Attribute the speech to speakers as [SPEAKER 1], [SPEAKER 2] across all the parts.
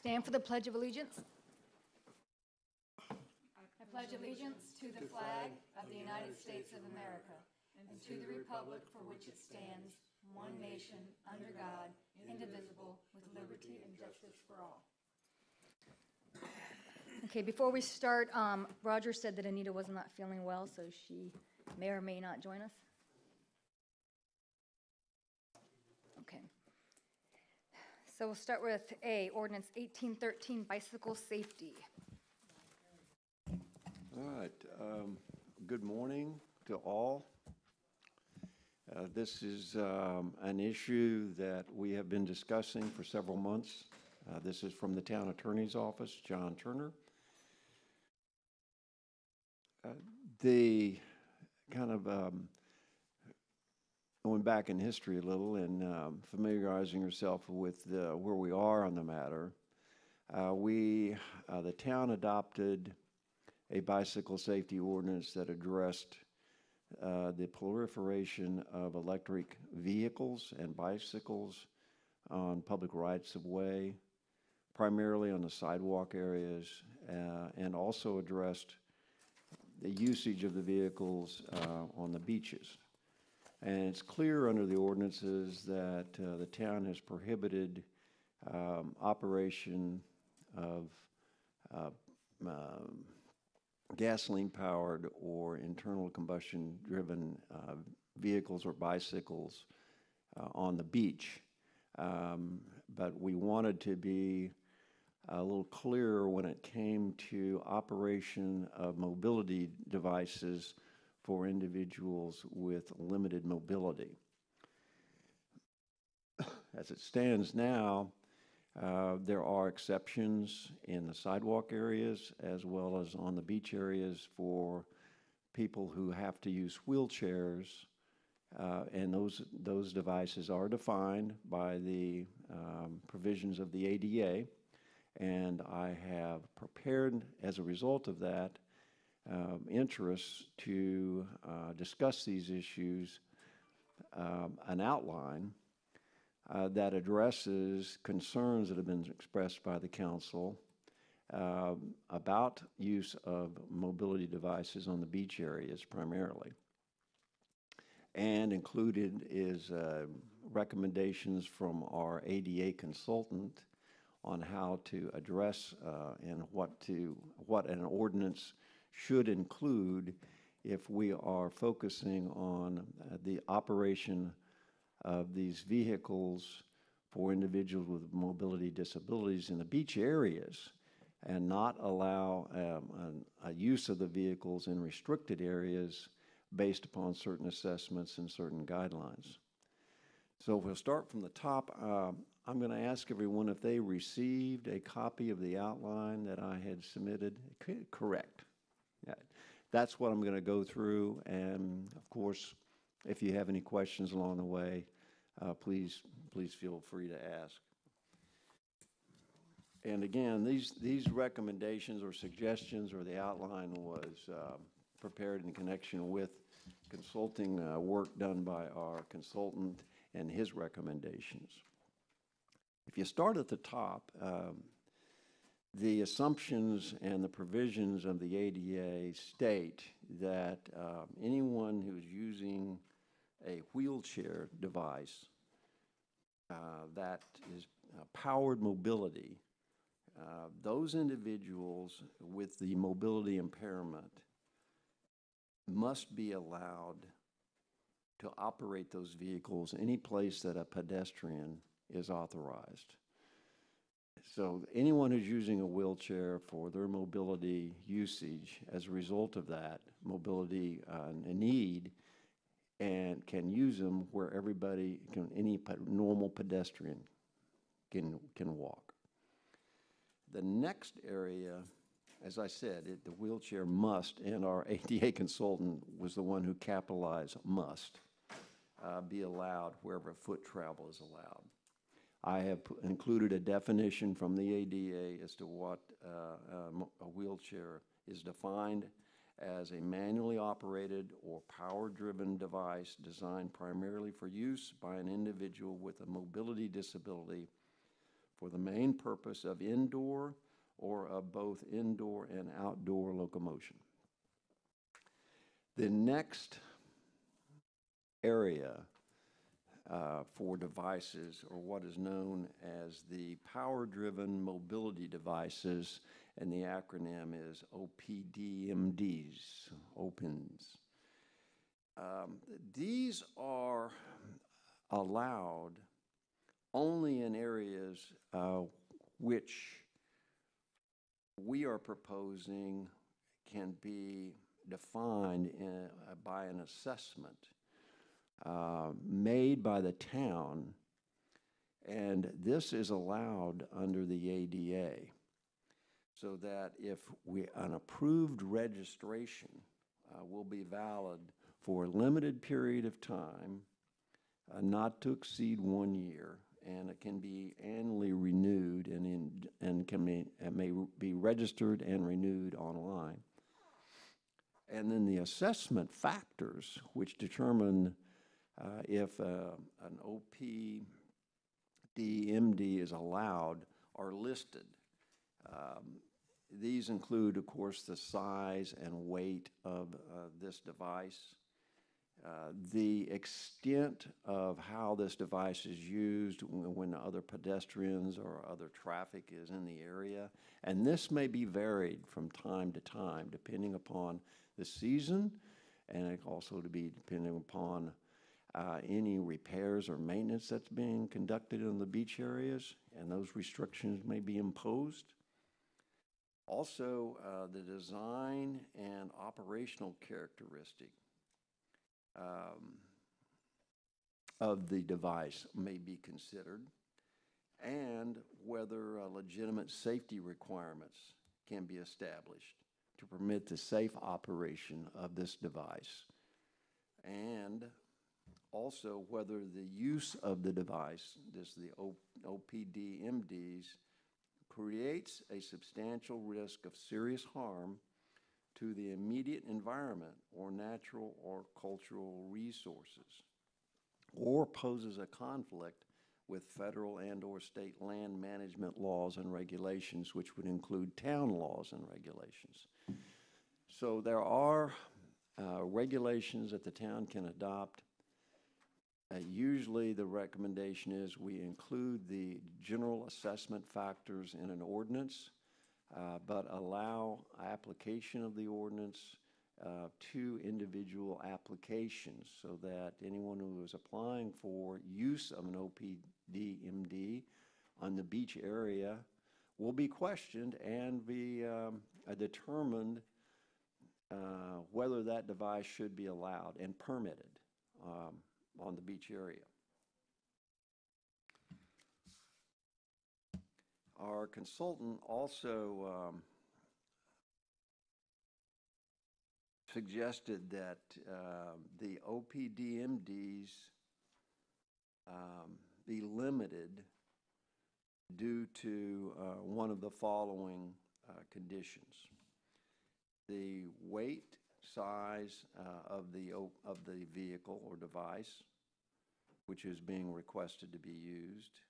[SPEAKER 1] Stand for the Pledge of Allegiance. I pledge allegiance to the flag of the United States of America and to the republic for which it stands, one nation, under God, indivisible, with liberty and justice for all. Okay, before we start, Roger said that Anita was not feeling well, so she may or may not join us. Okay. So we'll start with A, Ordinance 1813, bicycle safety.
[SPEAKER 2] All right. Good morning to all. This is an issue that we have been discussing for several months. This is from the Town Attorney's Office, John Turner. The kind of going back in history a little and familiarizing yourself with where we are on the matter, the town adopted a bicycle safety ordinance that addressed the proliferation of electric vehicles and bicycles on public rights of way, primarily on the sidewalk areas, and also addressed the usage of the vehicles on the beaches. And it's clear under the ordinances that the town has prohibited operation of gasoline-powered or internal combustion-driven vehicles or bicycles on the beach. But we wanted to be a little clearer when it came to operation of mobility devices for individuals with limited mobility. As it stands now, there are exceptions in the sidewalk areas as well as on the beach areas for people who have to use wheelchairs, and those devices are defined by the provisions of the ADA, and I have prepared, as a result of that, interests to discuss these issues, an outline that addresses concerns that have been expressed by the council about use of mobility devices on the beach areas primarily. And included is recommendations from our ADA consultant on how to address and what an ordinance should include if we are focusing on the operation of these vehicles for individuals with mobility disabilities in the beach areas and not allow a use of the vehicles in restricted areas based upon certain assessments and certain guidelines. So we'll start from the top. I'm going to ask everyone if they received a copy of the outline that I had submitted. Correct. Yeah. That's what I'm going to go through, and of course, if you have any questions along the way, please feel free to ask. And again, these recommendations or suggestions or the outline was prepared in connection with consulting work done by our consultant and his recommendations. If you start at the top, the assumptions and the provisions of the ADA state that anyone who's using a wheelchair device that is powered mobility, those individuals with the mobility impairment must be allowed to operate those vehicles any place that a pedestrian is authorized. So anyone who's using a wheelchair for their mobility usage as a result of that mobility need and can use them where everybody any normal pedestrian can walk. The next area, as I said, the wheelchair must, and our ADA consultant was the one who capitalized must, be allowed wherever foot travel is allowed. I have included a definition from the ADA as to what a wheelchair is defined as a manually operated or power-driven device designed primarily for use by an individual with a mobility disability for the main purpose of indoor or of both indoor and outdoor locomotion. The next area for devices, or what is known as the power-driven mobility devices, and the acronym is OPDMDs, OPINs. These are allowed only in areas which we are proposing can be defined by an assessment made by the town, and this is allowed under the ADA, so that if an approved registration will be valid for a limited period of time, not to exceed 1 year, and it can be annually renewed and may be registered and renewed online. And then the assessment factors, which determine if an OPDMD is allowed, are listed. These include, of course, the size and weight of this device, the extent of how this device is used when other pedestrians or other traffic is in the area. And this may be varied from time to time, depending upon the season, and it also to be depending upon any repairs or maintenance that's being conducted in the beach areas, and those restrictions may be imposed. Also, the design and operational characteristic of the device may be considered, and whether legitimate safety requirements can be established to permit the safe operation of this device, and also whether the use of the device, the OPDMDs, creates a substantial risk of serious harm to the immediate environment or natural or cultural resources, or poses a conflict with federal and or state land management laws and regulations, which would include town laws and regulations. So there are regulations that the town can adopt. Usually the recommendation is we include the general assessment factors in an ordinance, but allow application of the ordinance to individual applications, so that anyone who is applying for use of an OPDMD on the beach area will be questioned and be determined whether that device should be allowed and permitted on the beach area. Our consultant also suggested that the OPDMDs be limited due to one of the following conditions: the weight, size of the vehicle or device which is being requested to be used,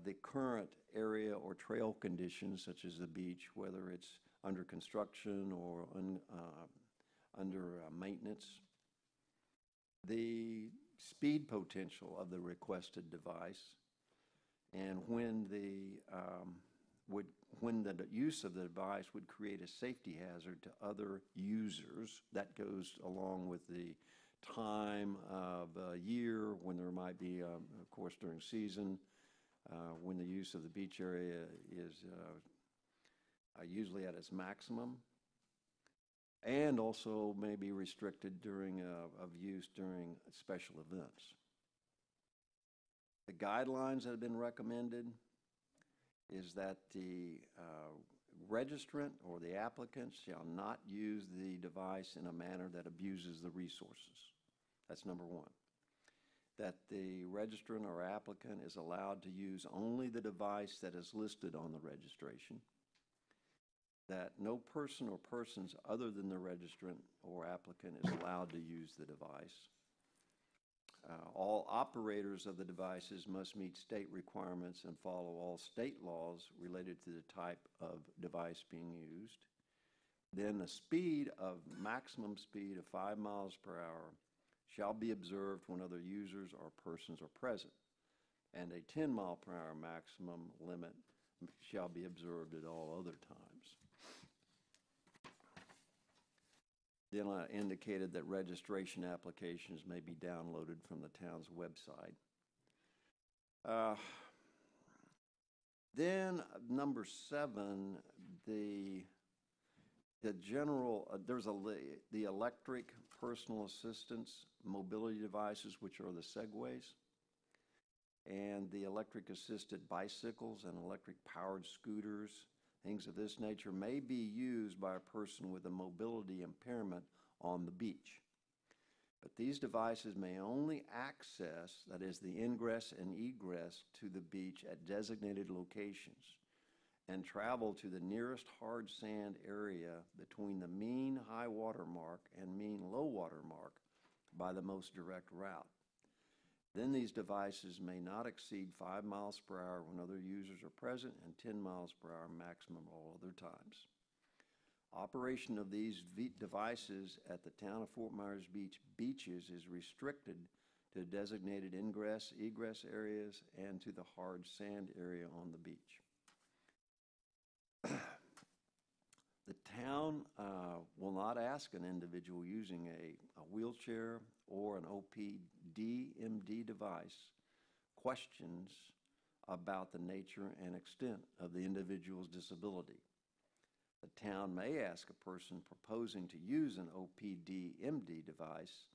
[SPEAKER 2] the current area or trail conditions such as the beach, whether it's under construction or under maintenance, the speed potential of the requested device, and when the use of the device would create a safety hazard to other users. That goes along with the time of year when there might be, of course, during season, when the use of the beach area is usually at its maximum, and also may be restricted during of use during special events. The guidelines that have been recommended is that the registrant or the applicant shall not use the device in a manner that abuses the resources. That's number one. That the registrant or applicant is allowed to use only the device that is listed on the registration. That no person or persons other than the registrant or applicant is allowed to use the device. All operators of the devices must meet state requirements and follow all state laws related to the type of device being used. Then a maximum speed of 5 miles per hour shall be observed when other users or persons are present, and a 10-mile-per-hour maximum limit shall be observed at all other times. Then I indicated that registration applications may be downloaded from the town's website. Then number 7, the general, the electric personal assistance mobility devices, which are the Segways, and the electric assisted bicycles and electric powered scooters, things of this nature, may be used by a person with a mobility impairment on the beach. But these devices may only access, that is, the ingress and egress to the beach at designated locations, and travel to the nearest hard sand area between the mean high water mark and mean low water mark by the most direct route. Then these devices may not exceed 5 miles per hour when other users are present, and 10 miles per hour maximum all other times. Operation of these devices at the town of Fort Myers Beach beaches is restricted to designated ingress, egress areas, and to the hard sand area on the beach. The town will not ask an individual using a wheelchair or an OPD-MD device questions about the nature and extent of the individual's disability. The town may ask a person proposing to use an OPD-MD device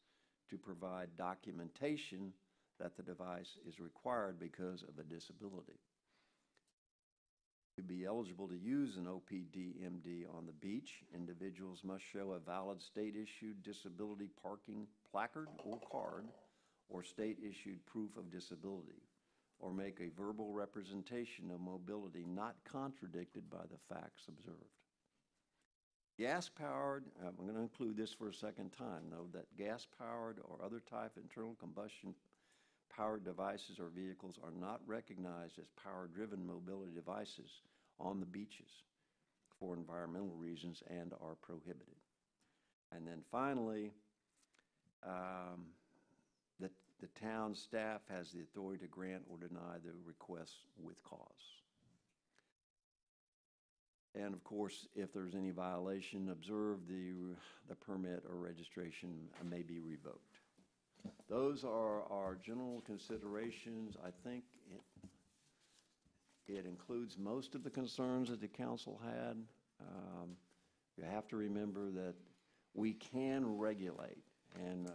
[SPEAKER 2] to provide documentation that the device is required because of a disability. To be eligible to use an OPD-MD on the beach, individuals must show a valid state-issued disability parking placard or card, or state-issued proof of disability, or make a verbal representation of mobility not contradicted by the facts observed. Gas-powered, I'm going to include this for a second time, though, that gas-powered or other type of internal combustion powered devices or vehicles are not recognized as power-driven mobility devices on the beaches for environmental reasons and are prohibited. And then finally, the town staff has the authority to grant or deny the request with cause. And of course, if there's any violation observed, the permit or registration may be revoked. Those are our general considerations. I think it includes most of the concerns that the council had. You have to remember that we can regulate, and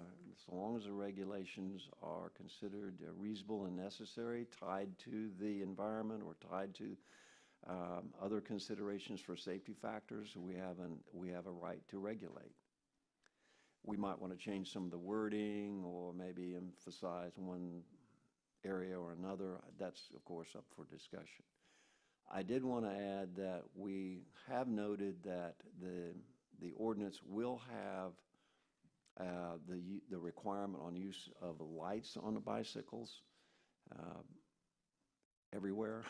[SPEAKER 2] so long as the regulations are considered reasonable and necessary, tied to the environment or tied to other considerations for safety factors, we have a right to regulate. We might want to change some of the wording or maybe emphasize one area or another. That's, of course, up for discussion. I did want to add that we have noted that the ordinance will have the requirement on use of lights on the bicycles everywhere.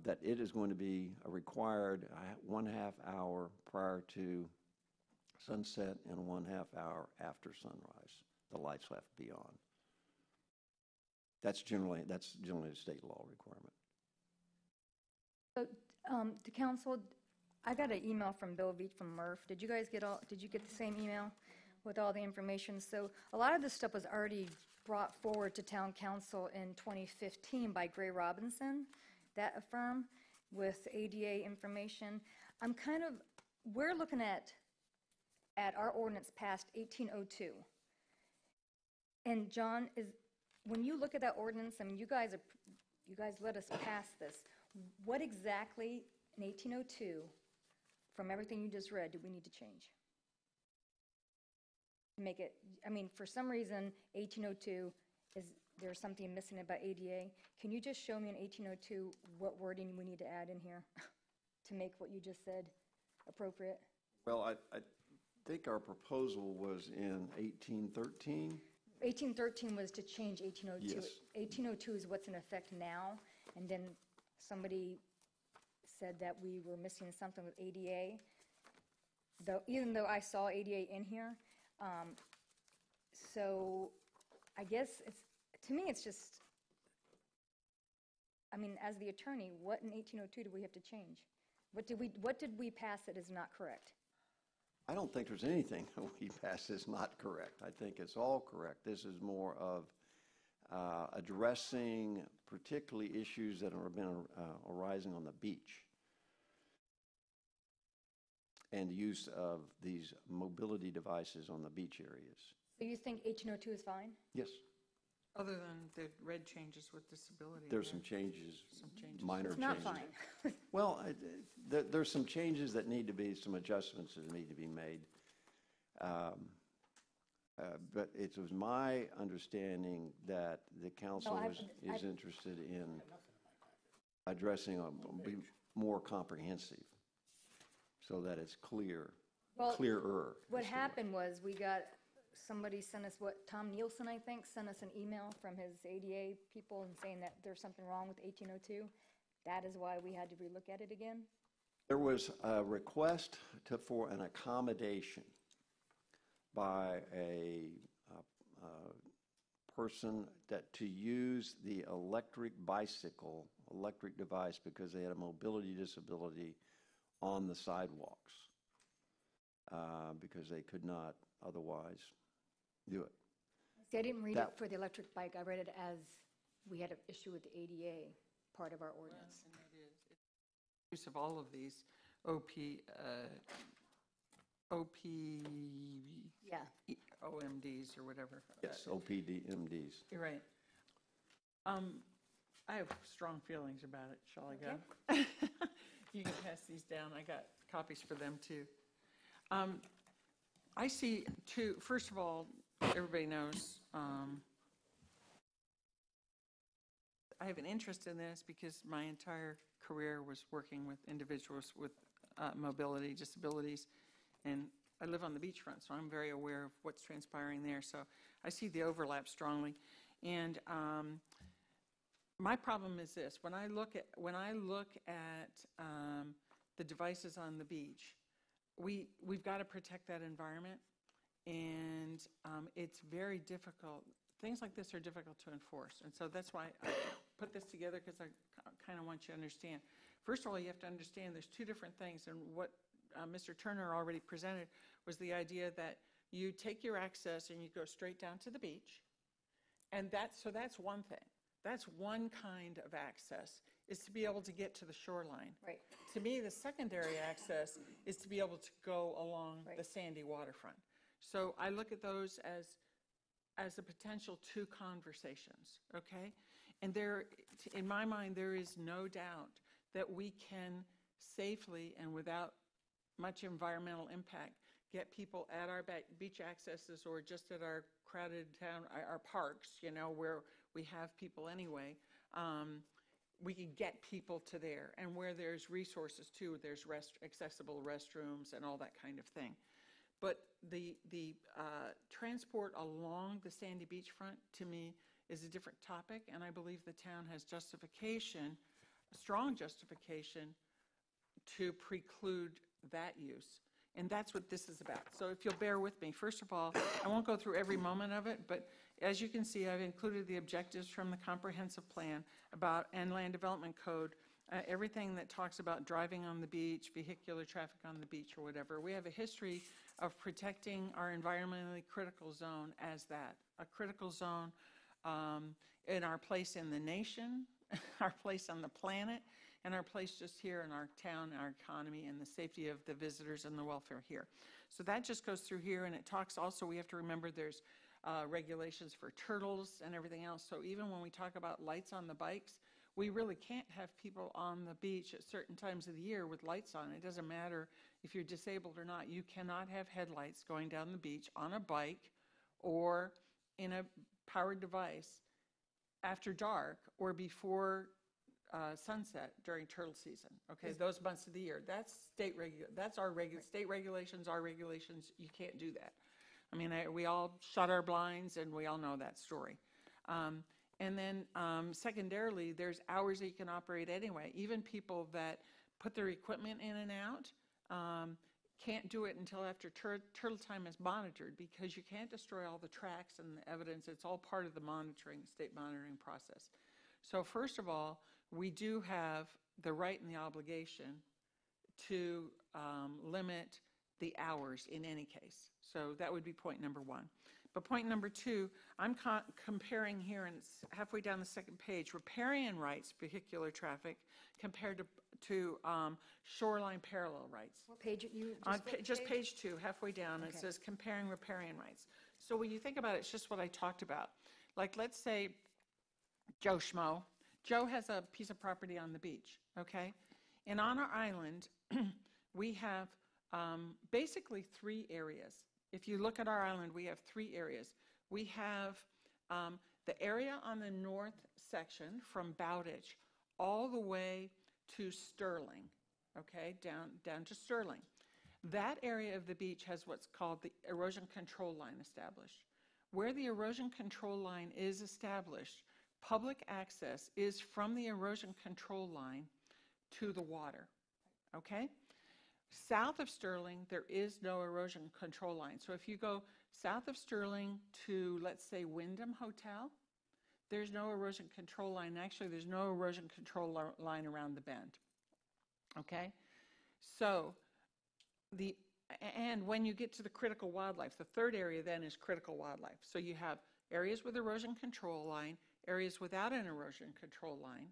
[SPEAKER 2] That it is going to be a required 1/2 hour prior to sunset and 1/2 hour after sunrise. The lights have to be on. That's generally a state law requirement.
[SPEAKER 3] So, the council, I got an email from Bill Veach from Murph. Did you get the same email with all the information? So a lot of this stuff was already brought forward to town council in 2015 by Gray Robinson, that firm, with ADA information. We're looking at our ordinance passed 1802. And John, when you look at that ordinance, I mean, you guys let us pass this. What exactly in 1802, from everything you just read, do we need to change? To make it, I mean, for some reason, 1802, there's something missing about ADA. Can you just show me in 1802 what wording we need to add in here to make what you just said appropriate?
[SPEAKER 2] Well, I think our proposal was in 1813.
[SPEAKER 3] 1813 was to change 1802.
[SPEAKER 2] Yes.
[SPEAKER 3] 1802 is what's in effect now, and then somebody said that we were missing something with ADA, though, even though I saw ADA in here. So I guess to me, it's just, I mean, as the attorney, what in 1802 do we have to change? What did we pass that is not correct?
[SPEAKER 2] I don't think there's anything we pass that's not correct. I think it's all correct. This is more of addressing particularly issues that have been arising on the beach and the use of these mobility devices on the beach areas.
[SPEAKER 3] So you think 1802 is fine?
[SPEAKER 2] Yes,
[SPEAKER 4] Other than the red changes with disability.
[SPEAKER 2] there's some changes, minor
[SPEAKER 3] It's
[SPEAKER 2] changes.
[SPEAKER 3] not fine.
[SPEAKER 2] Well, there's some changes that need to be, some adjustments that need to be made. But it was my understanding that the council is interested in addressing, be more comprehensive so that it's clearer.
[SPEAKER 3] What happened was somebody sent us, Tom Nielsen, I think, sent us an email from his ADA people and saying that there's something wrong with 1802. That is why we had to relook at it again.
[SPEAKER 2] There was a request for an accommodation by a person to use the electric device because they had a mobility disability on the sidewalks because they could not otherwise do it.
[SPEAKER 3] See, I didn't read it for the electric bike. I read it as we had an issue with the ADA part of our ordinance.
[SPEAKER 4] And it is. It's use of all of these
[SPEAKER 3] Yeah.
[SPEAKER 4] OMDs or whatever.
[SPEAKER 2] Yes, OPDMDs.
[SPEAKER 4] You're right. I have strong feelings about it. Shall I go? You can pass these down. I got copies for them too. I see two, first of all, everybody knows, I have an interest in this because my entire career was working with individuals with mobility disabilities, and I live on the beachfront, so I'm very aware of what's transpiring there. So I see the overlap strongly. And my problem is this: when I look at the devices on the beach, we've got to protect that environment, and it's very difficult. Things like this are difficult to enforce, and so that's why I put this together, because I kind of want you to understand. First of all, you have to understand there's two different things, and what Mr. Turner already presented was the idea that you take your access and you go straight down to the beach, and that's one thing. That's one kind of access, is to be able to get to the shoreline.
[SPEAKER 3] Right.
[SPEAKER 4] To me, the secondary access is to be able to go along
[SPEAKER 3] Right.
[SPEAKER 4] the sandy waterfront. So I look at those as a potential two conversations, okay? And there, in my mind, there is no doubt that we can safely and without much environmental impact get people at our beach accesses or just at our crowded town, our parks, where we have people anyway. We can get people to there, and where there's resources too, there's accessible restrooms and all that kind of thing. But the transport along the sandy beachfront, to me, is a different topic, and I believe the town has justification, a strong justification, to preclude that use. And that's what this is about. So if you'll bear with me, first of all, I won't go through every moment of it, but as you can see, I've included the objectives from the comprehensive plan and land development code, everything that talks about driving on the beach, vehicular traffic on the beach, or whatever. We have a history of protecting our environmentally critical zone as that, a critical zone in our place in the nation, our place on the planet, and our place just here in our town, our economy, and the safety of the visitors and the welfare here. So that just goes through here, and it talks also, we have to remember there's regulations for turtles and everything else. So even when we talk about lights on the bikes, we really can't have people on the beach at certain times of the year with lights on. It doesn't matter if you're disabled or not. You cannot have headlights going down the beach on a bike or in a powered device after dark or before sunset during turtle season. Okay, those months of the year. That's state regulations, our regulations. You can't do that. I mean, we all shut our blinds and we all know that story. And then secondarily, there's hours that you can operate anyway. Even people that put their equipment in and out can't do it until after turtle time is monitored, because you can't destroy all the tracks and the evidence. It's all part of the state monitoring process. So first of all, we do have the right and the obligation to limit the hours in any case. So that would be point number one. But point number two, I'm comparing here, and it's halfway down the second page, riparian rights, vehicular traffic, compared to shoreline parallel rights.
[SPEAKER 3] What page you
[SPEAKER 4] On just page 2, halfway down, it says comparing riparian rights. So when you think about it, it's just what I talked about. Like, let's say Joe Schmo. Joe has a piece of property on the beach, okay? And on our island, we have basically 3 areas. If you look at our island, we have 3 areas. We have the area on the north section from Bowditch all the way to Sterling, okay, down to Sterling. That area of the beach has what's called the erosion control line established. Where the erosion control line is established, public access is from the erosion control line to the water, okay? South of Sterling, there is no erosion control line. So if you go south of Sterling to, let's say, Wyndham Hotel, there's no erosion control line. Actually, there's no erosion control line around the bend, okay? So, and when you get to the critical wildlife, the third area then is critical wildlife. So you have areas with erosion control line, areas without an erosion control line,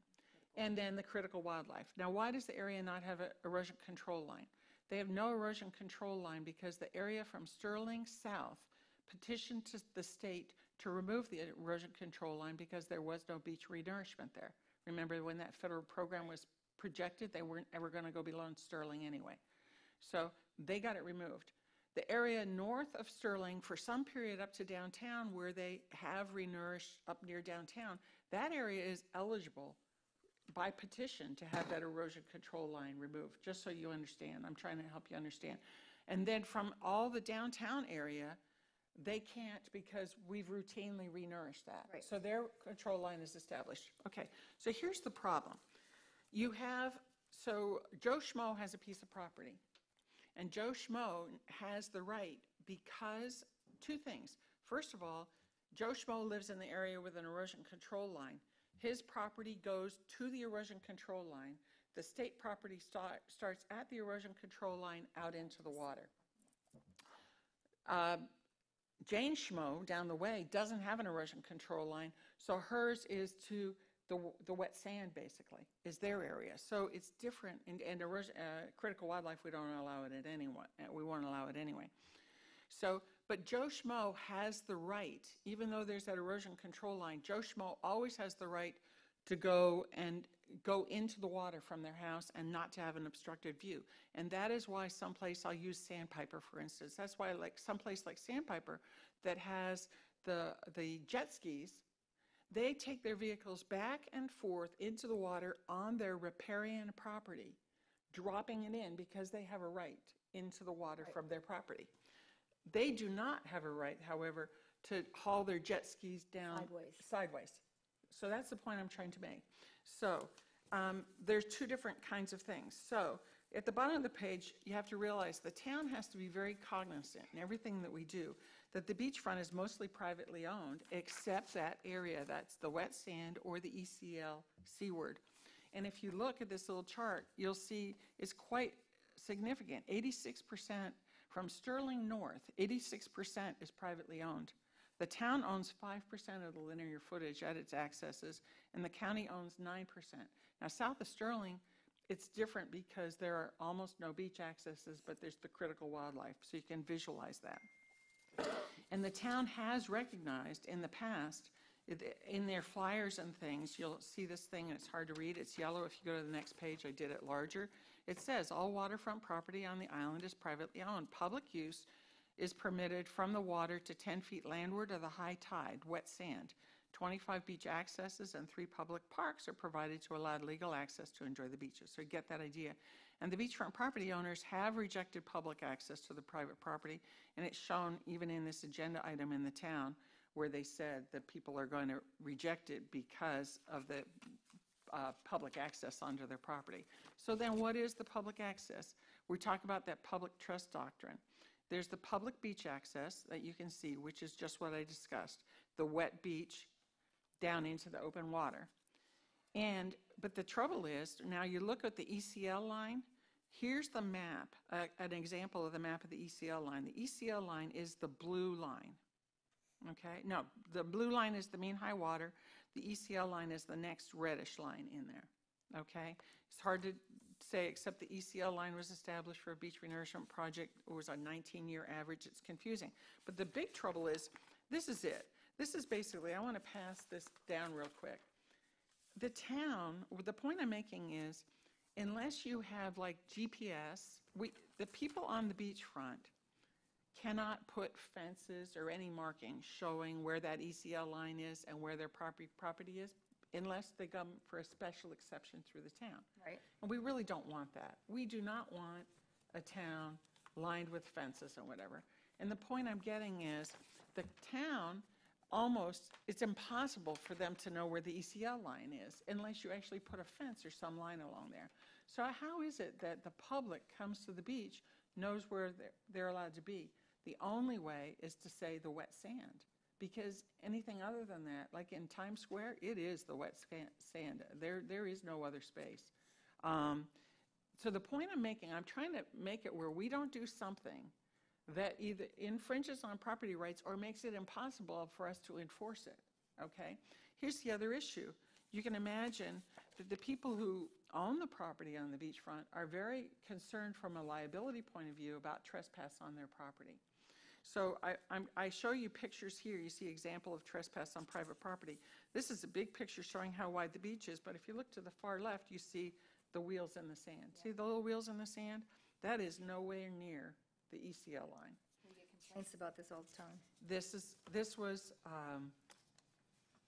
[SPEAKER 4] and then the critical wildlife. Now, why does the area not have an erosion control line? They have no erosion control line because the area from Sterling south petitioned to the state to remove the erosion control line because there was no beach renourishment there. Remember when that federal program was projected, they weren't ever going to go below Sterling anyway. So they got it removed. The area north of Sterling, for some period up to downtown where they have renourished up near downtown, that area is eligible by petition to have that erosion control line removed, just so you understand. I'm trying to help you understand. And then from all the downtown area, they can't because we've routinely renourished that.
[SPEAKER 3] Right.
[SPEAKER 4] So their control line is established. Okay, so here's the problem. You have, so Joe Schmo has a piece of property. And Joe Schmo has the right because 2 things. First of all, Joe Schmo lives in the area with an erosion control line. His property goes to the erosion control line. The state property starts at the erosion control line out into the water. Jane Schmo down the way doesn't have an erosion control line, so hers is to the wet sand, basically, is their area. So it's different, and critical wildlife, we don't allow it at anyone. We won't allow it anyway. So, but Joe Schmo has the right, even though there's that erosion control line, Joe Schmo always has the right to go into the water from their house and not to have an obstructed view. And that is why someplace, I'll use Sandpiper, for instance. That's why, like someplace like Sandpiper that has the jet skis, they take their vehicles back and forth into the water on their riparian property, dropping it in because they have a right into the water from their property. They do not have a right, however, to haul their jet skis down sideways. So that's the point I'm trying to make. So there's 2 different kinds of things. So at the bottom of the page, you have to realize the town has to be very cognizant in everything that we do, that the beachfront is mostly privately owned, except that area, that's the wet sand or the ECL seaward. And if you look at this little chart, you'll see it's quite significant. 86% from Sterling north, 86% is privately owned. The town owns 5% of the linear footage at its accesses, and the county owns 9%. Now, south of Sterling, it's different because there are almost no beach accesses, but there's the critical wildlife, so you can visualize that. And the town has recognized in the past, in their flyers and things, you'll see this thing, and it's hard to read. It's yellow. If you go to the next page, I did it larger. It says, all waterfront property on the island is privately owned. Public use is permitted from the water to 10 feet landward of the high tide, wet sand, 25 beach accesses and 3 public parks are provided to allow legal access to enjoy the beaches. So you get that idea. And the beachfront property owners have rejected public access to the private property, and it's shown even in this agenda item in the town where they said that people are going to reject it because of the public access onto their property. So then what is the public access? We talk about that public trust doctrine. There's the public beach access that you can see, which is just what I discussed, the wet beach down into the open water. But the trouble is, now you look at the ECL line, here's the map, an example of the map of the ECL line. The ECL line is the blue line, okay? No, the blue line is the mean high water. The ECL line is the next reddish line in there, okay? It's hard to say, except the ECL line was established for a beach renourishment project. It was a 19-year average. It's confusing. But the big trouble is, this is it. This is basically, I want to pass this down real quick. The town, the point I'm making is, unless you have like GPS, the people on the beachfront cannot put fences or any marking showing where that ECL line is and where their property is, unless they come for a special exception through the town.
[SPEAKER 3] Right.
[SPEAKER 4] And we really don't want that. We do not want a town lined with fences and whatever. And the point I'm getting is, the town it's impossible for them to know where the ECL line is unless you actually put a fence or some line along there. So how is it that the public comes to the beach, knows where they're allowed to be? The only way is to say the wet sand, because anything other than that, like in Times Square, it is the wet sand. There is no other space. So the point I'm making, I'm trying to make it where we don't do something that either infringes on property rights or makes it impossible for us to enforce it, okay? Here's the other issue. You can imagine that the people who own the property on the beachfront are very concerned from a liability point of view about trespass on their property. So I show you pictures here. You see example of trespass on private property. This is a big picture showing how wide the beach is, but if you look to the far left, you see the wheels in the sand. Yeah. See the little wheels in the sand? That is nowhere near the ECL line.
[SPEAKER 3] We get complaints about this all the time.
[SPEAKER 4] This was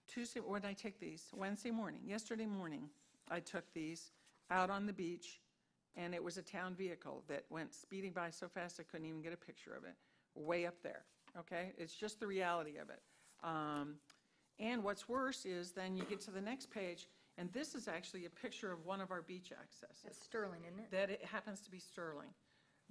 [SPEAKER 4] Tuesday, when did I take these? Wednesday morning. Yesterday morning, I took these out on the beach, and it was a town vehicle that went speeding by so fast I couldn't even get a picture of it, way up there, okay? It's just the reality of it. And what's worse is then you get to the next page, and this is actually a picture of one of our beach accesses.
[SPEAKER 3] It's Sterling, isn't it?
[SPEAKER 4] That it happens to be Sterling.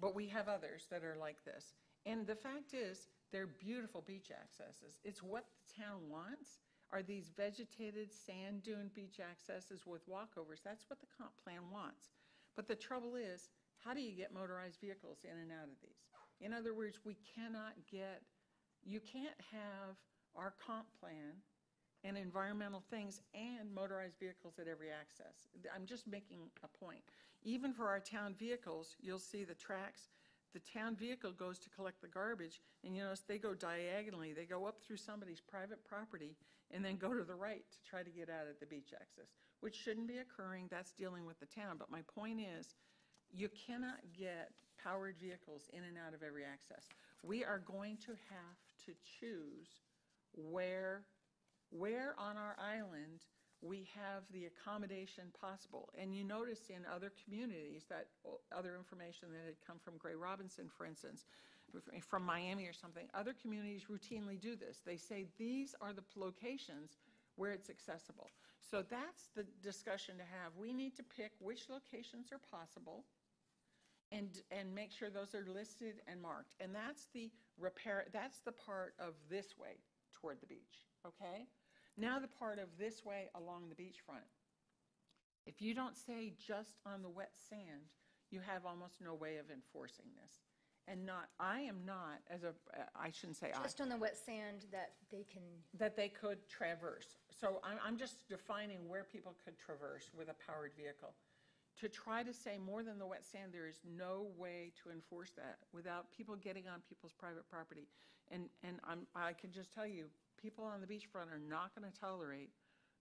[SPEAKER 4] But we have others that are like this. And the fact is, they're beautiful beach accesses. It's what the town wants, are these vegetated sand dune beach accesses with walkovers. That's what the comp plan wants. But the trouble is, how do you get motorized vehicles in and out of these? In other words, you can't have our comp plan and environmental things and motorized vehicles at every access. I'm just making a point. Even for our town vehicles, you'll see the tracks. The town vehicle goes to collect the garbage, and you notice they go diagonally. They go up through somebody's private property and then go to the right to try to get out at the beach access, which shouldn't be occurring. That's dealing with the town. But my point is, you cannot get powered vehicles in and out of every access. We are going to have to choose where on our island we have the accommodation possible. And you notice in other communities, that other information that had come from Gray Robinson, for instance, from Miami or something, other communities routinely do this. They say these are the locations where it's accessible. So that's the discussion to have. We need to pick which locations are possible and make sure those are listed and marked. And that's the part of this way toward the beach, okay? Now the part of this way along the beachfront. If you don't say just on the wet sand, you have almost no way of enforcing this. And I shouldn't say
[SPEAKER 3] Just on the wet sand that
[SPEAKER 4] they could traverse. So I'm just defining where people could traverse with a powered vehicle. To try to say more than the wet sand, there is no way to enforce that without people getting on people's private property. And I can just tell you, people on the beachfront are not going to tolerate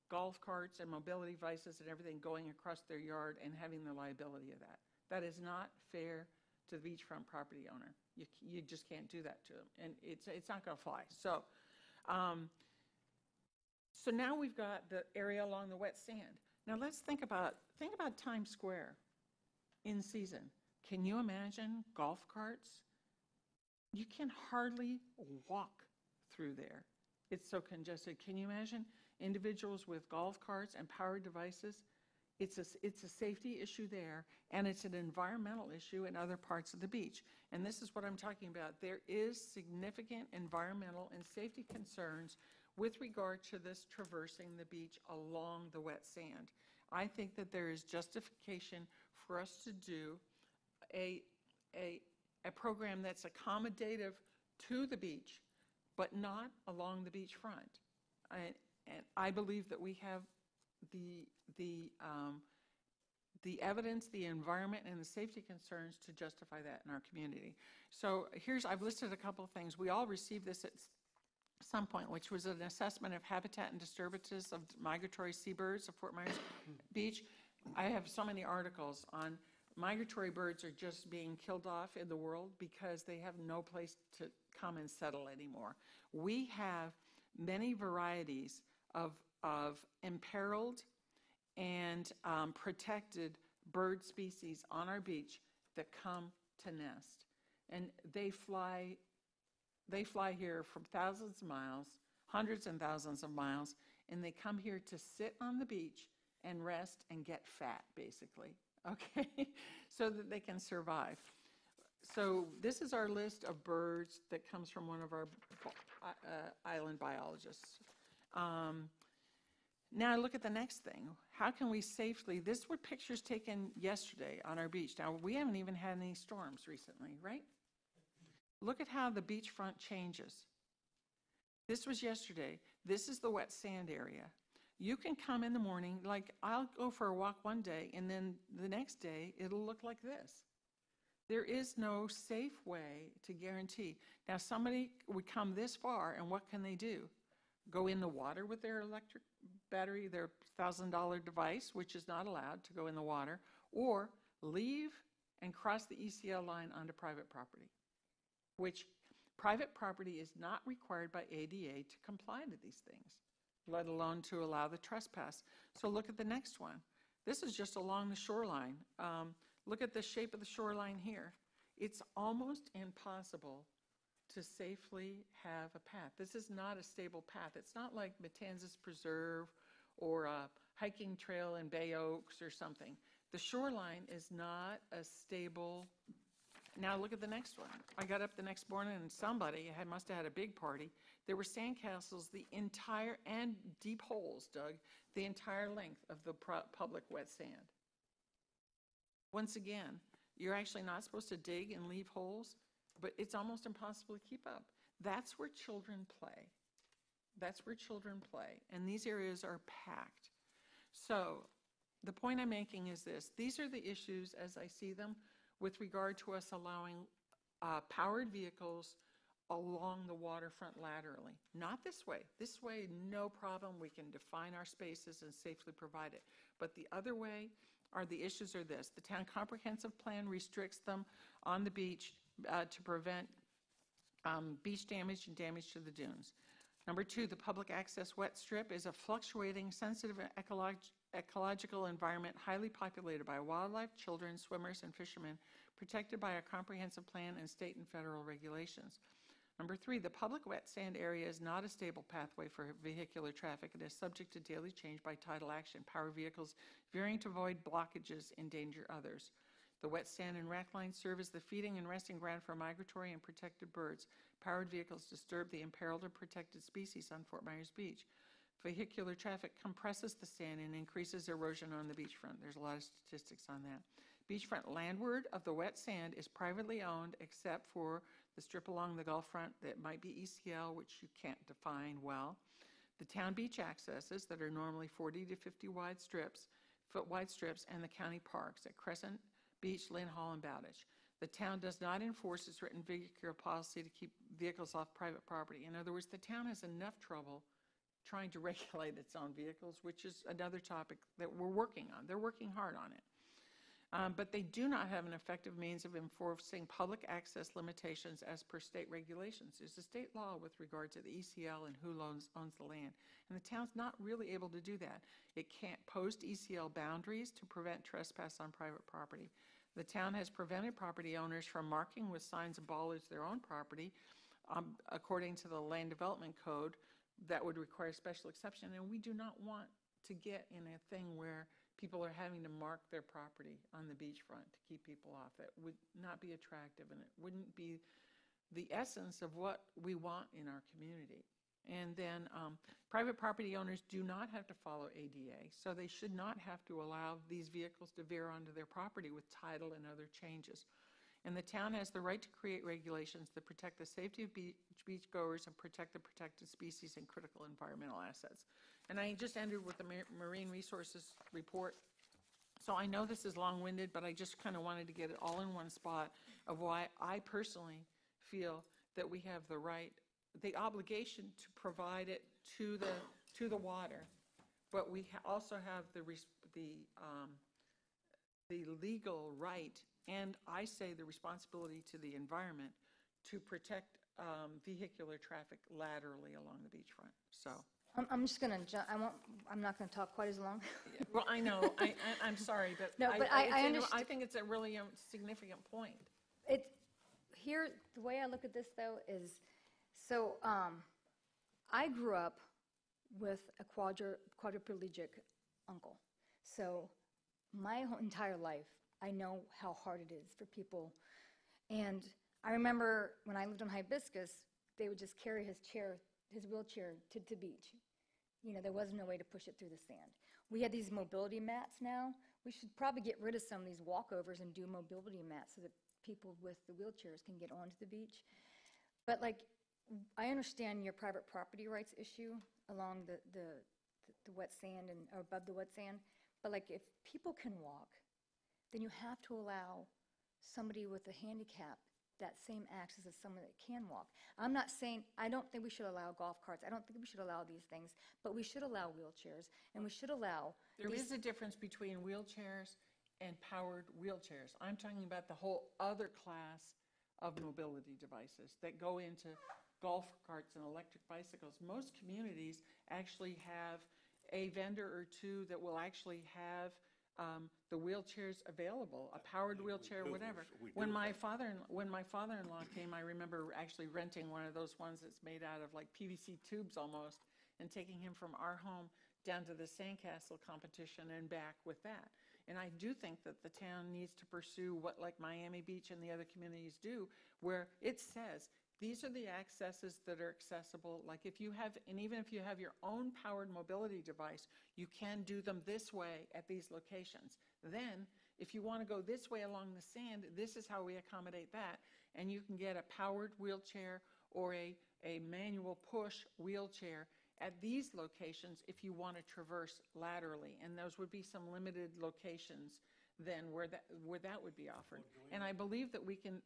[SPEAKER 4] golf carts and mobility devices and everything going across their yard and having the liability of that. That is not fair to the beachfront property owner. You just can't do that to them, and it's not going to fly. So now we've got the area along the wet sand. Now let's think about Times Square in season. Can you imagine golf carts? You can hardly walk through there. It's so congested. Can you imagine individuals with golf carts and powered devices? It's a safety issue there, and it's an environmental issue in other parts of the beach. And this is what I'm talking about. There is significant environmental and safety concerns with regard to this traversing the beach along the wet sand. I think that there is justification for us to do a program that's accommodative to the beach, but not along the beachfront. And I believe that we have the evidence, the environment, and the safety concerns to justify that in our community. So I've listed a couple of things. We all received this at some point, which was an assessment of habitat and disturbances of migratory seabirds of Fort Myers Beach. I have so many articles on migratory birds are just being killed off in the world because they have no place to come and settle anymore. We have many varieties of imperiled and protected bird species on our beach that come to nest. And they fly here from thousands of miles, hundreds and thousands of miles, and they come here to sit on the beach and rest and get fat, basically, okay, so that they can survive. So this is our list of birds that comes from one of our island biologists. Now look at the next thing. How can we safely, this were pictures taken yesterday on our beach. Now we haven't even had any storms recently, right? Look at how the beachfront changes. This was yesterday. This is the wet sand area. You can come in the morning, like I'll go for a walk one day, and then the next day it'll look like this. There is no safe way to guarantee. Now somebody would come this far, and what can they do? Go in the water with their electric battery, their $1,000 device, which is not allowed to go in the water, or leave and cross the ECL line onto private property, which private property is not required by ADA to comply to these things, let alone to allow the trespass. So look at the next one. This is just along the shoreline. Look at the shape of the shoreline here. It's almost impossible to safely have a path. This is not a stable path. It's not like Matanzas Preserve or a hiking trail in Bay Oaks or something. The shoreline is not a stable. Now look at the next one. I got up the next morning and somebody must have had a big party. There were sandcastles the entire, and deep holes, Doug, the entire length of the public wet sand. Once again, you're actually not supposed to dig and leave holes, but it's almost impossible to keep up. That's where children play. That's where children play, and these areas are packed. So the point I'm making is this. These are the issues as I see them with regard to us allowing powered vehicles along the waterfront laterally. Not this way. This way, no problem. We can define our spaces and safely provide it. But the other way the issues are this. The town comprehensive plan restricts them on the beach to prevent beach damage and damage to the dunes. Number 2, the public access wet strip is a fluctuating, sensitive ecological environment highly populated by wildlife, children, swimmers, and fishermen, protected by a comprehensive plan and state and federal regulations. Number 3, the public wet sand area is not a stable pathway for vehicular traffic. It is subject to daily change by tidal action. Powered vehicles veering to avoid blockages endanger others. The wet sand and rack lines serve as the feeding and resting ground for migratory and protected birds. Powered vehicles disturb the imperiled or protected species on Fort Myers Beach. Vehicular traffic compresses the sand and increases erosion on the beachfront. There's a lot of statistics on that. Beachfront landward of the wet sand is privately owned except for the strip along the Gulf front that might be ECL, which you can't define well. The town beach accesses that are normally 40 to 50 foot wide strips, and the county parks at Crescent Beach, Lynn Hall, and Bowditch. The town does not enforce its written vehicular policy to keep vehicles off private property. In other words, the town has enough trouble trying to regulate its own vehicles, which is another topic that we're working on. They're working hard on it. But they do not have an effective means of enforcing public access limitations as per state regulations. There's a state law with regard to the ECL and who owns the land. And the town's not really able to do that. It can't post ECL boundaries to prevent trespass on private property. The town has prevented property owners from marking with signs and bollards their own property according to the Land Development Code. That would require special exception, and we do not want to get in a thing where people are having to mark their property on the beachfront to keep people off. That would not be attractive, and it wouldn't be the essence of what we want in our community. And then private property owners do not have to follow ADA, so they should not have to allow these vehicles to veer onto their property with title and other changes. And the town has the right to create regulations that protect the safety of beachgoers and protect the protected species and critical environmental assets. And I just ended with the Marine Resources Report. So I know this is long-winded, but I just kind of wanted to get it all in one spot of why I personally feel that we have the right, the obligation to provide it to the water, but we also have the legal right, and I say the responsibility to the environment to protect vehicular traffic laterally along the beachfront. So.
[SPEAKER 3] I'm just going to jump, I'm not going to talk quite as long.
[SPEAKER 4] Well, I know, I'm sorry, but,
[SPEAKER 3] No, but I understand.
[SPEAKER 4] I think it's a really significant point.
[SPEAKER 3] Here, the way I look at this, though, is, so I grew up with a quadriplegic uncle. So my whole entire life, I know how hard it is for people. And I remember when I lived on Hibiscus, they would just carry his wheelchair to the beach. You know, there was no way to push it through the sand. We have these mobility mats now. We should probably get rid of some of these walkovers and do mobility mats so that people with the wheelchairs can get onto the beach. But like, I understand your private property rights issue along the wet sand and or above the wet sand, but like if people can walk, then you have to allow somebody with a handicap that same access as someone that can walk. I'm not saying, I don't think we should allow golf carts. I don't think we should allow these things, but we should allow wheelchairs, and we should allow
[SPEAKER 4] There is a difference between wheelchairs and powered wheelchairs. I'm talking about the whole other class of mobility devices that go into golf carts and electric bicycles. Most communities actually have a vendor or two that will actually have the wheelchairs available, a powered wheelchair, whatever. When my father-in-law came, I remember actually renting one of those ones that's made out of like PVC tubes almost, and taking him from our home down to the sandcastle competition and back with that. And I do think that the town needs to pursue what like Miami Beach and the other communities do, where it says, these are the accesses that are accessible. Like if you have, and even if you have your own powered mobility device, you can do them this way at these locations. Then, if you want to go this way along the sand, this is how we accommodate that. And you can get a powered wheelchair or a manual push wheelchair at these locations if you want to traverse laterally. And those would be some limited locations then where that would be offered. And I believe that we can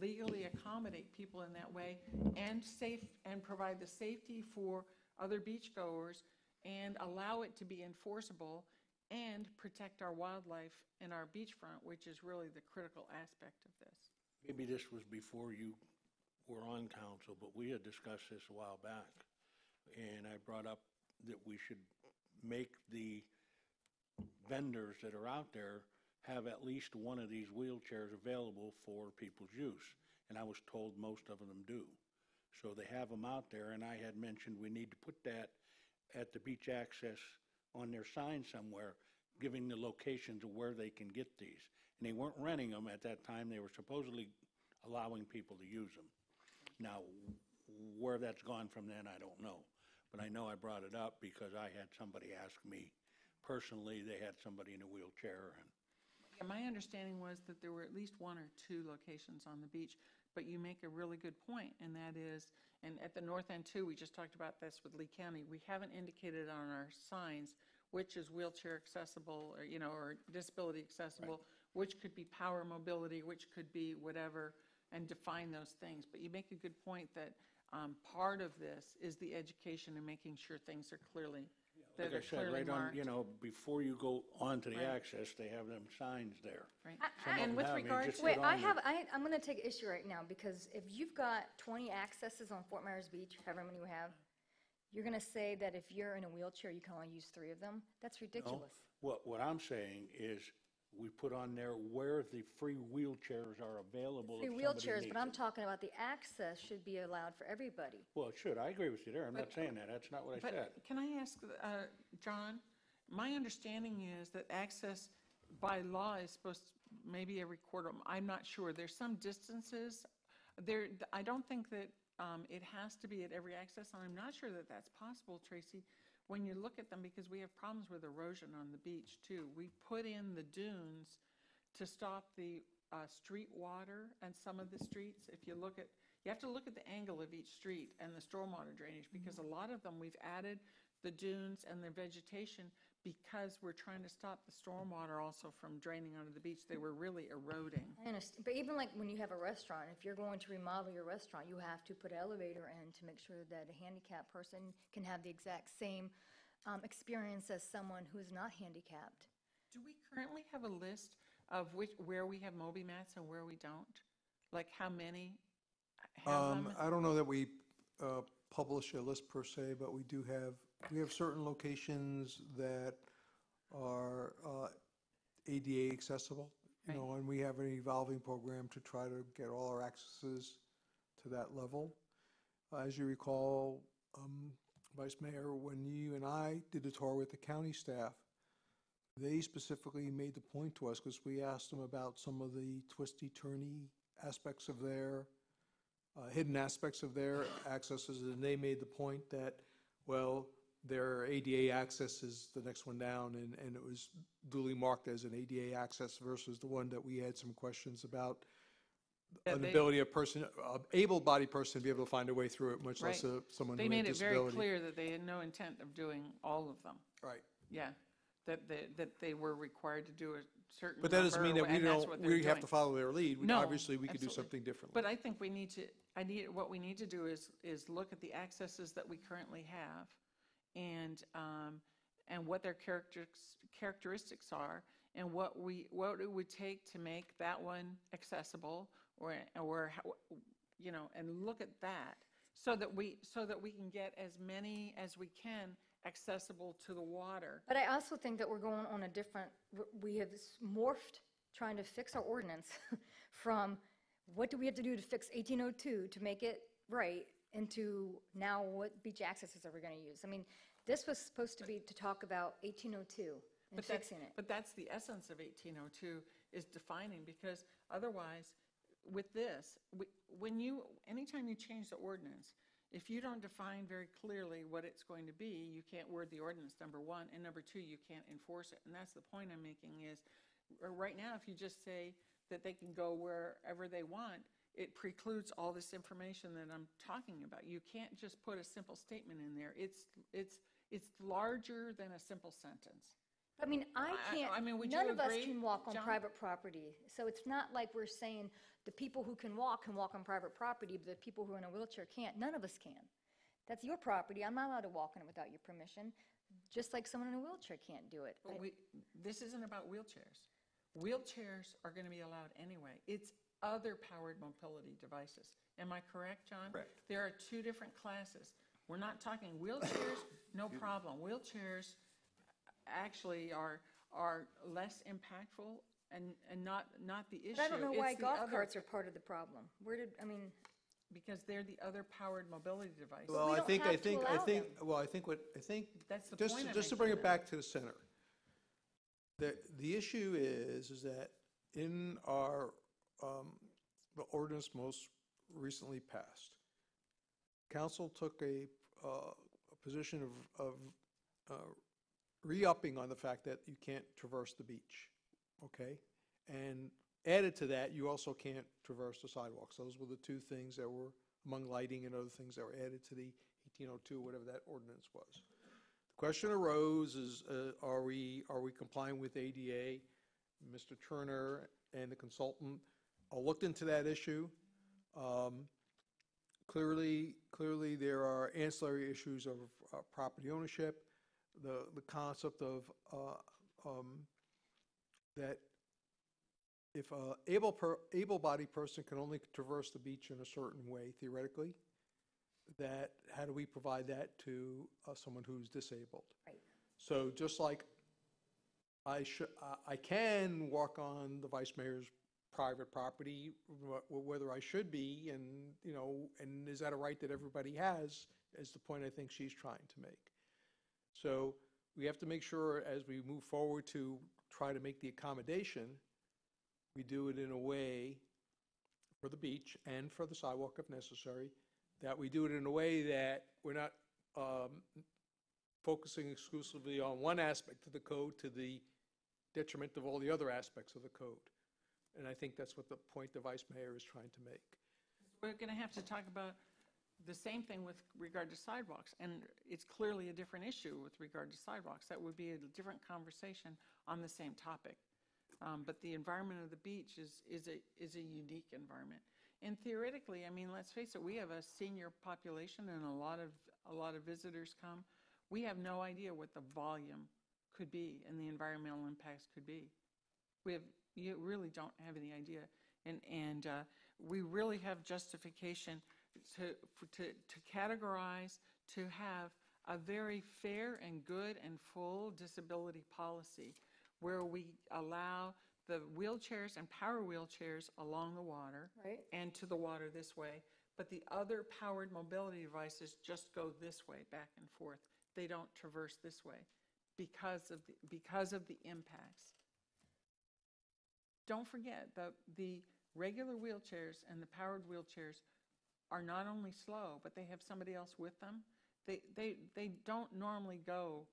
[SPEAKER 4] legally accommodate people in that way and provide the safety for other beachgoers and allow it to be enforceable and protect our wildlife and our beachfront, which is really the critical aspect of this.
[SPEAKER 5] Maybe this was before you were on council, but we had discussed this a while back. And I brought up that we should make the vendors that are out there have at least one of these wheelchairs available for people's use. And I was told most of them do. So they have them out there, and I had mentioned we need to put that at the beach access on their sign somewhere, giving the locations of where they can get these. And they weren't renting them at that time. They were supposedly allowing people to use them. Now, where that's gone from then, I don't know. But I know I brought it up because I had somebody ask me personally, they had somebody in a wheelchair.
[SPEAKER 4] Yeah, my understanding was that there were at least one or two locations on the beach, but you make a really good point, and that is, and at the north end too, we just talked about this with Lee County, we haven't indicated on our signs which is wheelchair accessible or, or disability accessible, right, which could be power mobility, which could be whatever, and define those things. But you make a good point that part of this is the education and making sure things are clearly that
[SPEAKER 5] Like I
[SPEAKER 4] are
[SPEAKER 5] said,
[SPEAKER 4] clearly
[SPEAKER 5] right on,
[SPEAKER 4] marked.
[SPEAKER 5] you know, before you go onto the
[SPEAKER 4] Right.
[SPEAKER 5] access, they have them signs there.
[SPEAKER 4] Right.
[SPEAKER 5] Some of
[SPEAKER 4] And
[SPEAKER 5] them
[SPEAKER 4] with
[SPEAKER 5] have, you
[SPEAKER 4] regard
[SPEAKER 5] just
[SPEAKER 4] to,
[SPEAKER 3] Wait,
[SPEAKER 5] get on there.
[SPEAKER 3] I'm going to take issue right now, because if you've got 20 accesses on Fort Myers Beach, however many you have, you're going to say that if you're in a wheelchair, you can only use 3 of them? That's
[SPEAKER 5] No,
[SPEAKER 3] ridiculous.
[SPEAKER 5] what I'm saying is, we put on there where the free wheelchairs are available
[SPEAKER 3] Free
[SPEAKER 5] if somebody
[SPEAKER 3] wheelchairs,
[SPEAKER 5] needs
[SPEAKER 3] but I'm
[SPEAKER 5] them.
[SPEAKER 3] talking about the access should be allowed for everybody.
[SPEAKER 5] Well, it should, I agree with you there, I'm not saying that, that's not what I said.
[SPEAKER 4] but can I ask, John, my understanding is that access by law is supposed to maybe every quarter, I'm not sure. There's some distances. I don't think that it has to be at every access, and I'm not sure that that's possible, Tracy, when you look at them, because we have problems with erosion on the beach, too. We put in the dunes to stop the street water and some of the streets. If you look at, you have to look at the angle of each street and the stormwater drainage, because a lot of them, we've added the dunes and the vegetation because we're trying to stop the stormwater also from draining onto the beach. They were really eroding.
[SPEAKER 3] I understand, but even like when you have a restaurant, if you're going to remodel your restaurant, you have to put an elevator in to make sure that a handicapped person can have the exact same experience as someone who is not handicapped.
[SPEAKER 4] Do we currently have a list of where we have Moby mats and where we don't? Like how many have them?
[SPEAKER 6] I don't know that we publish a list per se, but we have certain locations that are ADA accessible, you know, and we have an evolving program to try to get all our accesses to that level. As you recall, Vice Mayor, when you and I did the tour with the county staff, they specifically made the point to us, because we asked them about some of the twisty-turny aspects of their hidden aspects of their accesses, and they made the point that, well, their ADA access is the next one down, and it was duly marked as an ADA access versus the one that we had some questions about,
[SPEAKER 4] That
[SPEAKER 6] an
[SPEAKER 4] they-
[SPEAKER 6] ability of person, able-bodied person to be able to find a way through it, much less
[SPEAKER 4] Right.
[SPEAKER 6] someone
[SPEAKER 4] They
[SPEAKER 6] who had
[SPEAKER 4] made it very
[SPEAKER 6] disability.
[SPEAKER 4] clear that they had no intent of doing all of them.
[SPEAKER 6] Right.
[SPEAKER 4] Yeah, that they were required to do a certain
[SPEAKER 6] But that doesn't mean
[SPEAKER 4] number,
[SPEAKER 6] that we
[SPEAKER 4] and that's
[SPEAKER 6] don't,
[SPEAKER 4] what they're
[SPEAKER 6] we have to
[SPEAKER 4] doing.
[SPEAKER 6] follow their lead.
[SPEAKER 4] No,
[SPEAKER 6] Obviously, we could do
[SPEAKER 4] absolutely.
[SPEAKER 6] something differently.
[SPEAKER 4] But I think we need to, what we need to do is look at the accesses that we currently have and what their characteristics are, and what it would take to make that one accessible, or how, you know, and look at that, so that we can get as many as we can accessible to the water.
[SPEAKER 3] But I also think that we're going on a different, we have morphed trying to fix our ordinance from what do we have to do to fix 1802 to make it right, into now what beach accesses are we going to use? I mean, this was supposed to be to talk about 1802 and
[SPEAKER 4] But
[SPEAKER 3] fixing it.
[SPEAKER 4] But that's the essence of 1802, is defining, because otherwise, with this, anytime you change the ordinance, if you don't define very clearly what it's going to be, you can't word the ordinance, number one, and number two, you can't enforce it. And that's the point I'm making is, right now, if you just say that they can go wherever they want, it precludes all this information that I'm talking about. You can't just put a simple statement in there. It's larger than a simple sentence.
[SPEAKER 3] I mean,
[SPEAKER 4] I mean, would you
[SPEAKER 3] none of us
[SPEAKER 4] agree,
[SPEAKER 3] can walk on
[SPEAKER 4] John?
[SPEAKER 3] private property. So it's not like we're saying the people who can walk on private property, but the people who are in a wheelchair can't. None of us can. That's your property. I'm not allowed to walk on it without your permission, just like someone in a wheelchair can't do it.
[SPEAKER 4] But this isn't about wheelchairs. Wheelchairs are going to be allowed anyway. It's other powered mobility devices. Am I correct, John?
[SPEAKER 6] Correct.
[SPEAKER 4] There are two different classes. We're not talking wheelchairs, no problem. Wheelchairs actually are less impactful and not the issue.
[SPEAKER 3] But I don't know why
[SPEAKER 4] It's the
[SPEAKER 3] golf
[SPEAKER 4] other-
[SPEAKER 3] carts are part of the problem.
[SPEAKER 4] Because they're the other powered mobility device.
[SPEAKER 6] Well,
[SPEAKER 3] we
[SPEAKER 6] I
[SPEAKER 3] don't
[SPEAKER 6] think,
[SPEAKER 3] have to allow them.
[SPEAKER 4] That's the
[SPEAKER 6] just
[SPEAKER 4] point I'm
[SPEAKER 6] to bring
[SPEAKER 4] making.
[SPEAKER 6] it back to the center, the issue is that in our, the ordinance most recently passed, council took a position of re-upping on the fact that you can't traverse the beach, okay? And added to that, you also can't traverse the sidewalks. Those were the two things that were, among lighting and other things that were added to the 1802, whatever that ordinance was. The question arose is, are we complying with ADA? Mr. Turner and the consultant looked into that issue. Clearly there are ancillary issues of property ownership. the concept of, that if a able-bodied person can only traverse the beach in a certain way theoretically, that, how do we provide that to someone who's disabled?
[SPEAKER 3] Right.
[SPEAKER 6] So just like I can walk on the vice mayor's private property, whether I should be, and, you know, and is that a right that everybody has, is the point I think she's trying to make. So we have to make sure as we move forward to try to make the accommodation, we do it in a way for the beach and for the sidewalk if necessary, that we do it in a way that we're not focusing exclusively on one aspect of the code to the detriment of all the other aspects of the code. And I think that's what the point the vice mayor is trying to make.
[SPEAKER 4] We're going to have to talk about the same thing with regard to sidewalks, and it's clearly a different issue with regard to sidewalks. That would be a different conversation on the same topic. But the environment of the beach is a unique environment. And theoretically, I mean, let's face it, we have a senior population and a lot of visitors come. We have no idea what the volume could be and the environmental impacts could be. You really don't have any idea. And we really have justification to categorize, to have a very fair and good and full disability policy where we allow the wheelchairs and power wheelchairs along the water
[SPEAKER 3] Right.
[SPEAKER 4] and to the water this way, but the other powered mobility devices just go this way, back and forth. They don't traverse this way because of the impacts. Don't forget, the regular wheelchairs and the powered wheelchairs are not only slow, but they have somebody else with them. They don't normally go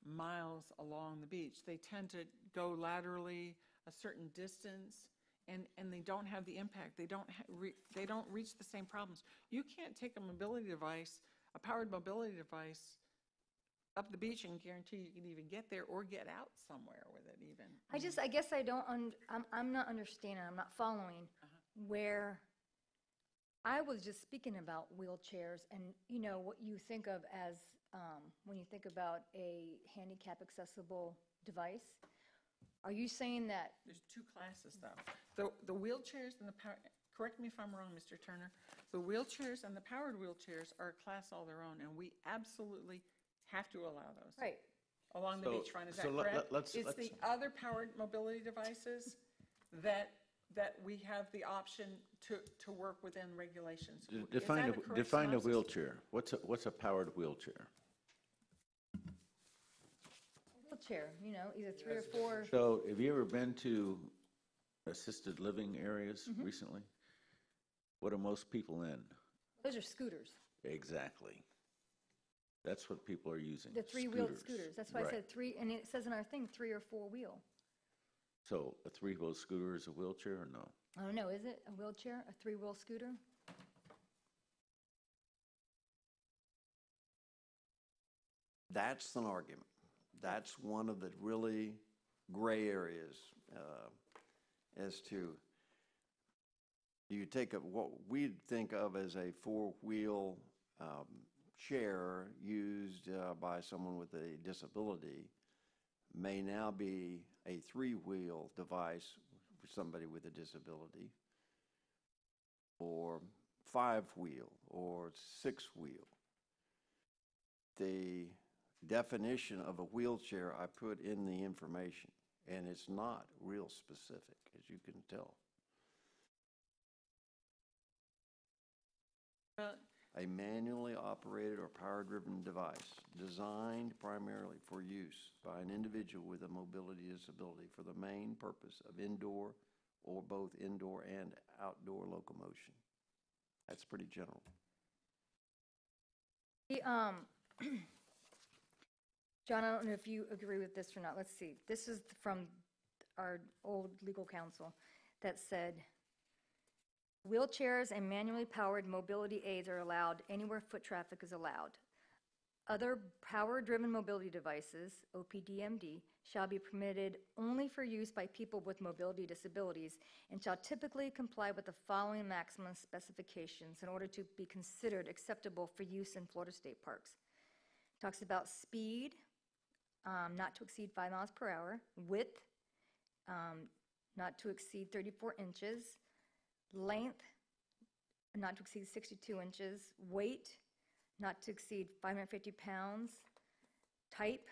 [SPEAKER 4] miles along the beach. They tend to go laterally a certain distance, and they don't have the impact. They don't reach the same problems. You can't take a mobility device, a powered mobility device, up the beach and guarantee you can even get there or get out somewhere with it even.
[SPEAKER 3] I guess I don't, I'm not understanding, I'm not following where I was just speaking about wheelchairs and, you know, what you think of as, when you think about a handicap accessible device. Are you saying that,
[SPEAKER 4] There's two classes, though. The wheelchairs and the power, correct me if I'm wrong, Mr. Turner, the wheelchairs and the powered wheelchairs are a class all their own, and we absolutely have to allow those.
[SPEAKER 3] right,
[SPEAKER 4] Along the
[SPEAKER 2] So-
[SPEAKER 4] beachfront, is
[SPEAKER 2] so
[SPEAKER 4] that
[SPEAKER 2] let-
[SPEAKER 4] correct?
[SPEAKER 2] let's-
[SPEAKER 4] It's the other powered mobility devices that we have the option to work within regulations. Is that
[SPEAKER 7] Define
[SPEAKER 4] a correct
[SPEAKER 7] define a
[SPEAKER 4] synopsis?
[SPEAKER 7] wheelchair. What's a powered wheelchair?
[SPEAKER 3] wheelchair, you know, either 3 or 4.
[SPEAKER 7] So have you ever been to assisted living areas recently? What are most people in?
[SPEAKER 3] Those are scooters,
[SPEAKER 7] Exactly. That's what people are using.
[SPEAKER 3] the 3-wheeled scooters. That's why I
[SPEAKER 7] Right.
[SPEAKER 3] said 3, and it says in our thing 3 or 4 wheel.
[SPEAKER 7] So a 3-wheel scooter is a wheelchair or no?
[SPEAKER 3] I don't know, is it a wheelchair, a 3-wheel scooter?
[SPEAKER 2] That's an argument. That's one of the really gray areas as to, you take what we'd think of as a 4-wheel chair used by someone with a disability may now be a 3-wheel device for somebody with a disability, or 5-wheel, or 6-wheel. The definition of a wheelchair I put in the information, and it's not real specific, as you can tell. A manually operated or power-driven device designed primarily for use by an individual with a mobility disability for the main purpose of indoor or both indoor and outdoor locomotion. That's pretty general.
[SPEAKER 3] John, I don't know if you agree with this or not. Let's see. This is from our old legal counsel that said, wheelchairs and manually powered mobility aids are allowed anywhere foot traffic is allowed. Other power-driven mobility devices, OPDMD, shall be permitted only for use by people with mobility disabilities and shall typically comply with the following maximum specifications in order to be considered acceptable for use in Florida state parks. Talks about speed, not to exceed 5 miles per hour. Width, not to exceed 34 inches. Length, not to exceed 62 inches. Weight, not to exceed 550 pounds. Type,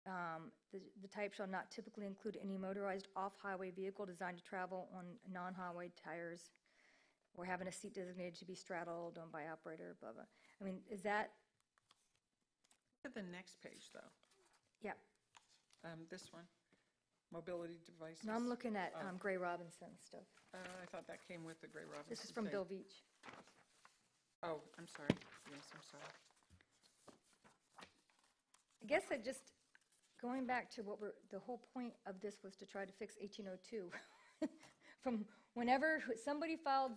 [SPEAKER 3] the type shall not typically include any motorized off-highway vehicle designed to travel on non-highway tires or having a seat designated to be straddled on by operator, blah, blah. I mean, is that,
[SPEAKER 4] Look at the next page, though.
[SPEAKER 3] yeah.
[SPEAKER 4] This one, mobility devices.
[SPEAKER 3] No, I'm looking at Gray Robinson stuff.
[SPEAKER 4] I thought that came with the Gray Robinson.
[SPEAKER 3] This is from
[SPEAKER 4] thing.
[SPEAKER 3] Bill Veach.
[SPEAKER 4] Oh, I'm sorry. Yes, I'm sorry.
[SPEAKER 3] I guess I just, going back to the whole point of this was to try to fix 1802. From whenever somebody filed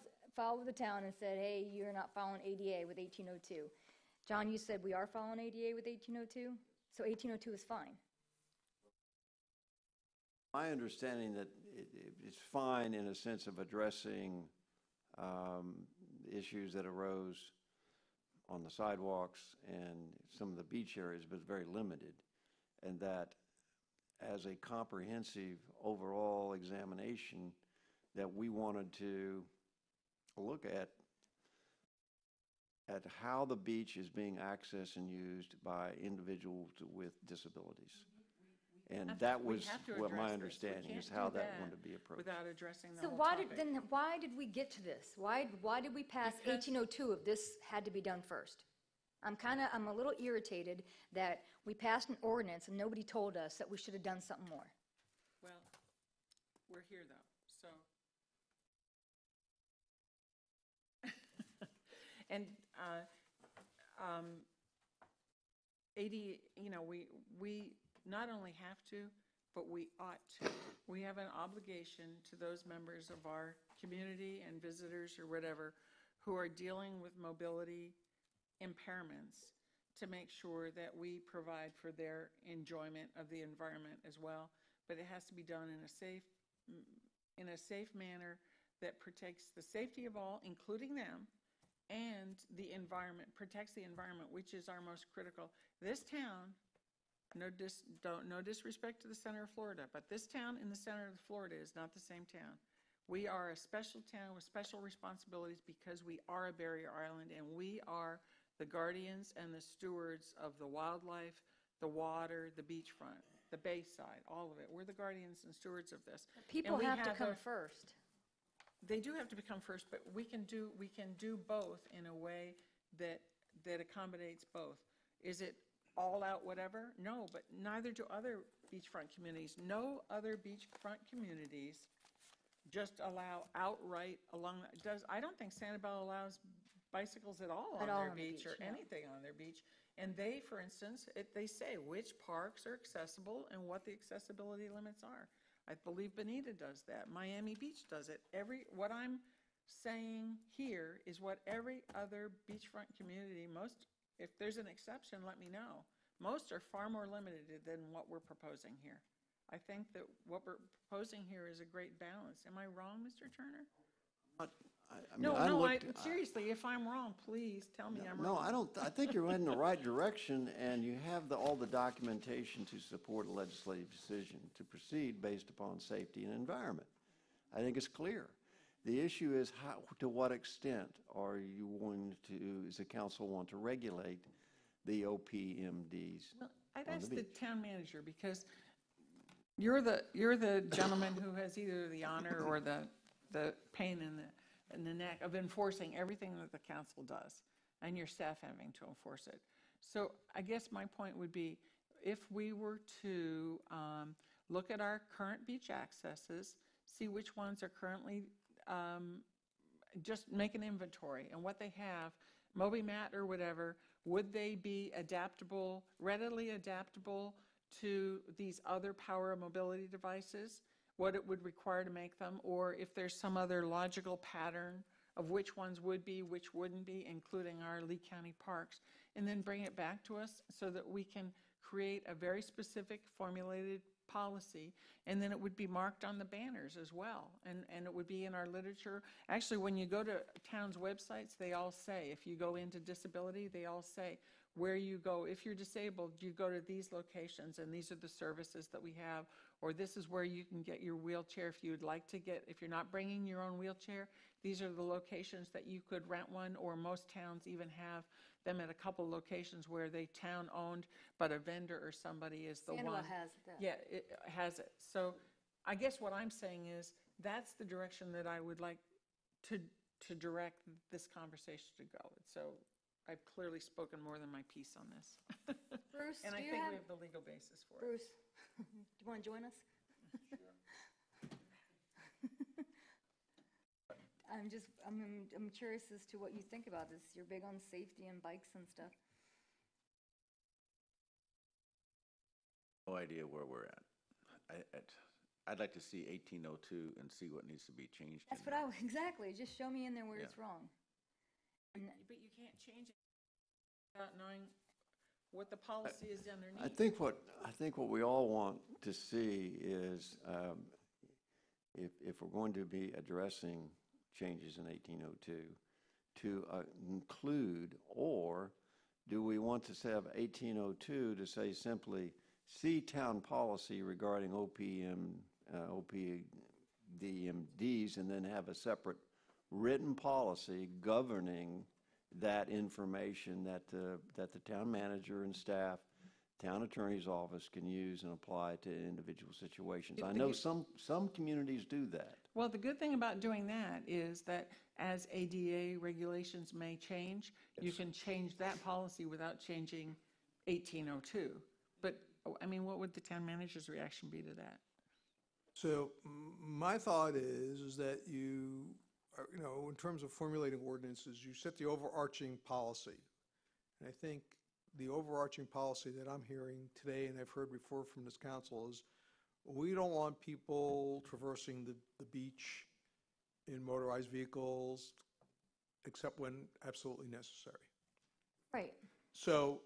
[SPEAKER 3] with the town and said, hey, you're not following ADA with 1802. John, you said we are following ADA with 1802, so 1802 is fine.
[SPEAKER 2] My understanding that it's fine in a sense of addressing issues that arose on the sidewalks and some of the beach areas, but very limited. And that as a comprehensive overall examination, that we wanted to look at how the beach is being accessed and used by individuals with disabilities. And that
[SPEAKER 4] We
[SPEAKER 2] was
[SPEAKER 4] have to
[SPEAKER 2] what
[SPEAKER 4] address
[SPEAKER 2] my
[SPEAKER 4] this. We
[SPEAKER 2] understanding is
[SPEAKER 4] can't
[SPEAKER 2] how
[SPEAKER 4] do
[SPEAKER 2] that wanted to be approached.
[SPEAKER 4] Without addressing the
[SPEAKER 3] So
[SPEAKER 4] whole
[SPEAKER 3] why
[SPEAKER 4] topic.
[SPEAKER 3] why did we get to this? Why did we pass
[SPEAKER 4] Because-
[SPEAKER 3] 1802 if this had to be done first? I'm a little irritated that we passed an ordinance and nobody told us that we should have done something more.
[SPEAKER 4] Well, we're here, though, so. And 80, we not only have to, but we ought to. We have an obligation to those members of our community and visitors or whatever who are dealing with mobility impairments to make sure that we provide for their enjoyment of the environment as well. But it has to be done in a safe manner that protects the safety of all, including them, and the environment, protects the environment, which is our most critical. This town, no disrespect to the center of Florida, but this town in the center of Florida is not the same town. We are a special town with special responsibilities because we are a barrier island, and we are the guardians and the stewards of the wildlife, the water, the beachfront, the bayside, all of it. We're the guardians and stewards of this.
[SPEAKER 3] People
[SPEAKER 4] And we
[SPEAKER 3] have to come
[SPEAKER 4] a-
[SPEAKER 3] first.
[SPEAKER 4] They do have to become first, but we can do both in a way that accommodates both. Is it all out whatever? No, but neither do other beachfront communities. No other beachfront communities just allow outright along, I don't think Sanibel allows bicycles at all on their beach or anything on their beach. And they, for instance, they say which parks are accessible and what the accessibility limits are. I believe Bonita does that. Miami Beach does it. What I'm saying here is what every other beachfront community, if there's an exception, let me know. Most are far more limited than what we're proposing here. I think that what we're proposing here is a great balance. Am I wrong, Mr. Turner? Seriously, if I'm wrong, please tell me I'm wrong.
[SPEAKER 2] No, I don't, I think you're in the right direction, and you have all the documentation to support a legislative decision to proceed based upon safety and environment. I think it's clear. The issue is to what extent are you going to, does the council want to regulate the OPMDs?
[SPEAKER 4] I'd
[SPEAKER 2] on
[SPEAKER 4] ask
[SPEAKER 2] the
[SPEAKER 4] the
[SPEAKER 2] beach?
[SPEAKER 4] town manager, because you're the gentleman who has either the honor or the pain in the neck of enforcing everything that the council does, and your staff having to enforce it. So I guess my point would be, if we were to look at our current beach accesses, see which ones are currently, just make an inventory and what they have, MobiMat or whatever, would they be adaptable, readily adaptable to these other power mobility devices? What it would require to make them, or if there's some other logical pattern of which ones would be, which wouldn't be, including our Lee County parks, and then bring it back to us so that we can create a very specific formulated policy, and then it would be marked on the banners as well, and it would be in our literature. Actually, when you go to towns' websites, they all say, if you go into disability, they all say, where you go. If you're disabled, you go to these locations, and these are the services that we have, or this is where you can get your wheelchair if you'd like to get, if you're not bringing your own wheelchair, these are the locations that you could rent one, or most towns even have them at a couple locations where they town-owned, but a vendor or somebody is the one.
[SPEAKER 3] Sandoval has that.
[SPEAKER 4] Yeah, it has it. So I guess what I'm saying is, that's the direction that I would like to direct this conversation to go. So I've clearly spoken more than my piece on this.
[SPEAKER 3] Bruce,
[SPEAKER 4] And I
[SPEAKER 3] do you
[SPEAKER 4] think
[SPEAKER 3] have,
[SPEAKER 4] we have the legal basis for it.
[SPEAKER 3] Bruce, do you want to join us? I'm curious as to what you think about this. You're big on safety and bikes and stuff.
[SPEAKER 7] No idea where we're at. I'd like to see 1802 and see what needs to be changed.
[SPEAKER 3] That's
[SPEAKER 7] in
[SPEAKER 3] what exactly, just show me in there where
[SPEAKER 7] Yeah.
[SPEAKER 3] it's wrong.
[SPEAKER 4] But you can't change it without knowing what the policy is underneath.
[SPEAKER 2] I think what we all want to see is, if we're going to be addressing changes in 1802, to include, or do we want to have 1802 to say simply, see town policy regarding OPDMDs, and then have a separate written policy governing that information that the town manager and staff, town attorney's office can use and apply to individual situations. I know some communities do that.
[SPEAKER 4] Well, the good thing about doing that is that as ADA regulations may change, you can change that policy without changing 1802. But, I mean, what would the town manager's reaction be to that?
[SPEAKER 6] So my thought is that in terms of formulating ordinances, you set the overarching policy. And I think the overarching policy that I'm hearing today, and I've heard before from this council, is we don't want people traversing the beach in motorized vehicles except when absolutely necessary.
[SPEAKER 3] Right.
[SPEAKER 6] So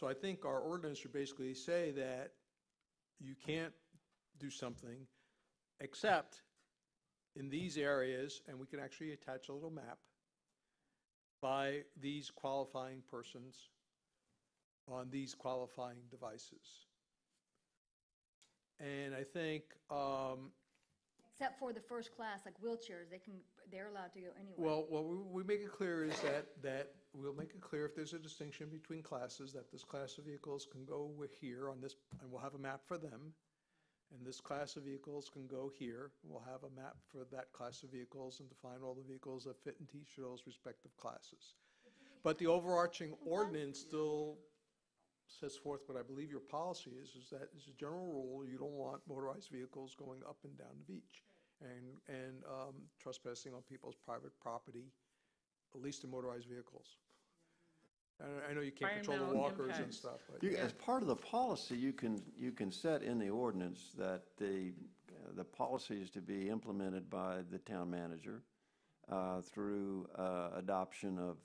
[SPEAKER 6] I think our ordinance should basically say that you can't do something except in these areas, and we can actually attach a little map, by these qualifying persons on these qualifying devices. And I think,
[SPEAKER 3] Except for the first class, like wheelchairs, they're allowed to go anywhere.
[SPEAKER 6] well, what we make it clear is that we'll make it clear if there's a distinction between classes, that this class of vehicles can go here on this, and we'll have a map for them. And this class of vehicles can go here, and we'll have a map for that class of vehicles and define all the vehicles that fit into each of those respective classes. But the overarching ordinance still sets forth what I believe your policy is that as a general rule, you don't want motorized vehicles going up and down the beach and trespassing on people's private property, at least in motorized vehicles. I know you can't control the
[SPEAKER 4] Environmental
[SPEAKER 6] walkers and
[SPEAKER 4] impacts.
[SPEAKER 6] stuff, but.
[SPEAKER 2] As part of the policy, you can set in the ordinance that the policy is to be implemented by the town manager through adoption of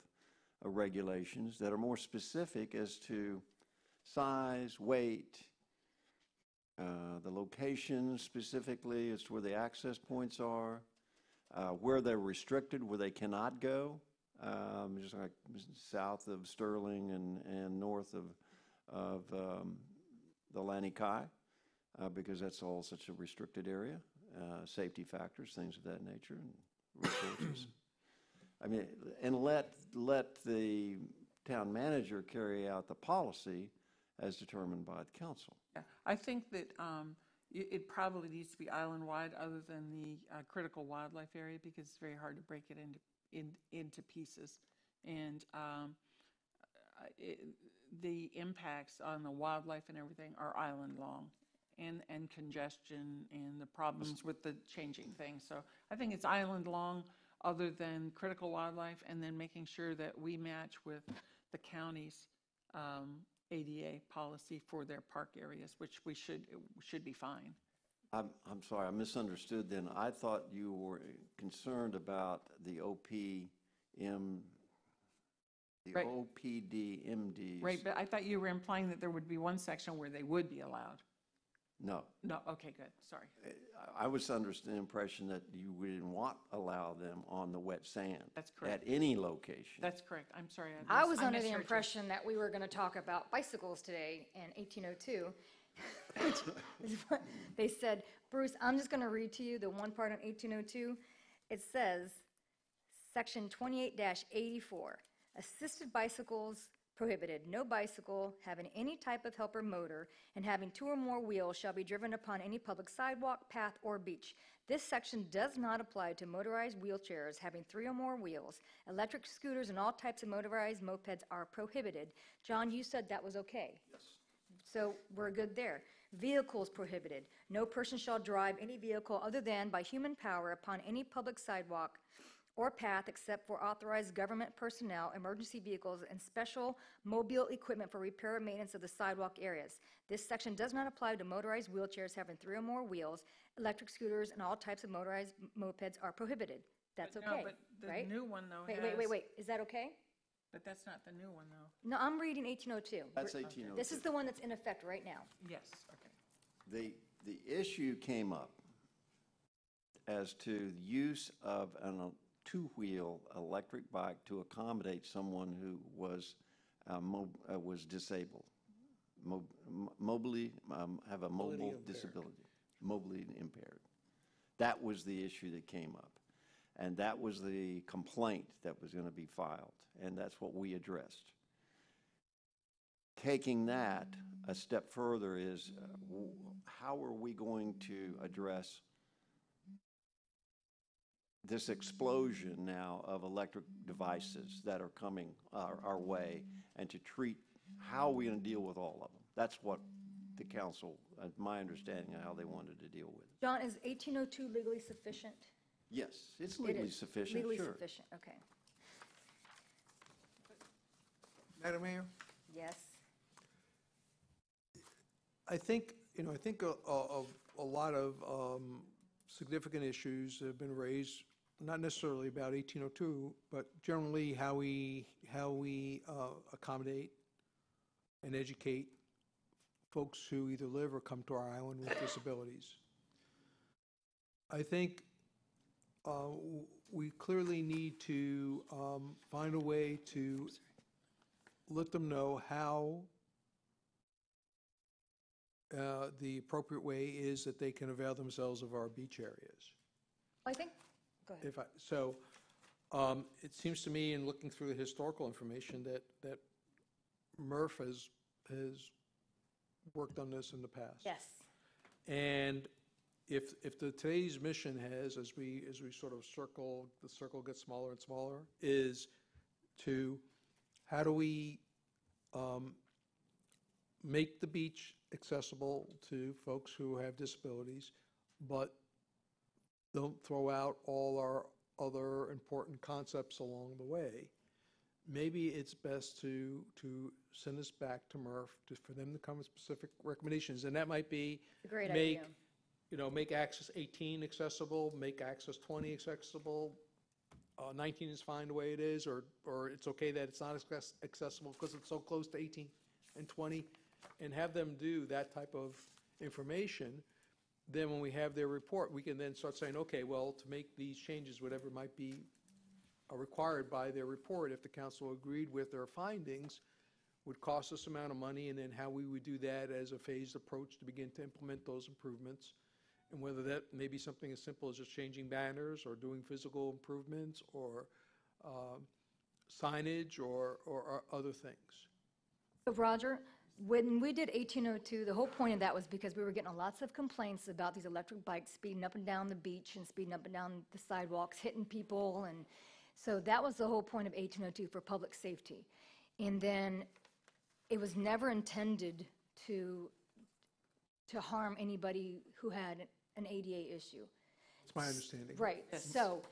[SPEAKER 2] regulations that are more specific as to size, weight, the locations specifically as to where the access points are, where they're restricted, where they cannot go. Just like south of Sterling and north of the Lani Kai, because that's all such a restricted area, safety factors, things of that nature, and resources. I mean, and let the town manager carry out the policy as determined by the council.
[SPEAKER 4] Yeah, I think that it probably needs to be island-wide other than the critical wildlife area, because it's very hard to break it into pieces. And the impacts on the wildlife and everything are island-long, and congestion and the problems with the changing things. So I think it's island-long other than critical wildlife, and then making sure that we match with the county's ADA policy for their park areas, which we should be fine.
[SPEAKER 2] I'm sorry, I misunderstood then. I thought you were concerned about the
[SPEAKER 4] Right.
[SPEAKER 2] OPDMDs.
[SPEAKER 4] Right, but I thought you were implying that there would be one section where they would be allowed.
[SPEAKER 2] No.
[SPEAKER 4] No, okay, good, sorry.
[SPEAKER 2] I was under the impression that you didn't want allow them on the wet sand.
[SPEAKER 4] That's correct.
[SPEAKER 2] At any location.
[SPEAKER 4] That's correct, I'm sorry.
[SPEAKER 3] I was under the
[SPEAKER 4] misheard you.
[SPEAKER 3] impression that we were going to talk about bicycles today in 1802. Which is what they said. Bruce, I'm just going to read to you the one part on 1802. It says, Section 28-84, assisted bicycles prohibited. No bicycle having any type of helper motor and having 2 or more wheels shall be driven upon any public sidewalk, path, or beach. This section does not apply to motorized wheelchairs having 3 or more wheels. Electric scooters and all types of motorized mopeds are prohibited. John, you said that was okay. Yes. So we're good there. Vehicles prohibited. No person shall drive any vehicle other than by human power upon any public sidewalk or path except for authorized government personnel, emergency vehicles, and special mobile equipment for repair and maintenance of the sidewalk areas. This section does not apply to motorized wheelchairs having 3 or more wheels. Electric scooters and all types of motorized mopeds are prohibited. That's
[SPEAKER 4] But
[SPEAKER 3] okay,
[SPEAKER 4] No, but the
[SPEAKER 3] right?
[SPEAKER 4] new one, though,
[SPEAKER 3] Wait. Is that okay?
[SPEAKER 4] But that's not the new one, though.
[SPEAKER 3] No, I'm reading 1802.
[SPEAKER 2] That's 1802.
[SPEAKER 3] This is the one that's in effect right now.
[SPEAKER 4] Yes, okay.
[SPEAKER 2] The issue came up as to the use of a two-wheel electric bike to accommodate someone who was disabled, have a mobile disability, mobility impaired. That was the issue that came up. And that was the complaint that was going to be filed, and that's what we addressed. Taking that a step further is, how are we going to address this explosion now of electric devices that are coming our way, and to treat, how are we going to deal with all of them? That's what the council, my understanding of how they wanted to deal with it.
[SPEAKER 3] John, is 1802 legally sufficient?
[SPEAKER 2] Yes, it's
[SPEAKER 3] It
[SPEAKER 2] legally
[SPEAKER 3] is.
[SPEAKER 2] sufficient,
[SPEAKER 3] Legally
[SPEAKER 2] sure.
[SPEAKER 3] sufficient, okay.
[SPEAKER 6] Madam Mayor?
[SPEAKER 3] Yes.
[SPEAKER 6] I think a lot of significant issues have been raised, not necessarily about 1802, but generally how we accommodate and educate folks who either live or come to our island with disabilities. I think we clearly need to find a way to let them know how the appropriate way is that they can avail themselves of our beach areas.
[SPEAKER 3] I think, go ahead.
[SPEAKER 6] It seems to me, in looking through the historical information, that Murph has worked on this in the past.
[SPEAKER 3] Yes.
[SPEAKER 6] And if today's mission has, as we sort of the circle gets smaller and smaller, is to how do we make the beach accessible to folks who have disabilities, but don't throw out all our other important concepts along the way. Maybe it's best to send this back to Murph for them to come with specific recommendations, and that might be
[SPEAKER 3] A great idea.
[SPEAKER 6] Make Access 18 accessible, make Access 20 accessible. 19 is fine the way it is, or it's okay that it's not accessible because it's so close to 18 and 20, and have them do that type of information. Then when we have their report, we can then start saying, okay, well, to make these changes, whatever might be required by their report, if the council agreed with their findings, would cost us amount of money, and then how we would do that as a phased approach to begin to implement those improvements. And whether that may be something as simple as just changing banners or doing physical improvements or signage or other things.
[SPEAKER 3] So Roger, when we did 1802, the whole point of that was because we were getting lots of complaints about these electric bikes speeding up and down the beach and speeding up and down the sidewalks, hitting people. And so that was the whole point of 1802, for public safety. And then it was never intended to harm anybody who had an ADA issue.
[SPEAKER 6] That's my understanding.
[SPEAKER 3] Right, so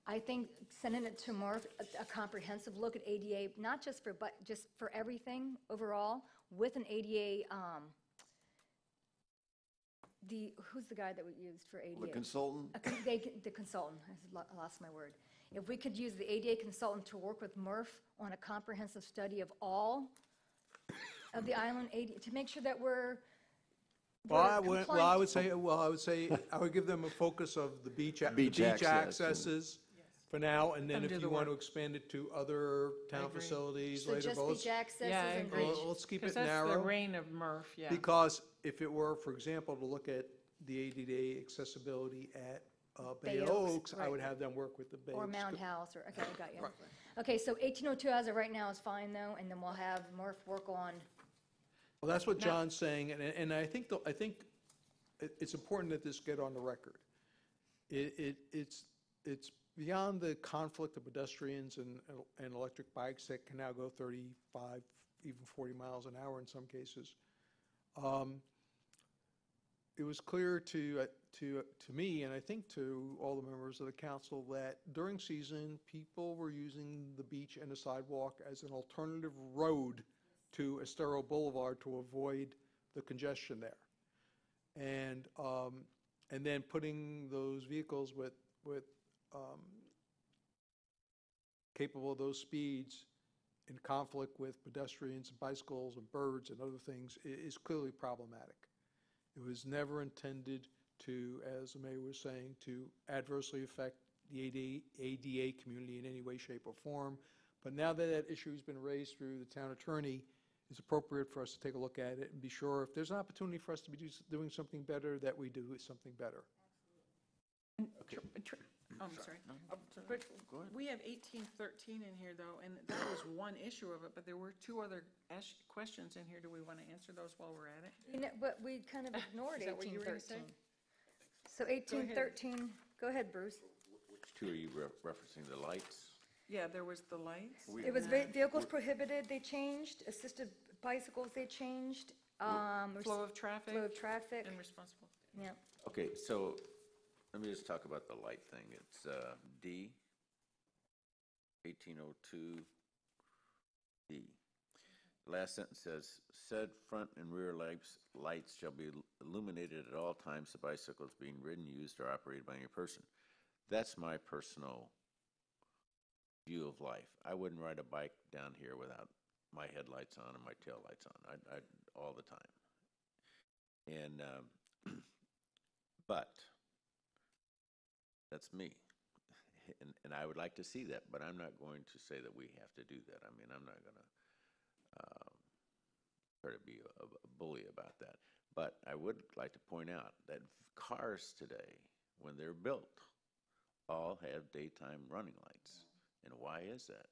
[SPEAKER 3] I think sending it to Murph, a comprehensive look at ADA, not just just for everything overall, with an ADA, who's the guy that we used for ADA?
[SPEAKER 2] The consultant?
[SPEAKER 3] The consultant, I lost my word. If we could use the ADA consultant to work with Murph on a comprehensive study of all of the island ADA, to make sure that we're
[SPEAKER 6] Well, I
[SPEAKER 3] compliant-
[SPEAKER 6] would give them a focus of the beach
[SPEAKER 2] Beach access and-
[SPEAKER 6] accesses for now, and then
[SPEAKER 4] Them
[SPEAKER 6] if
[SPEAKER 4] do
[SPEAKER 6] you
[SPEAKER 4] the
[SPEAKER 6] want to
[SPEAKER 4] work.
[SPEAKER 6] expand it to other town
[SPEAKER 4] agree.
[SPEAKER 6] facilities
[SPEAKER 3] So
[SPEAKER 6] later,
[SPEAKER 3] just
[SPEAKER 6] but let's,
[SPEAKER 3] beach accesses
[SPEAKER 4] Yeah, I
[SPEAKER 3] and
[SPEAKER 4] agree.
[SPEAKER 3] beach.
[SPEAKER 6] let's keep
[SPEAKER 4] Because
[SPEAKER 6] it
[SPEAKER 4] that's the
[SPEAKER 6] narrow.
[SPEAKER 4] reign of Murph, yeah.
[SPEAKER 6] Because if it were, for example, to look at the ADA accessibility at Bay
[SPEAKER 3] Bay
[SPEAKER 6] Oaks,
[SPEAKER 3] Oaks,
[SPEAKER 6] I would
[SPEAKER 3] right.
[SPEAKER 6] have them work with the Bay Oaks.
[SPEAKER 3] Or Mound House, or, okay, I got you.
[SPEAKER 6] Right.
[SPEAKER 3] Okay, so 1802 as of right now is fine, though, and then we'll have Murph work on,
[SPEAKER 6] Well, that's what John's saying, and I think, it's important that this get on the record. It's beyond the conflict of pedestrians and electric bikes that can now go 35, even 40 miles an hour in some cases. It was clear to me, and I think to all the members of the council, that during season, people were using the beach and the sidewalk as an alternative road to Estero Boulevard to avoid the congestion there. And then putting those vehicles with capable of those speeds in conflict with pedestrians, and bicycles, and birds, and other things is clearly problematic. It was never intended to, as the mayor was saying, to adversely affect the ADA community in any way, shape, or form. But now that that issue has been raised through the town attorney, it's appropriate for us to take a look at it and be sure if there's an opportunity for us to be doing something better, that we do something better.
[SPEAKER 4] I'm sorry. But we have 1813 in here, though, and that was one issue of it, but there were two other questions in here. Do we want to answer those while we're at it?
[SPEAKER 3] you know, but we kind of ignored
[SPEAKER 4] Is that what you were gonna say?
[SPEAKER 3] 1813. So 1813, go ahead, Bruce.
[SPEAKER 7] Which two are you referencing, the lights?
[SPEAKER 4] Yeah, there was the lights.
[SPEAKER 3] It was vehicles prohibited, they changed, assisted bicycles, they changed.
[SPEAKER 4] Flow of traffic.
[SPEAKER 3] Flow of traffic,
[SPEAKER 4] And responsible.
[SPEAKER 3] yeah.
[SPEAKER 7] Okay, so let me just talk about the light thing. It's D, 1802 D. The last sentence says, said front and rear lights shall be illuminated at all times the bicycle is being ridden, used, or operated by any person. That's my personal view of life. I wouldn't ride a bike down here without my headlights on and my tail lights on, I all the time. And, but that's me. And I would like to see that, but I'm not going to say that we have to do that. I mean, I'm not going to try to be a bully about that. But I would like to point out that cars today, when they're built, all have daytime running lights. And why is that?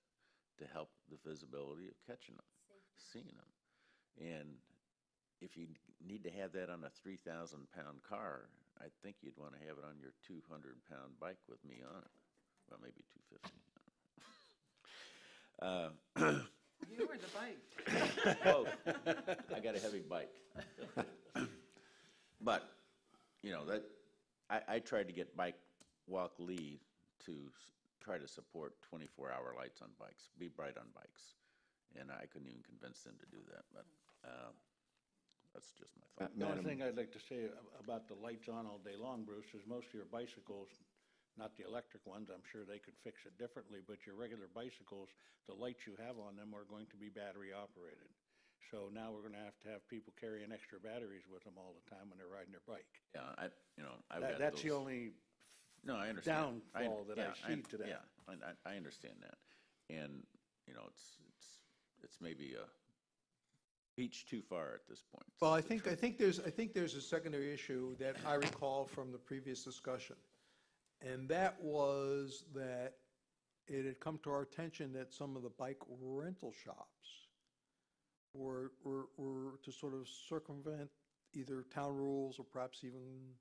[SPEAKER 7] To help the visibility of catching them, seeing them. And if you need to have that on a 3,000-pound car, I think you'd want to have it on your 200-pound bike with me on it. Well, maybe 250.
[SPEAKER 4] You were the bike.
[SPEAKER 7] Oh, I got a heavy bike. But, you know, that I tried to get Bike Walk Lee to try to support 24-hour lights on bikes, be bright on bikes. And I couldn't even convince them to do that, but that's just my thought.
[SPEAKER 5] The only thing I'd like to say about the lights on all day long, Bruce, is most of your bicycles, not the electric ones, I'm sure they could fix it differently, but your regular bicycles, the lights you have on them are going to be battery operated. So now we're going to have people carrying extra batteries with them all the time when they're riding their bike.
[SPEAKER 7] Yeah, I've got
[SPEAKER 5] That's the
[SPEAKER 7] those.
[SPEAKER 5] only
[SPEAKER 7] No, I understand.
[SPEAKER 5] downfall that I see today.
[SPEAKER 7] Yeah, I understand that. And, you know, it's maybe a reach too far at this point.
[SPEAKER 6] Well, I think there's a secondary issue that I recall from the previous discussion. And that was that it had come to our attention that some of the bike rental shops were to sort of circumvent either town rules or perhaps even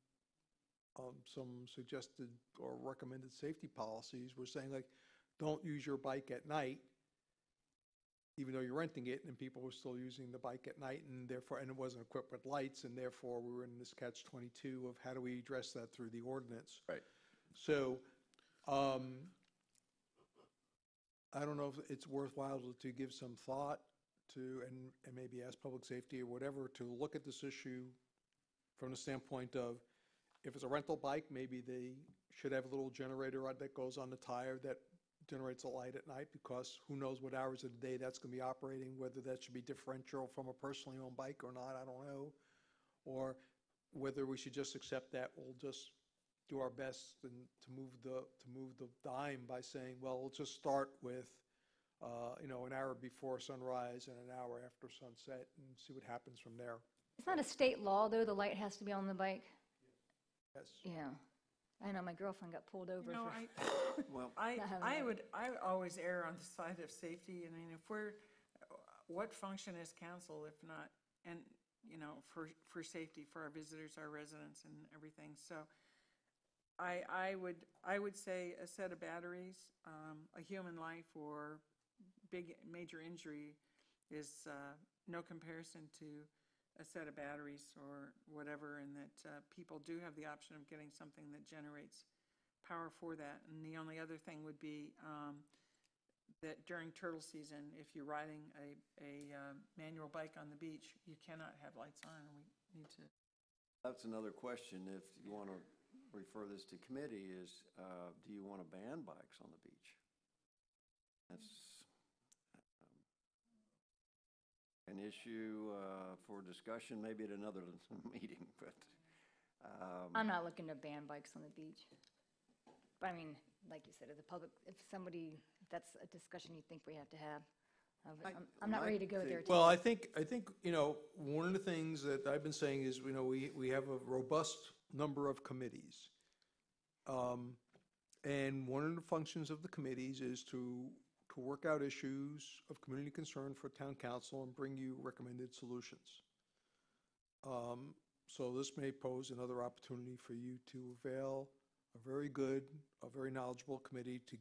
[SPEAKER 6] some suggested or recommended safety policies were saying, like, don't use your bike at night, even though you're renting it, and people were still using the bike at night, and therefore, and it wasn't equipped with lights, and therefore we were in this catch-22 of how do we address that through the ordinance.
[SPEAKER 7] Right.
[SPEAKER 6] So, I don't know if it's worthwhile to give some thought to, and maybe ask public safety or whatever, to look at this issue from the standpoint of, if it's a rental bike, maybe they should have a little generator that goes on the tire that generates a light at night, because who knows what hours of the day that's going to be operating, whether that should be differential from a personally owned bike or not, I don't know. Or whether we should just accept that, we'll just do our best and to move the dime by saying, well, we'll just start with, an hour before sunrise and an hour after sunset and see what happens from there.
[SPEAKER 3] It's not a state law, though, the light has to be on the bike?
[SPEAKER 6] Yes.
[SPEAKER 3] Yeah. I know, my girlfriend got pulled over
[SPEAKER 4] You know,
[SPEAKER 3] for,
[SPEAKER 2] Well,
[SPEAKER 4] I
[SPEAKER 3] Not having
[SPEAKER 4] I always err on the side of safety. I mean, what function is council if not, and, for safety for our visitors, our residents and everything. So I would say a set of batteries, a human life or big major injury is no comparison to a set of batteries or whatever, and that people do have the option of getting something that generates power for that. And the only other thing would be that during turtle season, if you're riding a manual bike on the beach, you cannot have lights on, and we need to.
[SPEAKER 2] that's another question, if you want to refer this to committee, is do you want to ban bikes on the beach? That's an issue for discussion, maybe at another meeting, but.
[SPEAKER 3] I'm not looking to ban bikes on the beach. But I mean, like you said, if that's a discussion you think we have to have, I'm not ready to go there today.
[SPEAKER 6] Well, I think, one of the things that I've been saying is, we have a robust number of committees. And one of the functions of the committees is to work out issues of community concern for town council and bring you recommended solutions. So this may pose another opportunity for you to avail a very good, a very knowledgeable committee to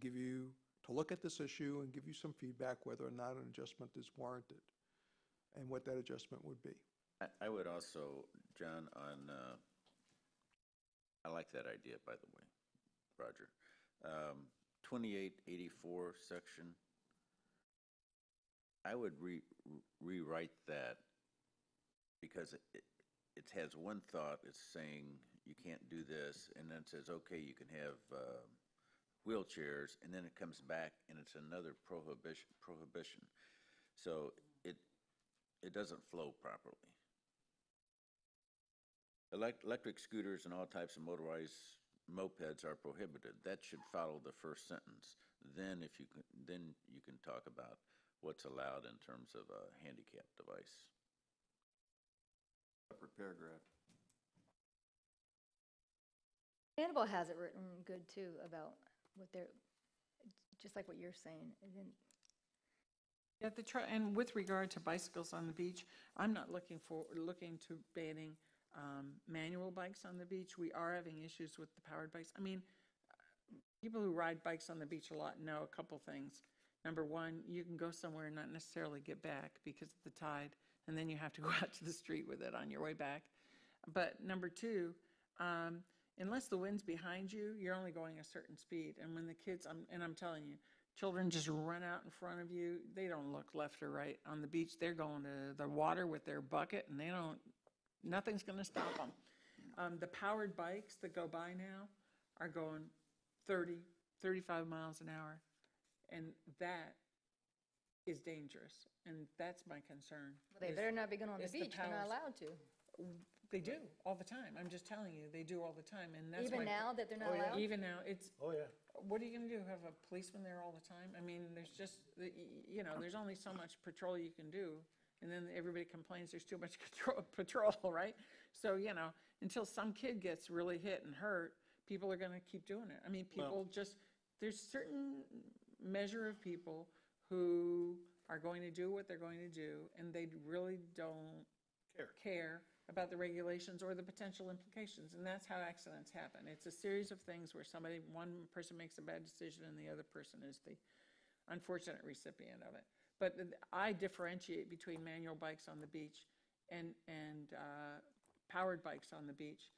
[SPEAKER 6] look at this issue and give you some feedback whether or not an adjustment is warranted and what that adjustment would be.
[SPEAKER 7] I would also, John, I like that idea, by the way, Roger. 2884 section, I would rewrite that because it has one thought. It's saying you can't do this, and then it says, okay, you can have wheelchairs, and then it comes back and it's another prohibition. So it doesn't flow properly. Electric scooters and all types of motorized mopeds are prohibited. That should follow the first sentence. Then you can talk about what's allowed in terms of a handicap device.
[SPEAKER 2] Separate paragraph.
[SPEAKER 3] Hannibal has it written good too about what they're, just like what you're saying. And then,
[SPEAKER 4] Yeah, and with regard to bicycles on the beach, I'm not looking to banning manual bikes on the beach. We are having issues with the powered bikes. I mean, people who ride bikes on the beach a lot know a couple things. Number one, you can go somewhere and not necessarily get back because of the tide, and then you have to go out to the street with it on your way back. But number two, unless the wind's behind you, you're only going a certain speed. And when the kids, I'm telling you, children just run out in front of you, they don't look left or right on the beach. They're going to the water with their bucket, and nothing's going to stop them. The powered bikes that go by now are going 30, 35 miles an hour, and that is dangerous, and that's my concern.
[SPEAKER 3] they better not be going on the
[SPEAKER 4] is the
[SPEAKER 3] beach, they're not
[SPEAKER 4] powers.
[SPEAKER 3] allowed to.
[SPEAKER 4] They do, all the time. I'm just telling you, they do all the time, and that's
[SPEAKER 3] Even now that they're not allowed?
[SPEAKER 4] Even now,
[SPEAKER 5] Oh, yeah.
[SPEAKER 4] what are you gonna do, have a policeman there all the time? I mean, there's just, there's only so much patrol you can do, and then everybody complains there's too much patrol, right? So, until some kid gets really hit and hurt, people are gonna keep doing it. I mean, there's certain measure of people who are going to do what they're going to do, and they really don't care about the regulations or the potential implications, and that's how accidents happen. It's a series of things where one person makes a bad decision and the other person is the unfortunate recipient of it. But I differentiate between manual bikes on the beach and powered bikes on the beach.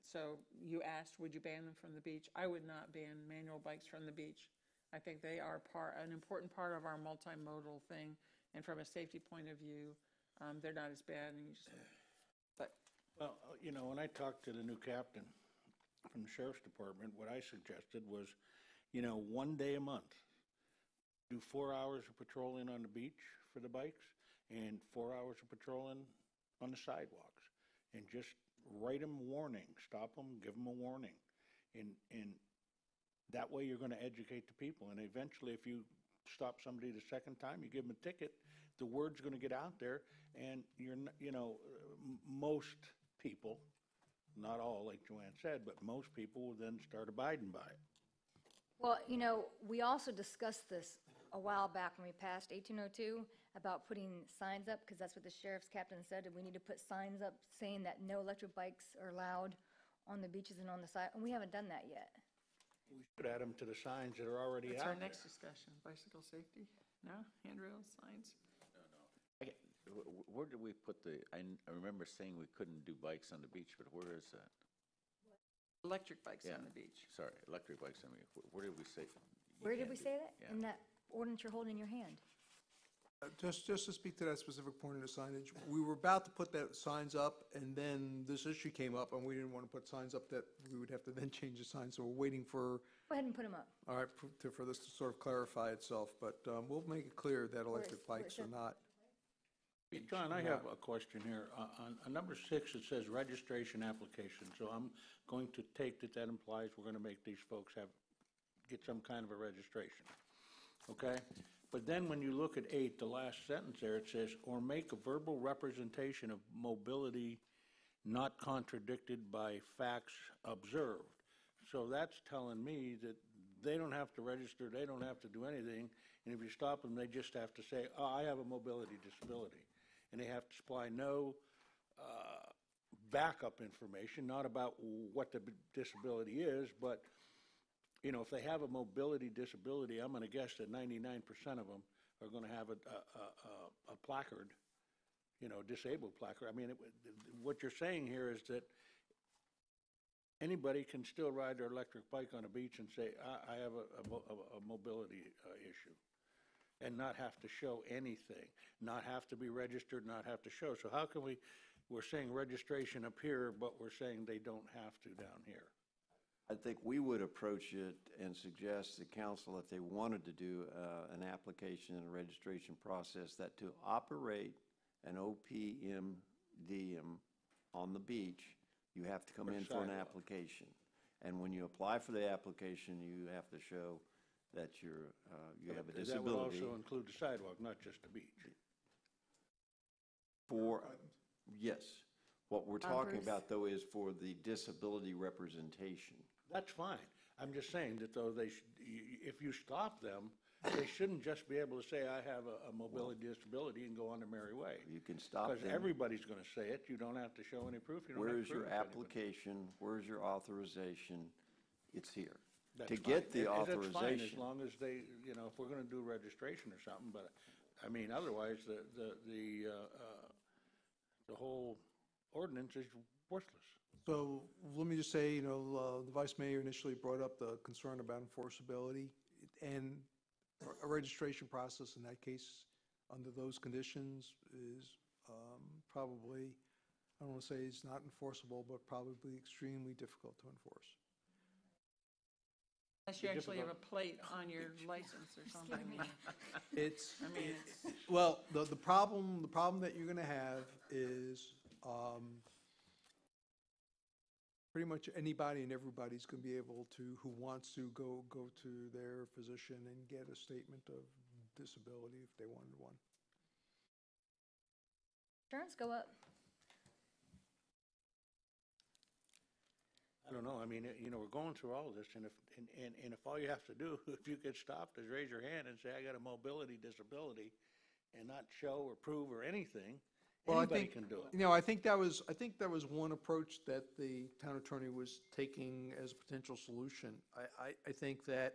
[SPEAKER 4] So you asked, would you ban them from the beach? I would not ban manual bikes from the beach. I think they are an important part of our multimodal thing, and from a safety point of view, they're not as bad.
[SPEAKER 5] Well, when I talked to the new captain from the sheriff's department, what I suggested was, 1 day a month, do 4 hours of patrolling on the beach for the bikes and 4 hours of patrolling on the sidewalks. and just write them warning, stop them, give them a warning. And that way you're gonna educate the people, and eventually if you stop somebody the second time, you give them a ticket, the word's gonna get out there, and most people, not all, like Joanne said, but most people will then start abiding by it.
[SPEAKER 3] Well, we also discussed this a while back when we passed 1802 about putting signs up, because that's what the sheriff's captain said, and we need to put signs up saying that no electric bikes are allowed on the beaches and on the side, and we haven't done that yet.
[SPEAKER 5] We should add them to the signs that are already
[SPEAKER 4] That's
[SPEAKER 5] out
[SPEAKER 4] our
[SPEAKER 5] there.
[SPEAKER 4] next discussion, bicycle safety, no, handrails, signs?
[SPEAKER 7] Where did we put I remember saying we couldn't do bikes on the beach, but where is that?
[SPEAKER 4] Electric bikes
[SPEAKER 7] Yeah.
[SPEAKER 4] on the beach.
[SPEAKER 7] Sorry, electric bikes, I mean, where did we say? you
[SPEAKER 3] Where did
[SPEAKER 7] can't
[SPEAKER 3] we
[SPEAKER 7] do-
[SPEAKER 3] say that?
[SPEAKER 7] Yeah.
[SPEAKER 3] In that ordinance you're holding in your hand?
[SPEAKER 6] Just to speak to that specific point of the signage, we were about to put that signs up, and then this issue came up, and we didn't want to put signs up that we would have to then change the sign, so we're waiting for,
[SPEAKER 3] Go ahead and put them up.
[SPEAKER 6] all right, for this to sort of clarify itself, but we'll make it clear that electric
[SPEAKER 3] where it
[SPEAKER 6] bikes are
[SPEAKER 3] said-
[SPEAKER 6] not.
[SPEAKER 5] Hey, John, I have a question here. On number 6, it says registration application, so I'm going to take that implies we're gonna make these folks get some kind of a registration, okay? But then when you look at 8, the last sentence there, it says, or make a verbal representation of mobility not contradicted by facts observed. So that's telling me that they don't have to register, they don't have to do anything, and if you stop them, they just have to say, oh, I have a mobility disability. And they have to supply no backup information, not about what the disability is, but, if they have a mobility disability, I'm gonna guess that 99% of them are gonna have a placard, disabled placard. I mean, what you're saying here is that anybody can still ride their electric bike on a beach and say, I have a mobility issue, and not have to show anything, not have to be registered, not have to show. So how can we're saying registration up here, but we're saying they don't have to down here?
[SPEAKER 2] I think we would approach it and suggest to council, if they wanted to do an application and a registration process, that to operate an OPMDM on the beach, you have to come in for an
[SPEAKER 5] sidewalk.
[SPEAKER 2] application. And when you apply for the application, you have to show that you have a
[SPEAKER 5] That would
[SPEAKER 2] disability.
[SPEAKER 5] also include the sidewalk, not just the beach.
[SPEAKER 2] Yes. What we're talking
[SPEAKER 3] Bruce?
[SPEAKER 2] about, though, is for the disability representation.
[SPEAKER 5] That's fine. I'm just saying that, though, if you stop them, they shouldn't just be able to say, I have a mobility disability and go on their merry way.
[SPEAKER 2] You can stop
[SPEAKER 5] Because
[SPEAKER 2] them.
[SPEAKER 5] everybody's going to say it. You don't have to show any proof. You don't have to
[SPEAKER 2] Where's your
[SPEAKER 5] prove it to anybody.
[SPEAKER 2] application? Where's your authorization? It's here.
[SPEAKER 5] That's
[SPEAKER 2] To
[SPEAKER 5] fine.
[SPEAKER 2] get the
[SPEAKER 5] That's fine, as
[SPEAKER 2] authorization.
[SPEAKER 5] long as they, if we're going to do registration or something, but, I mean, otherwise, the whole ordinance is worthless.
[SPEAKER 6] So let me just say, the vice mayor initially brought up the concern about enforceability, and a registration process in that case, under those conditions, is probably, I don't want to say it's not enforceable, but probably extremely difficult to enforce.
[SPEAKER 4] Unless you actually have a plate on your license or something.
[SPEAKER 6] It's,
[SPEAKER 4] I mean,
[SPEAKER 6] well, the problem that you're going to have is pretty much anybody and everybody's going to be able to, who wants to go to their physician and get a statement of disability if they wanted one.
[SPEAKER 3] Insurance go up.
[SPEAKER 5] I don't know. I mean, we're going through all of this, and if all you have to do, if you get stopped, is raise your hand and say, I got a mobility disability, and not show or prove or anything,
[SPEAKER 6] Well,
[SPEAKER 5] anybody can do it.
[SPEAKER 6] I think that was one approach that the town attorney was taking as a potential solution. I think that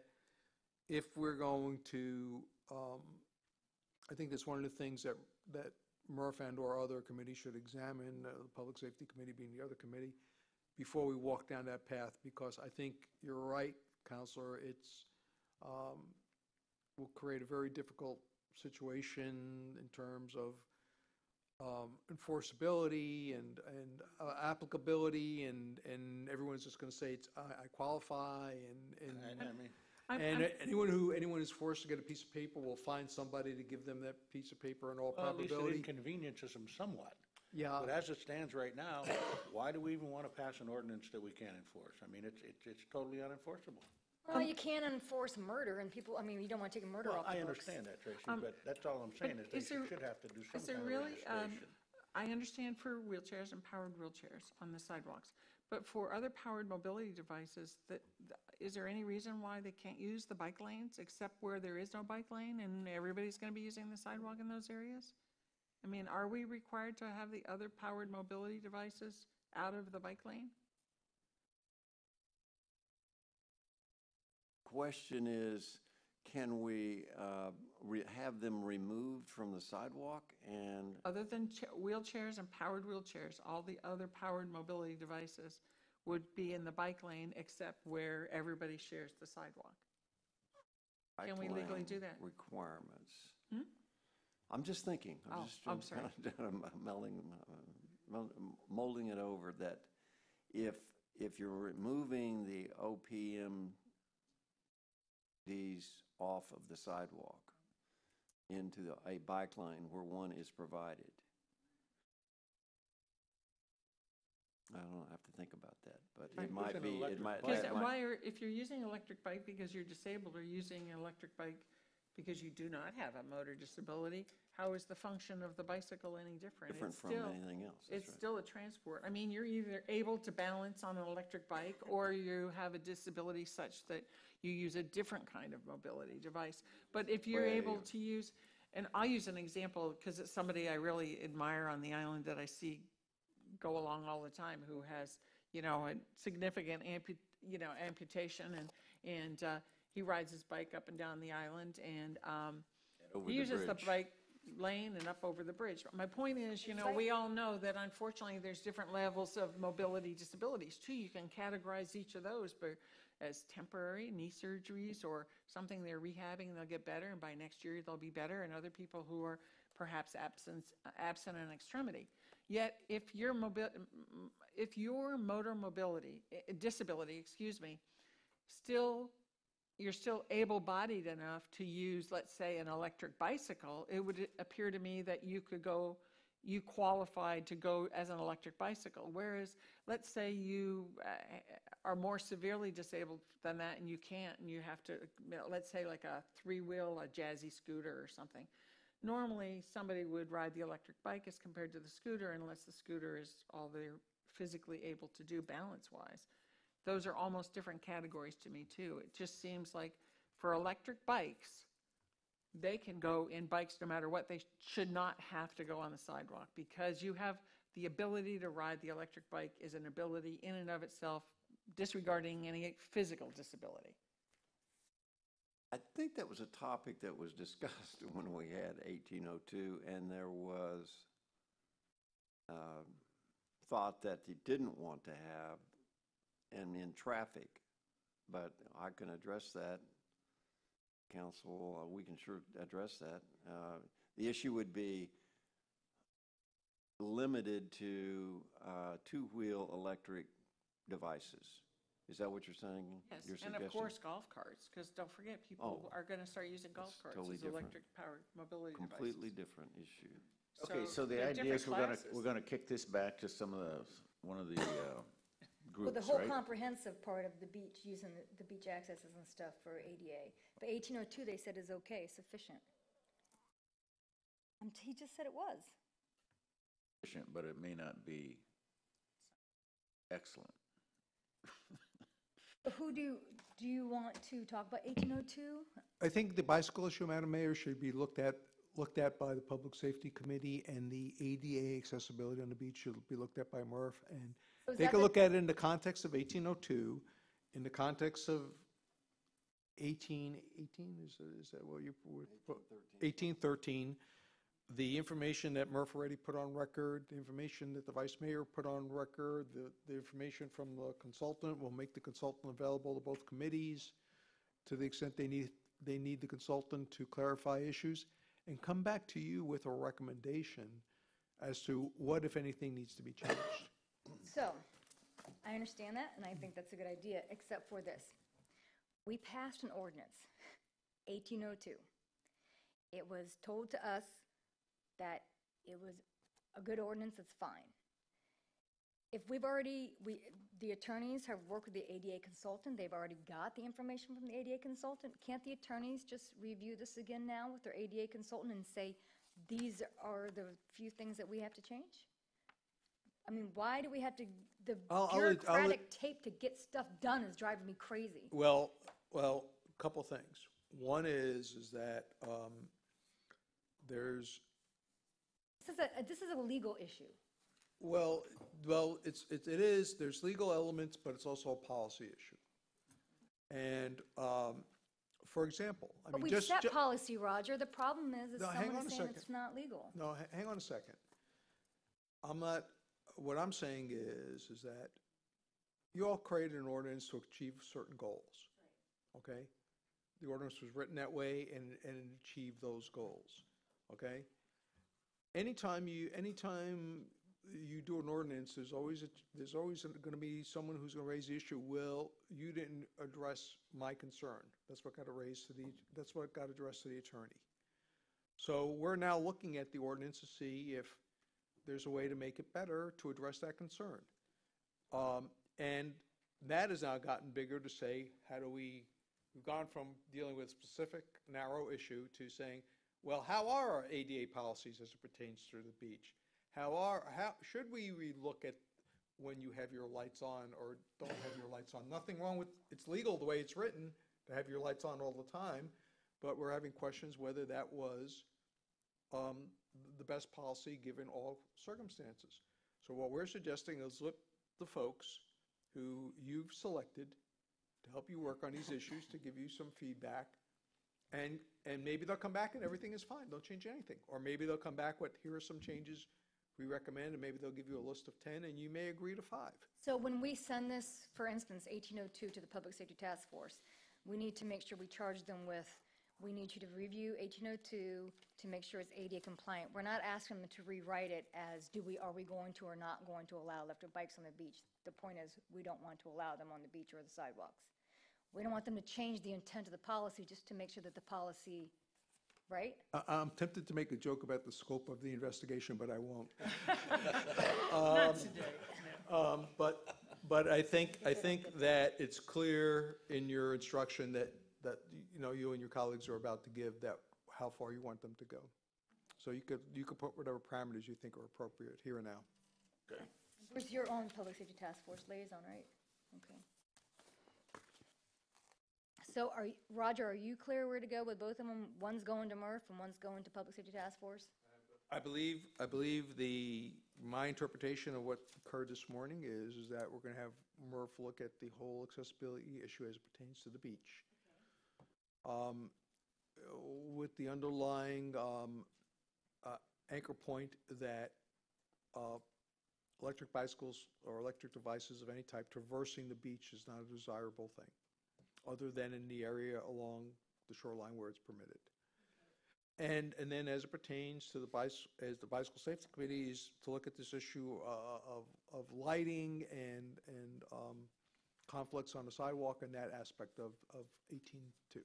[SPEAKER 6] if we're going to, I think that's one of the things that Murph and/or other committees should examine, the Public Safety Committee being the other committee, before we walk down that path, because I think you're right, Counselor, it's, will create a very difficult situation in terms of enforceability and applicability, and everyone's just going to say, I qualify,
[SPEAKER 5] I mean,
[SPEAKER 6] and anyone who's forced to get a piece of paper will find somebody to give them that piece of paper in all
[SPEAKER 5] well, at least it
[SPEAKER 6] probability.
[SPEAKER 5] inconveniences them somewhat.
[SPEAKER 6] Yeah.
[SPEAKER 5] But as it stands right now, why do we even want to pass an ordinance that we can't enforce? I mean, it's totally unenforceable.
[SPEAKER 3] Well, you can't enforce murder, and people, I mean, you don't want to take murder
[SPEAKER 5] Well,
[SPEAKER 3] off the
[SPEAKER 5] I
[SPEAKER 3] books.
[SPEAKER 5] understand that, Tracy, but that's all I'm saying, is
[SPEAKER 4] is
[SPEAKER 5] they
[SPEAKER 4] there-
[SPEAKER 5] should have to do some
[SPEAKER 4] Is there
[SPEAKER 5] kind of
[SPEAKER 4] really,
[SPEAKER 5] registration.
[SPEAKER 4] I understand for wheelchairs and powered wheelchairs on the sidewalks, but for other powered mobility devices, is there any reason why they can't use the bike lanes except where there is no bike lane and everybody's going to be using the sidewalk in those areas? I mean, are we required to have the other powered mobility devices out of the bike lane?
[SPEAKER 2] Question is, can we have them removed from the sidewalk? And
[SPEAKER 4] Other than wheelchairs and powered wheelchairs, all the other powered mobility devices would be in the bike lane except where everybody shares the sidewalk. Can we
[SPEAKER 2] bike
[SPEAKER 4] legally
[SPEAKER 2] lane
[SPEAKER 4] do that?
[SPEAKER 2] requirements.
[SPEAKER 4] Hmm?
[SPEAKER 2] I'm just thinking,
[SPEAKER 4] Oh, I'm sorry.
[SPEAKER 2] molding it over, that if you're removing the OPMDs off of the sidewalk into a bike lane where one is provided, I don't know, I have to think about that, but
[SPEAKER 5] Right,
[SPEAKER 2] it
[SPEAKER 5] with
[SPEAKER 2] might
[SPEAKER 5] an
[SPEAKER 2] be, it
[SPEAKER 5] electric
[SPEAKER 2] might.
[SPEAKER 5] bike.
[SPEAKER 4] Because why are, if you're using an electric bike because you're disabled or using an electric bike because you do not have a motor disability, how is the function of the bicycle any different?
[SPEAKER 2] Different
[SPEAKER 4] It's
[SPEAKER 2] from
[SPEAKER 4] still-
[SPEAKER 2] anything else, that's
[SPEAKER 4] It's
[SPEAKER 2] right.
[SPEAKER 4] still a transport. I mean, you're either able to balance on an electric bike or you have a disability such that you use a different kind of mobility device. But if you're able to use, and I'll use an example because it's somebody I really admire on the island that I see go along all the time who has, you know, a significant amputation and he rides his bike up and down the island and
[SPEAKER 7] Over
[SPEAKER 4] he
[SPEAKER 7] the
[SPEAKER 4] uses the
[SPEAKER 7] bridge.
[SPEAKER 4] bike lane and up over the bridge. My point is, you know, we all know that unfortunately there's different levels of mobility disabilities too. You can categorize each of those as temporary knee surgeries or something they're rehabbing and they'll get better and by next year they'll be better, and other people who are perhaps absent an extremity. Yet if your motor mobility, disability, excuse me, you're still able-bodied enough to use, let's say, an electric bicycle, it would appear to me that you qualified to go as an electric bicycle. Whereas, let's say you are more severely disabled than that and you can't, and you have to, let's say like a three-wheel, a Jazzy scooter or something. Normally, somebody would ride the electric bike as compared to the scooter unless the scooter is all they're physically able to do balance-wise. Those are almost different categories to me, too. It just seems like for electric bikes, they can go in bikes no matter what. They should not have to go on the sidewalk because you have the ability to ride the electric bike is an ability in and of itself, disregarding any physical disability.
[SPEAKER 2] I think that was a topic that was discussed when we had 1802, and there was thought that they didn't want to have, and in traffic, but I can address that. Council, we can sure address that. The issue would be limited to two-wheel electric devices. Is that what you're saying?
[SPEAKER 4] Yes,
[SPEAKER 2] You're
[SPEAKER 4] and of
[SPEAKER 2] suggesting?
[SPEAKER 4] course, golf carts, because don't forget, people are going to start using golf
[SPEAKER 2] That's
[SPEAKER 4] carts
[SPEAKER 2] totally
[SPEAKER 4] as
[SPEAKER 2] different.
[SPEAKER 4] electric-powered mobility
[SPEAKER 2] Completely
[SPEAKER 4] devices.
[SPEAKER 2] different issue.
[SPEAKER 7] Okay, so the
[SPEAKER 4] they're
[SPEAKER 7] idea is
[SPEAKER 4] different
[SPEAKER 7] we're gonna kick this back to one of the
[SPEAKER 3] Well,
[SPEAKER 7] groups,
[SPEAKER 3] the whole
[SPEAKER 7] right?
[SPEAKER 3] comprehensive part of the beach, using the beach accesses and stuff for ADA. But 1802, they said is okay, sufficient. He just said it was.
[SPEAKER 7] Efficient, but it may not be excellent.
[SPEAKER 3] But who do you want to talk about 1802?
[SPEAKER 6] I think the bicycle issue, Madam Mayor, should be looked at by the Public Safety Committee, and the ADA accessibility on the beach should be looked at by Murph, and
[SPEAKER 3] So is
[SPEAKER 6] take
[SPEAKER 3] that
[SPEAKER 6] a
[SPEAKER 3] the-
[SPEAKER 6] look at it in the context of 1802, in the context of 1818, is that what you, 1813, the information that Murph already put on record, the information that the Vice Mayor put on record, the information from the consultant, will make the consultant available to both committees to the extent they need the consultant to clarify issues, and come back to you with a recommendation as to what, if anything, needs to be changed.
[SPEAKER 3] So, I understand that, and I think that's a good idea, except for this. We passed an ordinance, 1802. It was told to us that it was a good ordinance, it's fine. If the attorneys have worked with the ADA consultant, they've already got the information from the ADA consultant, can't the attorneys just review this again now with their ADA consultant and say, these are the few things that we have to change? I mean, why do we have to, the
[SPEAKER 6] I'll let-
[SPEAKER 3] bureaucratic tape to get stuff done is driving me crazy.
[SPEAKER 6] Well, a couple things. One is that there's,
[SPEAKER 3] This is a legal issue.
[SPEAKER 6] well, it is, there's legal elements, but it's also a policy issue. And, for example, I
[SPEAKER 3] But
[SPEAKER 6] mean,
[SPEAKER 3] we've set policy, Roger. The problem is
[SPEAKER 6] No, hang
[SPEAKER 3] someone
[SPEAKER 6] on a
[SPEAKER 3] is saying
[SPEAKER 6] second.
[SPEAKER 3] it's not legal.
[SPEAKER 6] No, hang on a second. What I'm saying is that you all created an ordinance to achieve certain goals. Okay? The ordinance was written that way and achieved those goals. Okay? Anytime you do an ordinance, there's always going to be someone who's going to raise the issue, well, you didn't address my concern. That's what got addressed to the attorney. So we're now looking at the ordinance to see if there's a way to make it better to address that concern. And that has now gotten bigger to say, we've gone from dealing with specific narrow issue to saying, well, how are our ADA policies as it pertains to the beach? How should we relook at when you have your lights on or don't have your lights on? Nothing wrong with, it's legal the way it's written to have your lights on all the time, but we're having questions whether that was the best policy given all circumstances. So what we're suggesting is let the folks who you've selected to help you work on these issues, to give you some feedback, and maybe they'll come back and everything is fine, don't change anything. Or maybe they'll come back with, here are some changes we recommend, and maybe they'll give you a list of 10, and you may agree to 5.
[SPEAKER 3] So when we send this, for instance, 1802 to the Public Safety Task Force, we need to make sure we charge them with, we need you to review 1802 to make sure it's ADA compliant. We're not asking them to rewrite it as, are we going to or not going to allow electric bikes on the beach? The point is, we don't want to allow them on the beach or the sidewalks. We don't want them to change the intent of the policy just to make sure that the policy, right?
[SPEAKER 6] I'm tempted to make a joke about the scope of the investigation, but I won't.
[SPEAKER 4] Not today.
[SPEAKER 6] But I think that it's clear in your instruction that you and your colleagues are about to give, that how far you want them to go. So you could put whatever parameters you think are appropriate here and now.
[SPEAKER 7] Okay.
[SPEAKER 3] Where's your own Public Safety Task Force liaison, right? Okay. So Roger, are you clear where to go with both of them? One's going to Murph and one's going to Public Safety Task Force?
[SPEAKER 6] I believe my interpretation of what occurred this morning is that we're going to have Murph look at the whole accessibility issue as it pertains to the beach. With the underlying anchor point that electric bicycles or electric devices of any type traversing the beach is not a desirable thing, other than in the area along the shoreline where it's permitted. And then as it pertains to the Bicycle Safety Committee is to look at this issue of lighting and conflicts on the sidewalk and that aspect of 18.2.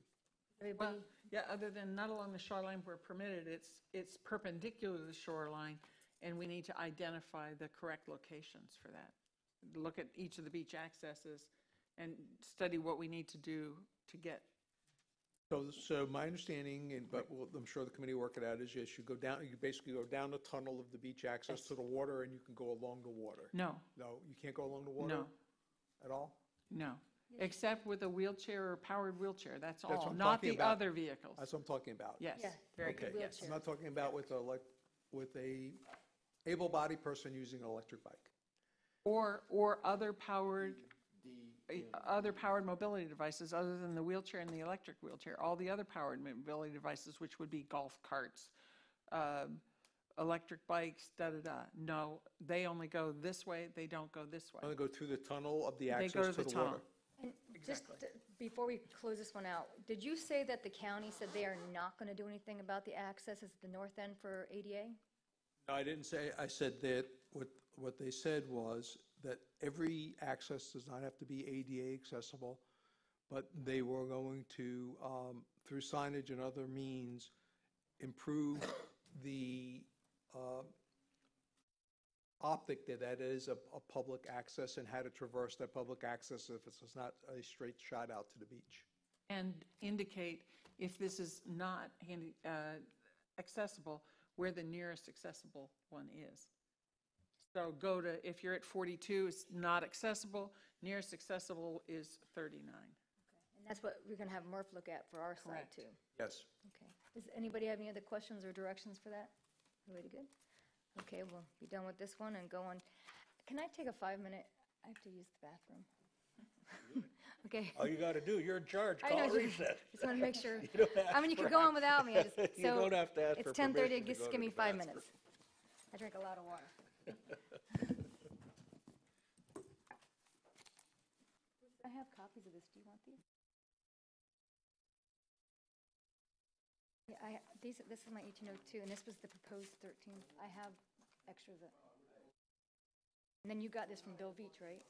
[SPEAKER 4] Well, yeah, other than not along the shoreline where permitted, it's perpendicular to the shoreline, and we need to identify the correct locations for that. Look at each of the beach accesses and study what we need to do to get.
[SPEAKER 6] So my understanding, but I'm sure the committee will work it out, is yes, you basically go down the tunnel of the beach access to the water, and you can go along the water.
[SPEAKER 4] No,
[SPEAKER 6] No, you can't go along the water?
[SPEAKER 4] No.
[SPEAKER 6] At all?
[SPEAKER 4] no, except with a wheelchair or powered wheelchair, that's
[SPEAKER 6] what
[SPEAKER 4] all,
[SPEAKER 6] I'm
[SPEAKER 4] not
[SPEAKER 6] talking
[SPEAKER 4] the
[SPEAKER 6] about.
[SPEAKER 4] other vehicles.
[SPEAKER 6] That's what I'm talking about.
[SPEAKER 4] Yes,
[SPEAKER 3] Yeah.
[SPEAKER 4] very
[SPEAKER 6] Okay.
[SPEAKER 4] good, yes.
[SPEAKER 6] I'm not talking about with a able-bodied person using an electric bike.
[SPEAKER 4] Or other powered mobility devices other than the wheelchair and the electric wheelchair, all the other powered mobility devices, which would be golf carts, electric bikes, da-da-da. No, they only go this way, they don't go this way.
[SPEAKER 6] I'm going to go through the tunnel of the
[SPEAKER 4] They
[SPEAKER 6] access
[SPEAKER 4] go
[SPEAKER 6] to
[SPEAKER 4] to the
[SPEAKER 6] the
[SPEAKER 4] tunnel.
[SPEAKER 6] water.
[SPEAKER 3] And just before we close this one out, did you say that the county said they are not going to do anything about the access at the north end for ADA?
[SPEAKER 6] No, I didn't say, I said that what they said was that every access does not have to be ADA accessible, but they were going to, through signage and other means, improve the optic that that is a public access and how to traverse that public access if it's not a straight shot out to the beach.
[SPEAKER 4] And indicate if this is not accessible, where the nearest accessible one is. So go to, if you're at 42, it's not accessible, nearest accessible is 39.
[SPEAKER 3] And that's what we're going to have Murph look at for our side,
[SPEAKER 4] Correct.
[SPEAKER 3] too.
[SPEAKER 6] Yes.
[SPEAKER 3] Okay. Does anybody have any other questions or directions for that? Everybody good? Okay, we'll be done with this one and go on. Can I take a 5-minute? I have to use the bathroom. Okay.
[SPEAKER 5] All you got to do, you're in charge,
[SPEAKER 3] I know,
[SPEAKER 5] call
[SPEAKER 3] just
[SPEAKER 5] recess.
[SPEAKER 3] want to make sure.
[SPEAKER 5] You don't have
[SPEAKER 3] I mean, you
[SPEAKER 5] to
[SPEAKER 3] could go on without me. I just,
[SPEAKER 5] You
[SPEAKER 3] so
[SPEAKER 5] don't have to ask for
[SPEAKER 3] it's 10:30.
[SPEAKER 5] permission to
[SPEAKER 3] Just
[SPEAKER 5] go
[SPEAKER 3] give
[SPEAKER 5] to
[SPEAKER 3] me
[SPEAKER 5] the
[SPEAKER 3] 5
[SPEAKER 5] bathroom.
[SPEAKER 3] minutes. I drink a lot of water. I have copies of this. Do you want these? Yeah, this is my 1802, and this was the proposed 13th. I have extras. And then you got this from Bill Veach, right?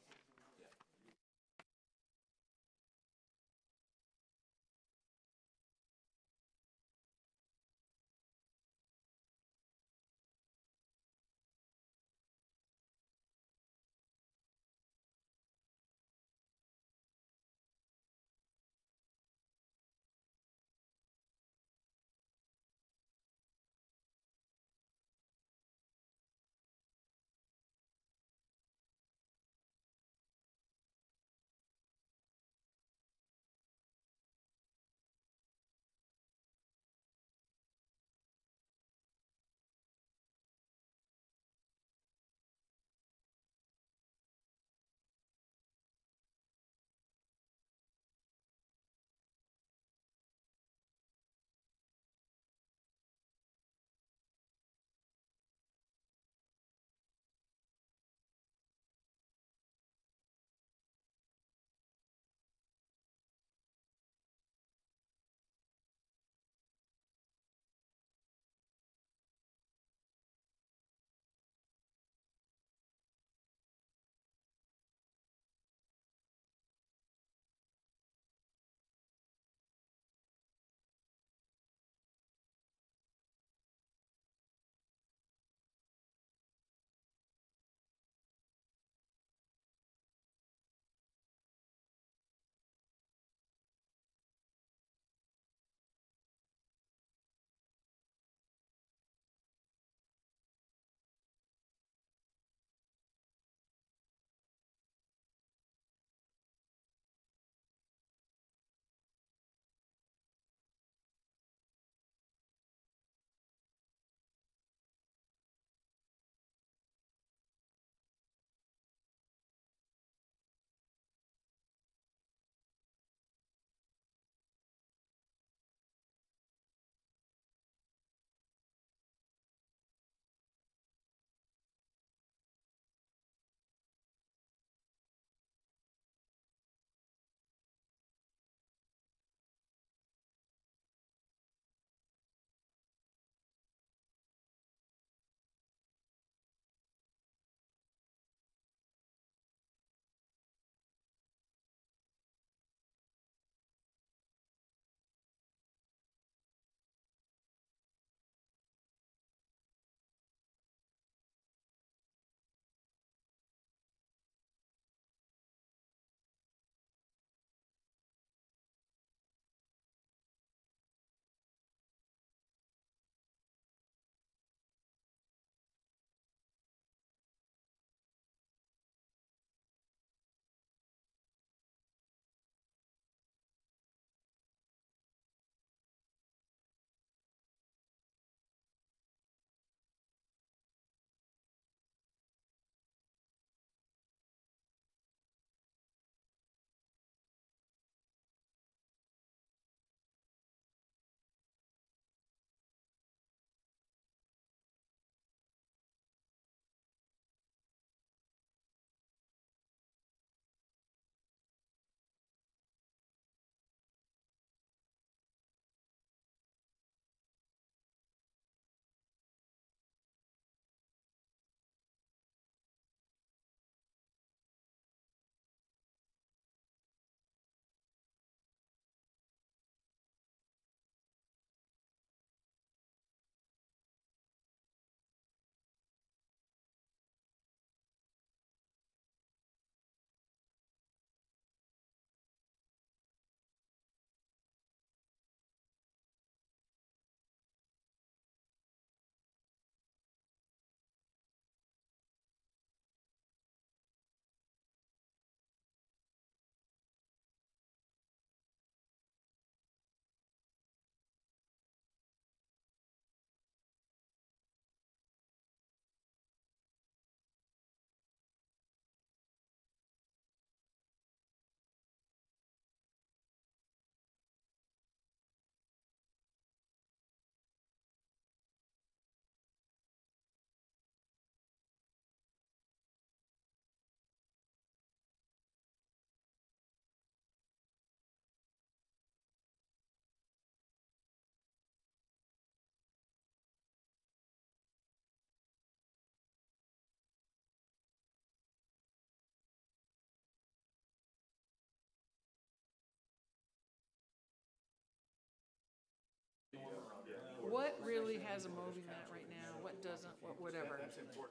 [SPEAKER 4] has a moving mat right now, what doesn't, what whatever.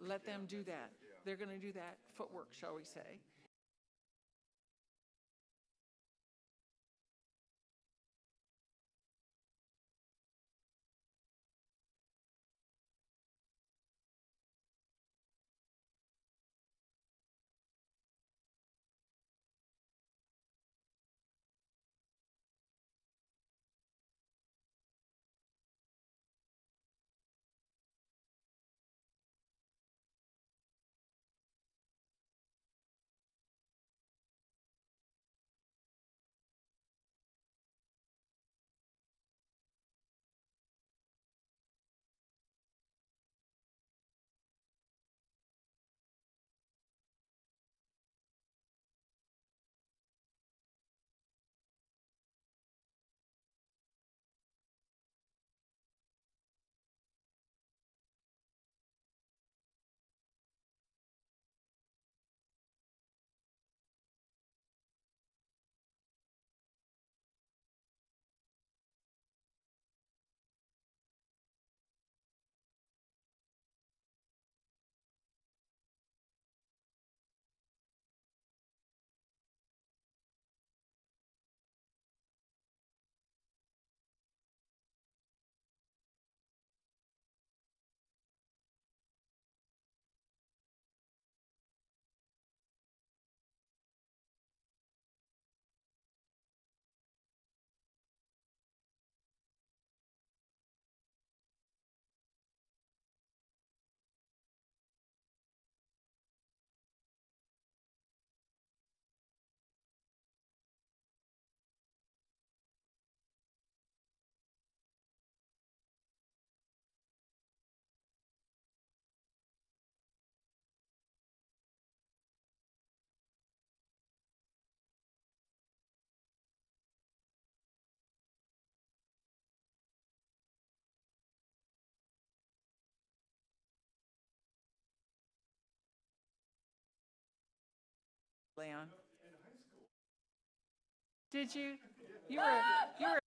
[SPEAKER 4] Let them do that. They're going to do that footwork, shall we say. Leon? Did you? You were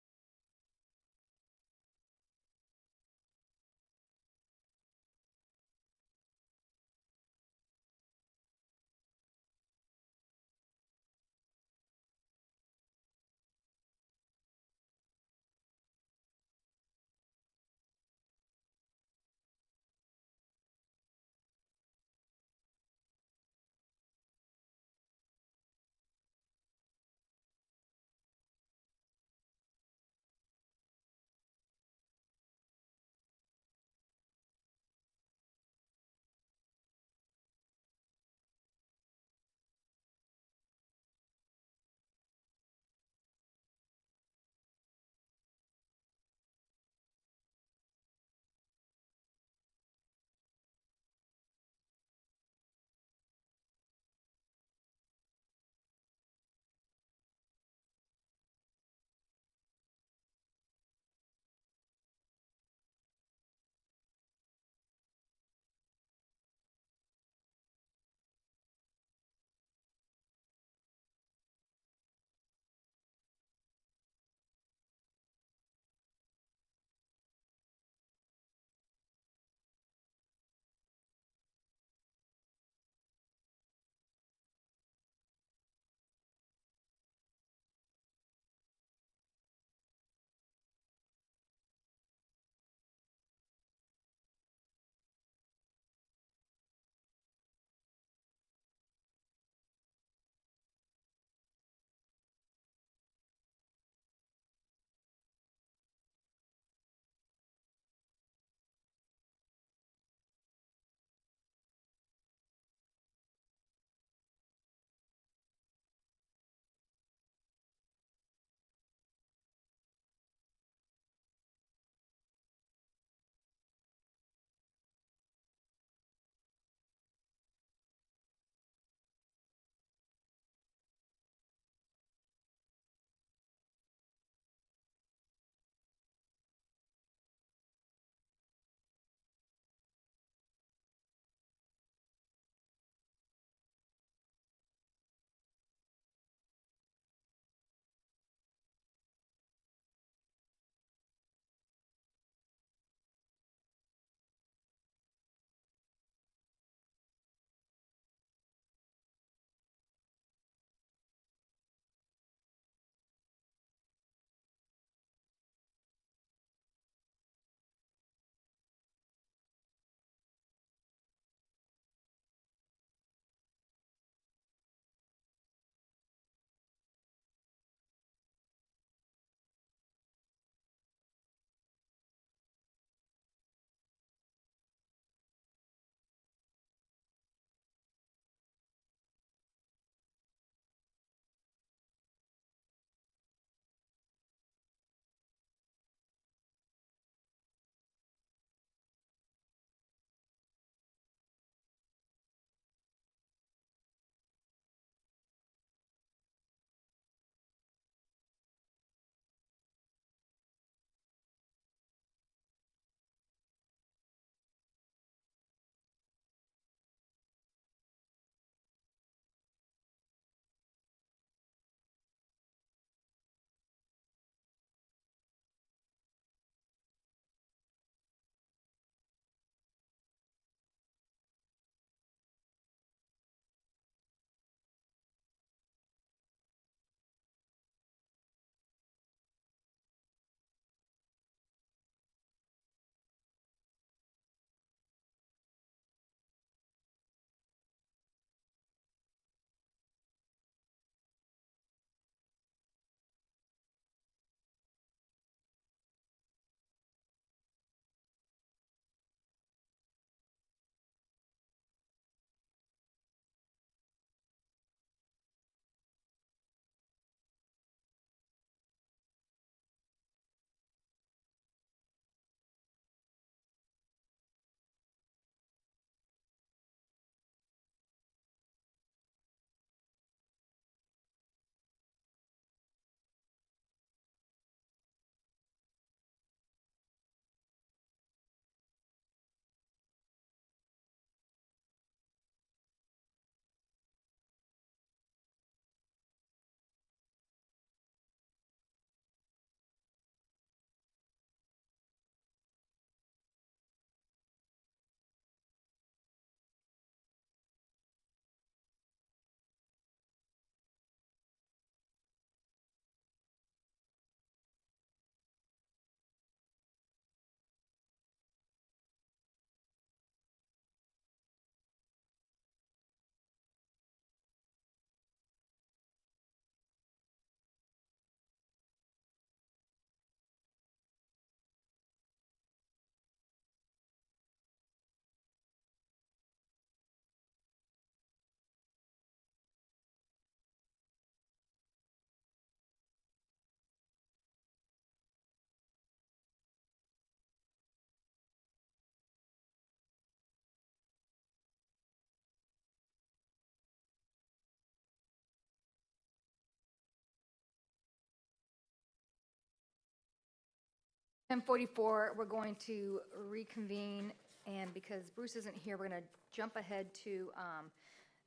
[SPEAKER 3] 10:44, we're going to reconvene, and because Bruce isn't here, we're going to jump ahead to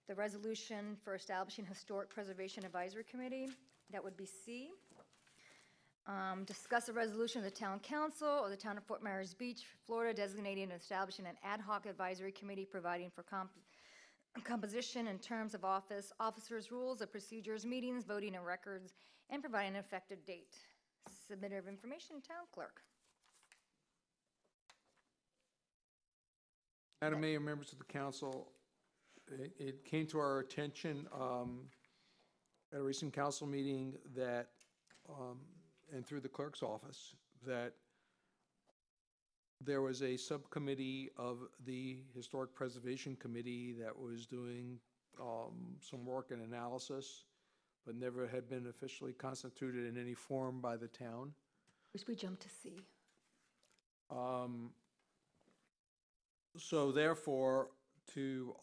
[SPEAKER 3] the resolution for establishing Historic Preservation Advisory Committee. That would be C. Discuss a resolution of the Town Council of the Town of Fort Myers Beach, Florida, designating and establishing an ad hoc advisory committee, providing for composition and terms of office, officers' rules of procedures, meetings, voting, and records, and providing an effective date. Submitter of information, Town Clerk.
[SPEAKER 6] Madam Mayor, members of the council, it came to our attention at a recent council meeting that, and through the clerk's office, that there was a subcommittee of the Historic Preservation Committee that was doing some work and analysis, but never had been officially constituted in any form by the town.
[SPEAKER 3] Wish we jumped to C.
[SPEAKER 6] So therefore, to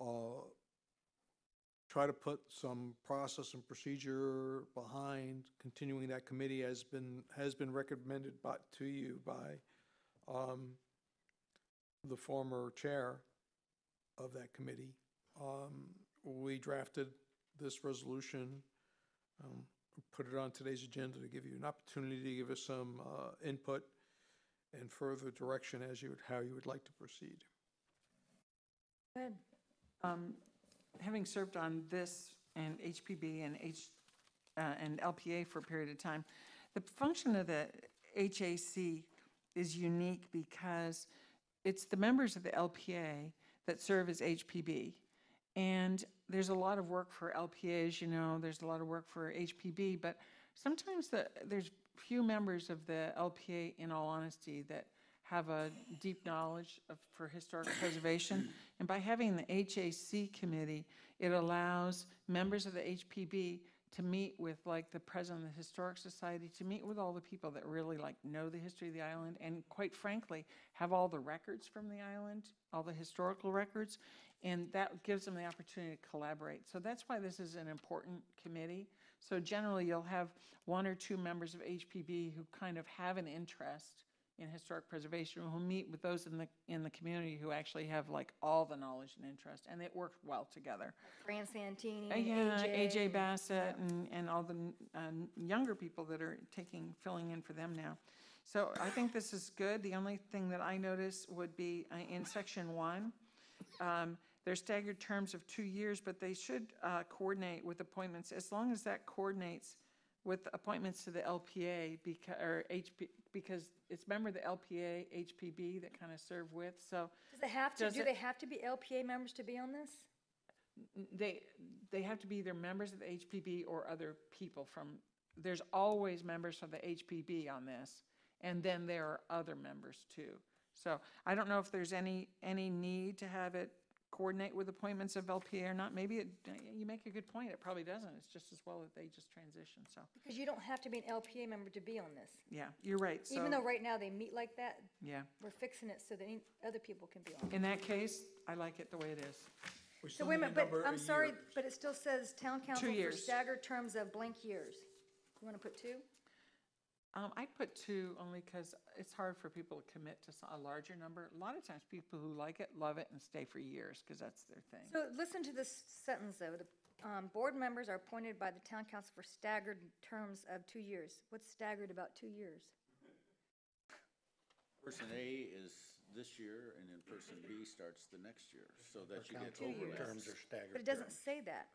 [SPEAKER 6] try to put some process and procedure behind continuing that committee has been recommended to you by the former chair of that committee. We drafted this resolution, put it on today's agenda to give you an opportunity to give us some input and further direction as how you would like to proceed.
[SPEAKER 3] Go ahead.
[SPEAKER 4] Having served on this and HPB and LPA for a period of time, the function of the HAC is unique because it's the members of the LPA that serve as HPB. And there's a lot of work for LPA, as you know, there's a lot of work for HPB, but sometimes there's few members of the LPA, in all honesty, that have a deep knowledge for historic preservation. And by having the HAC committee, it allows members of the HPB to meet with, like, the president of the Historic Society, to meet with all the people that really, like, know the history of the island, and quite frankly, have all the records from the island, all the historical records, and that gives them the opportunity to collaborate. So that's why this is an important committee. So generally, you'll have one or two members of HPB who kind of have an interest in historic preservation, who meet with those in the community who actually have, like, all the knowledge and interest, and it worked well together.
[SPEAKER 3] Fran Santini,
[SPEAKER 4] Yeah, AJ
[SPEAKER 3] AJ.
[SPEAKER 4] Bassett, and all the younger people that are filling in for them now. So I think this is good. The only thing that I notice would be in section 1, there's staggered terms of 2 years, but they should coordinate with appointments, as long as that coordinates with appointments to the LPA, because it's member of the LPA, HPB that kind of serve with, so.
[SPEAKER 3] Does it have to,
[SPEAKER 4] Does
[SPEAKER 3] do
[SPEAKER 4] it-
[SPEAKER 3] they have to be LPA members to be on this?
[SPEAKER 4] They have to be either members of the HPB or other people from, there's always members from the HPB on this, and then there are other members too. So I don't know if there's any need to have it coordinate with appointments of LPA or not. Maybe you make a good point, it probably doesn't. It's just as well that they just transition, so,
[SPEAKER 3] Because you don't have to be an LPA member to be on this.
[SPEAKER 4] yeah, you're right, so.
[SPEAKER 3] Even though right now they meet like that,
[SPEAKER 4] Yeah,
[SPEAKER 3] we're fixing it so that other people can be on.
[SPEAKER 4] in that case, I like it the way it is.
[SPEAKER 3] So wait a minute, but I'm sorry, but it still says town council for
[SPEAKER 4] years.
[SPEAKER 3] staggered terms of blank years. You want to put 2?
[SPEAKER 4] I'd put 2 only because it's hard for people to commit to a larger number. A lot of times people who like it, love it, and stay for years because that's their thing.
[SPEAKER 3] So listen to this sentence, though. The board members are appointed by the town council for staggered terms of 2 years. What's staggered about 2 years?
[SPEAKER 7] Person A is this year, and then person B starts the next year, so that you get
[SPEAKER 3] 2 years.
[SPEAKER 7] overlaps.
[SPEAKER 5] Terms are staggered.
[SPEAKER 3] But it doesn't
[SPEAKER 5] terms.
[SPEAKER 3] say that.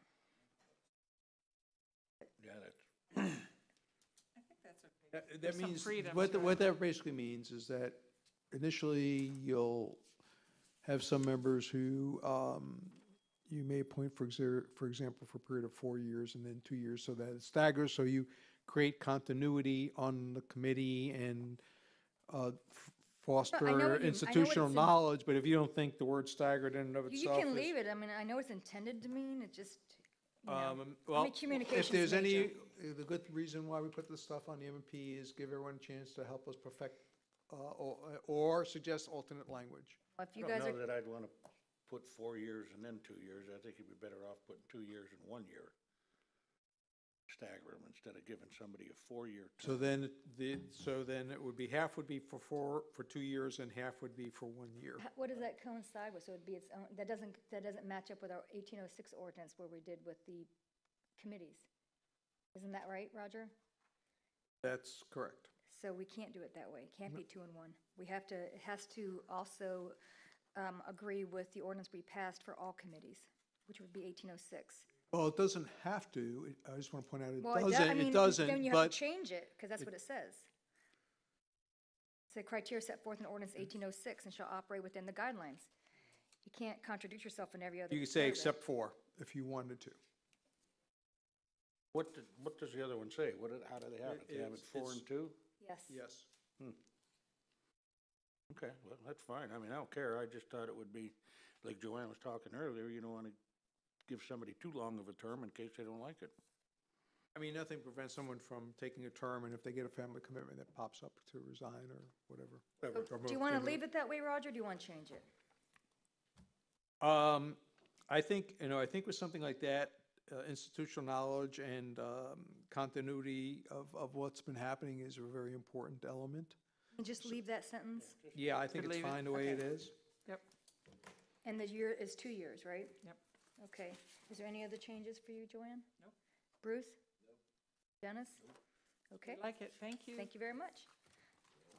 [SPEAKER 5] Yeah, that's,
[SPEAKER 4] I think that's okay.
[SPEAKER 6] That
[SPEAKER 4] There's some
[SPEAKER 6] means,
[SPEAKER 4] freedoms,
[SPEAKER 6] what
[SPEAKER 4] right?
[SPEAKER 6] that basically means is that initially you'll have some members who you may appoint, for example, for a period of 4 years and then 2 years, so that it staggers, so you create continuity on the committee and foster
[SPEAKER 3] I know what
[SPEAKER 6] institutional
[SPEAKER 3] it's in-
[SPEAKER 6] knowledge, but if you don't think the word staggered in and of
[SPEAKER 3] You
[SPEAKER 6] itself
[SPEAKER 3] can
[SPEAKER 6] is-
[SPEAKER 3] leave it. I mean, I know it's intended to mean, it just, you know.
[SPEAKER 6] Well,
[SPEAKER 3] communications
[SPEAKER 6] if there's any,
[SPEAKER 3] major.
[SPEAKER 6] the good reason why we put this stuff on the M&P is give everyone a chance to help us perfect or suggest alternate language.
[SPEAKER 3] If
[SPEAKER 5] I
[SPEAKER 3] you
[SPEAKER 5] don't
[SPEAKER 3] guys
[SPEAKER 5] know
[SPEAKER 3] are,
[SPEAKER 5] that I'd want to put 4 years and then 2 years. I think you'd be better off putting 2 years and 1 year. stagger them instead of giving somebody a 4-year term.
[SPEAKER 6] So then it would be, half would be for 2 years and half would be for 1 year.
[SPEAKER 3] What does that coincide with? So it'd be its own, that doesn't match up with our 1806 ordinance where we did with the committees. Isn't that right, Roger?
[SPEAKER 6] That's correct.
[SPEAKER 3] So we can't do it that way. It can't be 2 and 1. We have to, it has to also agree with the ordinance we passed for all committees, which would be 1806.
[SPEAKER 6] Well, it doesn't have to. I just want to point out,
[SPEAKER 3] Well,
[SPEAKER 6] it
[SPEAKER 3] I
[SPEAKER 6] doesn't,
[SPEAKER 3] mean,
[SPEAKER 6] it doesn't,
[SPEAKER 3] then you have
[SPEAKER 6] but
[SPEAKER 3] to change it, because that's what it says. It's the criteria set forth in ordinance 1806 and shall operate within the guidelines. You can't contradict yourself in every other.
[SPEAKER 6] you could say
[SPEAKER 3] paragraph.
[SPEAKER 6] except for, if you wanted to.
[SPEAKER 5] What does the other one say? How do they have it? They have it 4 and 2?
[SPEAKER 3] Yes.
[SPEAKER 6] Yes.
[SPEAKER 5] Okay, well, that's fine. I mean, I don't care. I just thought it would be, like Joanne was talking earlier, you don't want to give somebody too long of a term in case they don't like it.
[SPEAKER 6] I mean, nothing prevents someone from taking a term, and if they get a family commitment that pops up to resign or whatever.
[SPEAKER 3] Do you want to leave it that way, Roger, or do you want to change it?
[SPEAKER 6] I think, I think with something like that, institutional knowledge and continuity of what's been happening is a very important element.
[SPEAKER 3] And just leave that sentence?
[SPEAKER 6] Yeah, I think
[SPEAKER 4] Could
[SPEAKER 6] it's
[SPEAKER 4] leave it.
[SPEAKER 6] fine the way it
[SPEAKER 3] Okay.
[SPEAKER 6] is.
[SPEAKER 4] Yep,
[SPEAKER 3] And the year is 2 years, right?
[SPEAKER 4] yep.
[SPEAKER 3] Okay. Is there any other changes for you, Joanne?
[SPEAKER 4] No.
[SPEAKER 3] Bruce? Dennis? Okay.
[SPEAKER 4] Like it, thank you.
[SPEAKER 3] Thank you very much.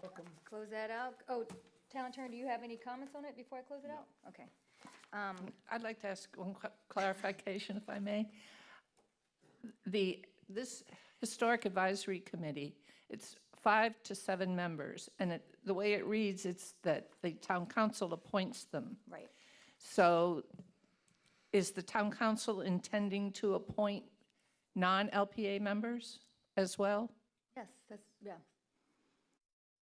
[SPEAKER 3] Welcome. Close that out. Oh, Town Attorney, do you have any comments on it before I close it out? Okay.
[SPEAKER 8] I'd like to ask one clarification, if I may. This Historic Advisory Committee, it's 5 to 7 members, and the way it reads, it's that the town council appoints them.
[SPEAKER 3] Right.
[SPEAKER 8] So is the town council intending to appoint non-LPA members as well?
[SPEAKER 3] Yes, that's, yeah.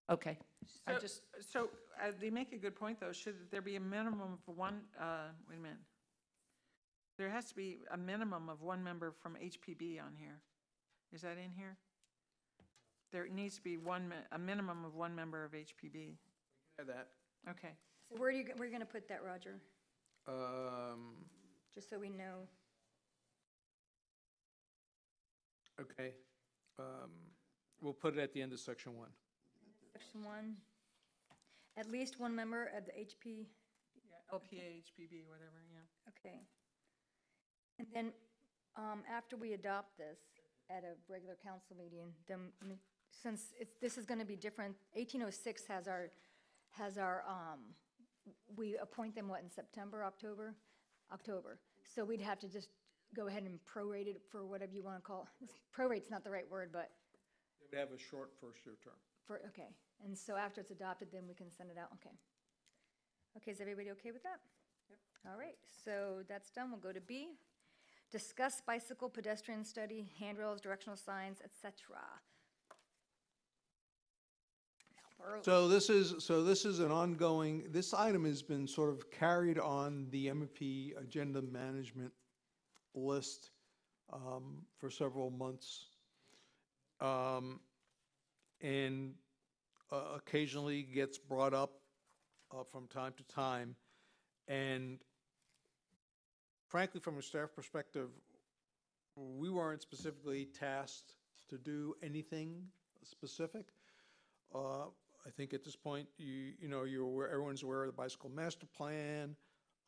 [SPEAKER 8] Okay. I
[SPEAKER 4] So,
[SPEAKER 8] just,
[SPEAKER 4] they make a good point, though. Should there be a minimum of one, wait a minute. There has to be a minimum of 1 member from HPB on here. Is that in here? There needs to be a minimum of 1 member of HPB.
[SPEAKER 6] That.
[SPEAKER 4] Okay.
[SPEAKER 3] So where are you going to put that, Roger?
[SPEAKER 6] Um,
[SPEAKER 3] Just so we know.
[SPEAKER 6] Okay. We'll put it at the end of section 1.
[SPEAKER 3] Section 1. At least 1 member of the HP.
[SPEAKER 4] Yeah, LPA, HPB, whatever, yeah.
[SPEAKER 3] Okay. And then, after we adopt this at a regular council meeting, then, since this is gonna be different, 1806 has our, we appoint them, what, in September, October? October. So we'd have to just go ahead and prorate it for whatever you wanna call, prorate's not the right word, but,
[SPEAKER 6] They would have a short first-year term.
[SPEAKER 3] okay. And so after it's adopted, then we can send it out, okay. Okay, is everybody okay with that? Yep. All right, so that's done, we'll go to B. Discuss bicycle pedestrian study, handrails, directional signs, et cetera.
[SPEAKER 6] So this is an ongoing, this item has been sort of carried on the MP agenda management list for several months. And occasionally gets brought up from time to time. And frankly, from a staff perspective, we weren't specifically tasked to do anything specific. I think at this point, you're aware, everyone's aware of the bicycle master plan.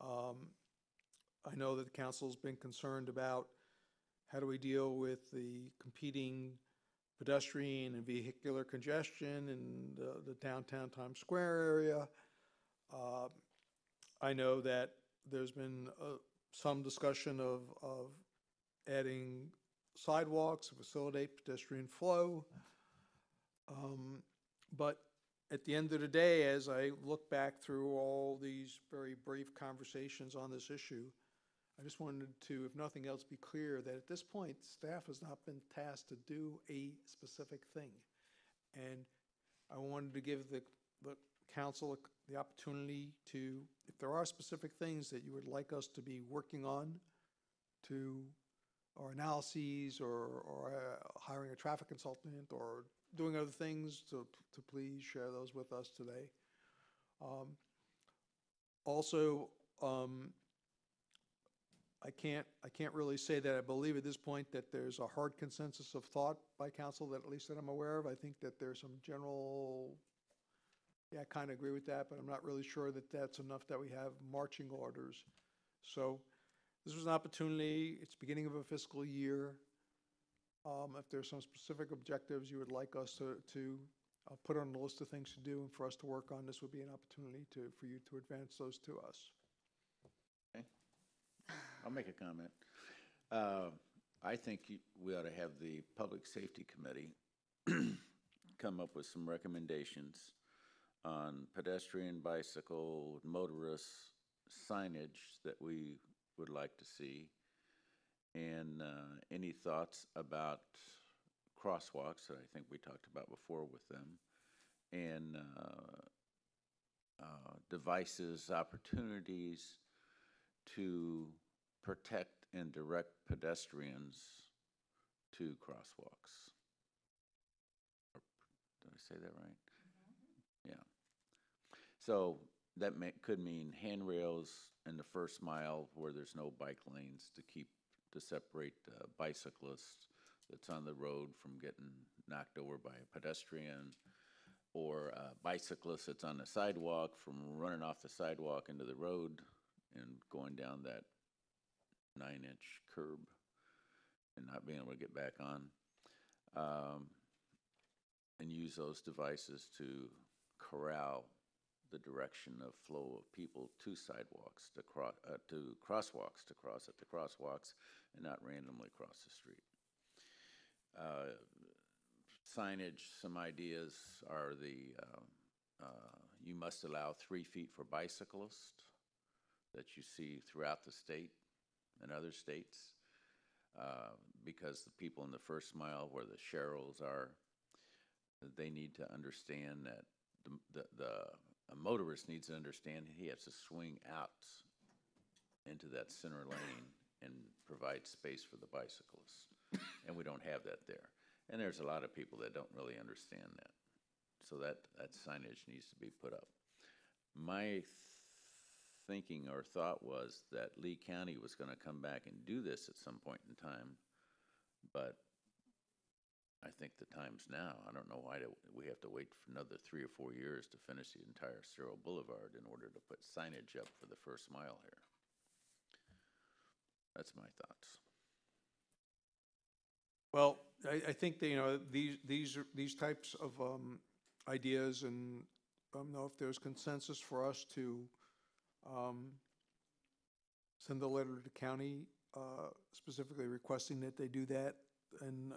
[SPEAKER 6] I know that the council's been concerned about how do we deal with the competing pedestrian and vehicular congestion in the downtown Times Square area. I know that there's been some discussion of adding sidewalks to facilitate pedestrian flow. But at the end of the day, as I look back through all these very brief conversations on this issue, I just wanted to, if nothing else, be clear that at this point, staff has not been tasked to do a specific thing. And I wanted to give the council the opportunity to, if there are specific things that you would like us to be working on, or analyses, or hiring a traffic consultant, or doing other things, to please share those with us today. Also, I can't really say that I believe at this point that there's a hard consensus of thought by council, that at least that I'm aware of. I think that there's some general, yeah, I kind of agree with that, but I'm not really sure that that's enough that we have marching orders. So this was an opportunity. It's beginning of a fiscal year. If there's some specific objectives you would like us to put on the list of things to do and for us to work on, this would be an opportunity for you to advance those to us.
[SPEAKER 7] I'll make a comment. I think we ought to have the Public Safety Committee come up with some recommendations on pedestrian, bicycle, motorist signage that we would like to see, and any thoughts about crosswalks that I think we talked about before with them, and devices, opportunities to protect and direct pedestrians to crosswalks. Did I say that right? Yeah. So that could mean handrails in the first mile where there's no bike lanes to separate bicyclists that's on the road from getting knocked over by a pedestrian, or a bicyclist that's on the sidewalk from running off the sidewalk into the road and going down that 9-inch curb and not being able to get back on, and use those devices to corral the direction of flow of people to sidewalks, to crosswalks, to cross at the crosswalks and not randomly cross the street. Signage, some ideas are you must allow 3 feet for bicyclists that you see throughout the state and other states, because the people in the first mile where the Sherrills are, they need to understand that a motorist needs to understand he has to swing out into that center lane and provide space for the bicyclists. And we don't have that there. And there's a lot of people that don't really understand that. So that signage needs to be put up. My thinking or thought was that Lee County was going to come back and do this at some point in time, but I think the time's now. I don't know why we have to wait for another 3 or 4 years to finish the entire Cyril Boulevard in order to put signage up for the first mile here. That's my thoughts.
[SPEAKER 6] Well, I think that, these types of ideas, and I don't know if there's consensus for us to send a letter to the county specifically requesting that they do that, and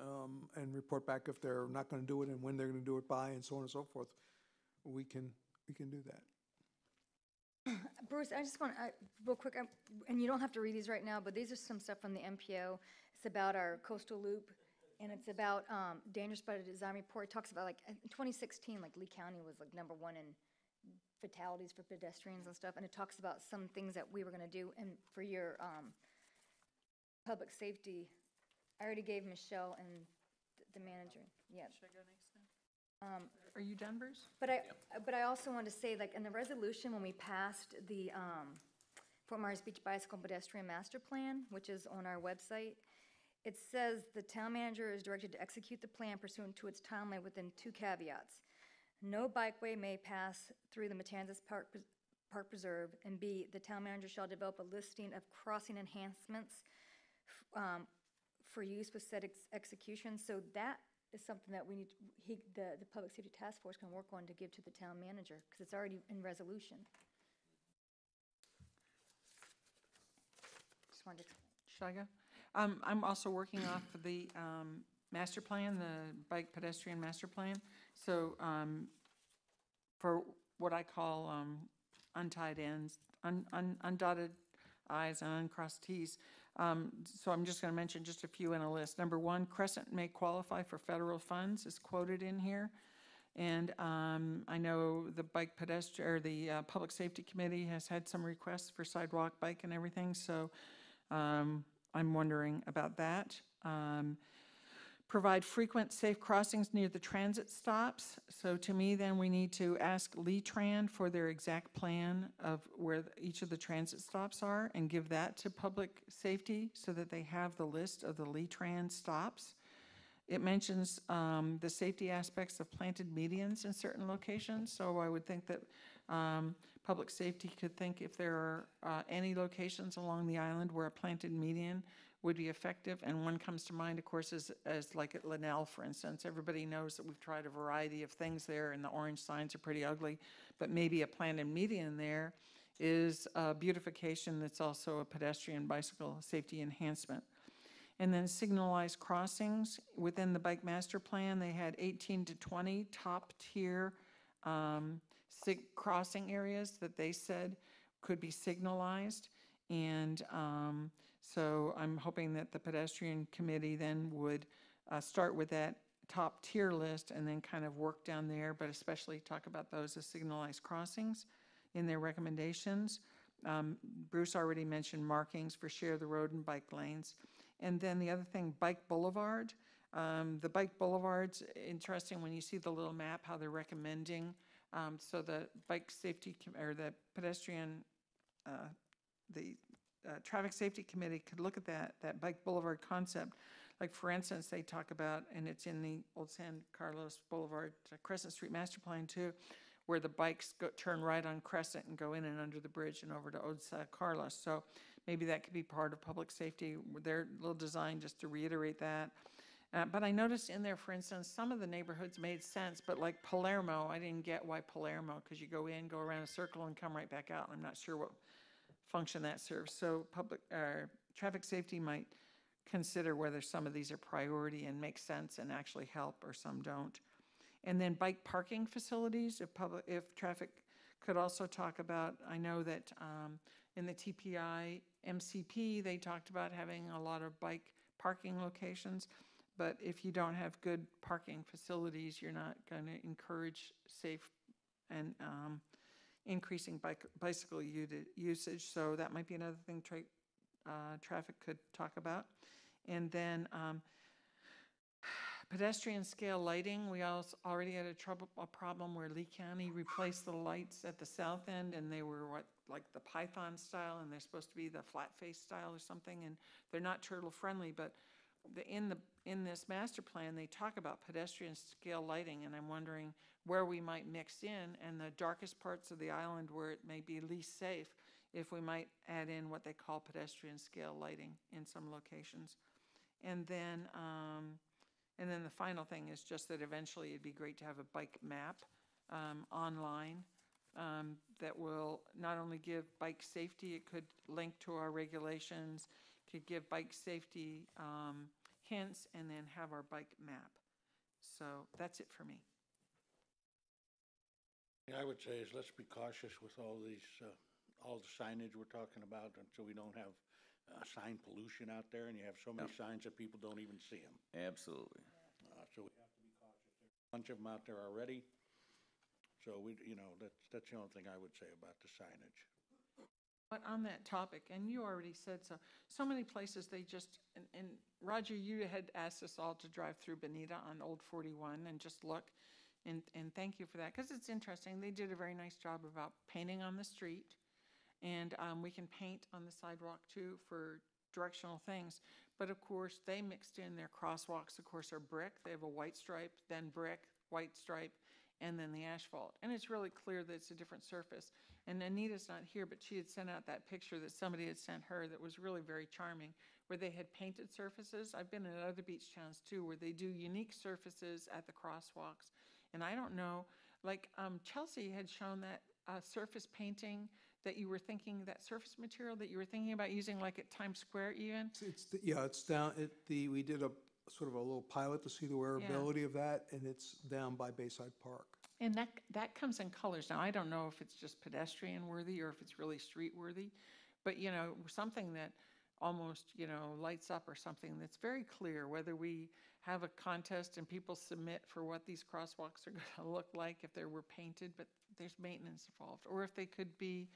[SPEAKER 6] report back if they're not going to do it and when they're going to do it by, and so on and so forth. We can do that.
[SPEAKER 3] Bruce, I just want, real quick, and you don't have to read these right now, but these are some stuff from the MPO. It's about our coastal loop, and it's about dangerous by the design report. It talks about, like, in 2016, like, Lee County was, like, #1 in fatalities for pedestrians and stuff, and it talks about some things that we were going to do. And for your public safety, I already gave Michelle and the manager, yeah.
[SPEAKER 4] Should I go next time? Are you done, Bruce?
[SPEAKER 3] But I also wanted to say, like, in the resolution, when we passed the Fort Myers Beach Bicycle Pedestrian Master Plan, which is on our website, it says the town manager is directed to execute the plan pursuant to its timeline within 2 caveats. No bikeway may pass through the Matanzas Park Preserve, and B, the town manager shall develop a listing of crossing enhancements for use with said execution. So that is something that we need, the Public Safety Task Force can work on to give to the town manager, because it's already in resolution. Just wanted to explain.
[SPEAKER 4] Should I go? I'm also working off of the master plan, the bike pedestrian master plan. So for what I call untied ends, undotted I's and uncrossed T's. So I'm just going to mention just a few in a list. Number 1, Crescent may qualify for federal funds, is quoted in here. And I know the bike pedestrian, or the Public Safety Committee has had some requests for sidewalk, bike, and everything. So I'm wondering about that. Provide frequent safe crossings near the transit stops. So to me, then, we need to ask Lee-Tran for their exact plan of where each of the transit stops are and give that to public safety so that they have the list of the Lee-Tran stops. It mentions the safety aspects of planted medians in certain locations, so I would think that public safety could think if there are any locations along the island where a planted median would be effective, and one comes to mind, of course, as like at Linnell, for instance. Everybody knows that we've tried a variety of things there, and the orange signs are pretty ugly, but maybe a planted median there is a beautification that's also a pedestrian bicycle safety enhancement. And then signalized crossings. Within the Bike Master Plan, they had 18 to 20 top-tier crossing areas that they said could be signalized. And so I'm hoping that the pedestrian committee then would start with that top tier list and then kind of work down there, but especially talk about those as signalized crossings in their recommendations. Bruce already mentioned markings for share the road and bike lanes. And then the other thing, bike boulevard. The bike boulevards, interesting when you see the little map, how they're recommending. So the bike safety, or the pedestrian, traffic safety committee could look at that bike boulevard concept. Like, for instance, they talk about, and it's in the Old San Carlos Boulevard Crescent Street Master Plan too, where the bikes turn right on Crescent and go in and under the bridge and over to Old San Carlos. So maybe that could be part of public safety, their little design, just to reiterate that. But I noticed in there, for instance, some of the neighborhoods made sense, but like Palermo, I didn't get why Palermo, because you go in, go around a circle, and come right back out. I'm not sure what function that serves. So traffic safety might consider whether some of these are priority and make sense and actually help, or some don't. And then bike parking facilities, if traffic could also talk about, I know that in the TPI MCP, they talked about having a lot of bike parking locations, but if you don't have good parking facilities, you're not going to encourage safe and increasing bicycle usage. So that might be another thing traffic could talk about. And then pedestrian scale lighting. We also already had a problem where Lee County replaced the lights at the south end, and they were like the Python style, and they're supposed to be the flat face style or something, and they're not turtle friendly. But in this master plan, they talk about pedestrian scale lighting, and I'm wondering where we might mix in, and the darkest parts of the island where it may be least safe, if we might add in what they call pedestrian scale lighting in some locations. And then the final thing is just that eventually it'd be great to have a bike map online that will not only give bike safety, it could link to our regulations, could give bike safety hints, and then have our bike map. So that's it for me.
[SPEAKER 5] I would say is let's be cautious with all these, all the signage we're talking about, and so we don't have sign pollution out there, and you have so many signs that people don't even see them.
[SPEAKER 7] Absolutely.
[SPEAKER 5] So we have to be cautious. There's a bunch of them out there already. So that's the only thing I would say about the signage.
[SPEAKER 4] But on that topic, and you already said so many places they just, and Roger, you had asked us all to drive through Bonita on Old 41 and just look, and thank you for that, because it's interesting. They did a very nice job about painting on the street, and we can paint on the sidewalk too for directional things. But of course, they mixed in their crosswalks, of course, are brick. They have a white stripe, then brick, white stripe, and then the asphalt. And it's really clear that it's a different surface. And Anita's not here, but she had sent out that picture that somebody had sent her that was really very charming, where they had painted surfaces. I've been in other beach towns too, where they do unique surfaces at the crosswalks. And I don't know, like Chelsea had shown that surface painting that you were thinking, that surface material that you were thinking about using, like at Times Square even?
[SPEAKER 6] It's down at we did a sort of a little pilot to see the wearability of that, and it's down by Bayside Park.
[SPEAKER 4] And that comes in colors. Now, I don't know if it's just pedestrian worthy or if it's really street worthy, but something that almost, lights up, or something that's very clear, whether we have a contest and people submit for what these crosswalks are going to look like if they were painted, but there's maintenance involved, or if they could be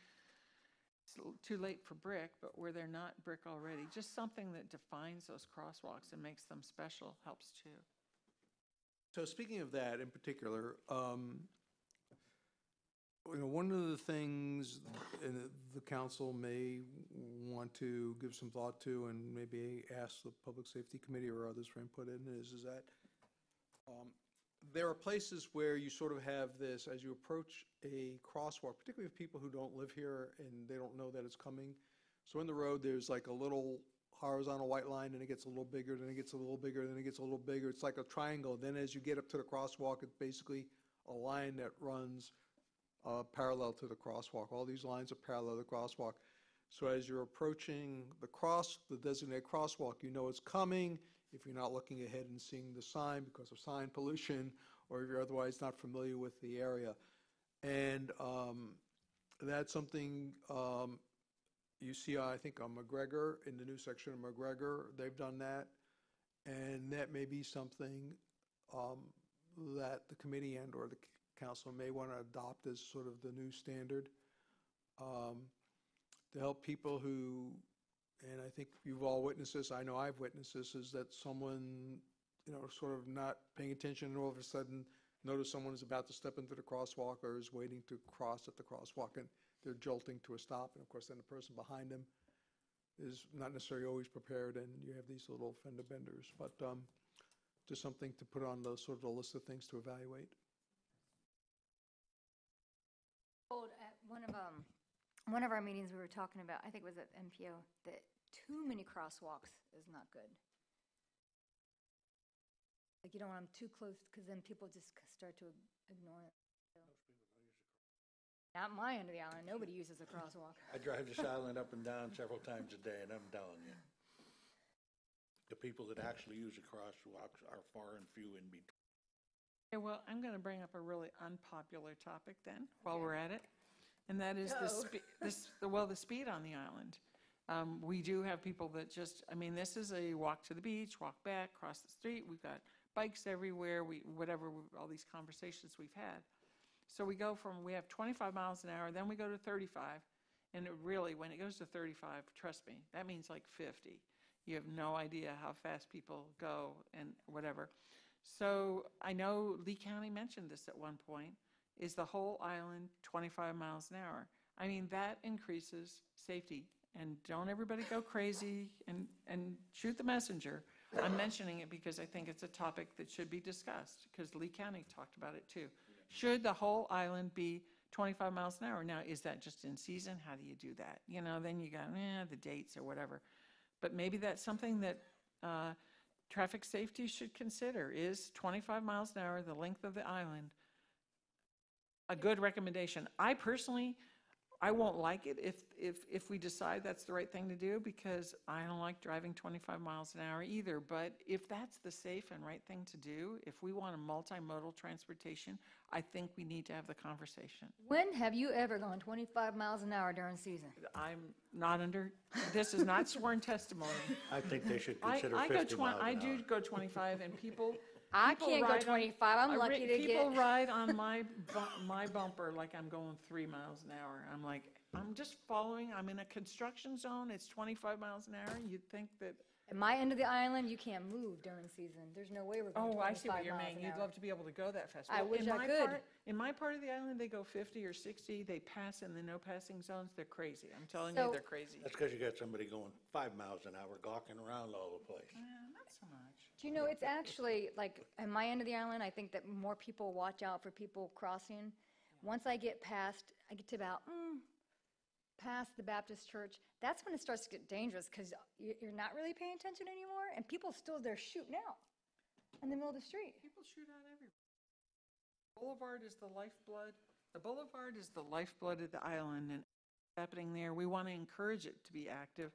[SPEAKER 4] too late for brick, but where they're not brick already, just something that defines those crosswalks and makes them special helps too.
[SPEAKER 6] So speaking of that in particular, one of the things the council may want to give some thought to and maybe ask the Public Safety Committee or others for input in is that there are places where you sort of have this, as you approach a crosswalk, particularly with people who don't live here and they don't know that it's coming. So in the road, there's like a little horizontal white line, and it gets a little bigger, then it gets a little bigger, then it gets a little bigger. It's like a triangle. Then as you get up to the crosswalk, it's basically a line that runs parallel to the crosswalk. All these lines are parallel to the crosswalk. So as you're approaching the designated crosswalk, you know it's coming. If you're not looking ahead and seeing the sign because of sign pollution, or if you're otherwise not familiar with the area. And that's something you see, I think, on McGregor, in the new section of McGregor, they've done that. And that may be something that the committee and or the council may want to adopt as sort of the new standard to help people who, and I think you've all witnessed this, I know I've witnessed this, is that someone, sort of not paying attention and all of a sudden notice someone is about to step into the crosswalk or is waiting to cross at the crosswalk and they're jolting to a stop. And of course, then the person behind them is not necessarily always prepared and you have these little fender benders. But just something to put on the sort of the list of things to evaluate.
[SPEAKER 3] At one of our meetings, we were talking about, I think it was at MPO, that too many crosswalks is not good. Like, you don't want them too close, because then people just start to ignore it. Not my end of the island, nobody uses a crosswalk.
[SPEAKER 5] I drive this island up and down several times a day, and I'm telling you, the people that actually use the crosswalks are far and few in between.
[SPEAKER 4] Okay, well, I'm going to bring up a really unpopular topic then, while we're at it, and that is the speed on the island. We do have people that just, this is a walk to the beach, walk back, cross the street. We've got bikes everywhere, all these conversations we've had. So we have 25 miles an hour, then we go to 35, and really, when it goes to 35, trust me, that means like 50. You have no idea how fast people go and whatever. So I know Lee County mentioned this at one point, is the whole island 25 miles an hour. That increases safety. And don't everybody go crazy and shoot the messenger. I'm mentioning it because I think it's a topic that should be discussed, because Lee County talked about it too. Should the whole island be 25 miles an hour? Now, is that just in season? How do you do that? Then you got the dates or whatever. But maybe that's something that traffic safety should consider. Is 25 miles an hour, the length of the island, a good recommendation? I personally, I won't like it if we decide that's the right thing to do, because I don't like driving 25 miles an hour either. But if that's the safe and right thing to do, if we want a multimodal transportation, I think we need to have the conversation.
[SPEAKER 3] When have you ever gone 25 miles an hour during season?
[SPEAKER 4] I'm not this is not sworn testimony.
[SPEAKER 5] I think they should consider
[SPEAKER 4] I
[SPEAKER 5] 50 miles an hour.
[SPEAKER 4] I do go 25, and people
[SPEAKER 3] I can't go 25. I'm lucky to get.
[SPEAKER 4] People ride on my bumper like I'm going 3 miles an hour. I'm like, I'm just following. I'm in a construction zone. It's 25 miles an hour. You'd think that.
[SPEAKER 3] At my end of the island, you can't move during season. There's no way we're going 25 miles an hour.
[SPEAKER 4] I see what you're saying. You'd love to be able to go that fast.
[SPEAKER 3] I wish I could.
[SPEAKER 4] In my part of the island, they go 50 or 60. They pass in the no passing zones. They're crazy. I'm telling you, they're crazy.
[SPEAKER 5] That's because you got somebody going 5 miles an hour, gawking around all the place.
[SPEAKER 4] Not so much.
[SPEAKER 3] Do you know, it's actually, like, at my end of the island, I think that more people watch out for people crossing. Once I get to about, past the Baptist church, that's when it starts to get dangerous, because you're not really paying attention anymore, and people still, they're shooting out in the middle of the street.
[SPEAKER 4] People shoot out everywhere. Boulevard is the lifeblood. The boulevard is the lifeblood of the island, and happening there, we want to encourage it to be active.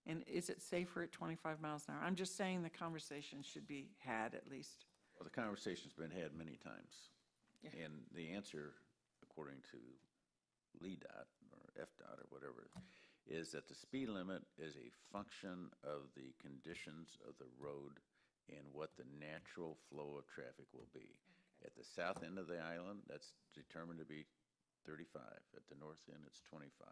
[SPEAKER 4] And is it safer at 25 miles an hour? I'm just saying the conversation should be had at least.
[SPEAKER 7] Well, the conversation's been had many times.
[SPEAKER 4] Yeah.
[SPEAKER 7] And the answer, according to LEDOT or FDOT or whatever, is that the speed limit is a function of the conditions of the road and what the natural flow of traffic will be. Okay. At the south end of the island, that's determined to be 35. At the north end, it's 25.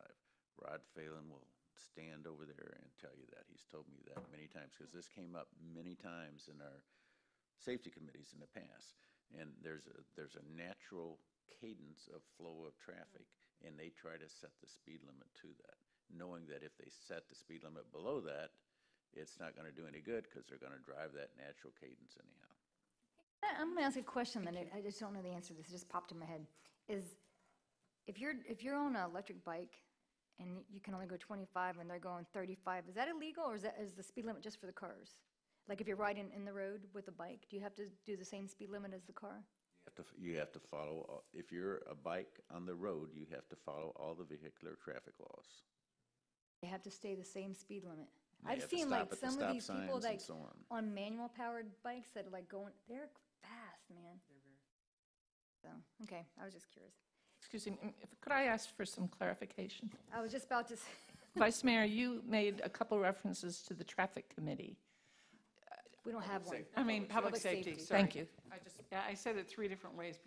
[SPEAKER 7] Rod Phelan will stand over there and tell you that. He's told me that many times, because this came up many times in our safety committees in the past. And there's a natural cadence of flow of traffic, and they try to set the speed limit to that, knowing that if they set the speed limit below that, it's not going to do any good, because they're going to drive that natural cadence anyhow.
[SPEAKER 3] I'm going to ask a question that I just don't know the answer to this. It just popped in my head. Is if you're on an electric bike and you can only go 25 and they're going 35, is that illegal, or is the speed limit just for the cars? Like if you're riding in the road with a bike, do you have to do the same speed limit as the car?
[SPEAKER 7] You have to follow, if you're a bike on the road, you have to follow all the vehicular traffic laws.
[SPEAKER 3] They have to stay the same speed limit.
[SPEAKER 7] They
[SPEAKER 3] I've
[SPEAKER 7] have to
[SPEAKER 3] seen
[SPEAKER 7] stop
[SPEAKER 3] like
[SPEAKER 7] at the
[SPEAKER 3] some of
[SPEAKER 7] stop
[SPEAKER 3] these people
[SPEAKER 7] signs and
[SPEAKER 3] like
[SPEAKER 7] so on.
[SPEAKER 3] manual powered bikes that are like going, they're fast, man. So, okay, I was just curious.
[SPEAKER 8] Excuse me, could I ask for some clarification?
[SPEAKER 3] I was just about to say,
[SPEAKER 8] Vice Mayor, you made a couple references to the Traffic Committee.
[SPEAKER 3] we don't have one.
[SPEAKER 4] I mean, public
[SPEAKER 3] Public
[SPEAKER 4] safety,
[SPEAKER 3] safety.
[SPEAKER 4] sorry.
[SPEAKER 8] Thank you.
[SPEAKER 4] Yeah, I said it 3 different ways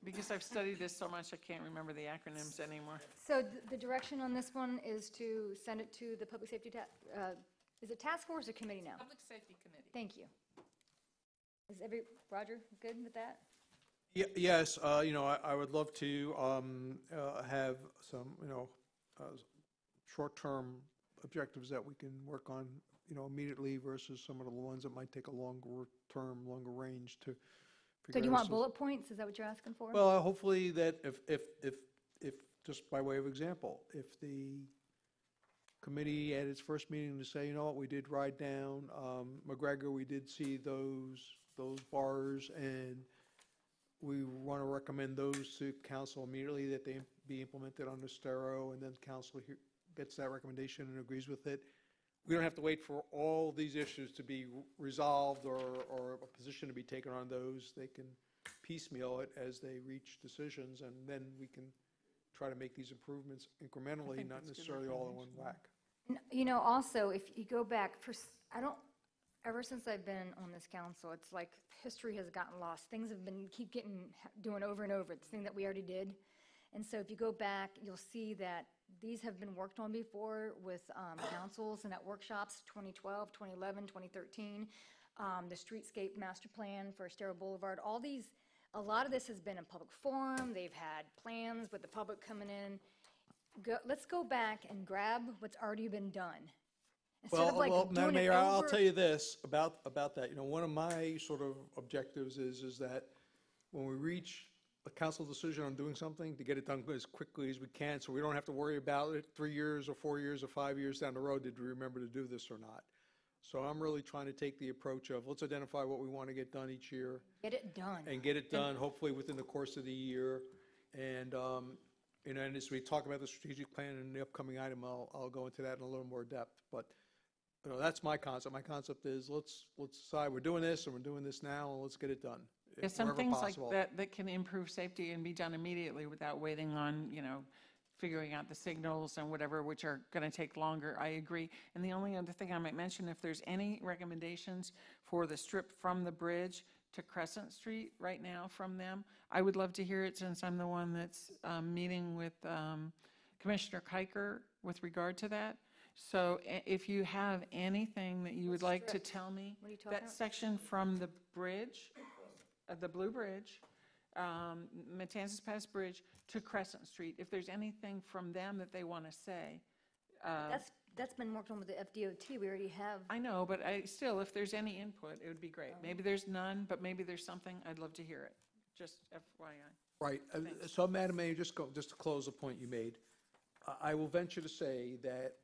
[SPEAKER 4] because I've studied this so much, I can't remember the acronyms anymore.
[SPEAKER 3] So the direction on this one is to send it to the Public Safety, is it task force or committee now?
[SPEAKER 8] Public Safety Committee.
[SPEAKER 3] Thank you. Is Roger, good with that?
[SPEAKER 6] Yes, I would love to have some, short-term objectives that we can work on, immediately versus some of the ones that might take a longer term, longer range to
[SPEAKER 3] So
[SPEAKER 6] figure
[SPEAKER 3] do you
[SPEAKER 6] out.
[SPEAKER 3] want bullet points? Is that what you're asking for?
[SPEAKER 6] Well, hopefully that if, just by way of example, if the committee at its first meeting to say, you know what, we did ride down McGregor, we did see those bars, and we want to recommend those to council immediately, that they be implemented on Estero, and then council gets that recommendation and agrees with it. We don't have to wait for all these issues to be resolved or a position to be taken on those. They can piecemeal it as they reach decisions, and then we can try to make these improvements incrementally,
[SPEAKER 4] think
[SPEAKER 6] not
[SPEAKER 4] that's good
[SPEAKER 6] necessarily all in one
[SPEAKER 4] recommendation.
[SPEAKER 6] whack.
[SPEAKER 3] Also, if you go back, ever since I've been on this council, it's like history has gotten lost. Things have been, doing over and over. It's thing that we already did. And so if you go back, you'll see that these have been worked on before with councils and at workshops, 2012, 2011, 2013, the streetscape master plan for Estero Boulevard. A lot of this has been in public forum. They've had plans with the public coming in. Let's go back and grab what's already been done. Instead of like
[SPEAKER 6] Madam
[SPEAKER 3] doing it
[SPEAKER 6] Mayor, I'll
[SPEAKER 3] over.
[SPEAKER 6] tell you this about that. One of my sort of objectives is that when we reach a council decision on doing something, to get it done as quickly as we can, so we don't have to worry about it 3 years or 4 years or 5 years down the road, did we remember to do this or not? So I'm really trying to take the approach of, let's identify what we want to get done each year.
[SPEAKER 3] Get it done.
[SPEAKER 6] And get it done, hopefully within the course of the year. And, and as we talk about the strategic plan in the upcoming item, I'll go into that in a little more depth. But, that's my concept. My concept is, let's decide we're doing this, and we're doing this now, and let's get it done.
[SPEAKER 4] There's some
[SPEAKER 6] wherever
[SPEAKER 4] things like
[SPEAKER 6] possible.
[SPEAKER 4] that can improve safety and be done immediately without waiting on, figuring out the signals and whatever, which are going to take longer. I agree. And the only other thing I might mention, if there's any recommendations for the strip from the bridge to Crescent Street right now from them, I would love to hear it, since I'm the one that's meeting with Commissioner Kiker with regard to that. So if you have anything that you would like to tell me,
[SPEAKER 3] What are you talking
[SPEAKER 4] that
[SPEAKER 3] about?
[SPEAKER 4] section from the bridge, the Blue Bridge, Matanzas Pass Bridge to Crescent Street, if there's anything from them that they want to say.
[SPEAKER 3] That's been worked on with the FDOT. We already have.
[SPEAKER 4] I know, but still, if there's any input, it would be great. Maybe there's none, but maybe there's something. I'd love to hear it. Just FYI.
[SPEAKER 6] Right. So, Madam Mayor, just to close the point you made, I will venture to say that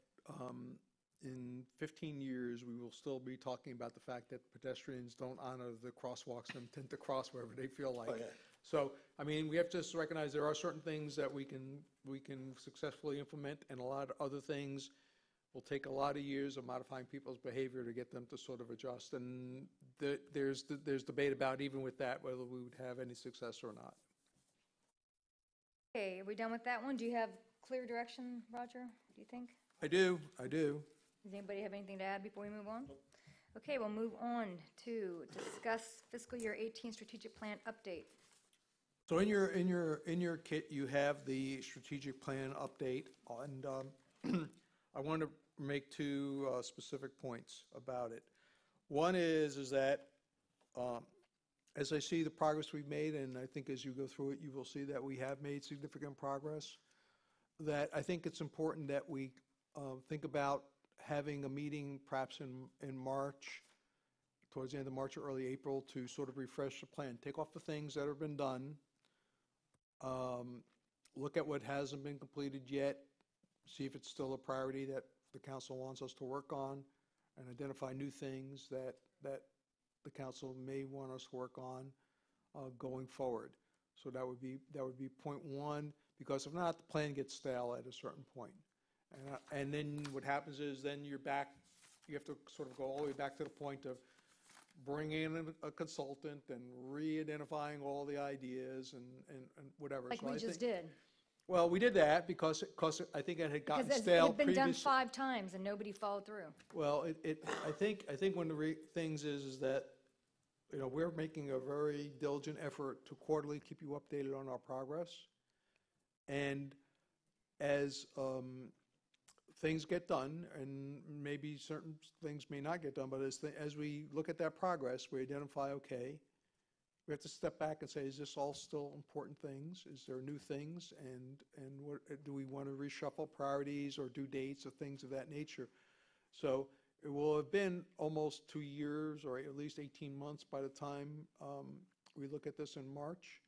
[SPEAKER 6] in 15 years, we will still be talking about the fact that pedestrians don't honor the crosswalks and tend to cross wherever they feel like. So, we have to just recognize there are certain things that we can successfully implement, and a lot of other things will take a lot of years of modifying people's behavior to get them to sort of adjust. And there's debate about, even with that, whether we would have any success or not.
[SPEAKER 3] Okay, are we done with that one? Do you have clear direction, Roger, do you think?
[SPEAKER 6] I do.
[SPEAKER 3] Does anybody have anything to add before we move on? Okay, we'll move on to discuss fiscal year 18 strategic plan update.
[SPEAKER 6] So in your kit, you have the strategic plan update, and I want to make two specific points about it. One is that as I see the progress we've made, and I think as you go through it, you will see that we have made significant progress, that I think it's important that we think about having a meeting perhaps in March, towards the end of March or early April, to sort of refresh the plan. Take off the things that have been done, look at what hasn't been completed yet, see if it's still a priority that the council wants us to work on, and identify new things that the council may want us to work on going forward. So that would be point one, because if not, the plan gets stale at a certain point. And then what happens is then you're back, you have to sort of go all the way back to the point of bringing in a consultant and re-identifying all the ideas and whatever.
[SPEAKER 3] Like
[SPEAKER 6] So
[SPEAKER 3] we
[SPEAKER 6] I
[SPEAKER 3] just
[SPEAKER 6] think-
[SPEAKER 3] did.
[SPEAKER 6] Well, we did that because I think it had gotten
[SPEAKER 3] Because it
[SPEAKER 6] stale
[SPEAKER 3] had been done
[SPEAKER 6] previously.
[SPEAKER 3] 5 times and nobody followed through.
[SPEAKER 6] Well, I think one of the things is that, you know, we're making a very diligent effort to quarterly keep you updated on our progress. And as things get done, and maybe certain things may not get done, but as we look at that progress, we identify, okay, we have to step back and say, is this all still important things? Is there new things? And what, do we want to reshuffle priorities or due dates or things of that nature? So it will have been almost 2 years, or at least 18 months by the time we look at this in March,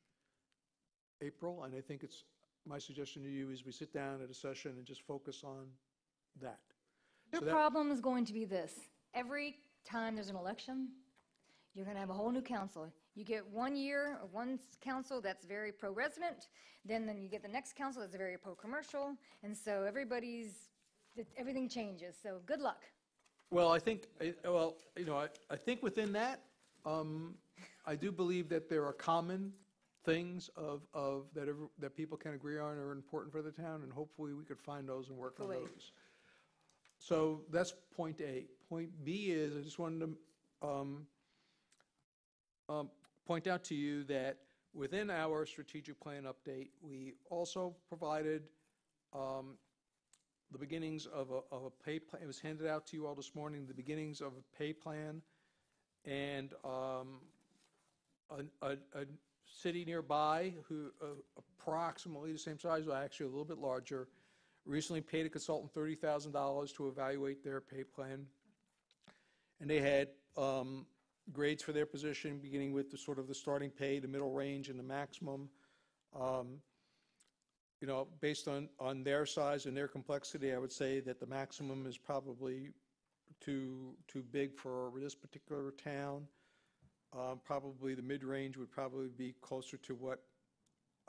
[SPEAKER 6] April, and I think it's, my suggestion to you is we sit down at a session and just focus on that.
[SPEAKER 3] Your
[SPEAKER 6] So that-
[SPEAKER 3] problem is going to be this. Every time there's an election, you're going to have a whole new council. You get 1 year of one council that's very pro-resident, then you get the next council that's very pro-commercial, and so everything changes. So good luck.
[SPEAKER 6] Well, I think, well, you know, I think within that, I do believe that there are common things that people can agree on are important for the town, and hopefully we could find those and work on
[SPEAKER 3] Hopefully.
[SPEAKER 6] those. So that's point A. Point B is, I just wanted to point out to you that within our strategic plan update, we also provided the beginnings of a pay plan. It was handed out to you all this morning, the beginnings of a pay plan. And a city nearby who approximately the same size, well, actually a little bit larger, recently paid a consultant $30,000 to evaluate their pay plan. And they had grades for their position, beginning with the sort of the starting pay, the middle range, and the maximum. You know, based on their size and their complexity, I would say that the maximum is probably too big for this particular town. Probably the mid-range would probably be closer to what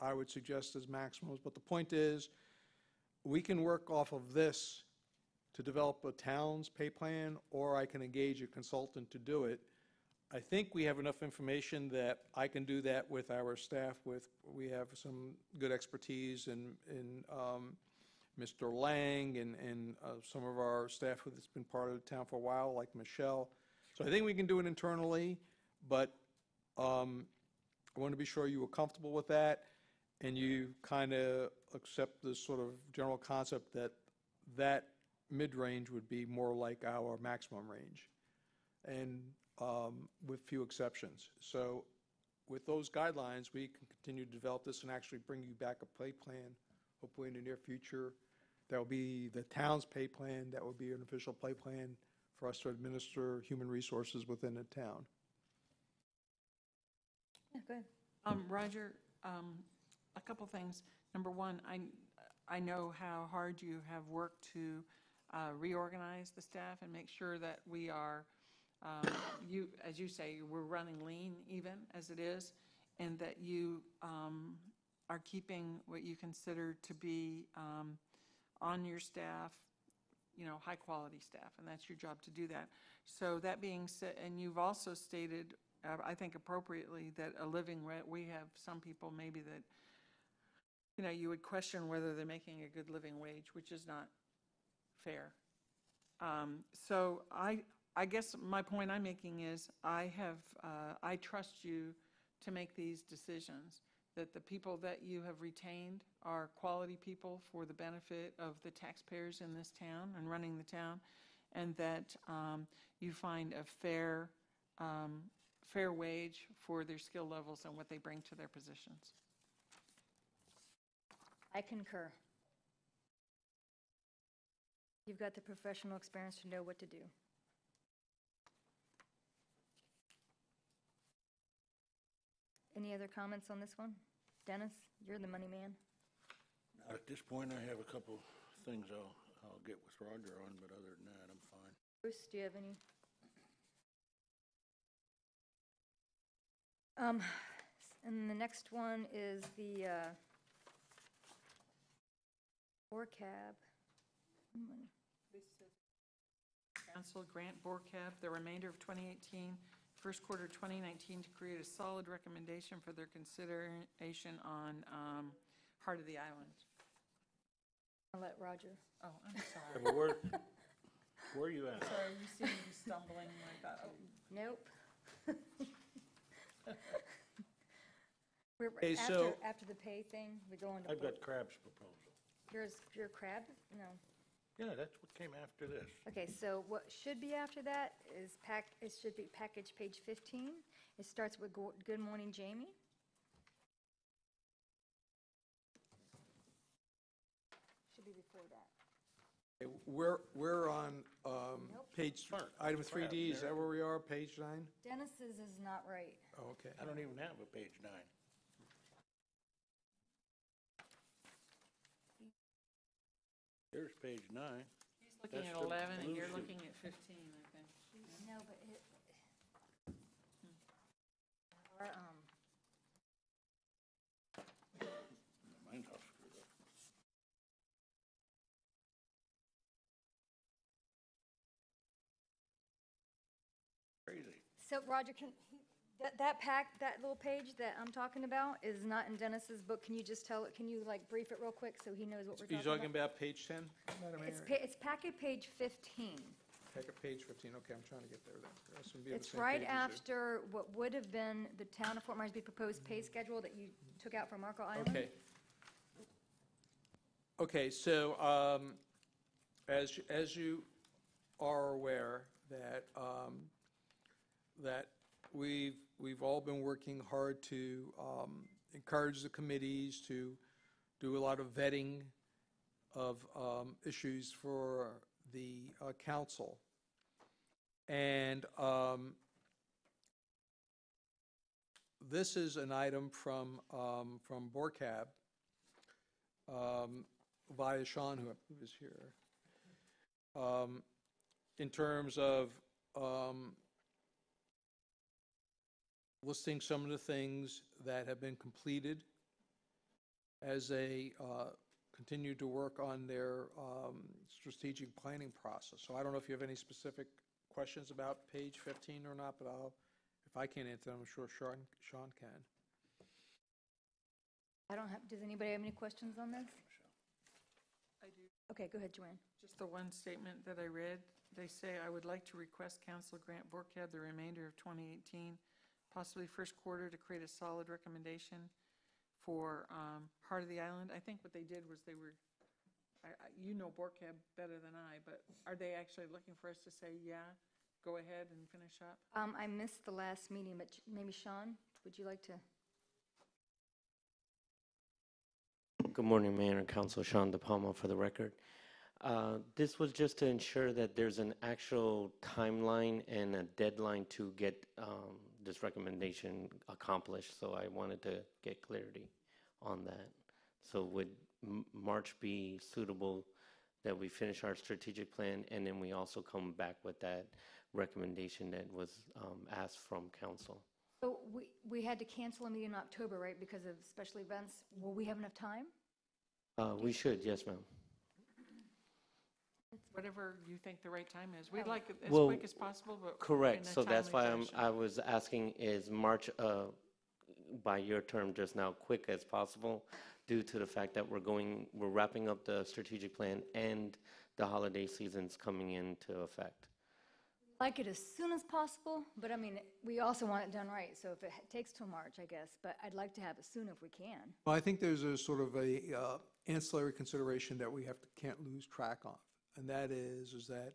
[SPEAKER 6] I would suggest as maximums. But the point is, we can work off of this to develop a town's pay plan, or I can engage a consultant to do it. I think we have enough information that I can do that with our staff. We have some good expertise in Mr. Lang and some of our staff that's been part of the town for a while, like Michelle. So I think we can do it internally, but I want to be sure you were comfortable with that and you kind of accept the sort of general concept that mid-range would be more like our maximum range, and with few exceptions. So with those guidelines, we can continue to develop this and actually bring you back a pay plan, hopefully in the near future. That will be the town's pay plan. That will be an official pay plan for us to administer human resources within the town.
[SPEAKER 3] Yeah, good.
[SPEAKER 4] Roger, a couple things. Number one, I know how hard you have worked to reorganize the staff and make sure that we are, as you say, we're running lean even as it is, and that you are keeping what you consider to be on your staff, you know, high-quality staff, and that's your job to do that. So that being said, and you've also stated, I think appropriately, that a living rate, we have some people maybe that, you know, you would question whether they're making a good living wage, which is not fair. So I guess my point I'm making is I trust you to make these decisions, that the people that you have retained are quality people for the benefit of the taxpayers in this town and running the town, and that you find a fair wage for their skill levels and what they bring to their positions.
[SPEAKER 3] I concur. You've got the professional experience to know what to do. Any other comments on this one? Dennis, you're the money man.
[SPEAKER 5] At this point, I have a couple things I'll get with Roger on, but other than that, I'm fine.
[SPEAKER 3] Bruce, do you have any? And the next one is the ORCAB.
[SPEAKER 4] Council grant BORCAB the remainder of 2018, first quarter 2019, to create a solid recommendation for their consideration on Heart of the Island.
[SPEAKER 3] I'll let Roger.
[SPEAKER 4] Oh, I'm sorry.
[SPEAKER 5] But where are you at?
[SPEAKER 4] Sorry, you see me stumbling like that. Oh.
[SPEAKER 3] Nope. We're
[SPEAKER 6] Okay, so-
[SPEAKER 3] after the pay thing, we go into.
[SPEAKER 5] I've got Crab's proposal.
[SPEAKER 3] Your crab? No.
[SPEAKER 5] Yeah, that's what came after this.
[SPEAKER 3] Okay, so what should be after that is it should be package page 15. It starts with Good Morning Jamie. Should be before that.
[SPEAKER 6] Okay, we're on page, item 3D, is that where we are, page 9?
[SPEAKER 3] Dennis's is not right.
[SPEAKER 6] Oh, okay.
[SPEAKER 5] I don't even have a page 9. Here's page 9.
[SPEAKER 4] He's looking
[SPEAKER 5] That's
[SPEAKER 4] at
[SPEAKER 5] the
[SPEAKER 4] 11 and
[SPEAKER 5] blue
[SPEAKER 4] you're
[SPEAKER 5] sheet.
[SPEAKER 4] looking at 15, I think.
[SPEAKER 3] No, but our,
[SPEAKER 5] Mine's all screwed up. Crazy.
[SPEAKER 3] so Roger, that little page that I'm talking about is not in Dennis's book. Can you just can you like brief it real quick so he knows what we're
[SPEAKER 6] Are you
[SPEAKER 3] talking
[SPEAKER 6] talking
[SPEAKER 3] about?
[SPEAKER 6] about page 10, Madam Mayor?
[SPEAKER 3] It's packet page 15.
[SPEAKER 6] Packet page 15, okay, I'm trying to get there then. That's gonna be on the
[SPEAKER 3] It's
[SPEAKER 6] same
[SPEAKER 3] right
[SPEAKER 6] page as you.
[SPEAKER 3] after what would have been the town of Fort Morsby proposed pay schedule that you took out from Marco Island.
[SPEAKER 6] Okay. Okay, so, as you are aware, that we've all been working hard to encourage the committees to do a lot of vetting of issues for the council. And this is an item from BORCAB, via Sean, who I believe is here, in terms of listing some of the things that have been completed as they continue to work on their strategic planning process. So I don't know if you have any specific questions about page 15 or not, but if I can't answer them, I'm sure Sean can.
[SPEAKER 3] Does anybody have any questions on this?
[SPEAKER 4] I do.
[SPEAKER 3] Okay, go ahead, Joanne.
[SPEAKER 4] Just the one statement that I read, they say, "I would like to request council grant BORCAB the remainder of 2018, possibly first quarter, to create a solid recommendation for Heart of the Island." I think what they did was you know BORCAB better than I, but are they actually looking for us to say, yeah, go ahead and finish up?
[SPEAKER 3] I missed the last meeting, but maybe Sean, would you like to?
[SPEAKER 9] Good morning, Mayor and Council. Sean DePalma for the record. This was just to ensure that there's an actual timeline and a deadline to get this recommendation accomplished, so I wanted to get clarity on that. So would March be suitable that we finish our strategic plan and then we also come back with that recommendation that was asked from council?
[SPEAKER 3] So we had to cancel a meeting in October, right, because of special events. Will we have enough time?
[SPEAKER 9] We should, yes, ma'am.
[SPEAKER 4] Whatever you think the right time is. We'd like it as
[SPEAKER 9] Well,
[SPEAKER 4] quick as possible, but in
[SPEAKER 9] Correct,
[SPEAKER 4] a
[SPEAKER 9] so that's why
[SPEAKER 4] timely fashion.
[SPEAKER 9] I was asking, is March, by your term just now, quick as possible, due to the fact that we're wrapping up the strategic plan and the holiday season's coming into effect?
[SPEAKER 3] like it as soon as possible, but I mean, we also want it done right, so if it takes till March, I guess, but I'd like to have it soon if we can.
[SPEAKER 6] Well, I think there's a sort of a ancillary consideration that we can't lose track of, and that is that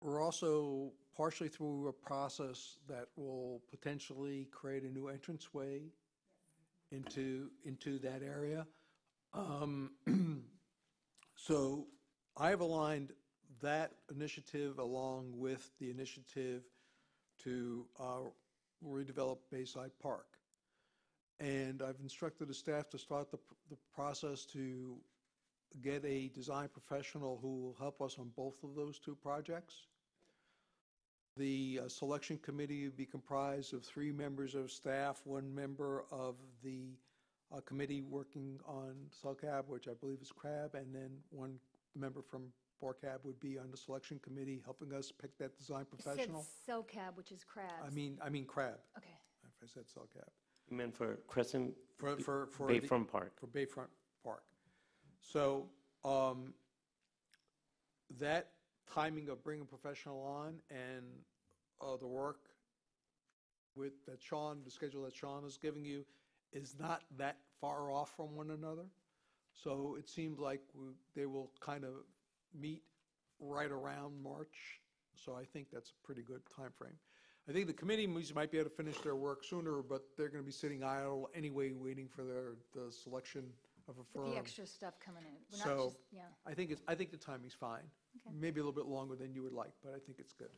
[SPEAKER 6] we're also partially through a process that will potentially create a new entranceway into that area. So I've aligned that initiative along with the initiative to redevelop Bayside Park. And I've instructed the staff to start the process to get a design professional who will help us on both of those two projects. The selection committee would be comprised of 3 members of staff, 1 member of the committee working on SELCAB, which I believe is CRAB, and then 1 member from BORCAB would be on the selection committee, helping us pick that design professional.
[SPEAKER 3] It said CELCAB, which is crabs.
[SPEAKER 6] I mean CRAB,
[SPEAKER 3] Okay.
[SPEAKER 6] if I said SELCAB.
[SPEAKER 9] You meant for Crescent
[SPEAKER 6] For
[SPEAKER 9] Bayfront Park?
[SPEAKER 6] For Bayfront Park. So that timing of bringing a professional on and the work that Sean, the schedule that Sean is giving you, is not that far off from one another. So it seemed like they will kind of meet right around March. So I think that's a pretty good time frame. I think the committee might be able to finish their work sooner, but they're going to be sitting idle anyway, waiting for the selection of a firm.
[SPEAKER 3] With the extra stuff coming in. We're not
[SPEAKER 6] So
[SPEAKER 3] just, yeah.
[SPEAKER 6] I think the timing's fine.
[SPEAKER 3] Okay.
[SPEAKER 6] Maybe a little bit longer than you would like, but I think it's good.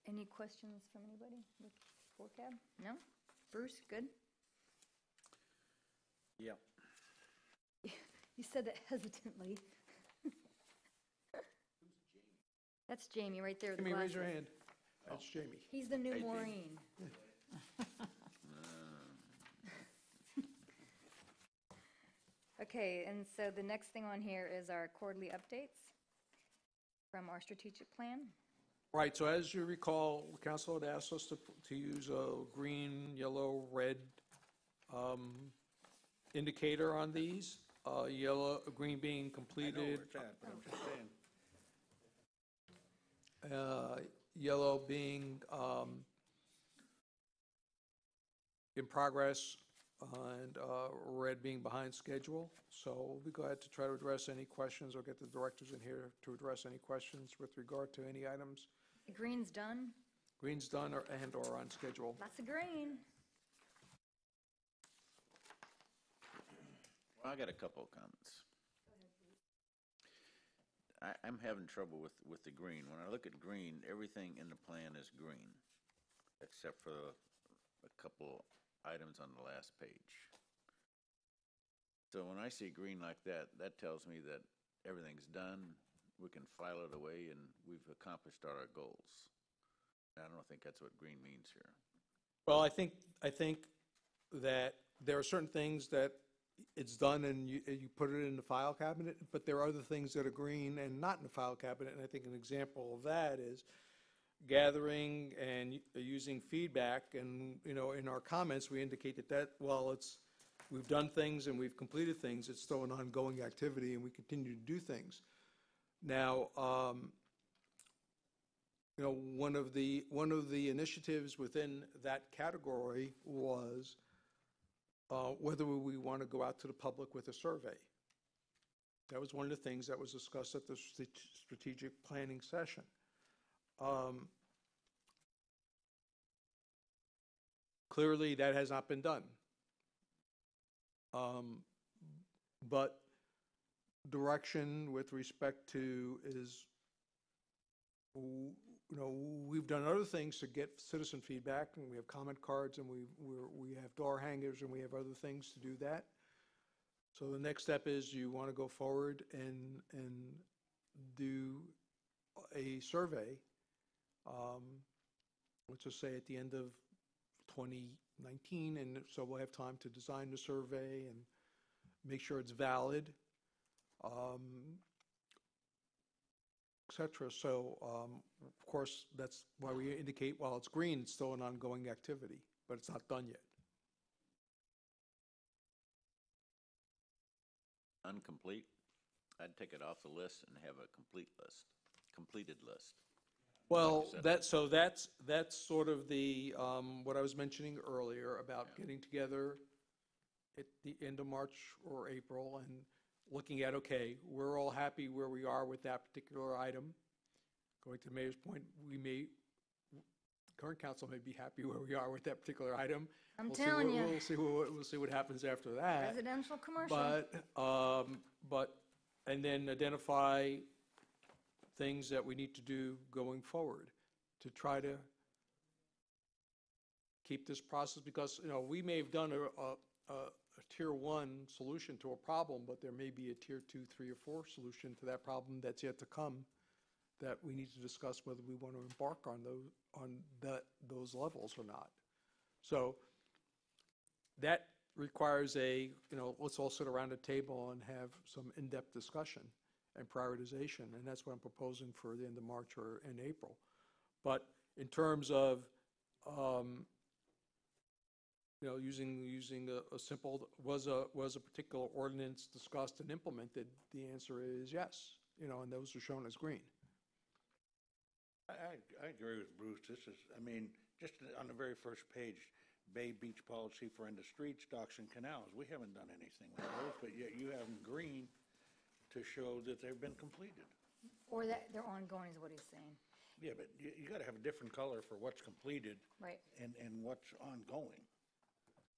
[SPEAKER 3] Any questions from anybody with BORCAB? No? Bruce, good?
[SPEAKER 7] Yeah.
[SPEAKER 3] You said that hesitantly. That's Jamie right there with the
[SPEAKER 6] Jamie, raise
[SPEAKER 3] glasses.
[SPEAKER 6] your hand. That's Jamie.
[SPEAKER 3] He's the new
[SPEAKER 7] Hey, Jamie.
[SPEAKER 3] Maureen. Okay, and so the next thing on here is our quarterly updates from our strategic plan.
[SPEAKER 6] Right, so as you recall, council had asked us to use a green, yellow, red indicator on these. Green being
[SPEAKER 5] I know
[SPEAKER 6] completed,
[SPEAKER 5] where it's at, but I'm just saying.
[SPEAKER 6] yellow being in progress, and red being behind schedule. So we'll be glad to try to address any questions or get the directors in here to address any questions with regard to any items.
[SPEAKER 3] The green's done.
[SPEAKER 6] Green's done or on schedule.
[SPEAKER 3] Lots of green.
[SPEAKER 7] Well, I got a couple of comments. I'm having trouble with the green. When I look at green, everything in the plan is green, except for a couple items on the last page. So when I see green like that, that tells me that everything's done, we can file it away, and we've accomplished our goals. I don't think that's what green means here.
[SPEAKER 6] Well, I think that there are certain things that it's done and you put it in the file cabinet, but there are other things that are green and not in the file cabinet. And I think an example of that is gathering and using feedback. And, you know, in our comments, we indicate that while we've done things and we've completed things, it's still an ongoing activity and we continue to do things. Now, you know, one of the initiatives within that category was whether we want to go out to the public with a survey. That was one of the things that was discussed at the strategic planning session. Clearly, that has not been done. But direction with respect to is, you know, we've done other things to get citizen feedback, and we have comment cards, and we have door hangers, and we have other things to do that. So the next step is you want to go forward and do a survey, let's just say at the end of 2019, and so we'll have time to design the survey and make sure it's valid, et cetera. So, of course, that's why we indicate while it's green, it's still an ongoing activity, but it's not done yet.
[SPEAKER 7] Incomplete? I'd take it off the list and have a completed list.
[SPEAKER 6] Well,
[SPEAKER 7] said.
[SPEAKER 6] that's sort of the, what I was mentioning earlier about getting together at the end of March or April and looking at, okay, we're all happy where we are with that particular item. Going to the mayor's point, current council may be happy where we are with that particular item.
[SPEAKER 3] I'm
[SPEAKER 6] We'll see
[SPEAKER 3] telling
[SPEAKER 6] what-
[SPEAKER 3] you.
[SPEAKER 6] We'll see what happens after that.
[SPEAKER 3] Residential, commercial.
[SPEAKER 6] And then identify things that we need to do going forward to try to keep this process, because, we may have done a tier 1 solution to a problem, but there may be a tier 2, 3, or 4 solution to that problem that's yet to come, that we need to discuss whether we want to embark on those levels or not. So that requires let's all sit around a table and have some in-depth discussion and prioritization, and that's what I'm proposing for the end of March or in April. But in terms of, using a simple, was a particular ordinance discussed and implemented, the answer is yes, and those are shown as green.
[SPEAKER 5] I agree with Bruce. This is, just on the very first page, Bay Beach policy for end of streets, docks, and canals. We haven't done anything with those, but yet you have them green to show that they've been completed.
[SPEAKER 3] Or that they're ongoing is what he's saying.
[SPEAKER 5] Yeah, but you got to have a different color for what's completed
[SPEAKER 3] Right.
[SPEAKER 5] and what's ongoing.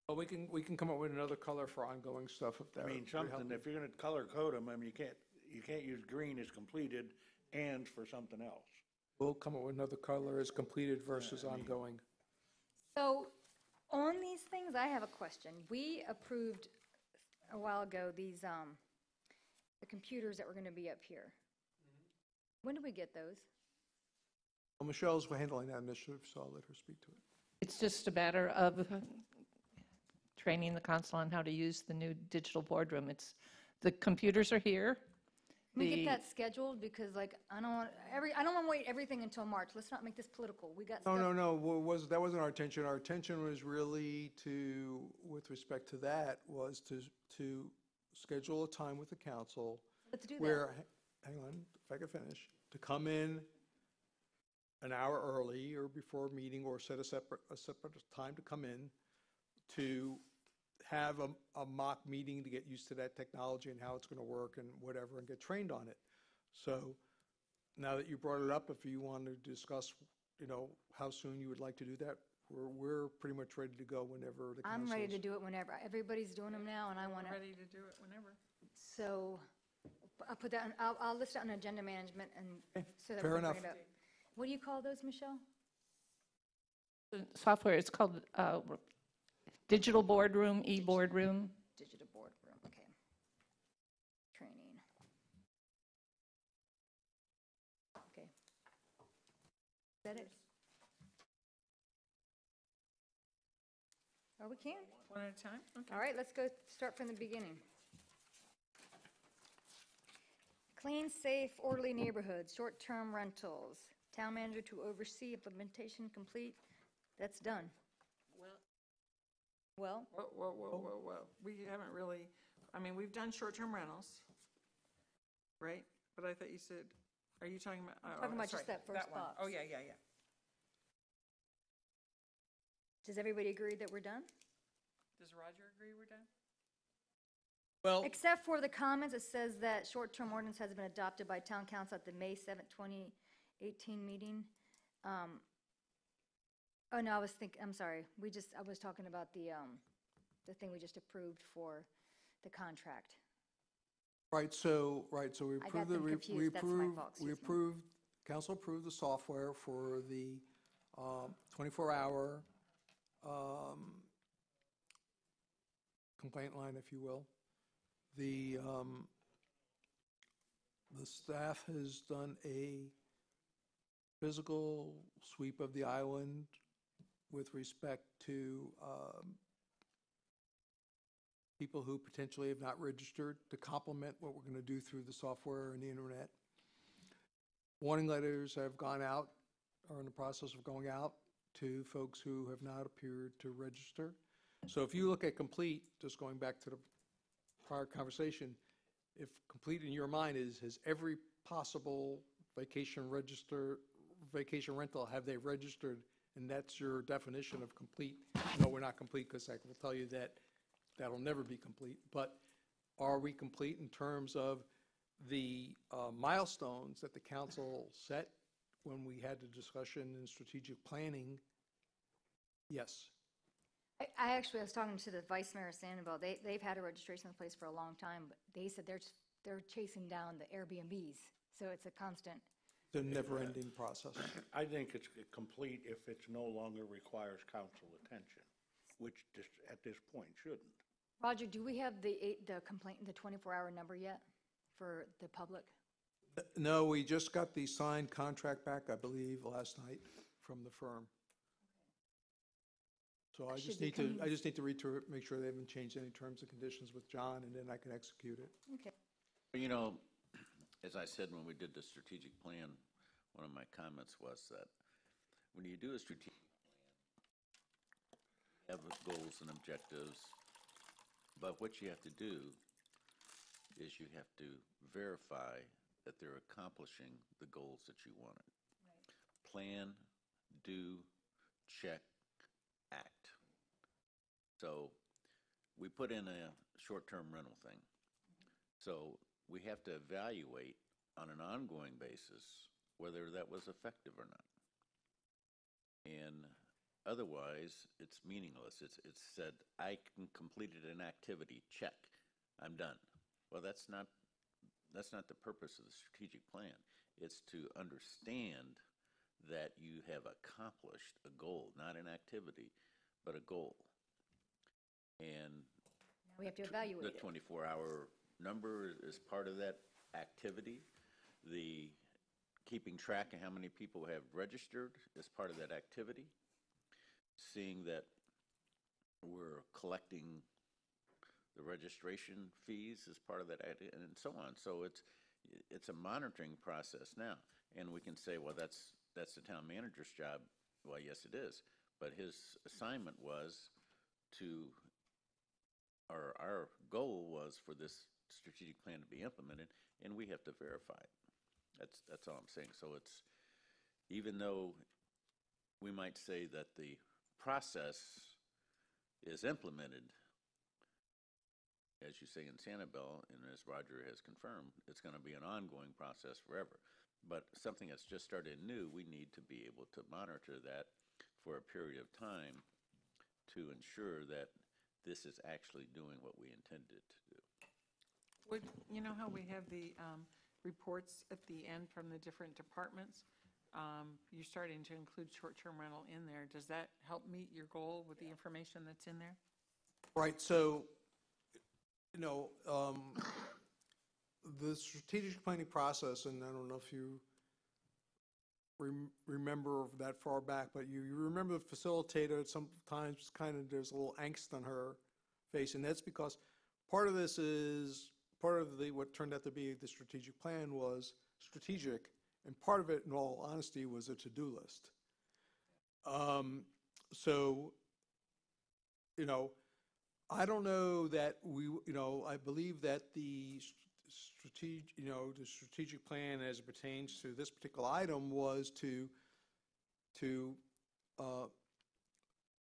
[SPEAKER 6] Well, we can come up with another color for ongoing stuff if that.
[SPEAKER 5] Something, if you're going to color code them, you can't use green as completed and for something else.
[SPEAKER 6] We'll come up with another color as completed versus ongoing.
[SPEAKER 3] So on these things, I have a question. We approved a while ago these, the computers that were going to be up here. When did we get those?
[SPEAKER 6] Well, Michelle's handling that initiative, so I'll let her speak to it.
[SPEAKER 8] It's just a matter of training the council on how to use the new digital boardroom. The computers are here.
[SPEAKER 3] Can we get that scheduled? Because I don't want to wait everything until March. Let's not make this political. We got stuff.
[SPEAKER 6] No. That wasn't our intention. Our intention was really to, with respect to that, was to schedule a time with the council.
[SPEAKER 3] Let's do that.
[SPEAKER 6] Where, hang on, if I can finish, to come in an hour early or before a meeting, or set a separate time to come in to have a mock meeting to get used to that technology and how it's going to work and whatever, and get trained on it. So now that you brought it up, if you want to discuss, how soon you would like to do that, we're pretty much ready to go whenever the council is.
[SPEAKER 3] I'm ready to do it whenever. Everybody's doing them now, and I want to.
[SPEAKER 4] Ready to do it whenever.
[SPEAKER 3] So I'll put that. I'll list it on agenda management, and so that
[SPEAKER 6] fair
[SPEAKER 3] we can
[SPEAKER 6] enough.
[SPEAKER 3] bring it up. What do you call those, Michelle?
[SPEAKER 8] The software, it's called Digital Boardroom, e-boardroom.
[SPEAKER 3] Digital boardroom. Okay. Training. Okay. Is that it? Oh, we can.
[SPEAKER 4] One at a time? Okay.
[SPEAKER 3] All right, let's go start from the beginning. Clean, safe, orderly neighborhoods, short-term rentals. Town manager to oversee implementation complete. That's done. Well,
[SPEAKER 4] Whoa. We haven't really, we've done short-term rentals, right? But I thought you said, are you talking about?
[SPEAKER 3] Talking about
[SPEAKER 4] sorry,
[SPEAKER 3] just that first
[SPEAKER 4] one.
[SPEAKER 3] box.
[SPEAKER 4] Oh, yeah.
[SPEAKER 3] does everybody agree that we're done?
[SPEAKER 4] Does Roger agree we're done?
[SPEAKER 6] Well,
[SPEAKER 3] Except for the comments, it says that short-term ordinance has been adopted by town council at the May 7th, 2018 meeting. Oh, no, I'm sorry. I was talking about the thing we just approved for the contract.
[SPEAKER 6] right, so we
[SPEAKER 3] I
[SPEAKER 6] approved
[SPEAKER 3] got them confused. That's my fault. Excuse me.
[SPEAKER 6] Council approved the software for the 24-hour complaint line, if you will. The staff has done a physical sweep of the island with respect to people who potentially have not registered, to complement what we're going to do through the software and the internet. Warning letters have gone out, are in the process of going out to folks who have not appeared to register. So if you look at complete, just going back to the prior conversation, if complete in your mind is, has every possible vacation rental, have they registered? And that's your definition of complete. No, we're not complete, because I will tell you that that'll never be complete. But are we complete in terms of the milestones that the council set when we had the discussion in strategic planning? Yes.
[SPEAKER 3] I actually was talking to the Vice Mayor of Sanibel. They've had a registration in place for a long time, but they said they're chasing down the Airbnbs. So it's a constant.
[SPEAKER 6] The never-ending process.
[SPEAKER 5] I think it's complete if it no longer requires council attention, which at this point shouldn't.
[SPEAKER 3] Roger, do we have the 24-hour number yet for the public?
[SPEAKER 6] No, we just got the signed contract back, I believe, last night from the firm. So I just need to read through it, make sure they haven't changed any terms and conditions with John, and then I can execute it.
[SPEAKER 3] Okay.
[SPEAKER 7] You know, as I said when we did the strategic plan, one of my comments was that when you do a strategic plan, you have goals and objectives, but what you have to do is you have to verify that they're accomplishing the goals that you wanted. Right. Plan, do, check, act. So we put in a short-term rental thing. So we have to evaluate on an ongoing basis whether that was effective or not. And otherwise, it's meaningless. It's said, I completed an activity, check, I'm done. Well, that's not the purpose of the strategic plan. It's to understand that you have accomplished a goal, not an activity, but a goal. And
[SPEAKER 3] Now we have to evaluate
[SPEAKER 7] the 24-hour number is part of that activity. The keeping track of how many people have registered is part of that activity. Seeing that we're collecting the registration fees is part of that, and so on. So it's a monitoring process now. And we can say, well, that's the town manager's job. Well, yes, it is. But his assignment was our goal was for this strategic plan to be implemented, and we have to verify it. That's all I'm saying. So it's, even though we might say that the process is implemented, as you say in Sanibel, and as Roger has confirmed, it's going to be an ongoing process forever. But something that's just started new, we need to be able to monitor that for a period of time to ensure that this is actually doing what we intended to do.
[SPEAKER 4] You know how we have the reports at the end from the different departments? You're starting to include short-term rental in there. Does that help meet your goal with the information that's in there?
[SPEAKER 6] Right, so, the strategic planning process, and I don't know if you remember that far back, but you remember the facilitator sometimes there's a little angst on her face, and that's because part of what turned out to be the strategic plan was strategic, and part of it, in all honesty, was a to-do list. I don't know that I believe that the strategic plan as it pertains to this particular item was to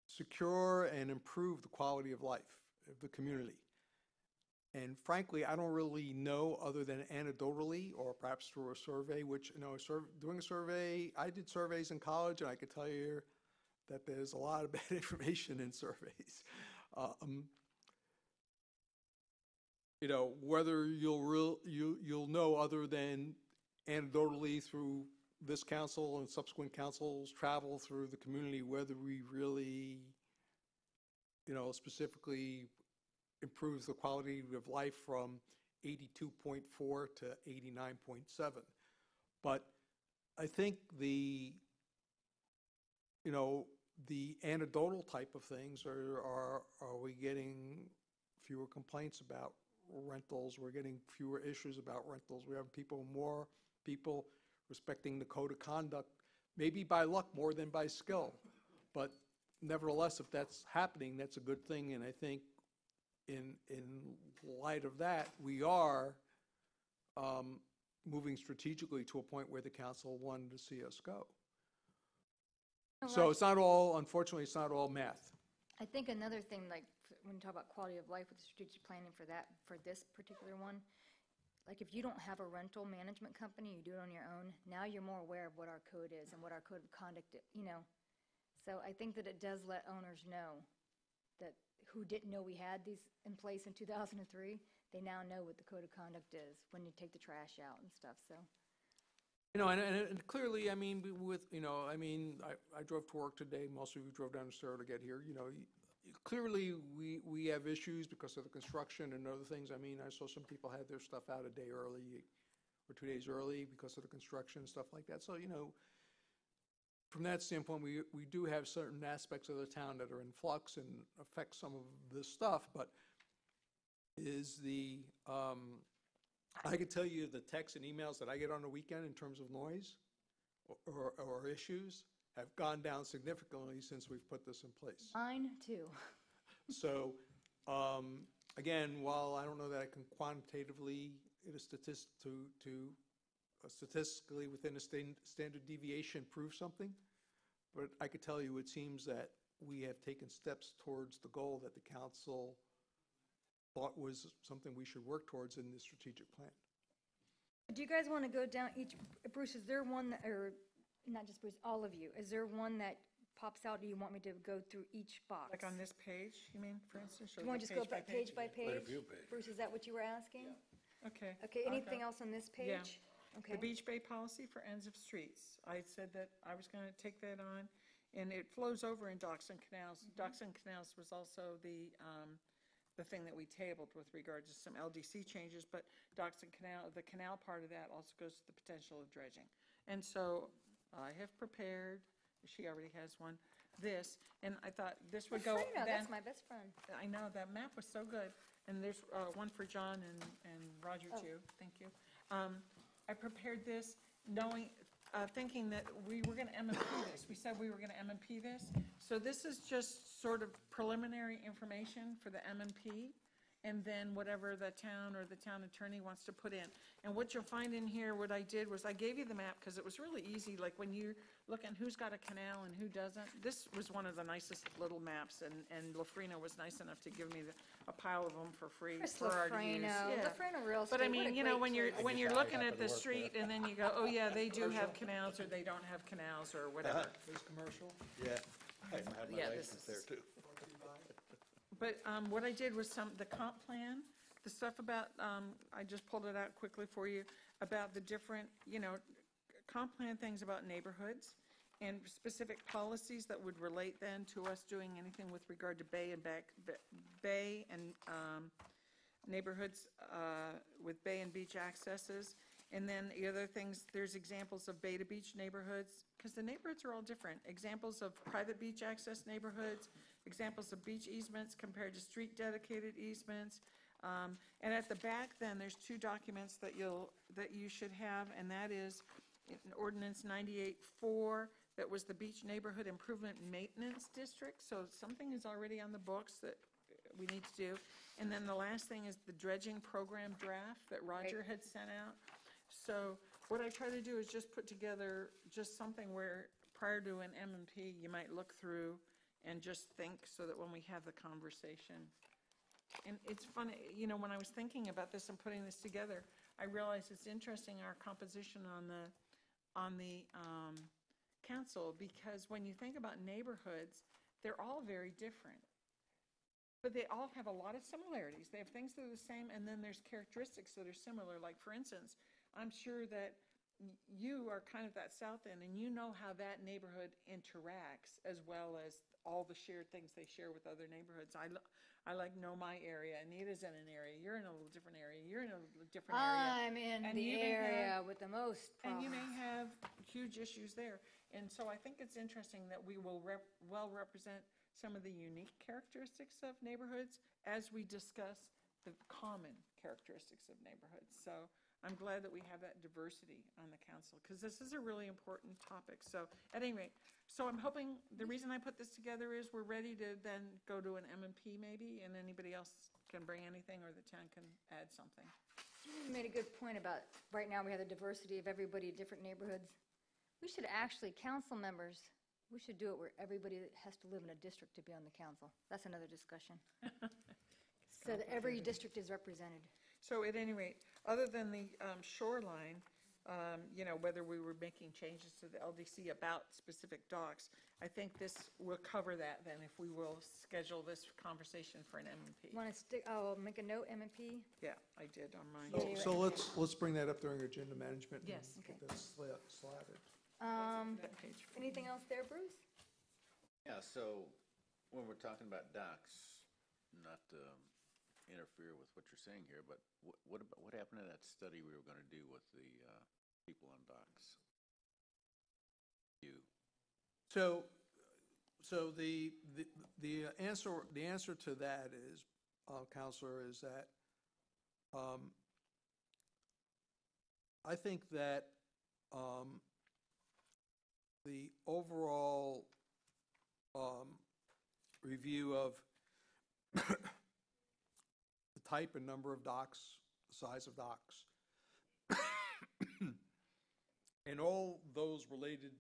[SPEAKER 6] secure and improve the quality of life of the community. And frankly, I don't really know, other than anecdotally or perhaps through a survey, which, doing a survey, I did surveys in college, and I could tell you that there's a lot of bad information in surveys. Whether you'll know other than anecdotally through this council and subsequent councils travel through the community, whether we really, specifically improves the quality of life from 82.4 to 89.7. But I think the anecdotal type of things are we getting fewer complaints about rentals? We're getting fewer issues about rentals. We have more people respecting the code of conduct, maybe by luck more than by skill. But nevertheless, if that's happening, that's a good thing. And I think in light of that, we are moving strategically to a point where the council wanted to see us go.
[SPEAKER 3] Oh,
[SPEAKER 6] So it's not all, unfortunately, it's not all math.
[SPEAKER 3] I think another thing, like, when you talk about quality of life with strategic planning for that, for this particular one, like, if you don't have a rental management company, you do it on your own, now you're more aware of what our code is and what our code of conduct, So I think that it does let owners know that, who didn't know we had these in place in 2003, they now know what the code of conduct is when you take the trash out and stuff, so.
[SPEAKER 6] And clearly, I mean, I drove to work today, most of you drove down to Cerro to get here, clearly, we have issues because of the construction and other things. I mean, I saw some people had their stuff out a day early or 2 days early because of the construction and stuff like that. So, from that standpoint, we do have certain aspects of the town that are in flux and affect some of this stuff, but I can tell you the texts and emails that I get on the weekend in terms of noise or issues have gone down significantly since we've put this in place.
[SPEAKER 3] Mine too.
[SPEAKER 6] So, again, while I don't know that I can quantitatively, statistically within a standard deviation prove something, but I could tell you it seems that we have taken steps towards the goal that the council thought was something we should work towards in the strategic plan.
[SPEAKER 3] Do you guys want to go down each, Bruce, is there one, or not just Bruce, all of you, is there one that pops out, do you want me to go through each box?
[SPEAKER 4] Like on this page, you mean, for instance?
[SPEAKER 3] Do you want to just go back page by page?
[SPEAKER 5] Quite a few pages.
[SPEAKER 3] Bruce, is that what you were asking?
[SPEAKER 4] Okay.
[SPEAKER 3] Okay, anything else on this page?
[SPEAKER 4] Yeah.
[SPEAKER 3] Okay.
[SPEAKER 4] The Beach Bay policy for ends of streets. I said that I was going to take that on, and it flows over in docks and canals. Docks and canals was also the thing that we tabled with regard to some LDC changes, but docks and canal, the canal part of that also goes to the potential of dredging. And so I have prepared, she already has one, this, and I thought this would go.
[SPEAKER 3] That's my best friend.
[SPEAKER 4] I know, that map was so good. And there's one for John and Roger too, thank you. I prepared this thinking that we were going to M&P this. We said we were going to M&P this. So this is just sort of preliminary information for the M&P, and then whatever the town or the town attorney wants to put in. And what you'll find in here, what I did was I gave you the map because it was really easy, like when you're looking who's got a canal and who doesn't. This was one of the nicest little maps, and Lafrino was nice enough to give me a pile of them for free
[SPEAKER 3] Chris
[SPEAKER 4] for our to use.
[SPEAKER 3] Lafrino, Lafrino Real Estate.
[SPEAKER 4] But I
[SPEAKER 3] what a
[SPEAKER 4] mean,
[SPEAKER 3] great
[SPEAKER 4] when
[SPEAKER 3] choice.
[SPEAKER 4] you're looking at the street and then you go, oh yeah, they do have canals or they don't have canals or whatever.
[SPEAKER 6] This commercial?
[SPEAKER 5] Yeah, I had my
[SPEAKER 4] Yeah, this
[SPEAKER 5] license there too.
[SPEAKER 4] But what I did was the comp plan, the stuff about, I just pulled it out quickly for you, about the different, comp plan things about neighborhoods and specific policies that would relate then to us doing anything with regard to bay and neighborhoods with bay and beach accesses. And then the other things, there's examples of bay to beach neighborhoods, because the neighborhoods are all different. Examples of private beach access neighborhoods, examples of beach easements compared to street dedicated easements. And at the back then, there's two documents that you should have, and that is in Ordinance 98-4, that was the Beach Neighborhood Improvement Maintenance District. So something is already on the books that we need to do. And then the last thing is the dredging program draft that Roger had sent out. So what I try to do is just put together just something where prior to an M&P, you might look through and just think so that when we have the conversation. And it's funny, when I was thinking about this and putting this together, I realized it's interesting our composition on the council, because when you think about neighborhoods, they're all very different. But they all have a lot of similarities. They have things that are the same, and then there's characteristics that are similar. Like, for instance, I'm sure that you are kind of that south end, and you know how that neighborhood interacts, as well as all the shared things they share with other neighborhoods. I know my area. Anita's in an area. You're in a little different area. You're in a different area.
[SPEAKER 3] I'm in
[SPEAKER 4] And
[SPEAKER 3] the
[SPEAKER 4] you may
[SPEAKER 3] area
[SPEAKER 4] have-
[SPEAKER 3] with the most
[SPEAKER 4] And you
[SPEAKER 3] problems.
[SPEAKER 4] may have huge issues there. And so I think it's interesting that we will well represent some of the unique characteristics of neighborhoods as we discuss the common characteristics of neighborhoods. So I'm glad that we have that diversity on the council, because this is a really important topic. So at any rate, so I'm hoping, the reason I put this together is we're ready to then go to an M&P maybe, and anybody else can bring anything, or the town can add something.
[SPEAKER 3] You made a good point about, right now, we have the diversity of everybody in different neighborhoods. We should actually, council members, we should do it where everybody that has to live in a district to be on the council. That's another discussion. So that every district is represented.
[SPEAKER 4] So at any rate, other than the shoreline, whether we were making changes to the LDC about specific docks, I think this will cover that then if we will schedule this conversation for an M&P.
[SPEAKER 3] Want to stick, make a note, M&P?
[SPEAKER 4] Yeah, I did on mine.
[SPEAKER 6] So let's bring that up during agenda management. and
[SPEAKER 4] Yes.
[SPEAKER 6] Get that slatted.
[SPEAKER 4] That page.
[SPEAKER 3] Anything else there, Bruce?
[SPEAKER 7] Yeah, so when we're talking about docks, not to interfere with what you're saying here, but what happened to that study we were going to do with the people on docks?
[SPEAKER 6] So the answer to that is, Counselor, is that I think that the overall review of the type and number of docks, size of docks, and all those related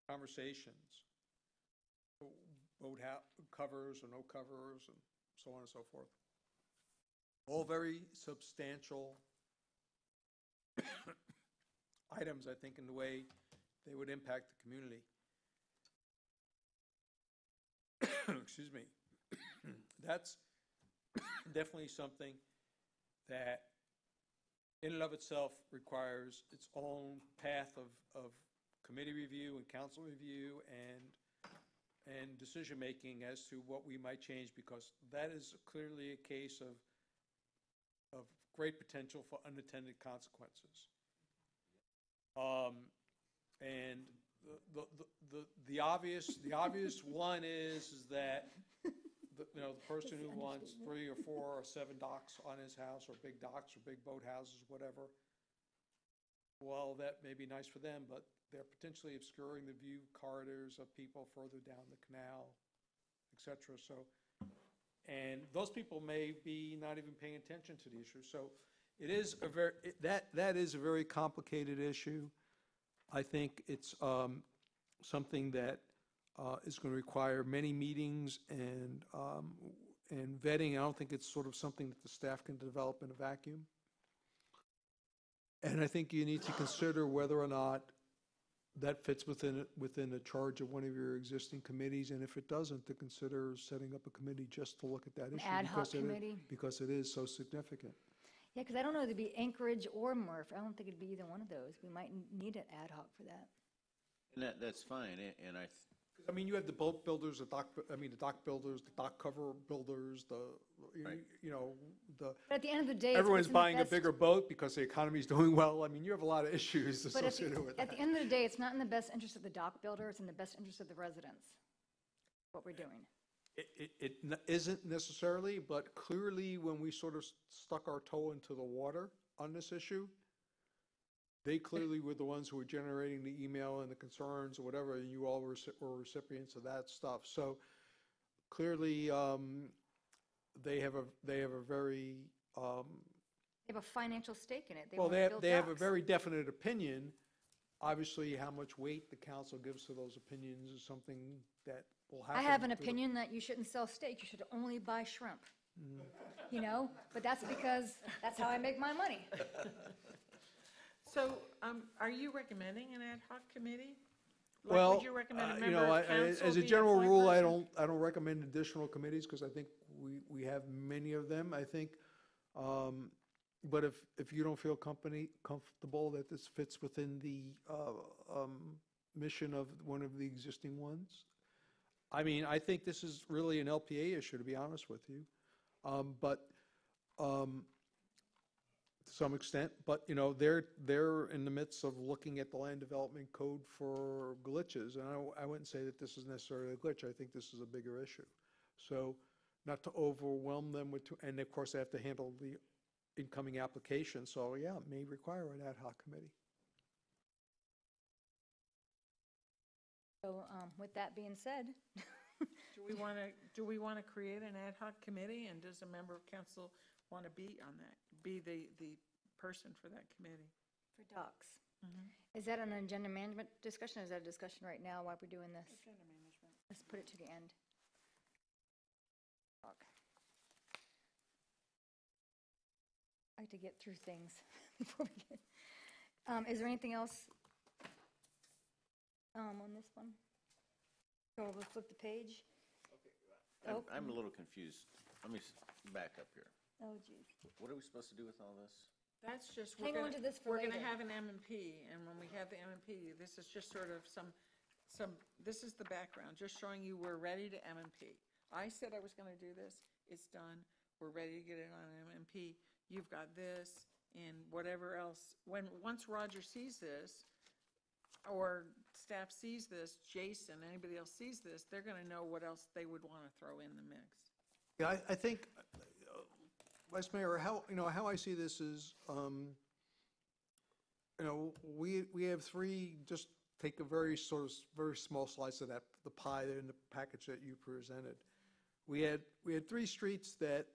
[SPEAKER 6] conversations, boat covers or no covers, and so on and so forth, all very substantial items, I think, in the way they would impact the community. Excuse me. That's definitely something that in and of itself requires its own path of committee review and council review and decision-making as to what we might change, because that is clearly a case of great potential for unintended consequences. And the obvious one is that the person who wants 3 or 4 or 7 docks on his house, or big docks or big boathouses, whatever, well, that may be nice for them, but they're potentially obscuring the view corridors of people further down the canal, et cetera. So, and those people may be not even paying attention to the issue. So it is that is a very complicated issue. I think it's something that is going to require many meetings and vetting. I don't think it's sort of something that the staff can develop in a vacuum. And I think you need to consider whether or not that fits within the charge of one of your existing committees, and if it doesn't, to consider setting up a committee just to look at that issue.
[SPEAKER 3] Ad hoc committee?
[SPEAKER 6] Because it is so significant.
[SPEAKER 3] Yeah, because I don't know if it'd be Anchorage or Murph. I don't think it'd be either one of those. We might need an ad hoc for that.
[SPEAKER 7] And that's fine, and
[SPEAKER 6] I mean, you have the boat builders, the dock builders, the dock cover builders,
[SPEAKER 7] Right.
[SPEAKER 3] But at the end of the day,
[SPEAKER 6] everyone's
[SPEAKER 3] it's in the
[SPEAKER 6] buying a
[SPEAKER 3] best-
[SPEAKER 6] big boat because the economy's doing well. I mean, you have a lot of issues
[SPEAKER 3] But
[SPEAKER 6] associated with
[SPEAKER 3] at
[SPEAKER 6] that.
[SPEAKER 3] the end of the day, it's not in the best interest of the dock builder. It's in the best interest of the residents, what we're doing.
[SPEAKER 6] It isn't necessarily, but clearly when we sort of stuck our toe into the water on this issue, they clearly were the ones who were generating the email and the concerns or whatever, and you all were recipients of that stuff. So clearly, they have a very,
[SPEAKER 3] They have a financial stake in it. They
[SPEAKER 6] well,
[SPEAKER 3] want to build
[SPEAKER 6] they have a
[SPEAKER 3] docks.
[SPEAKER 6] very definite opinion. Obviously, how much weight the council gives to those opinions is something that will happen.
[SPEAKER 3] I have an
[SPEAKER 6] through the-
[SPEAKER 3] opinion that you shouldn't sell steak. You should only buy shrimp.
[SPEAKER 6] Mm.
[SPEAKER 3] But that's because that's how I make my money.
[SPEAKER 4] So, are you recommending an ad hoc committee? Like,
[SPEAKER 6] Well,
[SPEAKER 4] would you recommend a
[SPEAKER 6] you
[SPEAKER 4] member
[SPEAKER 6] know,
[SPEAKER 4] of council
[SPEAKER 6] as a
[SPEAKER 4] be a
[SPEAKER 6] general
[SPEAKER 4] point
[SPEAKER 6] rule, I
[SPEAKER 4] person?
[SPEAKER 6] don't recommend additional committees because I think we have many of them. I think, but if you don't feel comfortable that this fits within the mission of one of the existing ones, I mean, I think this is really an LPA issue, to be honest with you. But to some extent, but they're in the midst of looking at the land development code for glitches, and I wouldn't say that this is necessarily a glitch. I think this is a bigger issue. So not to overwhelm them with, and of course they have to handle the incoming application. So yeah, it may require an ad hoc committee.
[SPEAKER 3] So with that being said,
[SPEAKER 4] Do we want to create an ad hoc committee, and does a member of council want to be on that be the person for that committee.
[SPEAKER 3] For docs. Is that an agenda management discussion, or is that a discussion right now while we're doing this?
[SPEAKER 4] Agenda management.
[SPEAKER 3] Let's put it to the end. Doc. I like to get through things before we get. Is there anything else on this one? Or we'll flip the page? Oh.
[SPEAKER 7] I'm a little confused. Let me back up here.
[SPEAKER 3] Oh, geez.
[SPEAKER 7] What are we supposed to do with all this?
[SPEAKER 4] That's just,
[SPEAKER 3] Hang on to this for
[SPEAKER 4] we're going to
[SPEAKER 3] later.
[SPEAKER 4] have an M&P, and when we have the M&P, this is just sort of this is the background, just showing you we're ready to M&P. I said I was going to do this, it's done, we're ready to get it on M&P. You've got this and whatever else. Once Roger sees this, or staff sees this, Jason, anybody else sees this, they're going to know what else they would want to throw in the mix.
[SPEAKER 6] Yeah, I think, Vice Mayor, how I see this is, we have three, just take a very small slice of the pie in the package that you presented. We had three streets that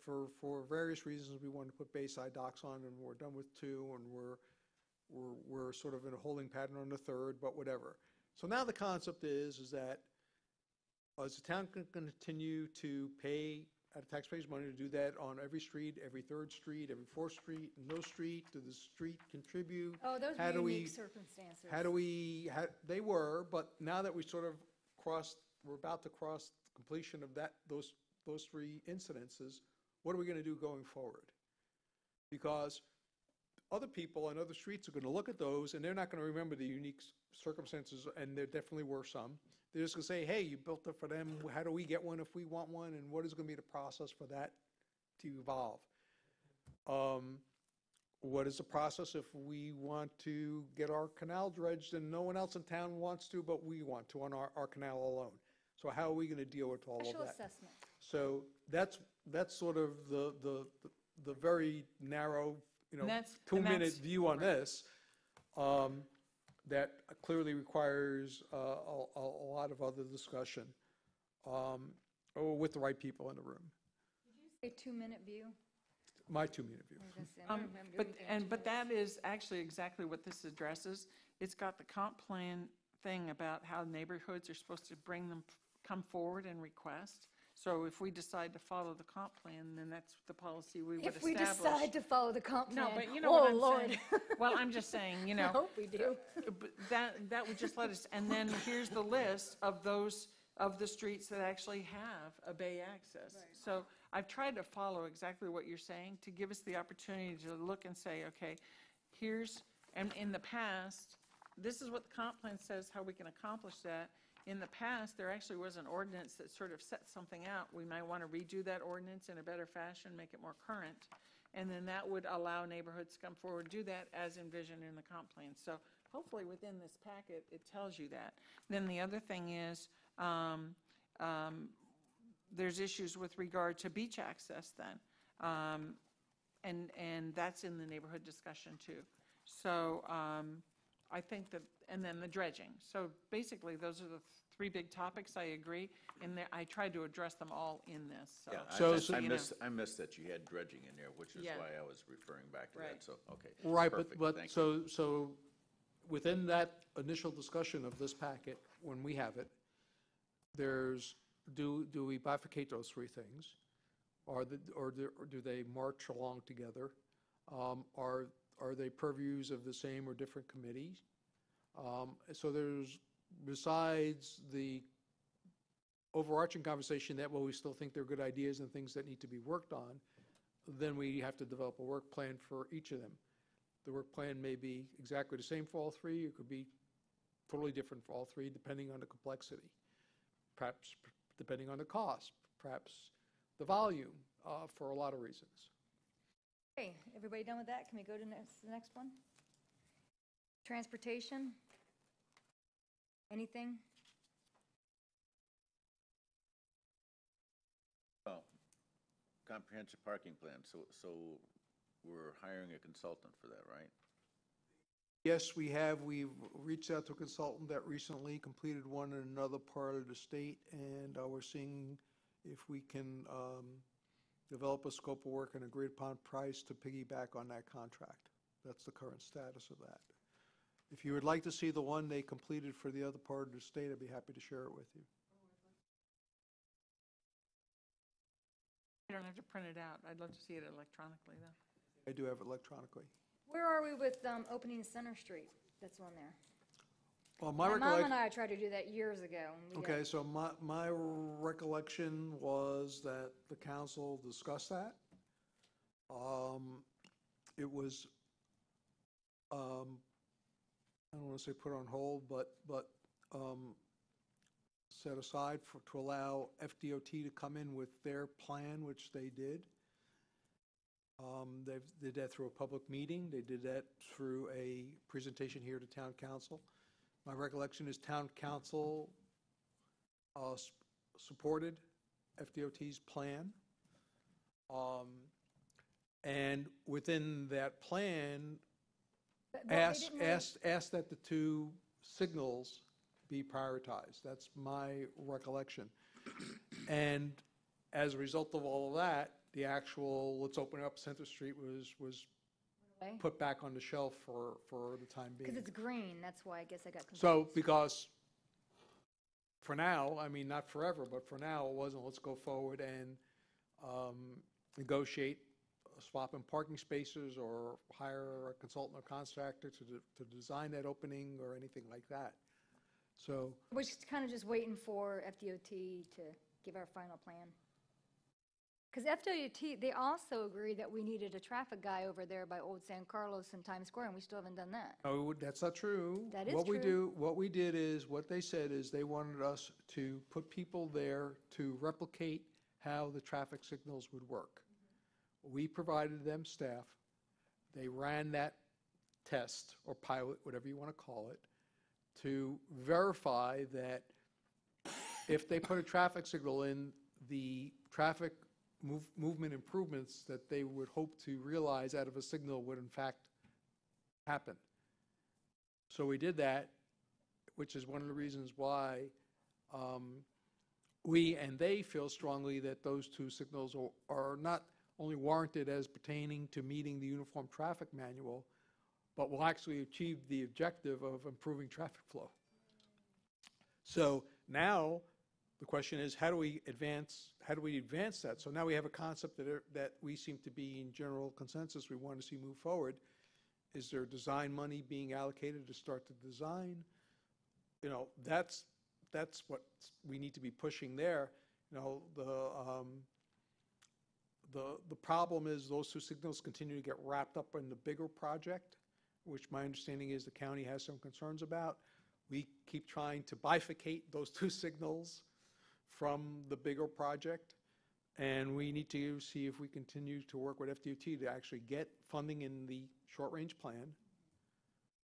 [SPEAKER 6] for various reasons, we wanted to put Bayside docks on, and we're done with two, and we're sort of in a holding pattern on the third, but whatever. So now the concept is that is the town going to continue to pay out of taxpayers' money to do that on every street, every third street, every fourth street, no street? Does the street contribute?
[SPEAKER 3] Oh, those
[SPEAKER 6] How
[SPEAKER 3] are
[SPEAKER 6] do we-
[SPEAKER 3] unique circumstances.
[SPEAKER 6] They were, but now that we sort of we're about to cross completion of those three incidences, what are we going to do going forward? Because other people on other streets are going to look at those, and they're not going to remember the unique circumstances, and there definitely were some. They're just going to say, hey, you built it for them, how do we get one if we want one, and what is going to be the process for that to evolve? What is the process if we want to get our canal dredged and no one else in town wants to, but we want to on our canal alone? So how are we going to deal with all of
[SPEAKER 3] Special
[SPEAKER 6] that?
[SPEAKER 3] assessment.
[SPEAKER 6] So that's sort of the very narrow,
[SPEAKER 4] And that's-
[SPEAKER 6] 2-minute view on this, that clearly requires a lot of other discussion, or with the right people in the room.
[SPEAKER 3] A 2-minute view?
[SPEAKER 6] My 2-minute view.
[SPEAKER 4] But that is actually exactly what this addresses. It's got the comp plan thing about how neighborhoods are supposed to come forward and request. So if we decide to follow the comp plan, then that's the policy we would
[SPEAKER 3] If we
[SPEAKER 4] establish.
[SPEAKER 3] decide to follow the comp plan.
[SPEAKER 4] No, but you know what I'm
[SPEAKER 3] Lord.
[SPEAKER 4] saying. Well, I'm just saying,
[SPEAKER 3] I hope we do.
[SPEAKER 4] but that would just let us, and then here's the list of the streets that actually have a bay access. So I've tried to follow exactly what you're saying to give us the opportunity to look and say, okay, and in the past, this is what the comp plan says, how we can accomplish that. In the past, there actually was an ordinance that sort of set something out. We might want to redo that ordinance in a better fashion, make it more current, and then that would allow neighborhoods to come forward and do that as envisioned in the comp plan. So hopefully within this packet, it tells you that. Then the other thing is, there's issues with regard to beach access then, and that's in the neighborhood discussion too. So I think that, and then the dredging. So basically, those are the three big topics, I agree, and I tried to address them all in this, so.
[SPEAKER 7] Yeah,
[SPEAKER 4] just
[SPEAKER 7] I missed that you had dredging in there, which is
[SPEAKER 4] Yeah.
[SPEAKER 7] why I was referring back to
[SPEAKER 4] Right.
[SPEAKER 7] that, so, okay.
[SPEAKER 6] Right,
[SPEAKER 7] Perfect,
[SPEAKER 6] but
[SPEAKER 7] thank you.
[SPEAKER 6] so within that initial discussion of this packet, when we have it, do we bifurcate those three things? Or do they march along together? Are they purviews of the same or different committees? So there's, besides the overarching conversation that, well, we still think they're good ideas and things that need to be worked on, then we have to develop a work plan for each of them. The work plan may be exactly the same for all three, it could be totally different for all three, depending on the complexity, perhaps depending on the cost, perhaps the volume, for a lot of reasons.
[SPEAKER 3] Okay, everybody done with that? Can we go to the next one? Transportation? Anything?
[SPEAKER 7] Oh, comprehensive parking plan, so we're hiring a consultant for that, right?
[SPEAKER 6] Yes, we have. We've reached out to a consultant that recently completed one in another part of the state, and we're seeing if we can develop a scope of work and agreed upon price to piggyback on that contract. That's the current status of that. If you would like to see the one they completed for the other part of the state, I'd be happy to share it with you.
[SPEAKER 4] You don't have to print it out. I'd love to see it electronically, though.
[SPEAKER 6] I do have it electronically.
[SPEAKER 3] Where are we with opening Center Street? That's on there.
[SPEAKER 6] Well,
[SPEAKER 3] My mom
[SPEAKER 6] recollection.
[SPEAKER 3] and I tried to do that years ago. And we got-
[SPEAKER 6] Okay, so my recollection was that the council discussed that. It was, I don't want to say put on hold, but set aside to allow FDOT to come in with their plan, which they did. They did that through a public meeting. They did that through a presentation here to town council. My recollection is town council supported FDOT's plan. And within that plan,
[SPEAKER 3] but they
[SPEAKER 6] asked
[SPEAKER 3] didn't really-
[SPEAKER 6] that the two signals be prioritized. That's my recollection. And as a result of all of that, the actual, let's open up Center Street was
[SPEAKER 3] Okay.
[SPEAKER 6] put back on the shelf for the time being.
[SPEAKER 3] Because it's green, that's why I guess I got confused.
[SPEAKER 6] So, because for now, I mean, not forever, but for now, it wasn't, let's go forward and negotiate swap in parking spaces or hire a consultant or contractor to design that opening or anything like that. So,
[SPEAKER 3] We're just kind of just waiting for FDOT to give our final plan. Because FDOT, they also agreed that we needed a traffic guy over there by Old San Carlos and Times Square, and we still haven't done that.
[SPEAKER 6] no, that's not true.
[SPEAKER 3] That is
[SPEAKER 6] What we
[SPEAKER 3] true.
[SPEAKER 6] what we did is, what they said is they wanted us to put people there to replicate how the traffic signals would work. We provided them staff. They ran that test or pilot, whatever you want to call it, to verify that if they put a traffic signal in, the traffic movement improvements that they would hope to realize out of a signal would in fact happen. So we did that, which is one of the reasons why we and they feel strongly that those two signals are not only warranted as pertaining to meeting the Uniform Traffic Manual, but will actually achieve the objective of improving traffic flow. So now the question is, how do we advance that? So now we have a concept that we seem to be in general consensus we want to see move forward. Is there design money being allocated to start the design? You know, that's what we need to be pushing there. You know, the problem is those two signals continue to get wrapped up in the bigger project, which my understanding is the county has some concerns about. We keep trying to bifurcate those two signals from the bigger project, and we need to see if we continue to work with FDOT to actually get funding in the short-range plan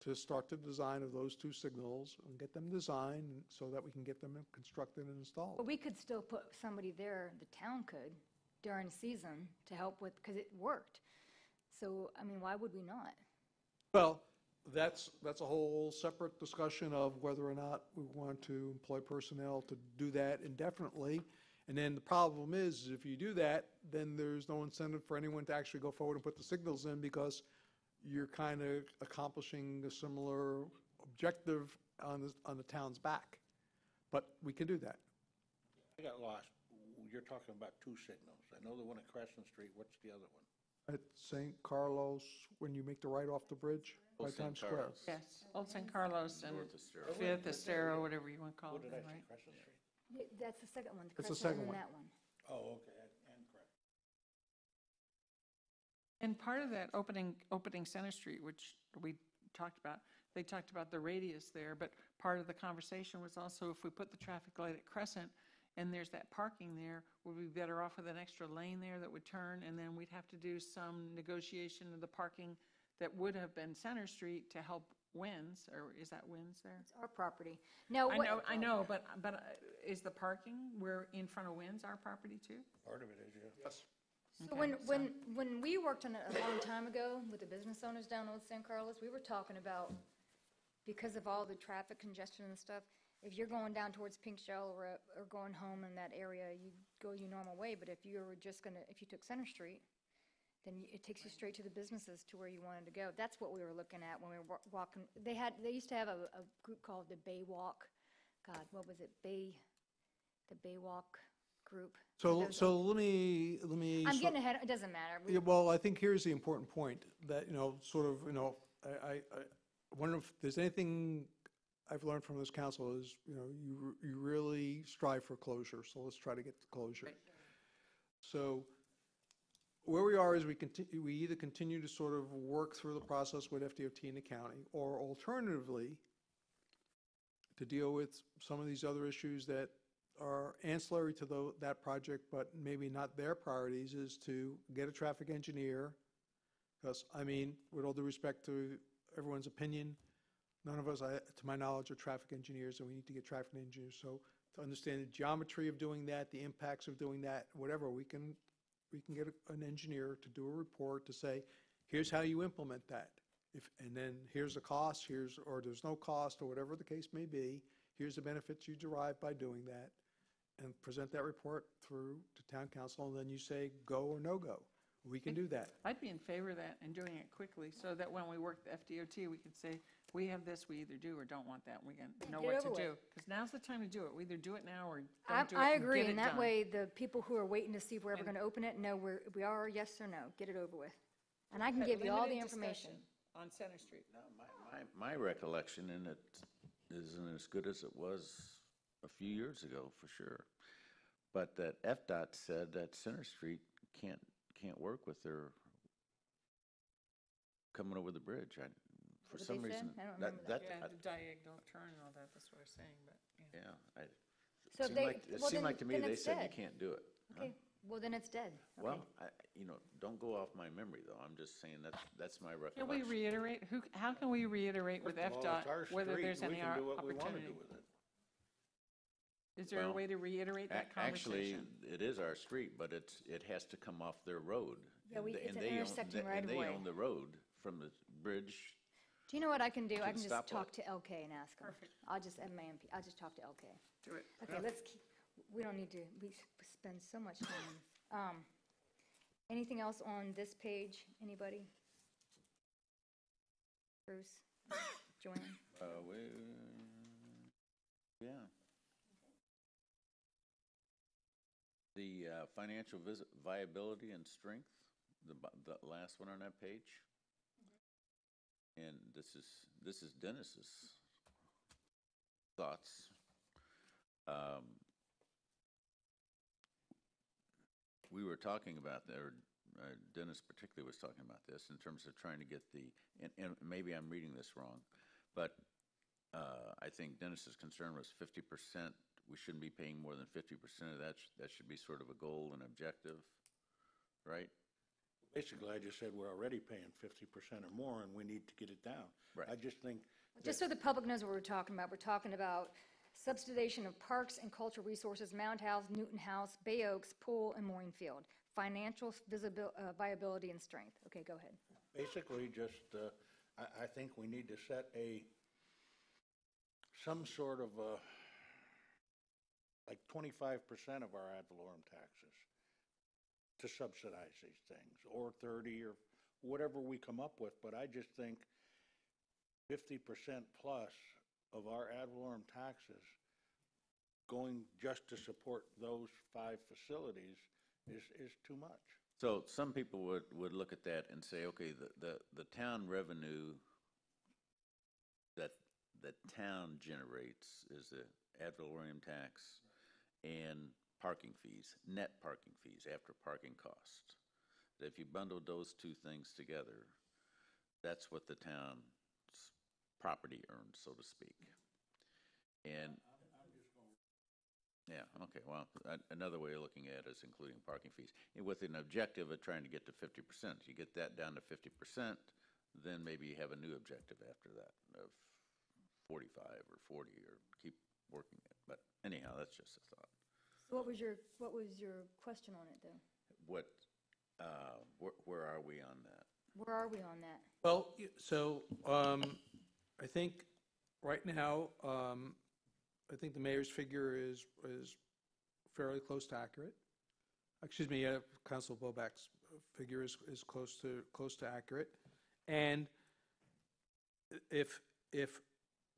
[SPEAKER 6] to start the design of those two signals and get them designed so that we can get them constructed and installed.
[SPEAKER 3] But we could still put somebody there, the town could, during season to help with, because it worked. So, I mean, why would we not?
[SPEAKER 6] Well, that's a whole separate discussion of whether or not we want to employ personnel to do that indefinitely. And then the problem is, if you do that, then there's no incentive for anyone to actually go forward and put the signals in, because you're kind of accomplishing a similar objective on the town's back. But we can do that.
[SPEAKER 5] I got lost. You're talking about two signals. I know the one at Crescent Street. What's the other one?
[SPEAKER 6] At St. Carlos, when you make the right off the bridge by
[SPEAKER 7] Old San
[SPEAKER 6] Times Square.
[SPEAKER 7] Carlos.
[SPEAKER 4] Yes, Old San Carlos and
[SPEAKER 7] North Estero.
[SPEAKER 4] Fifth Estero, whatever you want to call
[SPEAKER 5] What
[SPEAKER 4] it,
[SPEAKER 5] did I say,
[SPEAKER 4] right?
[SPEAKER 5] Crescent Street?
[SPEAKER 3] Yeah, that's the second one, the
[SPEAKER 6] That's the
[SPEAKER 3] Crescent
[SPEAKER 6] second
[SPEAKER 3] and
[SPEAKER 6] one.
[SPEAKER 3] that one.
[SPEAKER 5] Oh, okay, and Crescent.
[SPEAKER 4] And part of that opening Center Street, which we talked about, they talked about the radius there, but part of the conversation was also if we put the traffic light at Crescent and there's that parking there, would we be better off with an extra lane there that would turn, and then we'd have to do some negotiation of the parking that would have been Center Street to help Wins, or is that Wins there?
[SPEAKER 3] It's our property. Now, what?
[SPEAKER 4] I know, but is the parking where in front of Wins our property too?
[SPEAKER 5] Part of it is, yeah.
[SPEAKER 6] Yes.
[SPEAKER 3] So
[SPEAKER 4] Okay,
[SPEAKER 3] when we worked on it a long time ago with the business owners down on San Carlos, we were talking about, because of all the traffic congestion and stuff, if you're going down towards Pink Shell or going home in that area, you go your normal way, but if you were just gonna, if you took Center Street, then it takes you straight to the businesses to where you wanted to go. That's what we were looking at when we were walking. They used to have a group called the Bay Walk. God, what was it? the Bay Walk group.
[SPEAKER 6] So,
[SPEAKER 3] Those
[SPEAKER 6] so let me.
[SPEAKER 3] I'm
[SPEAKER 6] sort-
[SPEAKER 3] getting ahead, it doesn't matter.
[SPEAKER 6] Yeah, well, I think here's the important point, that, sort of, I wonder if there's anything I've learned from this council is, you really strive for closure, so let's try to get to closure.
[SPEAKER 4] Right.
[SPEAKER 6] So where we are is we either continue to sort of work through the process with FDOT and the county, or alternatively, to deal with some of these other issues that are ancillary to that project, but maybe not their priorities, is to get a traffic engineer. Because, I mean, with all due respect to everyone's opinion, none of us, to my knowledge, are traffic engineers, and we need to get traffic engineers. So to understand the geometry of doing that, the impacts of doing that, whatever, we can get an engineer to do a report to say, here's how you implement that. And then here's the cost, or there's no cost, or whatever the case may be. Here's the benefits you derive by doing that, and present that report through to town council, and then you say go or no go. We can do that.
[SPEAKER 4] I'd be in favor of that and doing it quickly, so that when we work the FDOT, we could say, we have this, we either do or don't want that, and we can know
[SPEAKER 3] Get
[SPEAKER 4] what
[SPEAKER 3] it
[SPEAKER 4] to
[SPEAKER 3] over
[SPEAKER 4] do.
[SPEAKER 3] with.
[SPEAKER 4] Because now's the time to do it. We either do it now or
[SPEAKER 3] I
[SPEAKER 4] don't do it
[SPEAKER 3] I
[SPEAKER 4] and
[SPEAKER 3] agree,
[SPEAKER 4] get it
[SPEAKER 3] and that
[SPEAKER 4] done.
[SPEAKER 3] way, the people who are waiting to see if we're ever going to open it, know we are, yes or no, get it over with. And I can give you all the
[SPEAKER 4] Limited
[SPEAKER 3] information.
[SPEAKER 4] discussion on Center Street.
[SPEAKER 7] No, my recollection, and it isn't as good as it was a few years ago, for sure. But that FDOT said that Center Street can't work with their coming over the bridge. For
[SPEAKER 3] What
[SPEAKER 7] some
[SPEAKER 3] they said?
[SPEAKER 7] reason.
[SPEAKER 3] I don't remember that.
[SPEAKER 4] Yeah, the diagonal turn and all that, that's what I was saying, but, yeah.
[SPEAKER 7] Yeah,
[SPEAKER 3] So if
[SPEAKER 7] it seemed
[SPEAKER 3] they-
[SPEAKER 7] like, it
[SPEAKER 3] well,
[SPEAKER 7] seemed
[SPEAKER 3] then-
[SPEAKER 7] like to me
[SPEAKER 3] then
[SPEAKER 7] they
[SPEAKER 3] it's
[SPEAKER 7] said you
[SPEAKER 3] dead.
[SPEAKER 7] can't do it. Huh?
[SPEAKER 3] Okay, well, then it's dead. Okay.
[SPEAKER 7] Well, don't go off my memory, though. I'm just saying that's my
[SPEAKER 4] Can
[SPEAKER 7] recollection.
[SPEAKER 4] we reiterate, how can we reiterate with
[SPEAKER 5] Well, it's our
[SPEAKER 4] FDOT whether
[SPEAKER 5] street.
[SPEAKER 4] there's any
[SPEAKER 5] We can do what we want to
[SPEAKER 4] opportunity?
[SPEAKER 5] do with it.
[SPEAKER 4] Is there a
[SPEAKER 7] Well,
[SPEAKER 4] way to reiterate that
[SPEAKER 7] Actually,
[SPEAKER 4] conversation?
[SPEAKER 7] it is our street, but it has to come off their road.
[SPEAKER 3] Yeah,
[SPEAKER 7] And
[SPEAKER 3] it's
[SPEAKER 7] and
[SPEAKER 3] an
[SPEAKER 7] they own-
[SPEAKER 3] intersecting right
[SPEAKER 7] And
[SPEAKER 3] of
[SPEAKER 7] they
[SPEAKER 3] way.
[SPEAKER 7] own the road from the bridge.
[SPEAKER 3] Do you know what I can do? I
[SPEAKER 7] Should
[SPEAKER 3] can
[SPEAKER 7] stop
[SPEAKER 3] just talk
[SPEAKER 7] it.
[SPEAKER 3] to LK and ask him.
[SPEAKER 4] Perfect.
[SPEAKER 3] I'll just add my MP, I'll just talk to LK.
[SPEAKER 4] Do it.
[SPEAKER 3] Okay, let's keep, we don't need to, we spend so much time. Anything else on this page? Anybody? Bruce? Joanne?
[SPEAKER 7] Yeah. The financial viability and strength, the last one on that page. And this is Dennis's thoughts. We were talking about that, or Dennis particularly was talking about this in terms of trying to get and maybe I'm reading this wrong, but I think Dennis's concern was 50%. We shouldn't be paying more than 50% of that. That should be sort of a goal and objective, right?
[SPEAKER 5] Basically, I just said we're already paying 50% or more, and we need to get it down.
[SPEAKER 7] Right.
[SPEAKER 5] I just think.
[SPEAKER 3] Just so the public knows what we're talking about subsidization of parks and cultural resources, Mound House, Newton House, Bay Oaks, Pool, and Mooring Field. Financial viability and strength. Okay, go ahead.
[SPEAKER 5] Basically, just, I think we need to set some sort of, like 25% of our ad valorem taxes to subsidize these things, or 30, or whatever we come up with. But I just think 50% plus of our ad valorem taxes going just to support those 5 facilities is too much.
[SPEAKER 7] So some people would look at that and say, okay, the town revenue that the town generates is the ad valorem tax and parking fees, net parking fees after parking costs. If you bundle those two things together, that's what the town's property earns, so to speak. And yeah, okay, well, another way of looking at it is including parking fees. And with an objective of trying to get to 50%. You get that down to 50%, then maybe you have a new objective after that of 45 or 40, or keep working it. But anyhow, that's just a thought.
[SPEAKER 3] So what was your question on it, though?
[SPEAKER 7] Where are we on that?
[SPEAKER 3] Where are we on that?
[SPEAKER 6] Well, so I think right now, I think the mayor's figure is fairly close to accurate. excuse me, Council Bobak's figure is close to accurate. And if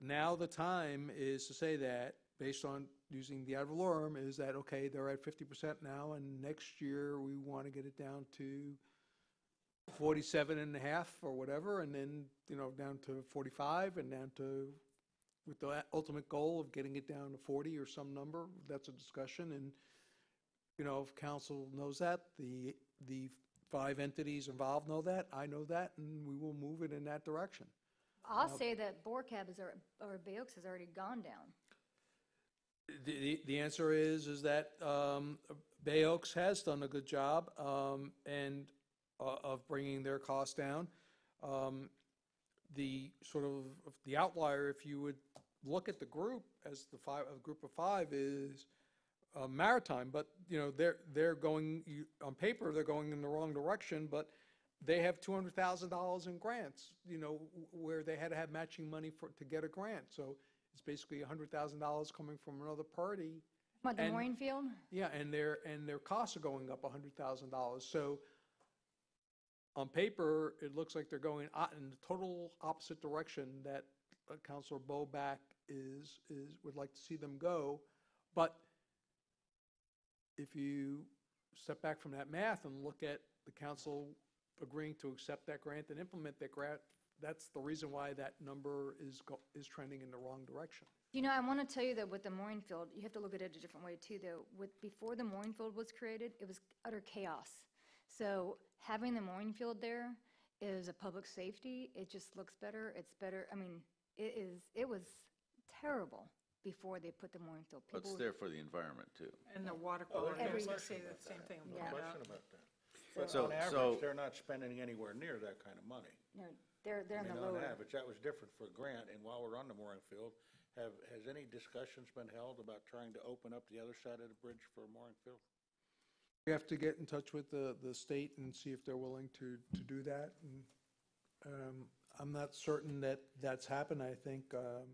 [SPEAKER 6] now the time is to say that, based on using the ad valorem, is that, okay, they're at 50% now, and next year we want to get it down to 47.5 or whatever, and then, down to 45, and down to, with the ultimate goal of getting it down to 40 or some number. That's a discussion, and, if council knows that, the 5 entities involved know that, I know that, and we will move it in that direction.
[SPEAKER 3] I'll say that BORCAB or Bayeux has already gone down.
[SPEAKER 6] The answer is that Bayeux has done a good job and of bringing their costs down. The sort of the outlier, if you would look at the group as a group of 5, is Maritime, but they're going on paper they're going in the wrong direction, but they have $200,000 in grants, where they had to have matching money to get a grant. So it's basically $100,000 coming from another party.
[SPEAKER 3] What, the
[SPEAKER 6] And-
[SPEAKER 3] mooring field?
[SPEAKER 6] Yeah, and their costs are going up $100,000. So on paper, it looks like they're going in the total opposite direction that Councilor Bobak would like to see them go. But if you step back from that math and look at the council agreeing to accept that grant and implement that grant, that's the reason why that number is trending in the wrong direction.
[SPEAKER 3] I want to tell you that with the mooring field, you have to look at it a different way too, though. Before the mooring field was created, it was utter chaos. So having the mooring field there is a public safety. It just looks better. It's better. I mean, it was terrible before they put the mooring field.
[SPEAKER 7] But it's there for the environment too.
[SPEAKER 4] And the water quality, I was
[SPEAKER 3] Every-
[SPEAKER 4] going to say the same thing.
[SPEAKER 5] No
[SPEAKER 3] Yeah.
[SPEAKER 5] question about that. But
[SPEAKER 7] So-
[SPEAKER 5] on average, they're not spending anywhere near that kind of money.
[SPEAKER 3] No, they're in
[SPEAKER 5] I
[SPEAKER 3] the
[SPEAKER 5] mean, on
[SPEAKER 3] lower.
[SPEAKER 5] average, that was different for Grant, and while we're on the mooring field, has any discussions been held about trying to open up the other side of the bridge for a mooring field?
[SPEAKER 6] We have to get in touch with the state and see if they're willing to do that. And I'm not certain that that's happened, I think, but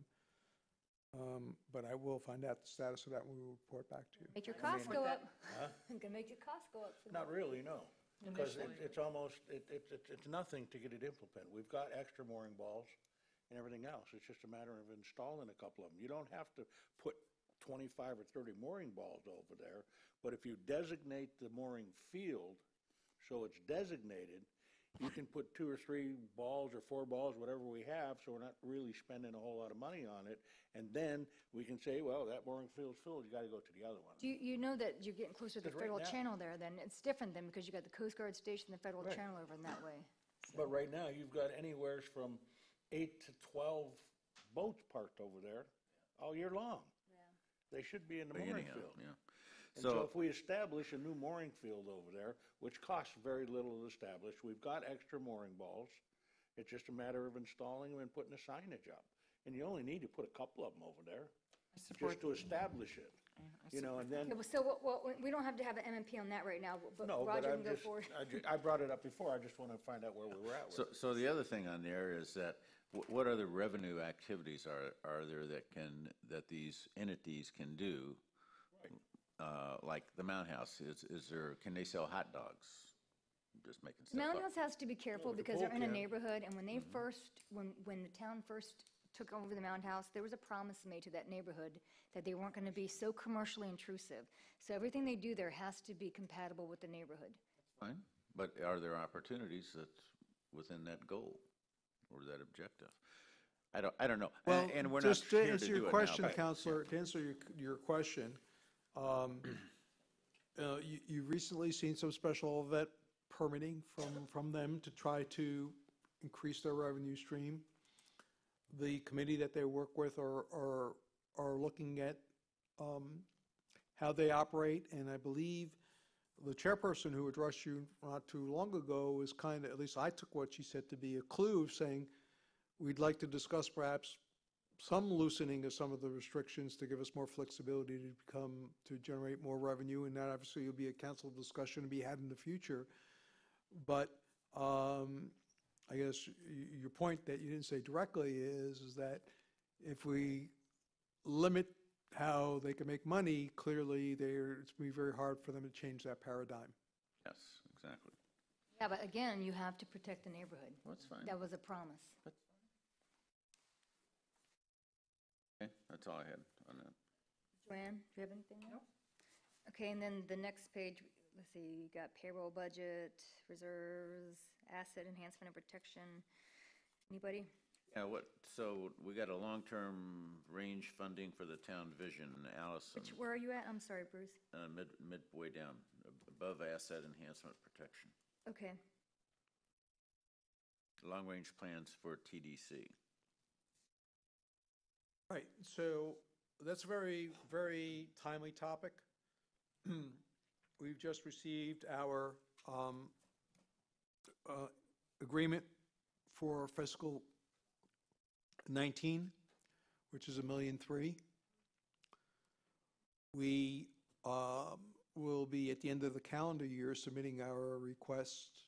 [SPEAKER 6] I will find out the status of that when we report back to you.
[SPEAKER 3] Make your costs go up.
[SPEAKER 5] Huh?
[SPEAKER 3] Gonna make your costs go up. for
[SPEAKER 5] Not really, no. Because
[SPEAKER 4] Initially.
[SPEAKER 5] it's almost, it's nothing to get it implemented. We've got extra mooring balls and everything else. It's just a matter of installing a couple of them. You don't have to put 25 or 30 mooring balls over there, but if you designate the mooring field so it's designated, you can put 2 or 3 balls or 4 balls, whatever we have, so we're not really spending a whole lot of money on it. And then we can say, well, that mooring field's full, you got to go to the other one.
[SPEAKER 3] You know that you're getting closer to the
[SPEAKER 5] Because right
[SPEAKER 3] federal
[SPEAKER 5] now-
[SPEAKER 3] channel there, then it's different then because you got the Coast Guard station, the federal
[SPEAKER 5] Right.
[SPEAKER 3] channel over in that way.
[SPEAKER 5] But right now, you've got anywhere from 8 to 12 boats parked over there all year long. They should be in the mooring
[SPEAKER 7] Anyhow,
[SPEAKER 5] field.
[SPEAKER 7] yeah.
[SPEAKER 5] And so
[SPEAKER 7] So,
[SPEAKER 5] if we establish a new mooring field over there, which costs very little to establish, we've got extra mooring balls. It's just a matter of installing them and putting the signage up. And you only need to put a couple of them over there,
[SPEAKER 4] I support
[SPEAKER 5] just to establish it. And then,
[SPEAKER 3] Okay, well, so we don't have to have an MMP on that right now, but
[SPEAKER 5] no, but
[SPEAKER 3] Roger
[SPEAKER 5] I'm
[SPEAKER 3] can go
[SPEAKER 5] just,
[SPEAKER 3] forward.
[SPEAKER 5] I brought it up before, I just want to find out where we were at with it.
[SPEAKER 7] so the other thing on there is that, what other revenue activities are there that these entities can do? Like the Mountain House, can they sell hot dogs? I'm just making stuff
[SPEAKER 3] Mountain
[SPEAKER 7] up.
[SPEAKER 3] House has to be careful
[SPEAKER 5] Well, the
[SPEAKER 3] because they're in a
[SPEAKER 5] pool can.
[SPEAKER 3] neighborhood, and when they first, when the town first took over the Mountain House, there was a promise made to that neighborhood that they weren't going to be so commercially intrusive. So everything they do there has to be compatible with the neighborhood.
[SPEAKER 7] Fine, but are there opportunities that's within that goal or that objective? I don't know.
[SPEAKER 6] Well,
[SPEAKER 7] And we're not
[SPEAKER 6] just to
[SPEAKER 7] here to
[SPEAKER 6] answer
[SPEAKER 7] do
[SPEAKER 6] your
[SPEAKER 7] it now,
[SPEAKER 6] question,
[SPEAKER 7] but-
[SPEAKER 6] Counselor, to answer your question, you recently seen some special event permitting from them to try to increase their revenue stream. The committee that they work with are looking at how they operate, and I believe the chairperson who addressed you not too long ago was kind of, at least I took what she said to be a clue of saying, we'd like to discuss perhaps some loosening of some of the restrictions to give us more flexibility to generate more revenue, and that obviously will be a council discussion to be had in the future. But I guess your point that you didn't say directly is that if we limit how they can make money, clearly it's going to be very hard for them to change that paradigm.
[SPEAKER 7] Yes, exactly.
[SPEAKER 3] Yeah, but again, you have to protect the neighborhood.
[SPEAKER 7] That's fine.
[SPEAKER 3] That was a promise.
[SPEAKER 7] Okay, that's all I had on that.
[SPEAKER 3] Joanne, do you have anything? No. Okay, and then the next page, let's see, you got payroll budget, reserves, asset enhancement and protection. Anybody?
[SPEAKER 7] Yeah, so we got a long-term range funding for the town vision, Allison,
[SPEAKER 3] Where are you at? I'm sorry, Bruce.
[SPEAKER 7] midway down, above asset enhancement protection.
[SPEAKER 3] Okay.
[SPEAKER 7] Long-range plans for TDC.
[SPEAKER 6] Right, so that's a very, very timely topic. We've just received our agreement for fiscal 19, which is $1.3 million. We will be, at the end of the calendar year, submitting our request,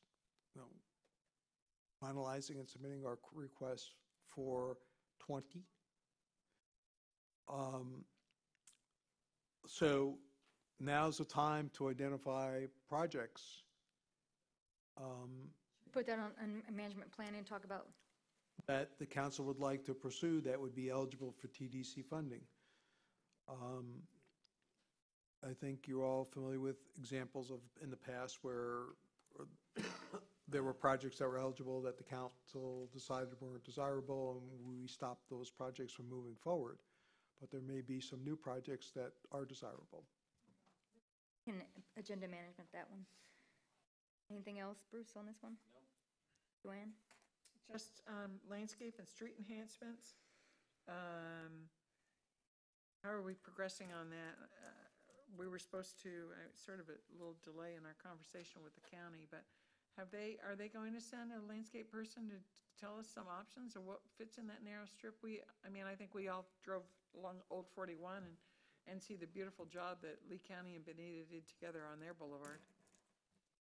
[SPEAKER 6] finalizing and submitting our request for 20. So now's the time to identify projects.
[SPEAKER 3] Put that on management plan and talk about,
[SPEAKER 6] That the council would like to pursue that would be eligible for TDC funding. I think you're all familiar with examples of, in the past, where there were projects that were eligible that the council decided weren't desirable, and we stopped those projects from moving forward. But there may be some new projects that are desirable.
[SPEAKER 3] in agenda management, that one. Anything else, Bruce, on this one? No. Joanne?
[SPEAKER 4] Just landscape and street enhancements. How are we progressing on that? We were supposed to, sort of a little delay in our conversation with the county, but are they going to send a landscape person to tell us some options of what fits in that narrow strip? I think we all drove along Old 41 and see the beautiful job that Lee County and Benita did together on their boulevard.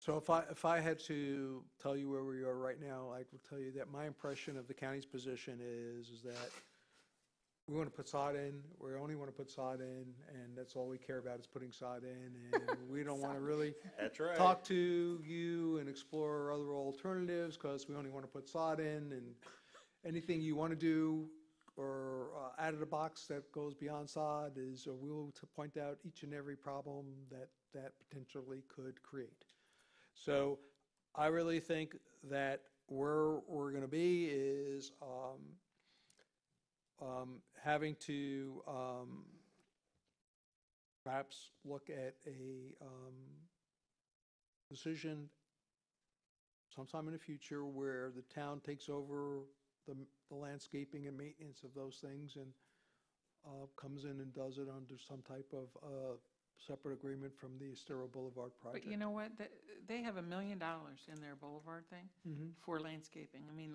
[SPEAKER 6] So if I had to tell you where we are right now, I will tell you that my impression of the county's position is that we want to put sod in, we only want to put sod in, and that's all we care about is putting sod in, and we don't want to really
[SPEAKER 7] That's right.
[SPEAKER 6] talk to you and explore other alternatives, because we only want to put sod in, and anything you want to do or out of the box that goes beyond sod is, we will point out each and every problem that potentially could create. So I really think that where we're going to be is having to perhaps look at a decision sometime in the future where the town takes over the landscaping and maintenance of those things and comes in and does it under some type of separate agreement from the Estero Boulevard project.
[SPEAKER 4] But you know what? They have $1 million in their boulevard thing for landscaping. I mean,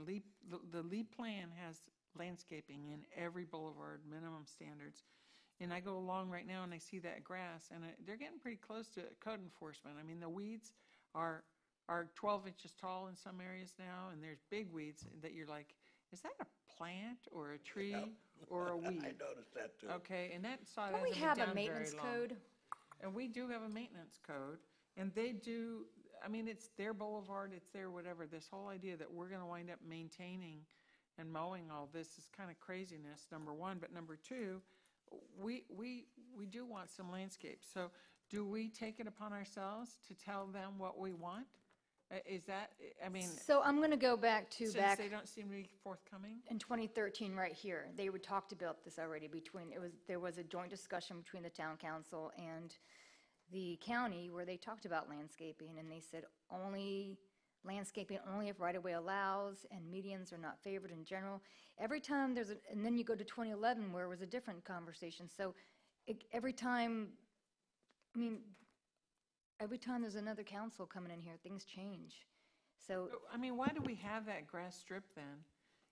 [SPEAKER 4] the LEAP plan has landscaping in every boulevard, minimum standards. And I go along right now and I see that grass, and they're getting pretty close to code enforcement. I mean, the weeds are 12 inches tall in some areas now, and there's big weeds that you're like, is that a plant or a tree or a weed?
[SPEAKER 5] I noticed that too.
[SPEAKER 4] Okay, and that sod
[SPEAKER 3] Don't we
[SPEAKER 4] hasn't
[SPEAKER 3] have
[SPEAKER 4] been
[SPEAKER 3] a
[SPEAKER 4] down very
[SPEAKER 3] maintenance
[SPEAKER 4] long.
[SPEAKER 3] code?
[SPEAKER 4] And we do have a maintenance code, and they do, I mean, it's their boulevard, it's their whatever. This whole idea that we're gonna wind up maintaining and mowing all this is kind of craziness, number one. But number two, we do want some landscape. So do we take it upon ourselves to tell them what we want? Is that, I mean,
[SPEAKER 3] So I'm going to go back to
[SPEAKER 4] since
[SPEAKER 3] back
[SPEAKER 4] they don't seem to be forthcoming?
[SPEAKER 3] in 2013, right here. They were talked about this already there was a joint discussion between the town council and the county where they talked about landscaping, and they said landscaping only if right-of-way allows, and medians are not favored in general. Every time and then you go to 2011 where it was a different conversation. So every time there's another council coming in here, things change. So,
[SPEAKER 4] I mean, why do we have that grass strip then,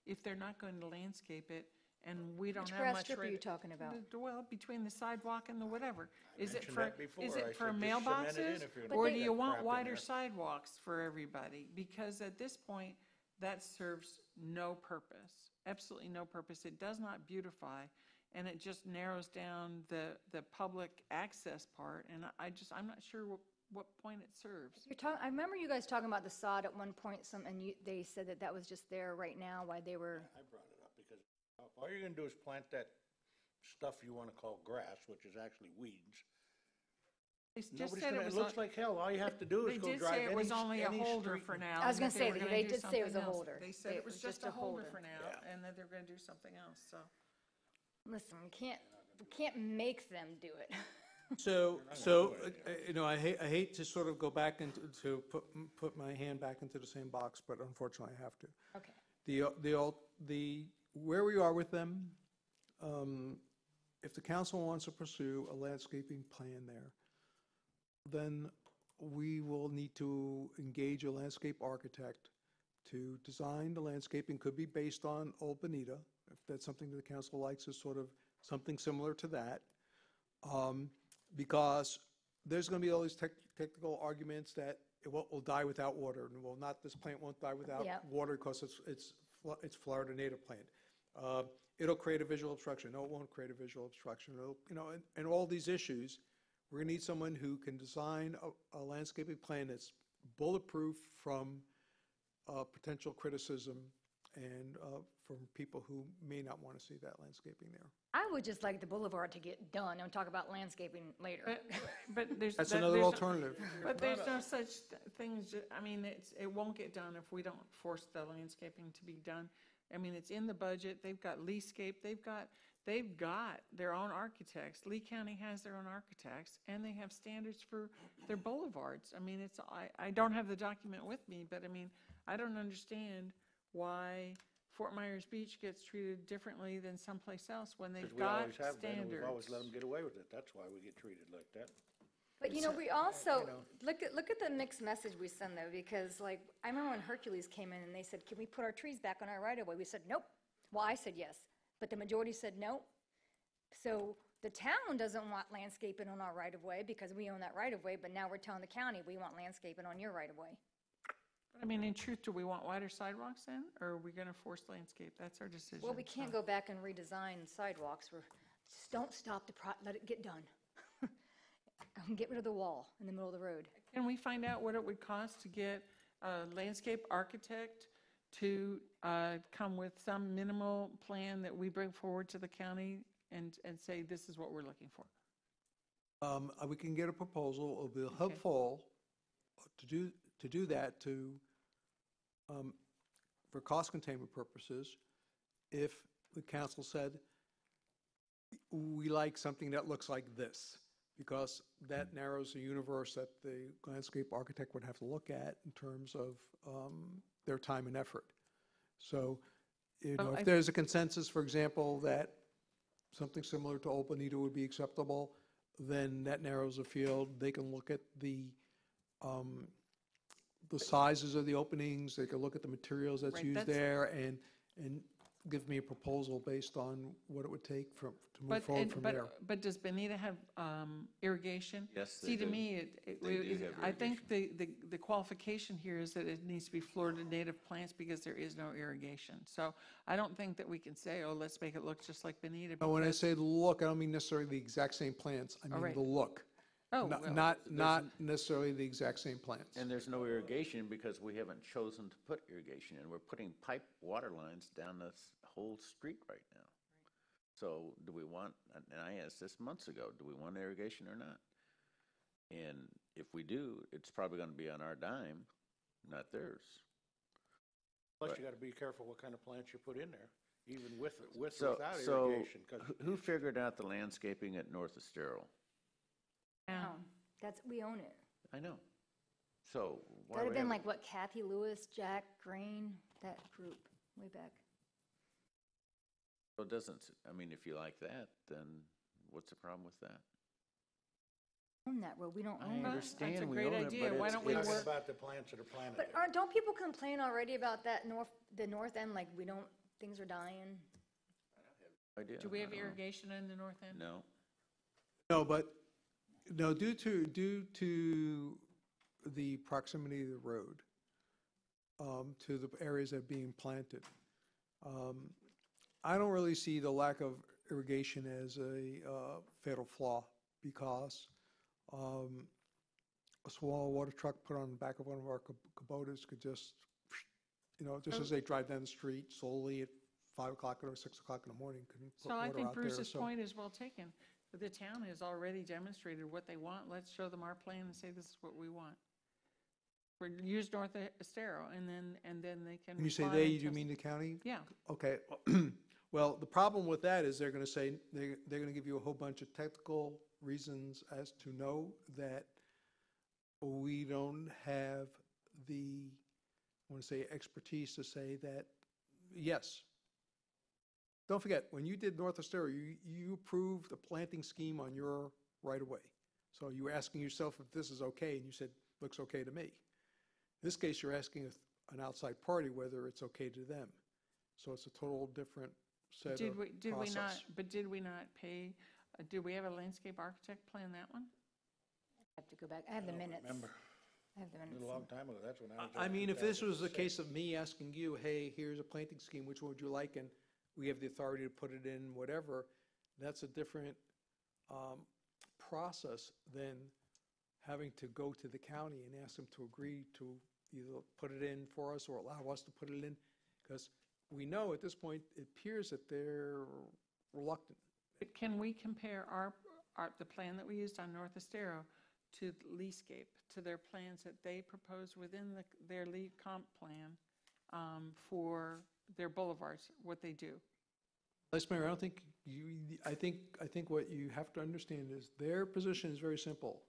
[SPEAKER 4] if they're not going to landscape it and we don't
[SPEAKER 3] which
[SPEAKER 4] have
[SPEAKER 3] grass
[SPEAKER 4] much?
[SPEAKER 3] strip are you talking about?
[SPEAKER 4] Well, between the sidewalk and the whatever. Is it
[SPEAKER 5] mentioned
[SPEAKER 4] for,
[SPEAKER 5] that before.
[SPEAKER 4] is
[SPEAKER 5] I
[SPEAKER 4] it for
[SPEAKER 5] said just cement it in
[SPEAKER 4] mailboxes?
[SPEAKER 5] if you're
[SPEAKER 3] gonna
[SPEAKER 4] Or
[SPEAKER 3] put
[SPEAKER 4] do
[SPEAKER 3] that
[SPEAKER 4] you want
[SPEAKER 5] crap in
[SPEAKER 4] wider
[SPEAKER 5] there.
[SPEAKER 4] sidewalks for everybody? Because at this point, that serves no purpose, absolutely no purpose. It does not beautify and it just narrows down the public access part, and I'm not sure what point it serves.
[SPEAKER 3] I remember you guys talking about the sod at one point, they said that that was just there right now while they were,
[SPEAKER 5] I brought it up because all you're gonna do is plant that stuff you wanna call grass, which is actually weeds.
[SPEAKER 4] They just
[SPEAKER 5] Nobody's
[SPEAKER 4] said
[SPEAKER 5] gonna,
[SPEAKER 4] it was.
[SPEAKER 5] it looks like hell. All you have to do
[SPEAKER 4] They
[SPEAKER 5] is go
[SPEAKER 4] did
[SPEAKER 5] drive
[SPEAKER 4] say it was
[SPEAKER 5] any-
[SPEAKER 4] only a
[SPEAKER 5] any
[SPEAKER 4] holder
[SPEAKER 5] street
[SPEAKER 4] for
[SPEAKER 5] and-
[SPEAKER 4] now.
[SPEAKER 3] I was
[SPEAKER 4] and
[SPEAKER 3] gonna say,
[SPEAKER 4] were
[SPEAKER 3] they
[SPEAKER 4] gonna do
[SPEAKER 3] did say it was a
[SPEAKER 4] something else.
[SPEAKER 3] holder.
[SPEAKER 4] They said it was just a holder for now,
[SPEAKER 5] Yeah.
[SPEAKER 4] and that they're gonna do something else, so.
[SPEAKER 3] listen, we can't make them do it.
[SPEAKER 6] So, I hate to sort of go back into, to put my hand back into the same box, but unfortunately I have to.
[SPEAKER 3] Okay.
[SPEAKER 6] Where we are with them, if the council wants to pursue a landscaping plan there, then we will need to engage a landscape architect to design the landscaping. Could be based on Old Bonita, if that's something that the council likes, is sort of something similar to that. Because there's going to be all these technical arguments that it will die without water, and this plant won't die without
[SPEAKER 3] Yeah.
[SPEAKER 6] water because it's Florida native plant. It'll create a visual obstruction. No, it won't create a visual obstruction. And all these issues, we're going to need someone who can design a landscaping plan that's bulletproof from potential criticism and from people who may not want to see that landscaping there.
[SPEAKER 3] I would just like the boulevard to get done and talk about landscaping later.
[SPEAKER 4] But there's.
[SPEAKER 6] That's
[SPEAKER 4] that-
[SPEAKER 6] another
[SPEAKER 4] there's no-
[SPEAKER 6] alternative.
[SPEAKER 4] But there's no such things, I mean, it won't get done if we don't force the landscaping to be done. I mean, it's in the budget, they've got Leascape, they've got their own architects. Lee County has their own architects, and they have standards for their boulevards. I mean, I don't have the document with me, but I mean, I don't understand why Fort Myers Beach gets treated differently than someplace else when they've
[SPEAKER 5] Because we
[SPEAKER 4] got
[SPEAKER 5] always have been, and
[SPEAKER 4] standards.
[SPEAKER 5] we've always let them get away with it. That's why we get treated like that.
[SPEAKER 3] But we also, look at the mixed message we send though, because like, I remember when Hercules came in and they said, can we put our trees back on our right of way? We said, nope. Well, I said yes, but the majority said no. So the town doesn't want landscaping on our right of way because we own that right of way, but now we're telling the county, we want landscaping on your right of way.
[SPEAKER 4] I mean, in truth, do we want wider sidewalks then, or are we gonna force landscape? That's our decision.
[SPEAKER 3] Well, we can't
[SPEAKER 4] so.
[SPEAKER 3] go back and redesign sidewalks. Just don't stop let it get done. Get rid of the wall in the middle of the road.
[SPEAKER 4] Can we find out what it would cost to get a landscape architect to come with some minimal plan that we bring forward to the county and say, this is what we're looking for?
[SPEAKER 6] We can get a proposal. It'll be helpful to do that for cost containment purposes. If the council said, we like something that looks like this, because that narrows the universe that the landscape architect would have to look at in terms of their time and effort. So, if there's a consensus, for example, that something similar to Old Bonita would be acceptable, then that narrows the field. They can look at the sizes of the openings, they can look at the materials that's
[SPEAKER 4] Right,
[SPEAKER 6] used
[SPEAKER 4] that's-
[SPEAKER 6] there, and give me a proposal based on what it would take to move forward from there.
[SPEAKER 4] But does Benita have irrigation?
[SPEAKER 7] Yes, they
[SPEAKER 4] See, to
[SPEAKER 7] do.
[SPEAKER 4] me,
[SPEAKER 7] They do have
[SPEAKER 4] I think the qualification here is that it needs to be Florida native plants because there is no irrigation. So I don't think that we can say, oh, let's make it look just like Benita.
[SPEAKER 6] But when I
[SPEAKER 4] because-
[SPEAKER 6] say the look, I don't mean necessarily the exact same plants, I mean
[SPEAKER 4] right.
[SPEAKER 6] the look.
[SPEAKER 4] Oh,
[SPEAKER 6] Not-
[SPEAKER 4] well,
[SPEAKER 6] Not necessarily the exact same plants.
[SPEAKER 7] And there's no irrigation because we haven't chosen to put irrigation in. We're putting pipe water lines down this whole street right now. So do we want, and I asked this months ago, do we want irrigation or not? And if we do, it's probably going to be on our dime, not theirs.
[SPEAKER 5] Plus, you gotta be careful what kind of plants you put in there, even with or
[SPEAKER 7] So,
[SPEAKER 5] without
[SPEAKER 7] so
[SPEAKER 5] irrigation. 'Cause
[SPEAKER 7] who figured out the landscaping at North Estero?
[SPEAKER 4] Yeah.
[SPEAKER 3] We own it.
[SPEAKER 7] I know. So why
[SPEAKER 3] That'd
[SPEAKER 7] do
[SPEAKER 3] have
[SPEAKER 7] we
[SPEAKER 3] been
[SPEAKER 7] have-
[SPEAKER 3] like, what, Kathy Lewis, Jack Green, that group, way back.
[SPEAKER 7] So it doesn't, I mean, if you like that, then what's the problem with that?
[SPEAKER 3] Own that road, we don't
[SPEAKER 7] I
[SPEAKER 3] own it.
[SPEAKER 7] understand
[SPEAKER 4] That's a
[SPEAKER 7] we
[SPEAKER 4] great
[SPEAKER 7] own it,
[SPEAKER 4] idea.
[SPEAKER 7] but
[SPEAKER 4] Why
[SPEAKER 7] it's-
[SPEAKER 4] don't we
[SPEAKER 7] it's-
[SPEAKER 5] Talking
[SPEAKER 4] work-
[SPEAKER 5] about the plants that are planted
[SPEAKER 3] But
[SPEAKER 5] there.
[SPEAKER 3] don't people complain already about that the north end, like things are dying?
[SPEAKER 7] idea.
[SPEAKER 4] Do we have
[SPEAKER 7] I don't know.
[SPEAKER 4] irrigation in the north end?
[SPEAKER 7] No.
[SPEAKER 6] No, but, no, due to the proximity of the road, to the areas that are being planted, I don't really see the lack of irrigation as a fatal flaw because a small water truck put on the back of one of our Kubotas could just, just as they drive down the street slowly at 5 o'clock or 6 o'clock in the morning, couldn't put
[SPEAKER 4] So I
[SPEAKER 6] water
[SPEAKER 4] think
[SPEAKER 6] out there.
[SPEAKER 4] Bruce's
[SPEAKER 6] So
[SPEAKER 4] point is well taken. The town has already demonstrated what they want. Let's show them our plan and say this is what we want. Or use North Estero, and then they can.
[SPEAKER 6] when you say
[SPEAKER 4] respond
[SPEAKER 6] they,
[SPEAKER 4] and
[SPEAKER 6] you
[SPEAKER 4] test-
[SPEAKER 6] mean the county?
[SPEAKER 4] Yeah.
[SPEAKER 6] Okay. Well, the problem with that is they're going to say, they're going to give you a whole bunch of technical reasons as to know that we don't have the, I want to say, expertise to say that, yes. Don't forget, when you did North Estero, you approved a planting scheme on your right-of-way. So you were asking yourself if this is okay, and you said, looks okay to me. In this case, you're asking an outside party whether it's okay to them. So it's a total different set of
[SPEAKER 4] Did we not,
[SPEAKER 6] process.
[SPEAKER 4] but did we not pay, did we have a landscape architect plan that one?
[SPEAKER 3] I have to go back. I have the minutes.
[SPEAKER 5] Remember,
[SPEAKER 3] I have the
[SPEAKER 5] a
[SPEAKER 3] minutes.
[SPEAKER 5] long time ago, that's when I was.
[SPEAKER 6] I
[SPEAKER 5] there,
[SPEAKER 6] mean, if this was a
[SPEAKER 5] 2006.
[SPEAKER 6] case of me asking you, hey, here's a planting scheme, which one would you like? And we have the authority to put it in whatever, that's a different process than having to go to the county and ask them to agree to either put it in for us or allow us to put it in. Because we know at this point, it appears that they're reluctant.
[SPEAKER 4] But can we compare the plan that we used on North Estero to Leascape, to their plans that they propose within their lead comp plan for their boulevards, what they do?
[SPEAKER 6] Vice Mayor, I don't think I think what you have to understand is their position is very simple.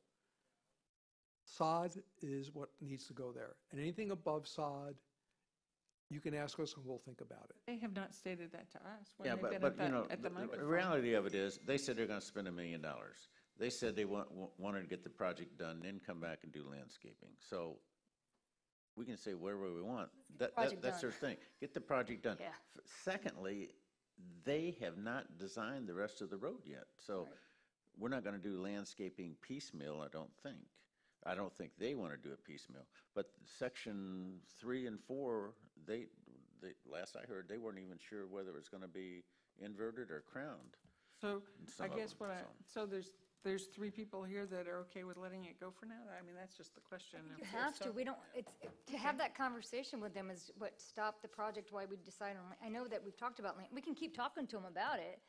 [SPEAKER 6] sod is what needs to go there. And anything above sod, you can ask us and we'll think about it.
[SPEAKER 4] They have not stated that to us when
[SPEAKER 7] Yeah,
[SPEAKER 4] they've been
[SPEAKER 7] but you know,
[SPEAKER 4] at the
[SPEAKER 7] the
[SPEAKER 4] microphone.
[SPEAKER 7] reality of it is, they said they're gonna spend $1 million. They said they wanted to get the project done, then come back and do landscaping. So we can say whatever we want.
[SPEAKER 3] project
[SPEAKER 7] That's
[SPEAKER 3] done.
[SPEAKER 7] their thing. Get the project done.
[SPEAKER 3] Yeah.
[SPEAKER 7] Secondly, they have not designed the rest of the road yet. So we're not gonna do landscaping piecemeal, I don't think. I don't think they wanna do it piecemeal. But section 3 and 4, they, last I heard, they weren't even sure whether it was gonna be inverted or crowned.
[SPEAKER 4] So
[SPEAKER 7] in
[SPEAKER 4] I
[SPEAKER 7] some of
[SPEAKER 4] guess
[SPEAKER 7] them,
[SPEAKER 4] so there's 3 people here that are okay with letting it go for now? I mean, that's just the question.
[SPEAKER 3] You
[SPEAKER 4] If
[SPEAKER 3] have
[SPEAKER 4] so-
[SPEAKER 3] to, we don't, to have that conversation with them is what stopped the project, why we decided on, I know that we've talked about, we can keep talking to them about it,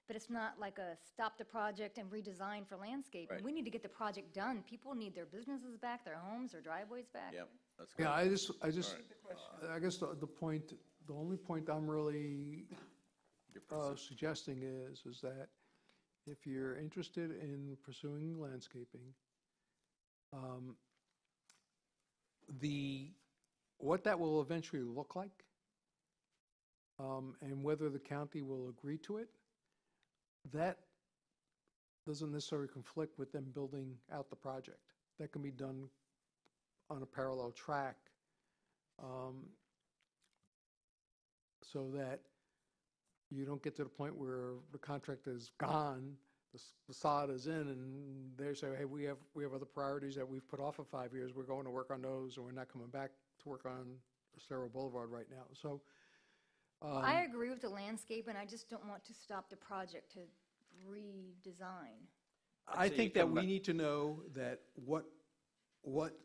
[SPEAKER 3] but it's not like a stop the project and redesign for landscaping.
[SPEAKER 7] Right.
[SPEAKER 3] We need to get the project done. People need their businesses back, their homes, their driveways back.
[SPEAKER 7] Yep, that's good.
[SPEAKER 6] Yeah, I guess the only point I'm really suggesting is that if you're interested in pursuing landscaping, what that will eventually look like, and whether the county will agree to it, that doesn't necessarily conflict with them building out the project. That can be done on a parallel track, so that you don't get to the point where the contract is gone, the sod is in, and they say, hey, we have other priorities that we've put off for 5 years, we're going to work on those, and we're not coming back to work on Estero Boulevard right now. So,
[SPEAKER 3] I agree with the landscaping, I just don't want to stop the project to redesign.
[SPEAKER 6] I
[SPEAKER 7] say you
[SPEAKER 6] think that
[SPEAKER 7] come
[SPEAKER 6] we
[SPEAKER 7] back-
[SPEAKER 6] need to know that what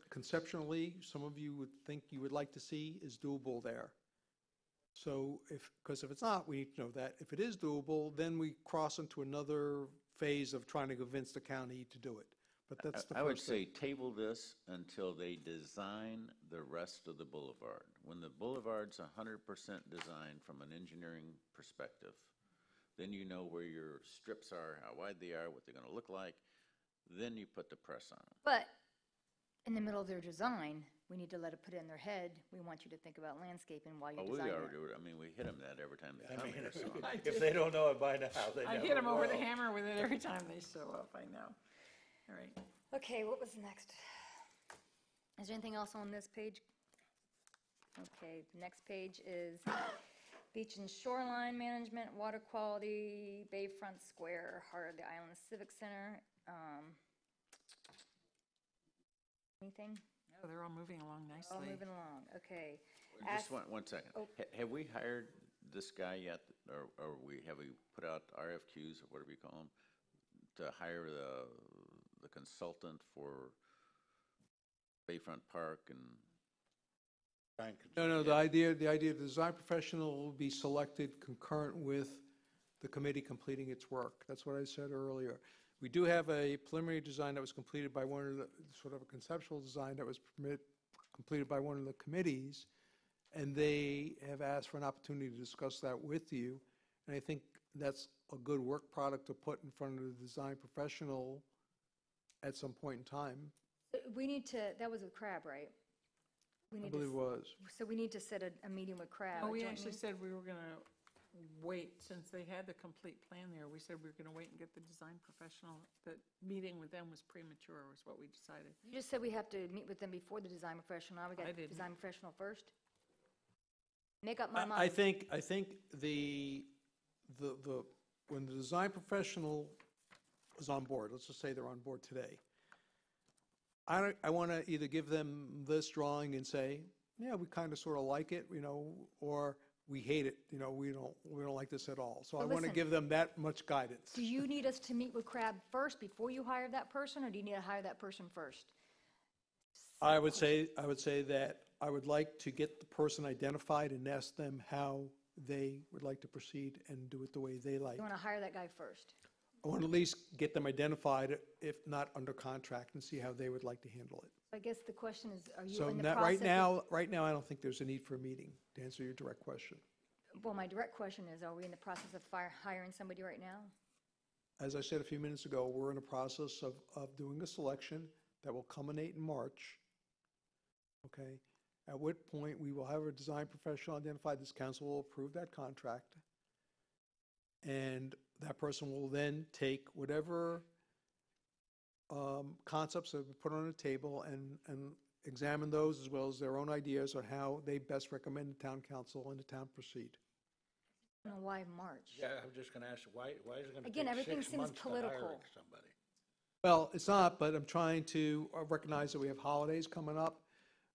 [SPEAKER 6] conceptually some of you would think you would like to see is doable there. So because if it's not, we need to know that. If it is doable, then we cross into another phase of trying to convince the county to do it. But that's the
[SPEAKER 7] I would
[SPEAKER 6] first thing.
[SPEAKER 7] say table this until they design the rest of the boulevard. When the boulevard's 100% designed from an engineering perspective, then you know where your strips are, how wide they are, what they're gonna look like, then you put the press on them.
[SPEAKER 3] But in the middle of their design, we need to let it put it in their head, we want you to think about landscaping while
[SPEAKER 7] Oh,
[SPEAKER 3] you're
[SPEAKER 7] we
[SPEAKER 3] designing
[SPEAKER 7] already,
[SPEAKER 3] it.
[SPEAKER 7] I mean, we hit them that every time they come here, so.
[SPEAKER 5] If they don't know it by now, they
[SPEAKER 4] I
[SPEAKER 5] never
[SPEAKER 4] hit them over the
[SPEAKER 5] will.
[SPEAKER 4] hammer with it every time they show up, I know. All right.
[SPEAKER 3] Okay, what was next? Is there anything else on this page? Okay, the next page is beach and shoreline management, water quality, Bayfront Square, heart of the island civic center. Anything?
[SPEAKER 4] No, they're all moving along nicely.
[SPEAKER 3] All moving along, okay.
[SPEAKER 7] Just one second.
[SPEAKER 3] Oh.
[SPEAKER 7] Have we hired this guy yet or have we put out RFQs, or whatever you call them, to hire the consultant for Bayfront Park and?
[SPEAKER 6] No, the idea of the design professional will be selected concurrent with the committee completing its work. That's what I said earlier. We do have a preliminary design that was completed by one of the, sort of a conceptual design that was completed by one of the committees, and they have asked for an opportunity to discuss that with you. And I think that's a good work product to put in front of the design professional at some point in time.
[SPEAKER 3] We need to, that was with Crab, right? We
[SPEAKER 6] I
[SPEAKER 3] need
[SPEAKER 6] believe it
[SPEAKER 3] to,
[SPEAKER 6] was.
[SPEAKER 3] so we need to set a meeting with Crab.
[SPEAKER 4] Oh,
[SPEAKER 3] a
[SPEAKER 4] we
[SPEAKER 3] joint
[SPEAKER 4] actually
[SPEAKER 3] meeting.
[SPEAKER 4] said we were going to wait, since they had the complete plan there, we said we were going to wait and get the design professional. The meeting with them was premature, was what we decided.
[SPEAKER 3] You just said we have to meet with them before the design professional. Now we got
[SPEAKER 4] I didn't.
[SPEAKER 3] design professional first? Make up my
[SPEAKER 6] I
[SPEAKER 3] mind.
[SPEAKER 6] think when the design professional is on board, let's just say they're on board today, I want to either give them this drawing and say, yeah, we kind of sort of like it, or we hate it, we don't like this at all. So I want to
[SPEAKER 3] listen.
[SPEAKER 6] give them that much guidance.
[SPEAKER 3] Do you need us to meet with Crab first before you hire that person, or do you need to hire that person first?
[SPEAKER 6] I would say that I would like to get the person identified and ask them how they would like to proceed and do it the way they like.
[SPEAKER 3] You want to hire that guy first?
[SPEAKER 6] I want to at least get them identified, if not under contract, and see how they would like to handle it.
[SPEAKER 3] I guess the question is, are you
[SPEAKER 6] So
[SPEAKER 3] in the
[SPEAKER 6] that,
[SPEAKER 3] process?
[SPEAKER 6] right now, I don't think there's a need for a meeting, to answer your direct question.
[SPEAKER 3] Well, my direct question is, are we in the process of hiring somebody right now?
[SPEAKER 6] As I said a few minutes ago, we're in the process of doing a selection that will culminate in March. Okay? At which point, we will have a design professional identified. This council will approve that contract. And that person will then take whatever concepts that have been put on the table and examine those, as well as their own ideas on how they best recommend the town council and the town proceed.
[SPEAKER 3] I don't know why March.
[SPEAKER 5] Yeah, I was just going to ask, why is it going to
[SPEAKER 3] Again,
[SPEAKER 5] take
[SPEAKER 3] everything
[SPEAKER 5] 6
[SPEAKER 3] seems
[SPEAKER 5] months to
[SPEAKER 3] political.
[SPEAKER 5] hire somebody?
[SPEAKER 6] Well, it's not, but I'm trying to recognize that we have holidays coming up.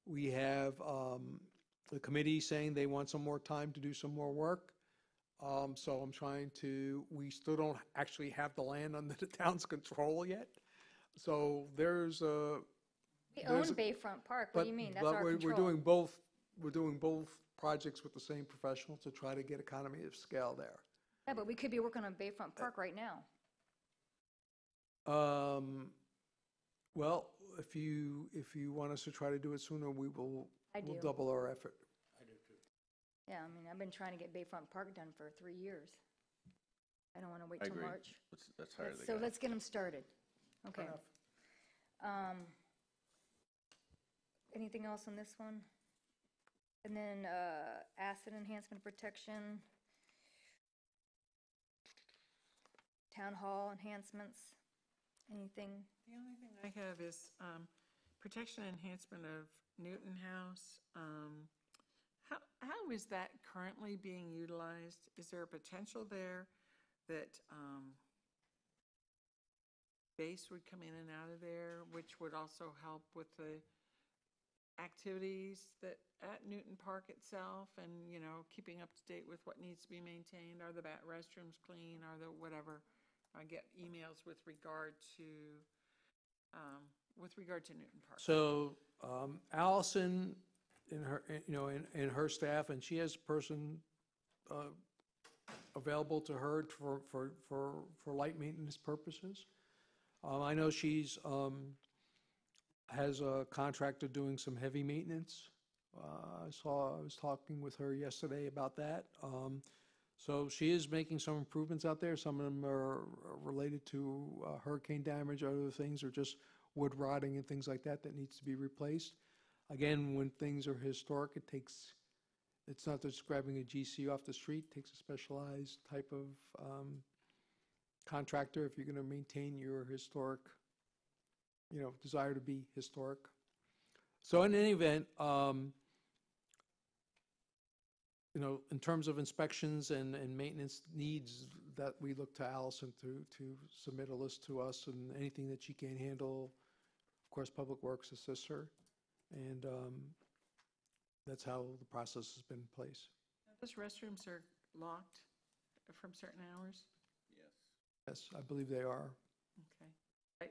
[SPEAKER 6] We have the committee saying they want some more time to do some more work. So I'm trying to, we still don't actually have the land under the town's control yet. So there's a.
[SPEAKER 3] We
[SPEAKER 6] there's
[SPEAKER 3] own
[SPEAKER 6] a-
[SPEAKER 3] Bayfront Park. What do you mean? That's
[SPEAKER 6] but
[SPEAKER 3] our
[SPEAKER 6] we're
[SPEAKER 3] control.
[SPEAKER 6] doing both projects with the same professional to try to get economy of scale there.
[SPEAKER 3] Yeah, but we could be working on Bayfront Park right now.
[SPEAKER 6] Well, if you want us to try to do it sooner, we'll
[SPEAKER 3] I do.
[SPEAKER 6] double our effort.
[SPEAKER 3] Yeah, I mean, I've been trying to get Bayfront Park done for 3 years. I don't want to wait
[SPEAKER 7] I
[SPEAKER 3] till
[SPEAKER 7] agree.
[SPEAKER 3] March.
[SPEAKER 7] Let's hire the
[SPEAKER 3] So
[SPEAKER 7] guy.
[SPEAKER 3] let's get them started. Okay. Anything else on this one? And then asset enhancement protection, town hall enhancements, anything?
[SPEAKER 4] The only thing I have is protection enhancement of Newton House. How is that currently being utilized? Is there a potential there that base would come in and out of there, which would also help with the activities that at Newton Park itself, and keeping up to date with what needs to be maintained? Are the restrooms clean? Are the whatever? I get emails with regard to Newton Park.
[SPEAKER 6] So Allison, in her, in her staff, and she has a person available to her for light maintenance purposes. I know she's has a contractor doing some heavy maintenance. I was talking with her yesterday about that. So she is making some improvements out there. Some of them are related to hurricane damage, other things are just wood rotting and things like that needs to be replaced. Again, when things are historic, it's not just grabbing a GC off the street, it takes a specialized type of contractor if you're going to maintain your historic, desire to be historic. So in any event, in terms of inspections and maintenance needs, that we look to Allison to submit a list to us, and anything that she can't handle, of course, Public Works assists her. And that's how the process has been in place.
[SPEAKER 4] Those restrooms are locked? from certain hours?
[SPEAKER 6] Yes, I believe they are.
[SPEAKER 4] Okay.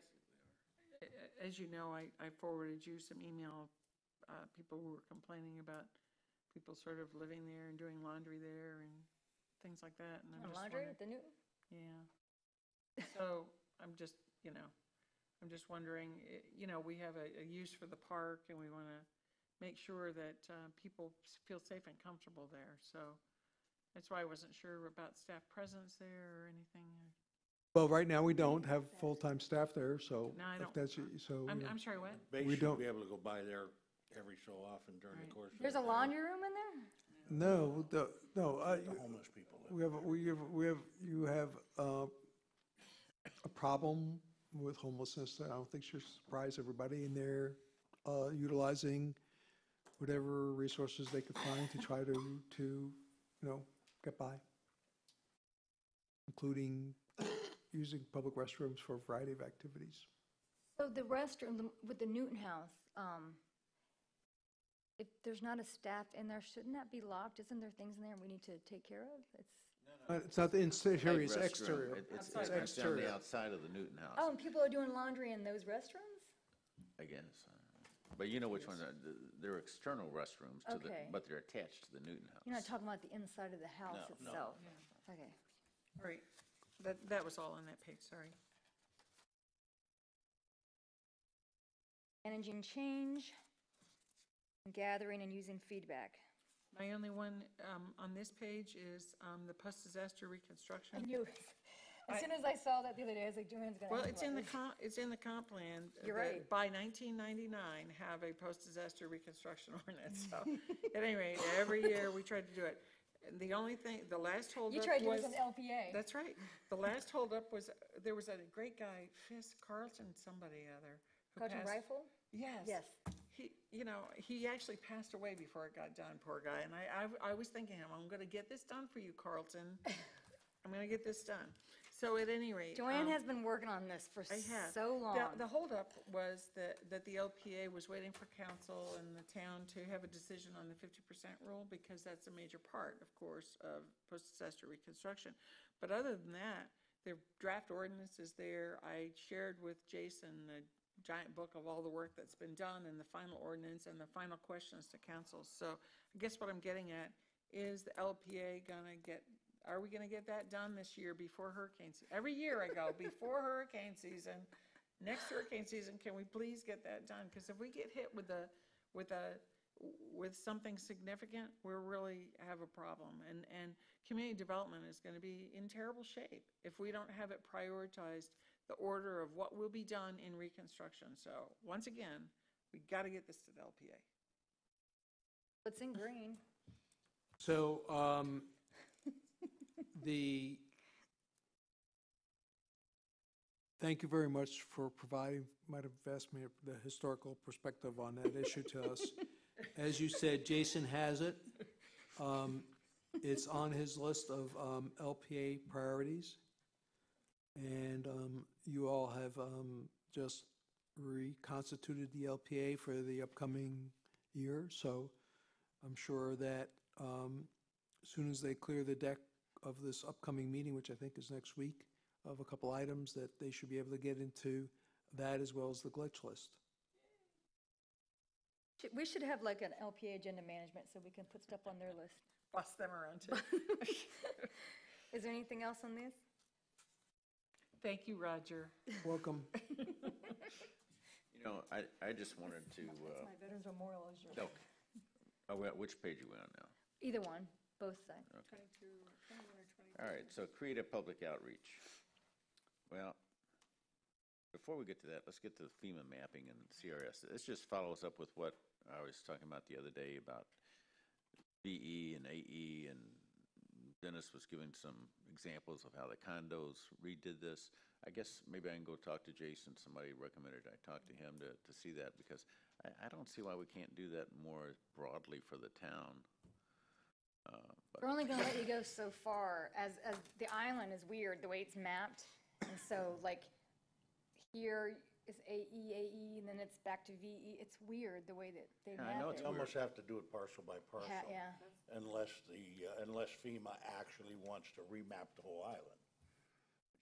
[SPEAKER 4] As you know, I forwarded you some email, people who were complaining about people sort of living there and doing laundry there and things like that, and I'm just
[SPEAKER 3] Laundry
[SPEAKER 4] wondering.
[SPEAKER 3] at the Newton?
[SPEAKER 4] Yeah. So I'm just, I'm just wondering, we have a use for the park and we want to make sure that people feel safe and comfortable there. So that's why I wasn't sure about staff presence there or anything.
[SPEAKER 6] Well, right now, we don't have full-time staff there, so.
[SPEAKER 4] No, I
[SPEAKER 6] if
[SPEAKER 4] don't.
[SPEAKER 6] that's so.
[SPEAKER 4] I'm sorry, what?
[SPEAKER 5] They
[SPEAKER 6] We
[SPEAKER 5] should
[SPEAKER 6] don't-
[SPEAKER 5] be able to go by there every so often during the
[SPEAKER 4] Right.
[SPEAKER 5] course of.
[SPEAKER 3] There's a
[SPEAKER 5] the
[SPEAKER 3] laundry room in there?
[SPEAKER 6] No,
[SPEAKER 5] The homeless people live.
[SPEAKER 6] you have a problem with homelessness. I don't think should surprise everybody, and they're utilizing whatever resources they could find to try to get by, including using public restrooms for a variety of activities.
[SPEAKER 3] So the restroom with the Newton House, if there's not a staff in there, shouldn't that be locked? Isn't there things in there we need to take care of?
[SPEAKER 6] It's not the interior, it's
[SPEAKER 7] Restroom.
[SPEAKER 6] exterior.
[SPEAKER 7] It's
[SPEAKER 6] It's
[SPEAKER 7] on the
[SPEAKER 6] exterior.
[SPEAKER 7] outside of the Newton
[SPEAKER 3] Oh,
[SPEAKER 7] House,
[SPEAKER 3] and people are doing laundry in those restrooms?
[SPEAKER 7] I guess. But you know which ones, they're external restrooms to the,
[SPEAKER 3] Okay.
[SPEAKER 7] but they're attached to the Newton House.
[SPEAKER 3] You're not talking about the inside of the house
[SPEAKER 7] No, no.
[SPEAKER 3] itself? Okay.
[SPEAKER 4] All right. That was all on that page, sorry.
[SPEAKER 3] Managing change, gathering and using feedback.
[SPEAKER 4] My only one on this page is the post-disaster
[SPEAKER 3] I
[SPEAKER 4] reconstruction.
[SPEAKER 3] knew, as soon as I saw that the other day, I was like, Joanne's gonna.
[SPEAKER 4] Well,
[SPEAKER 3] ask
[SPEAKER 4] it's
[SPEAKER 3] about
[SPEAKER 4] in the
[SPEAKER 3] this.
[SPEAKER 4] it's in the comp plan.
[SPEAKER 3] You're
[SPEAKER 4] that
[SPEAKER 3] right.
[SPEAKER 4] By 1999, have a post-disaster reconstruction ordinance. So at any rate, every year we try to do it. And the only thing, the last holdup
[SPEAKER 3] You
[SPEAKER 4] was.
[SPEAKER 3] tried doing some LPA.
[SPEAKER 4] That's right. The last holdup was, there was a great guy, Fisk Carlton, somebody other. who
[SPEAKER 3] Carlton
[SPEAKER 4] passed-
[SPEAKER 3] Rifle?
[SPEAKER 4] Yes.
[SPEAKER 3] Yes.
[SPEAKER 4] He actually passed away before it got done, poor guy. And I was thinking, I'm going to get this done for you, Carlton. I'm going to get this done. So at any rate.
[SPEAKER 3] Joanne has been working on this for
[SPEAKER 4] I have.
[SPEAKER 3] so long.
[SPEAKER 4] The holdup was that the LPA was waiting for council and the town to have a decision on the 50% rule, because that's a major part, of course, of post-disaster reconstruction. But other than that, their draft ordinance is there. I shared with Jason a giant book of all the work that's been done and the final ordinance and the final questions to council. So I guess what I'm getting at is the LPA are we gonna get that done this year before hurricane season? Every year I go, before hurricane season, next hurricane season, can we please get that done? Because if we get hit with something significant, we really have a problem. And community development is gonna be in terrible shape if we don't have it prioritized, the order of what will be done in reconstruction. So once again, we gotta get this to the LPA.
[SPEAKER 3] It's in green.
[SPEAKER 6] So, thank you very much for providing, might have asked me the historical perspective on that issue to us. As you said, Jason has it. It's on his list of LPA priorities. And you all have just reconstituted the LPA for the upcoming year. So I'm sure that as soon as they clear the deck of this upcoming meeting, which I think is next week, of a couple items, that they should be able to get into that as well as the glitch list.
[SPEAKER 3] We should have like an LPA agenda management so we can put stuff on their list.
[SPEAKER 4] Boss them around too.
[SPEAKER 3] Is there anything else on this?
[SPEAKER 4] Thank you, Roger.
[SPEAKER 6] Welcome.
[SPEAKER 7] I just wanted to,
[SPEAKER 3] My Veterans Memorial is your.
[SPEAKER 7] which page are we on now?
[SPEAKER 3] Either one, both sides.
[SPEAKER 7] All right, so create a public outreach. Well, before we get to that, let's get to the FEMA mapping and CRS. This just follows up with what I was talking about the other day about BE and AE, and Dennis was giving some examples of how the condos redid this. I guess maybe I can go talk to Jason. Somebody recommended I talk to him to see that, because I don't see why we can't do that more broadly for the town.
[SPEAKER 3] We're only gonna let you go so far, as the island is weird, the way it's mapped. And so, like, here, it's AE, and then it's back to VE. It's weird the way that they
[SPEAKER 7] Yeah, I know
[SPEAKER 3] map
[SPEAKER 7] it's
[SPEAKER 3] it.
[SPEAKER 5] You almost have to do it parcel by parcel.
[SPEAKER 3] Yeah.
[SPEAKER 5] Unless unless FEMA actually wants to remap the whole island.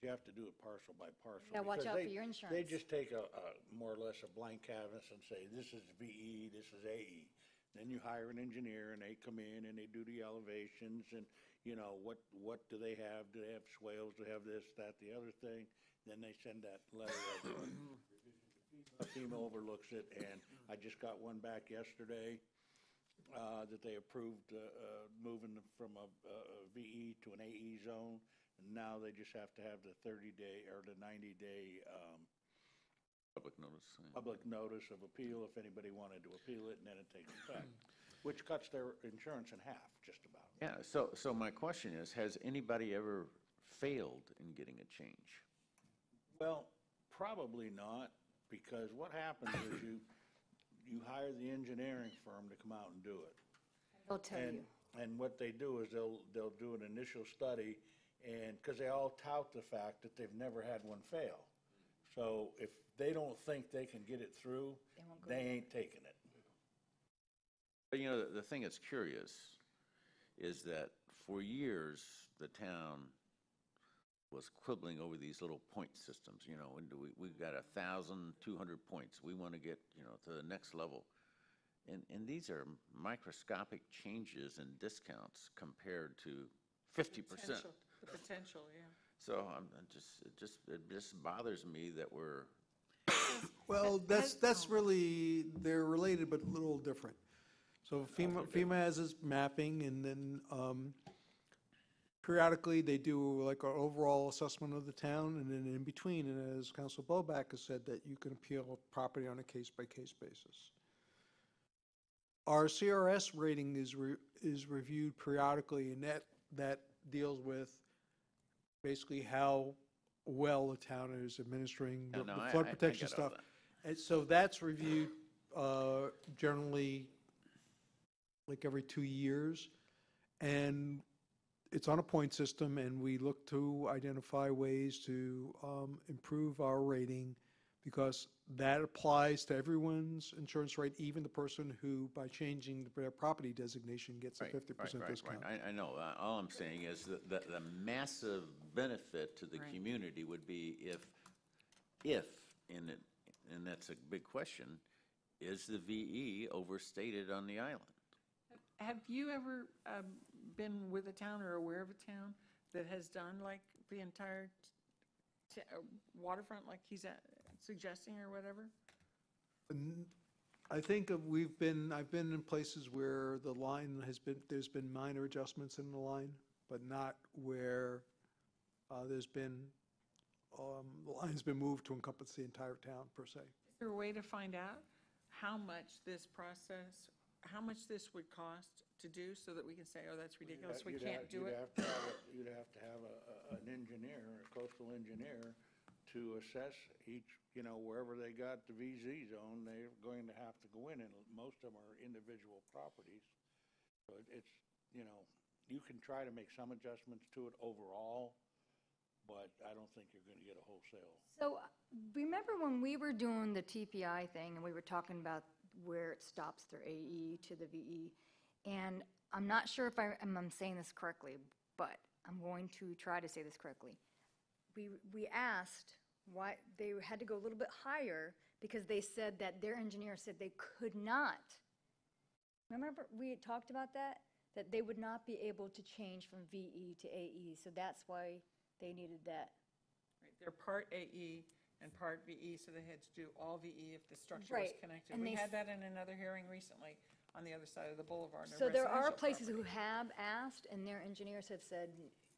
[SPEAKER 5] But you have to do it parcel by parcel.
[SPEAKER 3] Yeah, watch
[SPEAKER 5] because
[SPEAKER 3] out for
[SPEAKER 5] they-
[SPEAKER 3] your
[SPEAKER 5] They
[SPEAKER 3] insurance.
[SPEAKER 5] just take a more or less a blank canvas and say, this is VE, this is AE. Then you hire an engineer and they come in and they do the elevations and, you know, what do they have? Do they have swales? Do they have this, that, the other thing? Then they send that letter of FEMA overlooks it, and I just got one back yesterday that they approved moving from a VE to an AE zone. And now they just have to have the 30-day or the 90-day
[SPEAKER 7] Public notice. Yeah.
[SPEAKER 5] public notice of appeal if anybody wanted to appeal it, and then it takes effect, which cuts their insurance in half, just about.
[SPEAKER 7] Yeah, so my question is, has anybody ever failed in getting a change?
[SPEAKER 5] Well, probably not, because what happens is you hire the engineering firm to come out and do it.
[SPEAKER 3] They'll tell you.
[SPEAKER 5] And what they do is they'll do an initial study, and, because they all tout the fact that they've never had one fail. So if they don't think they can get it through,
[SPEAKER 3] won't go
[SPEAKER 5] they ain't taking it.
[SPEAKER 7] But you know, the thing that's curious is that for years, the town was quibbling over these little point systems, you know, and we got 1,200 points. We want to get, you know, to the next level. And these are microscopic changes in discounts compared to 50%.
[SPEAKER 4] The potential, yeah.
[SPEAKER 7] So it just bothers me that we're,
[SPEAKER 6] Well, that's really, they're related but a little different. So FEMA has its mapping, and then periodically they do like an overall assessment of the town, and then in between, and as Council Boback has said, that you can appeal a property on a case-by-case basis. Our CRS rating is reviewed periodically, and that deals with basically how well the town is administering the
[SPEAKER 7] no, I
[SPEAKER 6] flood protection
[SPEAKER 7] get all
[SPEAKER 6] stuff. And so that's reviewed generally like every 2 years. And it's on a point system, and we look to identify ways to improve our rating, because that applies to everyone's insurance rate, even the person who, by changing their property designation, gets a 50% discount.
[SPEAKER 7] I know. All I'm saying is that the massive benefit to the
[SPEAKER 4] Right.
[SPEAKER 7] community would be if, and that's a big question, is the VE overstated on the island?
[SPEAKER 4] Have you ever been with a town or aware of a town that has done like the entire waterfront like he's suggesting or whatever?
[SPEAKER 6] I think I've been in places where the line there's been minor adjustments in the line, but not where the line's been moved to encompass the entire town, per se.
[SPEAKER 4] Is there a way to find out how much this would cost to do, so that we can say, oh, that's ridiculous, we can't do it?
[SPEAKER 5] You'd have to have an engineer, a coastal engineer, to assess each, you know, wherever they got the VZ zone, they're going to have to go in, and most of them are individual properties. So it's, you know, you can try to make some adjustments to it overall, but I don't think you're going to get a wholesale.
[SPEAKER 3] So remember when we were doing the TPI thing, and we were talking about where it stops their AE to the VE? And I'm not sure if I'm saying this correctly, but I'm going to try to say this correctly. We asked why they had to go a little bit higher, because they said that their engineer said they could not. Remember, we had talked about that they would not be able to change from VE to AE, so that's why they needed that.
[SPEAKER 4] Right, they're part AE and part VE, so they had to do all VE if the structure was
[SPEAKER 3] Right,
[SPEAKER 4] connected.
[SPEAKER 3] and
[SPEAKER 4] We
[SPEAKER 3] they
[SPEAKER 4] had that in another hearing recently on the other side of the boulevard. in a
[SPEAKER 3] So there are
[SPEAKER 4] residential
[SPEAKER 3] places who
[SPEAKER 4] property.
[SPEAKER 3] have asked, and their engineers have said,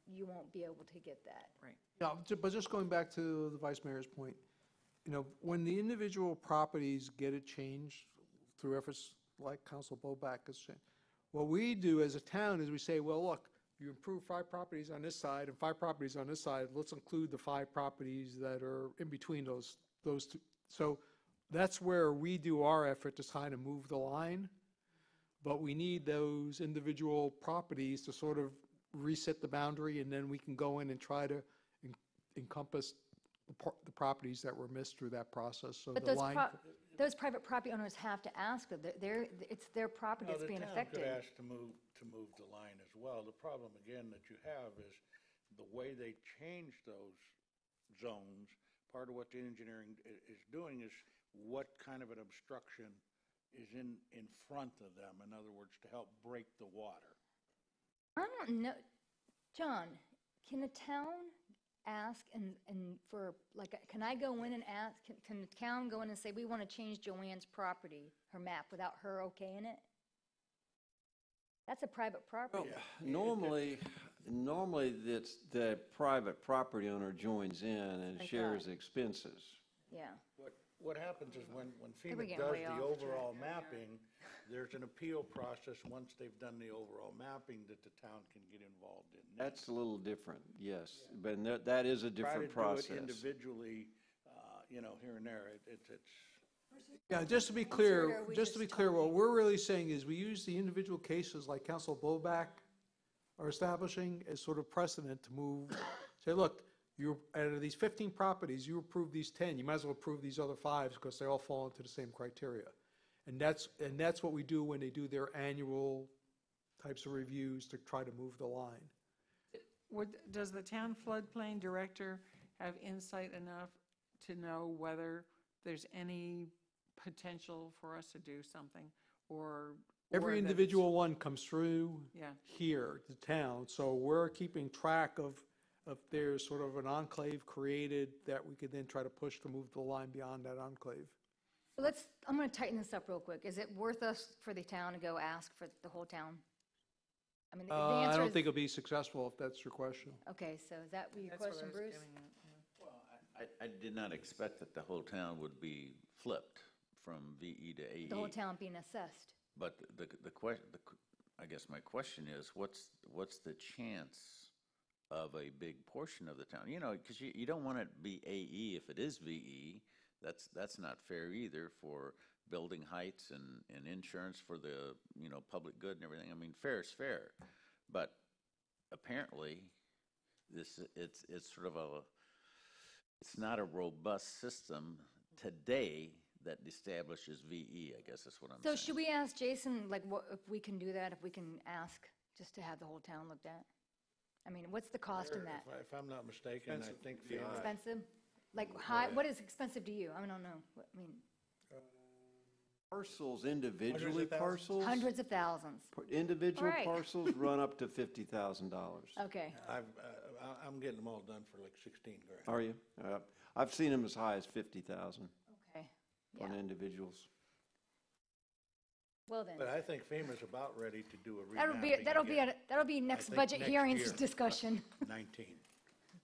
[SPEAKER 3] you won't be able to get that.
[SPEAKER 4] Right.
[SPEAKER 6] Yeah, but just going back to the Vice Mayor's point, you know, when the individual properties get it changed through efforts like Council Boback has said, what we do as a town is we say, well, look, you improve 5 properties on this side and 5 properties on this side, let's include the 5 properties that are in between those two. So that's where we do our effort to try to move the line, but we need those individual properties to sort of reset the boundary, and then we can go in and try to encompass the properties that were missed through that process, so
[SPEAKER 3] But
[SPEAKER 6] the line.
[SPEAKER 3] those private property owners have to ask, it's their property that's being affected.
[SPEAKER 5] The town could ask to move the line as well. The problem, again, that you have is the way they change those zones. Part of what the engineering is doing is what kind of an obstruction is in front of them, in other words, to help break the water.
[SPEAKER 3] I don't know, John, can the town ask and for, like, can I go in and ask, can the town go in and say, we want to change Joanne's property, her map, without her okaying it? That's a private property.
[SPEAKER 2] Normally, it's the private property owner joins in and
[SPEAKER 3] I
[SPEAKER 2] shares
[SPEAKER 3] thought.
[SPEAKER 2] expenses.
[SPEAKER 3] Yeah.
[SPEAKER 5] What happens is when
[SPEAKER 3] we're
[SPEAKER 5] FEMA
[SPEAKER 3] getting
[SPEAKER 5] does
[SPEAKER 3] way
[SPEAKER 5] the
[SPEAKER 3] off
[SPEAKER 5] overall mapping, there's an appeal process once they've done the overall mapping that the town can get involved in.
[SPEAKER 2] That's a little different, yes, but that is a different
[SPEAKER 5] Try
[SPEAKER 2] process.
[SPEAKER 5] to do it individually, here and there. It's
[SPEAKER 6] Yeah, just to be
[SPEAKER 3] Or
[SPEAKER 6] clear,
[SPEAKER 3] we
[SPEAKER 6] just to be
[SPEAKER 3] just
[SPEAKER 6] clear, what we're really saying is we use the individual cases like Council Blowback are establishing as sort of precedent to move, say, look, out of these 15 properties, you approve these 10, you might as well approve these other 5 because they all fall into the same criteria. And that's what we do when they do their annual types of reviews to try to move the line.
[SPEAKER 4] Does the town floodplain director have insight enough to know whether there's any potential for us to do something, or
[SPEAKER 6] Every
[SPEAKER 4] that it's-
[SPEAKER 6] individual one comes through
[SPEAKER 4] Yeah.
[SPEAKER 6] here, the town, so we're keeping track of there's sort of an enclave created that we could then try to push to move the line beyond that enclave.
[SPEAKER 3] So I'm going to tighten this up real quick. Is it worth us for the town to go ask for the whole town? I mean, the
[SPEAKER 6] I
[SPEAKER 3] answer
[SPEAKER 6] don't
[SPEAKER 3] is,
[SPEAKER 6] think it'll be successful if that's your question.
[SPEAKER 3] okay, so is that your
[SPEAKER 4] That's what I
[SPEAKER 3] question,
[SPEAKER 4] was
[SPEAKER 3] Bruce?
[SPEAKER 4] getting at, yeah.
[SPEAKER 7] I did not expect that the whole town would be flipped from VE to AE.
[SPEAKER 3] The whole town being assessed.
[SPEAKER 7] But I guess my question is, what's the chance of a big portion of the town? Because you don't want it to be AE if it is VE. That's not fair either for building heights and insurance for the, public good and everything. I mean, fair is fair. But apparently, it's sort of it's not a robust system today that establishes VE, I guess that's what I'm
[SPEAKER 3] So
[SPEAKER 7] saying.
[SPEAKER 3] should we ask Jason, like, what, if we can do that, if we can ask just to have the whole town looked at? I mean, what's the cost in that?
[SPEAKER 5] If I'm not mistaken, I think FEMA.
[SPEAKER 3] Expensive? Like, high, what is expensive to you? I don't know. I mean,
[SPEAKER 2] Parcels, individually parcels,
[SPEAKER 3] hundreds of thousands.
[SPEAKER 2] individual
[SPEAKER 3] Right.
[SPEAKER 2] parcels run up to $50,000.
[SPEAKER 3] Okay.
[SPEAKER 5] I'm getting them all done for like 16 grand.
[SPEAKER 2] Are you? I've seen them as high as 50,000
[SPEAKER 3] Okay. Yeah.
[SPEAKER 2] on individuals.
[SPEAKER 3] Well then.
[SPEAKER 5] But I think FEMA's about ready to do a remapping.
[SPEAKER 3] That'll be next
[SPEAKER 5] think
[SPEAKER 3] budget
[SPEAKER 5] next
[SPEAKER 3] hearings
[SPEAKER 5] year.
[SPEAKER 3] discussion.
[SPEAKER 5] 19.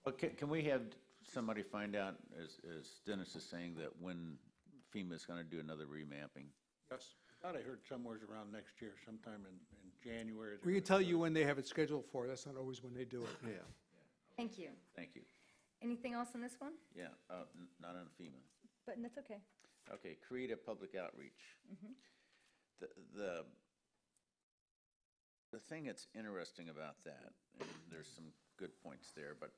[SPEAKER 7] Okay, can we have somebody find out, as Dennis is saying, that when FEMA's going to do another remapping?
[SPEAKER 6] Yes.
[SPEAKER 5] I thought I heard somewhere around next year, sometime in January.
[SPEAKER 6] We can tell you when they have it scheduled for, that's not always when they do it.
[SPEAKER 2] Yeah.
[SPEAKER 3] Thank you.
[SPEAKER 7] Thank you.
[SPEAKER 3] Anything else on this one?
[SPEAKER 7] Yeah, not on FEMA.
[SPEAKER 3] But that's okay.
[SPEAKER 7] Okay, create a public outreach. The thing that's interesting about that, and there's some good points there, but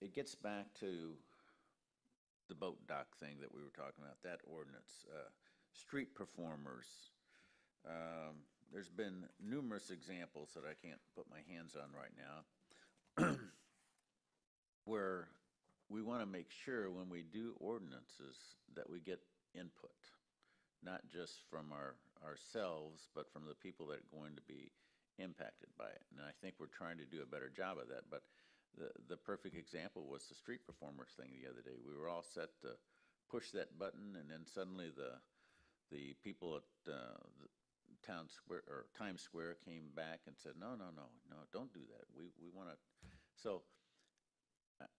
[SPEAKER 7] it gets back to the boat dock thing that we were talking about, that ordinance. Street performers. There's been numerous examples that I can't put my hands on right now where we want to make sure when we do ordinances that we get input, not just from ourselves, but from the people that are going to be impacted by it. And I think we're trying to do a better job of that. But the perfect example was the street performers thing the other day. We were all set to push that button, and then suddenly the people at Town Square or Times Square came back and said, no, don't do that. We want to. So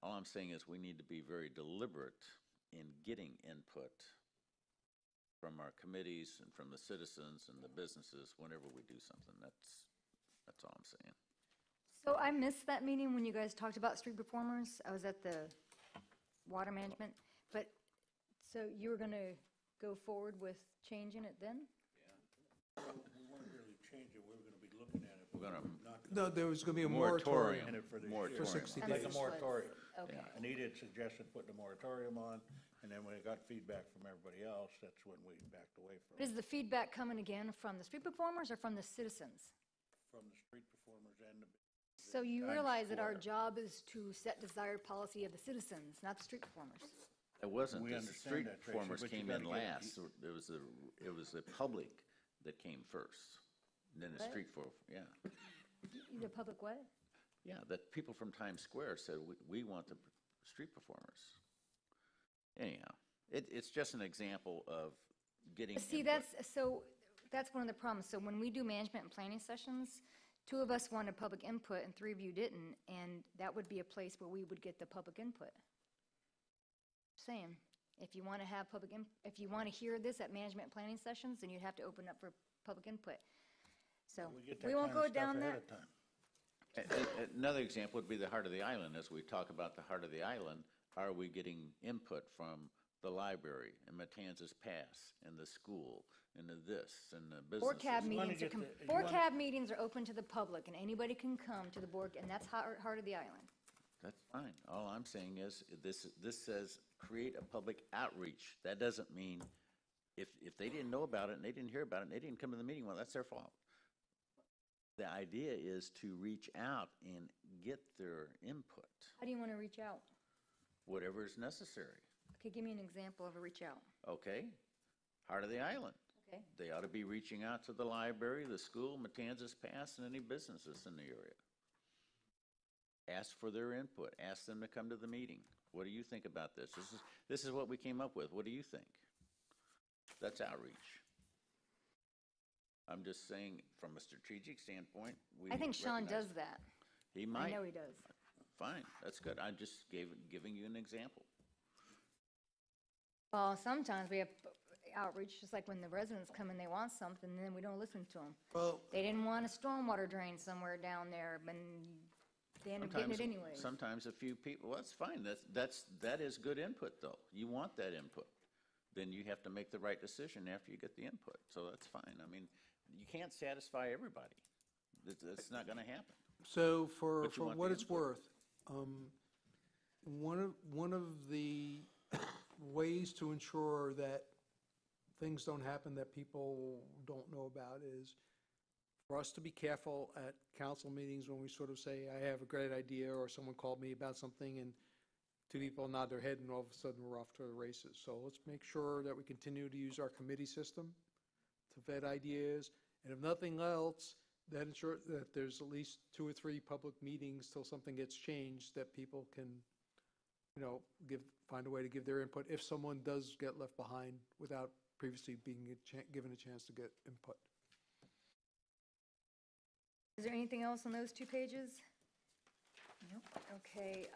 [SPEAKER 7] all I'm saying is we need to be very deliberate in getting input from our committees and from the citizens and the businesses whenever we do something. That's all I'm saying.
[SPEAKER 3] So I missed that meeting when you guys talked about street performers. I was at the water management. But, so you were going to go forward with changing it then?
[SPEAKER 5] We weren't really changing, we were going to be looking at it, but
[SPEAKER 7] We're gonna,
[SPEAKER 6] No, there was going to be a moratorium.
[SPEAKER 7] moratorium.
[SPEAKER 5] For this
[SPEAKER 7] Moratorium.
[SPEAKER 5] year.
[SPEAKER 6] 60
[SPEAKER 5] Like a
[SPEAKER 6] days.
[SPEAKER 5] moratorium.
[SPEAKER 3] Okay.
[SPEAKER 5] Anita had suggested putting a moratorium on, and then when it got feedback from everybody else, that's when we backed away from
[SPEAKER 3] Is the feedback coming again from the street performers or from the citizens?
[SPEAKER 5] the street performers and the.
[SPEAKER 3] So you
[SPEAKER 5] Times
[SPEAKER 3] realize that our
[SPEAKER 5] Square.
[SPEAKER 3] job is to set desired policy of the citizens, not the street performers.
[SPEAKER 7] It wasn't,
[SPEAKER 5] We
[SPEAKER 7] the
[SPEAKER 5] understand
[SPEAKER 7] street
[SPEAKER 5] that, Tracy,
[SPEAKER 7] performers
[SPEAKER 5] but you
[SPEAKER 7] came in
[SPEAKER 5] gotta get-
[SPEAKER 7] last. It was the public that came first, and then the
[SPEAKER 3] What?
[SPEAKER 7] street yeah.
[SPEAKER 3] The public what?
[SPEAKER 7] Yeah, that people from Times Square said, we want the street performers. Anyhow, it's just an example of getting
[SPEAKER 3] See,
[SPEAKER 7] input.
[SPEAKER 3] that's one of the problems. So when we do management and planning sessions, 2 of us wanted public input and 3 of you didn't, and that would be a place where we would get the public input. Saying, if you want to have if you want to hear this at management and planning sessions, then you'd have to open up for public input. So
[SPEAKER 5] get
[SPEAKER 3] we
[SPEAKER 5] that
[SPEAKER 3] won't
[SPEAKER 5] kind of
[SPEAKER 3] go
[SPEAKER 5] stuff
[SPEAKER 3] down
[SPEAKER 5] ahead
[SPEAKER 3] that.
[SPEAKER 5] of time.
[SPEAKER 7] Another example would be the Heart of the Island. As we talk about the Heart of the Island, are we getting input from the library and Matanzas Pass and the school and the this and the
[SPEAKER 3] Board
[SPEAKER 7] businesses?
[SPEAKER 3] cab
[SPEAKER 5] wanna
[SPEAKER 3] meetings are,
[SPEAKER 5] get the- you
[SPEAKER 3] board
[SPEAKER 5] wanna-
[SPEAKER 3] cab meetings are open to the public, and anybody can come to the board, and that's Heart of the Island.
[SPEAKER 7] That's fine. All I'm saying is, this says create a public outreach. That doesn't mean, if they didn't know about it and they didn't hear about it and they didn't come to the meeting, well, that's their fault. The idea is to reach out and get their input,
[SPEAKER 3] How do you want to reach out?
[SPEAKER 7] whatever is necessary,
[SPEAKER 3] Okay, give me an example of a reach out.
[SPEAKER 7] okay? Heart of the Island.
[SPEAKER 3] Okay.
[SPEAKER 7] They ought to be reaching out to the library, the school, Matanzas Pass, and any businesses in the area. Ask for their input. Ask them to come to the meeting. What do you think about this? This is what we came up with. What do you think? That's outreach. I'm just saying, from a strategic standpoint, we
[SPEAKER 3] I think Sean
[SPEAKER 7] recognize-
[SPEAKER 3] does that.
[SPEAKER 7] He
[SPEAKER 3] I
[SPEAKER 7] might.
[SPEAKER 3] know he does.
[SPEAKER 7] Fine, that's good. I'm just giving you an example.
[SPEAKER 3] Well, sometimes we have outreach, just like when the residents come and they want something, and then we don't listen to them.
[SPEAKER 6] Well,
[SPEAKER 3] They didn't want a stormwater drain somewhere down there, but they end up getting it anyway.
[SPEAKER 7] Sometimes a few people, well, that's fine. That is good input, though. You want that input. Then you have to make the right decision after you get the input. So that's fine. I mean, you can't satisfy everybody. That's not going to happen.
[SPEAKER 6] so for
[SPEAKER 7] But you want
[SPEAKER 6] what
[SPEAKER 7] the
[SPEAKER 6] it's
[SPEAKER 7] input.
[SPEAKER 6] worth, one of the ways to ensure that things don't happen that people don't know about is for us to be careful at council meetings when we sort of say, I have a great idea, or someone called me about something, and 2 people nod their head, and all of a sudden we're off to the races. So let's make sure that we continue to use our committee system to vet ideas, and if nothing else, that ensure that there's at least 2 or 3 public meetings till something gets changed, that people can, find a way to give their input if someone does get left behind without previously being given a chance to get input.
[SPEAKER 3] Is there anything else on those 2 pages? Nope. Okay,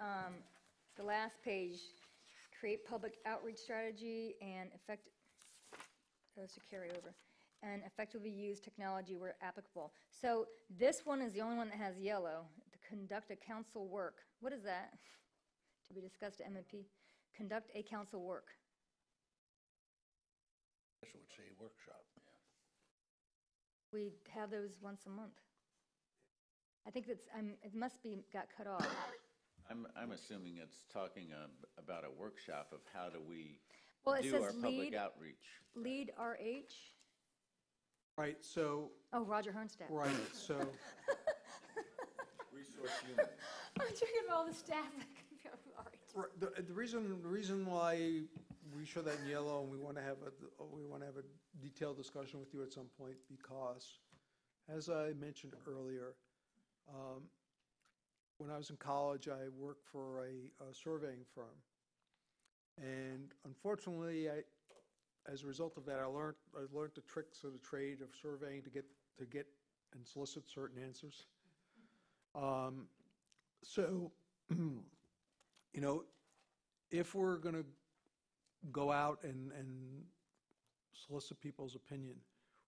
[SPEAKER 3] the last page, create public outreach strategy and those to carry over, and effectively use technology where applicable. So this one is the only one that has yellow, to conduct a council work. What is that? To be discussed at M&P. Conduct a council work.
[SPEAKER 5] I guess it would say workshop.
[SPEAKER 3] We have those once a month. I think it must be, got cut off.
[SPEAKER 7] I'm assuming it's talking about a workshop of how do we
[SPEAKER 3] Well, it
[SPEAKER 7] do
[SPEAKER 3] says
[SPEAKER 7] our public
[SPEAKER 3] lead,
[SPEAKER 7] outreach.
[SPEAKER 3] lead RH.
[SPEAKER 6] Right, so,
[SPEAKER 3] Oh, Roger Hernstadt.
[SPEAKER 6] right, so,
[SPEAKER 7] Resource human.
[SPEAKER 3] I'm thinking of all the staff that can be RH.
[SPEAKER 6] right, the reason why we show that in yellow, and we want to have a detailed discussion with you at some point, because, as I mentioned earlier, when I was in college, I worked for a surveying firm. And unfortunately, as a result of that, I learned the tricks of the trade of surveying to get and solicit certain answers. So, if we're going to go out and solicit people's opinion,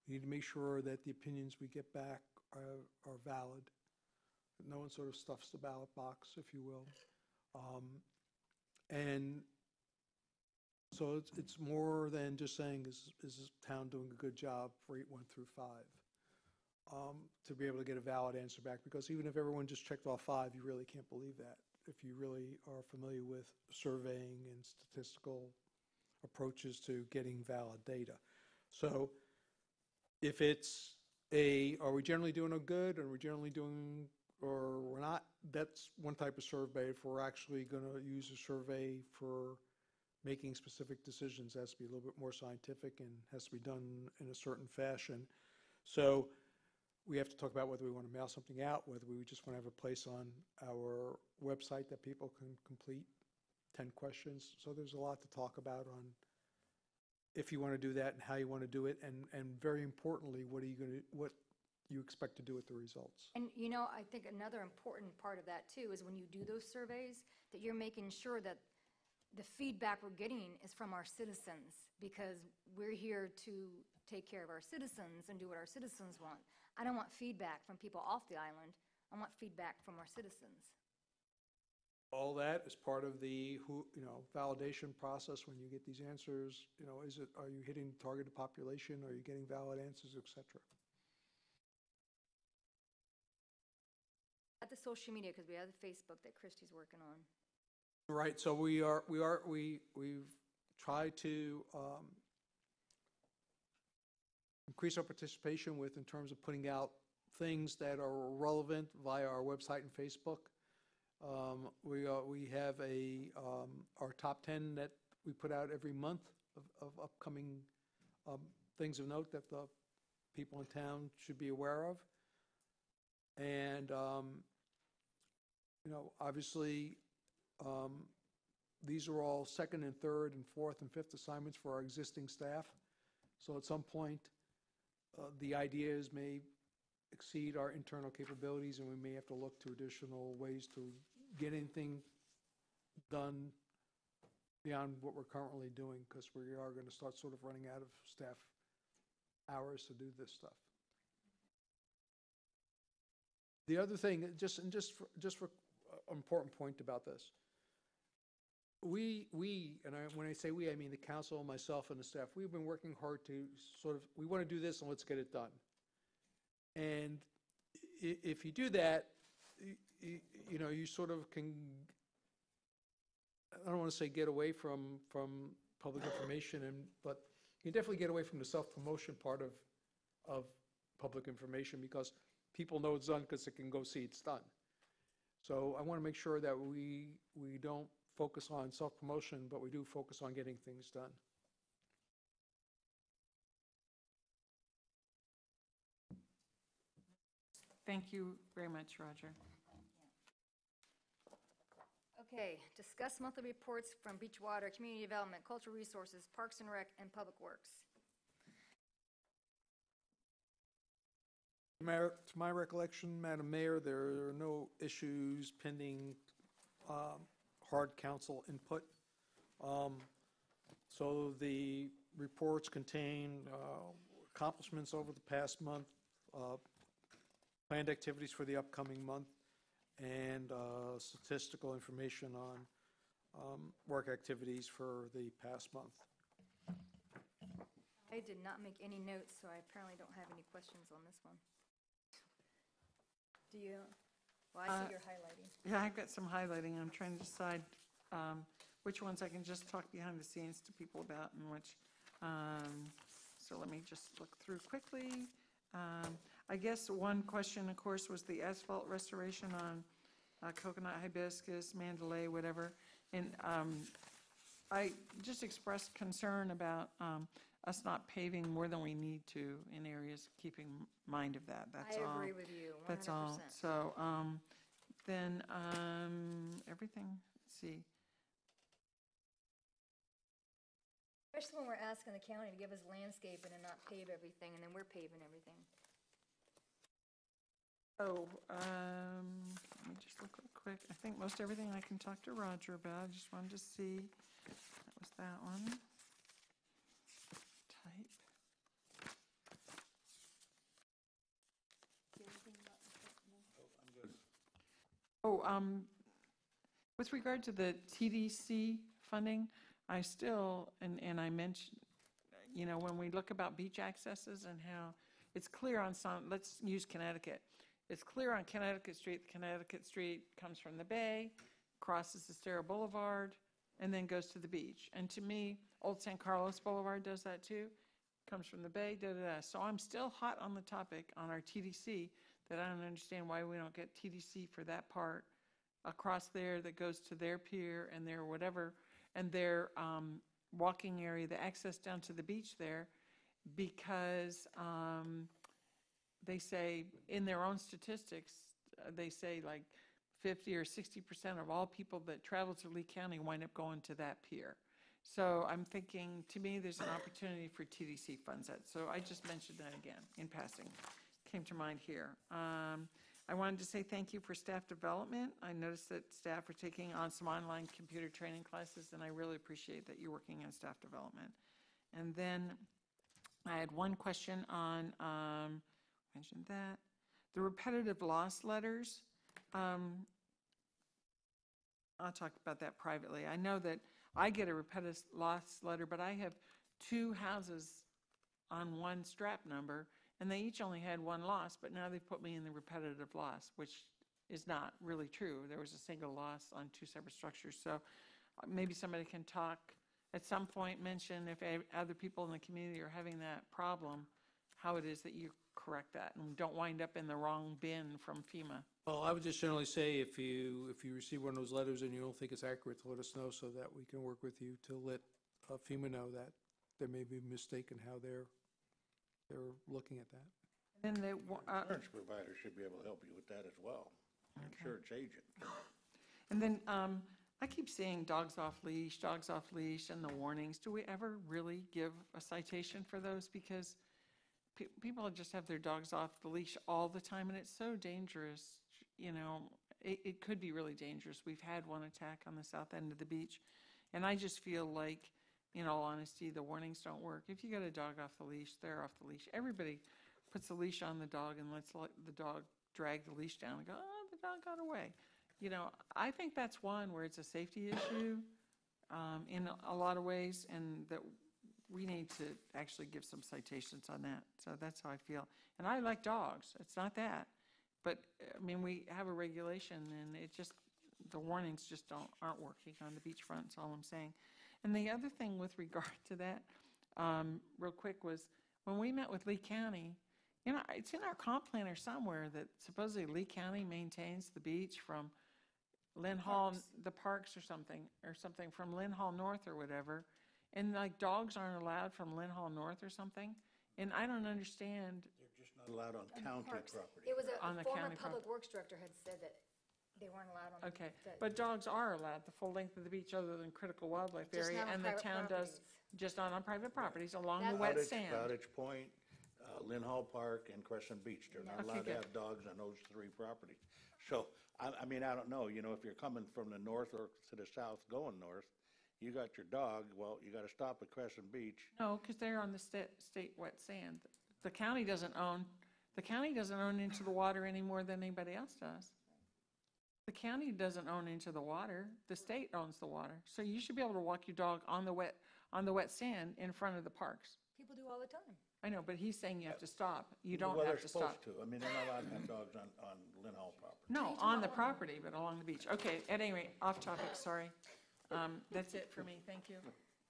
[SPEAKER 6] we need to make sure that the opinions we get back are valid. No one sort of stuffs the ballot box, if you will. And so it's more than just saying, is this town doing a good job for 8, 1 through 5? to be able to get a valid answer back, because even if everyone just checked off 5, you really can't believe that, if you really are familiar with surveying and statistical approaches to getting valid data. So if it's are we generally doing good, or are we generally doing, or we're not, that's one type of survey. If we're actually going to use a survey for making specific decisions, it has to be a little bit more scientific and has to be done in a certain fashion. So we have to talk about whether we want to mail something out, whether we just want to have a place on our website that people can complete 10 questions. So there's a lot to talk about on if you want to do that and how you want to do it, and very importantly, what you expect to do with the results.
[SPEAKER 3] And, you know, I think another important part of that, too, is when you do those surveys, that you're making sure that the feedback we're getting is from our citizens, because we're here to take care of our citizens and do what our citizens want. I don't want feedback from people off the island. I want feedback from our citizens.
[SPEAKER 6] All that is part of the validation process. When you get these answers, are you hitting targeted population? Are you getting valid answers, et cetera?
[SPEAKER 3] At the social media, because we have the Facebook that Christy's working on.
[SPEAKER 6] Right. So we've tried to increase our participation in terms of putting out things that are relevant via our website and Facebook. We have our top 10 that we put out every month of upcoming things of note that the people in town should be aware of. And, obviously, these are all second and third and fourth and fifth assignments for our existing staff. So at some point, the ideas may exceed our internal capabilities, and we may have to look to additional ways to get anything done beyond what we're currently doing, because we are going to start sort of running out of staff hours to do this stuff. The other thing, just for an important point about this, when I say we, I mean the council, myself, and the staff, we've been working hard to we want to do this and let's get it done. And if you do that, you sort of can, I don't want to say get away from public information, but you can definitely get away from the self-promotion part of public information, because people know it's done because they can go see it's done. So I want to make sure that we don't focus on self-promotion, but we do focus on getting things done.
[SPEAKER 4] Thank you very much, Roger.
[SPEAKER 3] Okay, discuss monthly reports from Beachwater, Community Development, Cultural Resources, Parks and Rec, and Public Works.
[SPEAKER 6] To my recollection, Madam Mayor, there are no issues pending hard council input. So the reports contain accomplishments over the past month, planned activities for the upcoming month, and statistical information on work activities for the past month.
[SPEAKER 3] I did not make any notes, so I apparently don't have any questions on this one. Do you? Well, I see you're highlighting.
[SPEAKER 4] Yeah, I've got some highlighting. I'm trying to decide which ones I can just talk behind the scenes to people about and which. So let me just look through quickly. I guess one question, of course, was the asphalt restoration on Coconut, Hibiscus, Mandalay, whatever. And I just expressed concern about us not paving more than we need to in areas, keeping mind of that. That's all.
[SPEAKER 3] I agree with you, 100%.
[SPEAKER 4] That's all. So then everything, let's see.
[SPEAKER 3] Especially when we're asking the county to give us landscaping and not pave everything, and then we're paving everything.
[SPEAKER 4] Oh, let me just look real quick. I think most everything I can talk to Roger about. I just wanted to see. That was that one. Type. Oh, with regard to the TDC funding, I still, and I mentioned, when we look about beach accesses and how it's clear on some, let's use Connecticut. It's clear on Connecticut Street, Connecticut Street comes from the bay, crosses Estero Boulevard, and then goes to the beach. And to me, Old San Carlos Boulevard does that too, comes from the bay, da-da-da. So I'm still hot on the topic on our TDC, that I don't understand why we don't get TDC for that part across there that goes to their pier and their whatever, and their walking area, the access down to the beach there, because they say in their own statistics, they say like 50 or 60% of all people that travel to Lee County wind up going to that pier. So I'm thinking, to me, there's an opportunity for TDC funds that. So I just mentioned that again in passing. Came to mind here. I wanted to say thank you for staff development. I noticed that staff are taking on some online computer training classes, and I really appreciate that you're working on staff development. And then I had one question on, mentioned that, the repetitive loss letters. I'll talk about that privately. I know that I get a repetitive loss letter, but I have 2 houses on one strap number, and they each only had 1 loss, but now they've put me in the repetitive loss, which is not really true. There was a single loss on 2 separate structures. So maybe somebody can talk at some point, mention if other people in the community are having that problem, how it is that you correct that and don't wind up in the wrong bin from FEMA.
[SPEAKER 6] Well, I would just generally say if you receive one of those letters and you don't think it's accurate, to let us know so that we can work with you to let FEMA know that there may be a mistake in how they're looking at that.
[SPEAKER 4] Then the
[SPEAKER 5] Insurance provider should be able to help you with that as well. Insurance agent.
[SPEAKER 4] and then I keep seeing dogs off leash, and the warnings. Do we ever really give a citation for those? Because people just have their dogs off the leash all the time, and it's so dangerous. You know, it could be really dangerous. We've had one attack on the south end of the beach, and I just feel like, in all honesty, the warnings don't work. If you got a dog off the leash, they're off the leash. Everybody puts the leash on the dog and lets the dog drag the leash down and go, oh, the dog got away. You know, I think that's one where it's a safety issue in a lot of ways, and that we need to actually give some citations on that. So that's how I feel. And I like dogs. It's not that. But, I mean, we have a regulation, and it just, the warnings just aren't working on the beachfront, that's all I'm saying. And the other thing with regard to that, real quick, was when we met with Lee County, you know, it's in our comp planner somewhere that supposedly Lee County maintains the beach from Lynn Hall, the parks or something from Lynn Hall North or whatever. And like dogs aren't allowed from Lynn Hall North or something. And I don't understand.
[SPEAKER 5] They're just not allowed on county property.
[SPEAKER 3] It was
[SPEAKER 4] On
[SPEAKER 3] a
[SPEAKER 4] the
[SPEAKER 3] former
[SPEAKER 4] county
[SPEAKER 3] public works director had said that they weren't allowed on.
[SPEAKER 4] Okay, but dogs are allowed the full length of the beach other than critical wildlife
[SPEAKER 3] Just
[SPEAKER 4] area,
[SPEAKER 3] not on
[SPEAKER 4] and the
[SPEAKER 3] private
[SPEAKER 4] town does,
[SPEAKER 3] properties.
[SPEAKER 4] just not on private properties along the
[SPEAKER 3] That's-
[SPEAKER 4] wet sand.
[SPEAKER 5] Bowditch Point, Lynn Hall Park, and Crescent Beach. They're not
[SPEAKER 4] Okay,
[SPEAKER 5] allowed to
[SPEAKER 4] good.
[SPEAKER 5] have dogs on those 3 properties. So, I mean, I don't know, you know, if you're coming from the north or to the south going north, you got your dog, well, you gotta stop at Crescent Beach.
[SPEAKER 4] No, because they're on the state wet sand. The county doesn't own into the water any more than anybody else does. The county doesn't own into the water, the state owns the water. So you should be able to walk your dog on the wet sand in front of the parks.
[SPEAKER 3] People do all the time.
[SPEAKER 4] I know, but he's saying you have to stop. You don't
[SPEAKER 5] Well,
[SPEAKER 4] have
[SPEAKER 5] they're
[SPEAKER 4] to stop.
[SPEAKER 5] supposed to. I mean, they're not allowed to have dogs on Lynn Hall property.
[SPEAKER 4] No, on the property, but along the beach. Okay, at any rate, off topic, sorry. That's it for me, thank you.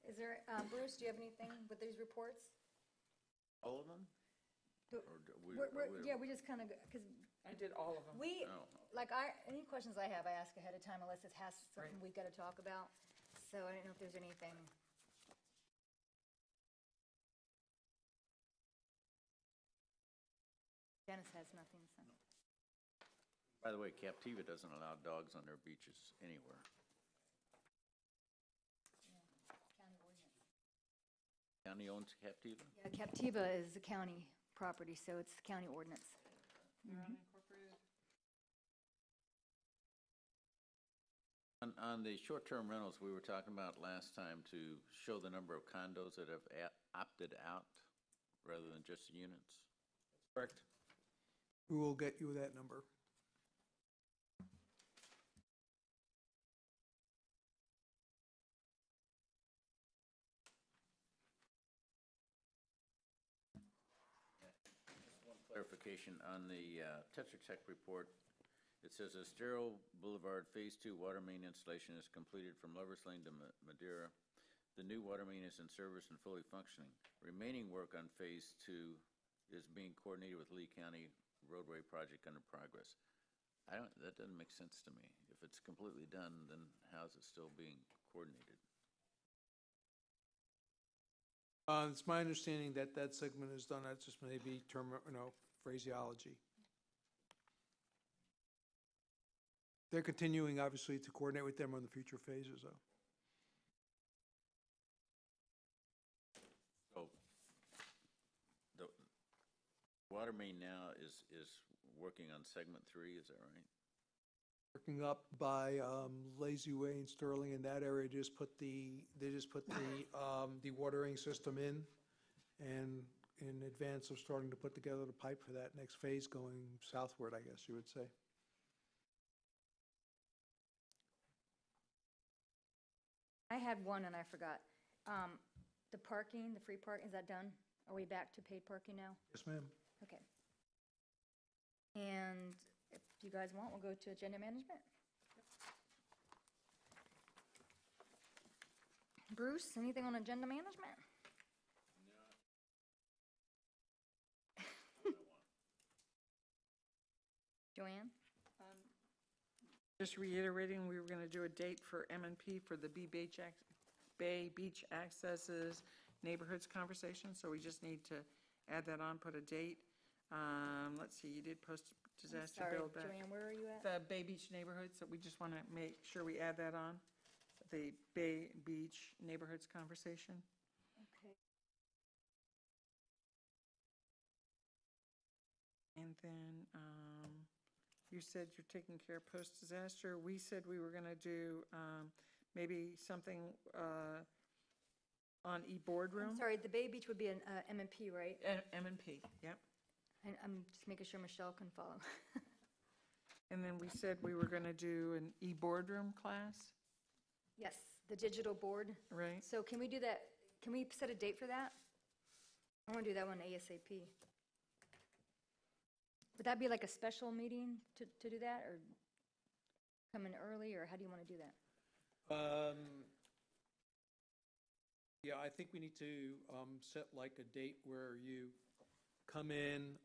[SPEAKER 3] Is there, Bruce, do you have anything with these reports?
[SPEAKER 7] All of them?
[SPEAKER 3] Do-
[SPEAKER 7] Or do we-
[SPEAKER 3] Yeah, we just kind of, because
[SPEAKER 4] I did all of them.
[SPEAKER 3] any questions I have, I ask ahead of time unless it has something
[SPEAKER 4] Right.
[SPEAKER 3] we've got to talk about. So I don't know if there's anything. Dennis has nothing, so.
[SPEAKER 7] By the way, Captiva doesn't allow dogs on their beaches anywhere.
[SPEAKER 3] County ordinance.
[SPEAKER 7] County owns Captiva?
[SPEAKER 3] Yeah, Captiva is a county property, so it's the county ordinance.
[SPEAKER 7] On the short-term rentals, we were talking about last time to show the number of condos that have opted out rather than just units. Correct?
[SPEAKER 6] We will get you that number.
[SPEAKER 7] clarification on the Tetra Tech report. It says Estero Boulevard Phase 2 water main installation is completed from Lovers Lane to Madeira. The new water main is in service and fully functioning. Remaining work on Phase 2 is being coordinated with Lee County roadway project under progress. That doesn't make sense to me. If it's completely done, then how's it still being coordinated?
[SPEAKER 6] It's my understanding that that segment is done. That's just maybe phraseology. They're continuing, obviously, to coordinate with them on the future phases, though.
[SPEAKER 7] So the water main now is working on segment 3, is that right?
[SPEAKER 6] Working up by Lazy Way and Sterling in that area, they just put the dewatering system in, and in advance of starting to put together the pipe for that next phase going southward, I guess you would say.
[SPEAKER 3] I had one and I forgot. The parking, the free parking, is that done? Are we back to paid parking now?
[SPEAKER 6] Yes, ma'am.
[SPEAKER 3] Okay. And if you guys want, we'll go to agenda management. Bruce, anything on agenda management? Joanne?
[SPEAKER 4] Just reiterating, we were going to do a date for M&P for the Bay Beach Accesses Neighborhoods conversation, so we just need to add that on, put a date. Let's see, you did post disaster
[SPEAKER 3] Sorry,
[SPEAKER 4] build back.
[SPEAKER 3] Joanne, where are you at?
[SPEAKER 4] The Bay Beach neighborhoods, so we just want to make sure we add that on, the Bay Beach neighborhoods conversation.
[SPEAKER 3] Okay.
[SPEAKER 4] And then you said you're taking care of post-disaster. We said we were going to do maybe something on e-boardroom.
[SPEAKER 3] I'm sorry, the Bay Beach would be an M&P, right?
[SPEAKER 4] M&P, yep.
[SPEAKER 3] And I'm just making sure Michelle can follow.
[SPEAKER 4] And then we said we were going to do an e-boardroom class,
[SPEAKER 3] Yes, the digital board.
[SPEAKER 4] right?
[SPEAKER 3] So can we do that? Can we set a date for that? I want to do that one ASAP. Would that be like a special meeting to do that, or come in early, or how do you want to do that?
[SPEAKER 6] Yeah, I think we need to set like a date where you come in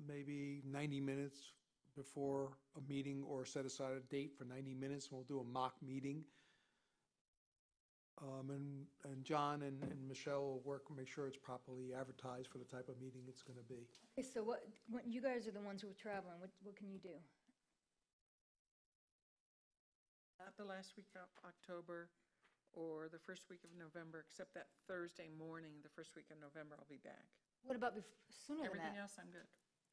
[SPEAKER 6] maybe 90 minutes before a meeting, or set aside a date for 90 minutes, and we'll do a mock meeting. And John and Michelle will work, make sure it's properly advertised for the type of meeting it's going to be.
[SPEAKER 3] Okay, so what, you guys are the ones who are traveling, what can you do?
[SPEAKER 4] Not the last week of October or the first week of November, except that Thursday morning, the first week of November, I'll be back.
[SPEAKER 3] What about sooner than
[SPEAKER 4] Everything
[SPEAKER 3] that?
[SPEAKER 4] else, I'm good.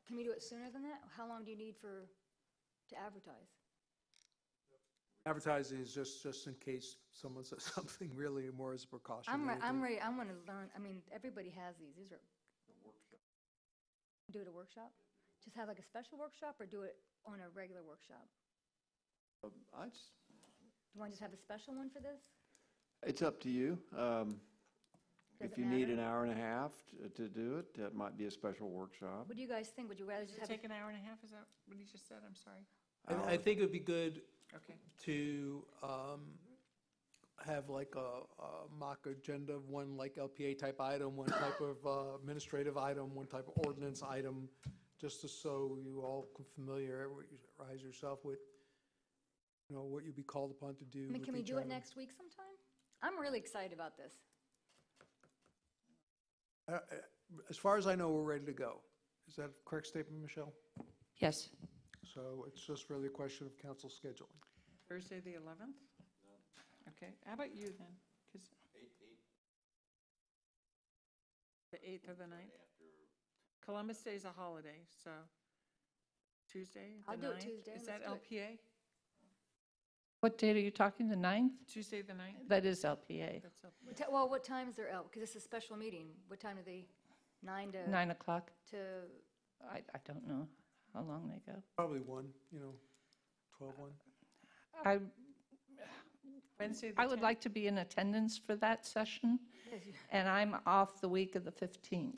[SPEAKER 3] Can we do it sooner than that? How long do you need to advertise?
[SPEAKER 6] Advertising is just in case someone says something, really more as a precaution.
[SPEAKER 3] I'm
[SPEAKER 6] than
[SPEAKER 3] ready,
[SPEAKER 6] anything.
[SPEAKER 3] I want to learn, I mean, everybody has these are. Do it a workshop? Just have like a special workshop, or do it on a regular workshop? Do you want to just have a special one for this?
[SPEAKER 2] It's up to you.
[SPEAKER 3] Does
[SPEAKER 2] If
[SPEAKER 3] it
[SPEAKER 2] you need
[SPEAKER 3] matter?
[SPEAKER 2] an hour and a half to do it, that might be a special workshop.
[SPEAKER 3] What do you guys think? Would you rather just
[SPEAKER 4] Does it
[SPEAKER 3] have?
[SPEAKER 4] take an hour and a half? Is that what you just said? I'm sorry.
[SPEAKER 6] I think it would be good
[SPEAKER 4] Okay.
[SPEAKER 6] to have like a mock agenda, one like LPA type item, one type of administrative item, one type of ordinance item, just so you all can familiarize yourself with, what you'd be called upon to do.
[SPEAKER 3] I mean,
[SPEAKER 6] with
[SPEAKER 3] can we
[SPEAKER 6] each
[SPEAKER 3] do it
[SPEAKER 6] item.
[SPEAKER 3] next week sometime? I'm really excited about this.
[SPEAKER 6] As far as I know, we're ready to go. Is that a correct statement, Michelle?
[SPEAKER 8] Yes.
[SPEAKER 6] So it's just really a question of council scheduling.
[SPEAKER 4] Thursday, the 11th? Okay. How about you then? 'Cause the 8th or the 9th? Columbus Day is a holiday, so Tuesday, the 9th?
[SPEAKER 3] I'll do it Tuesday.
[SPEAKER 4] Is
[SPEAKER 3] Let's
[SPEAKER 4] that
[SPEAKER 3] do it.
[SPEAKER 4] LPA?
[SPEAKER 8] What date are you talking, the 9th?
[SPEAKER 4] Tuesday, the 9th?
[SPEAKER 8] That is LPA,
[SPEAKER 4] That's LPA.
[SPEAKER 3] Well, what time is their, because it's a special meeting. What time do they, 9 to?
[SPEAKER 8] 9 o'clock.
[SPEAKER 3] To,
[SPEAKER 8] I don't know how long they go.
[SPEAKER 6] Probably 1, 12-1.
[SPEAKER 8] I
[SPEAKER 4] Wednesday, the 10th?
[SPEAKER 8] I would like to be in attendance for that session, and I'm off the week of the 15th.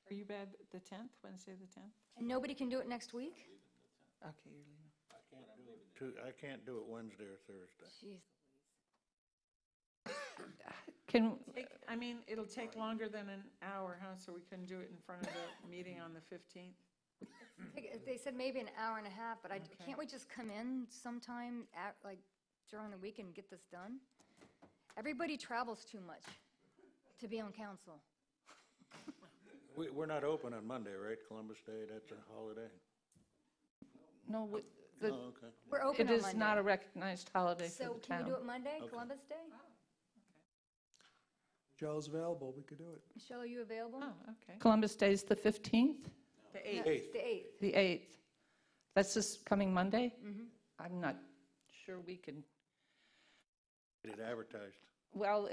[SPEAKER 4] Are you bad the 10th, Wednesday the 10th?
[SPEAKER 3] And nobody can do it next week?
[SPEAKER 4] Okay, you're leaving.
[SPEAKER 5] I can't do it Wednesday or Thursday.
[SPEAKER 3] Jeez.
[SPEAKER 4] I mean, it'll take longer than an hour, huh, so we couldn't do it in front of the meeting on the 15th?
[SPEAKER 3] They said maybe an hour and a half, but can't we just come in sometime like during the week and get this done? Everybody travels too much to be on council.
[SPEAKER 5] We're not open on Monday, right? Columbus Day, that's a holiday?
[SPEAKER 8] No,
[SPEAKER 5] Oh, okay.
[SPEAKER 3] We're open
[SPEAKER 8] it
[SPEAKER 3] on
[SPEAKER 8] is
[SPEAKER 3] Monday.
[SPEAKER 8] not a recognized holiday for
[SPEAKER 3] So
[SPEAKER 8] the
[SPEAKER 3] can we do
[SPEAKER 8] town.
[SPEAKER 3] it Monday,
[SPEAKER 5] Okay.
[SPEAKER 3] Columbus Day?
[SPEAKER 6] Michelle's available, we could do it.
[SPEAKER 3] Michelle, are you available?
[SPEAKER 4] Oh, okay.
[SPEAKER 8] Columbus Day is the 15th,
[SPEAKER 4] The
[SPEAKER 3] No,
[SPEAKER 4] 8th.
[SPEAKER 3] it's the 8th.
[SPEAKER 8] the 8th. That's this coming Monday? I'm not sure we can,
[SPEAKER 5] Get it advertised.
[SPEAKER 8] well,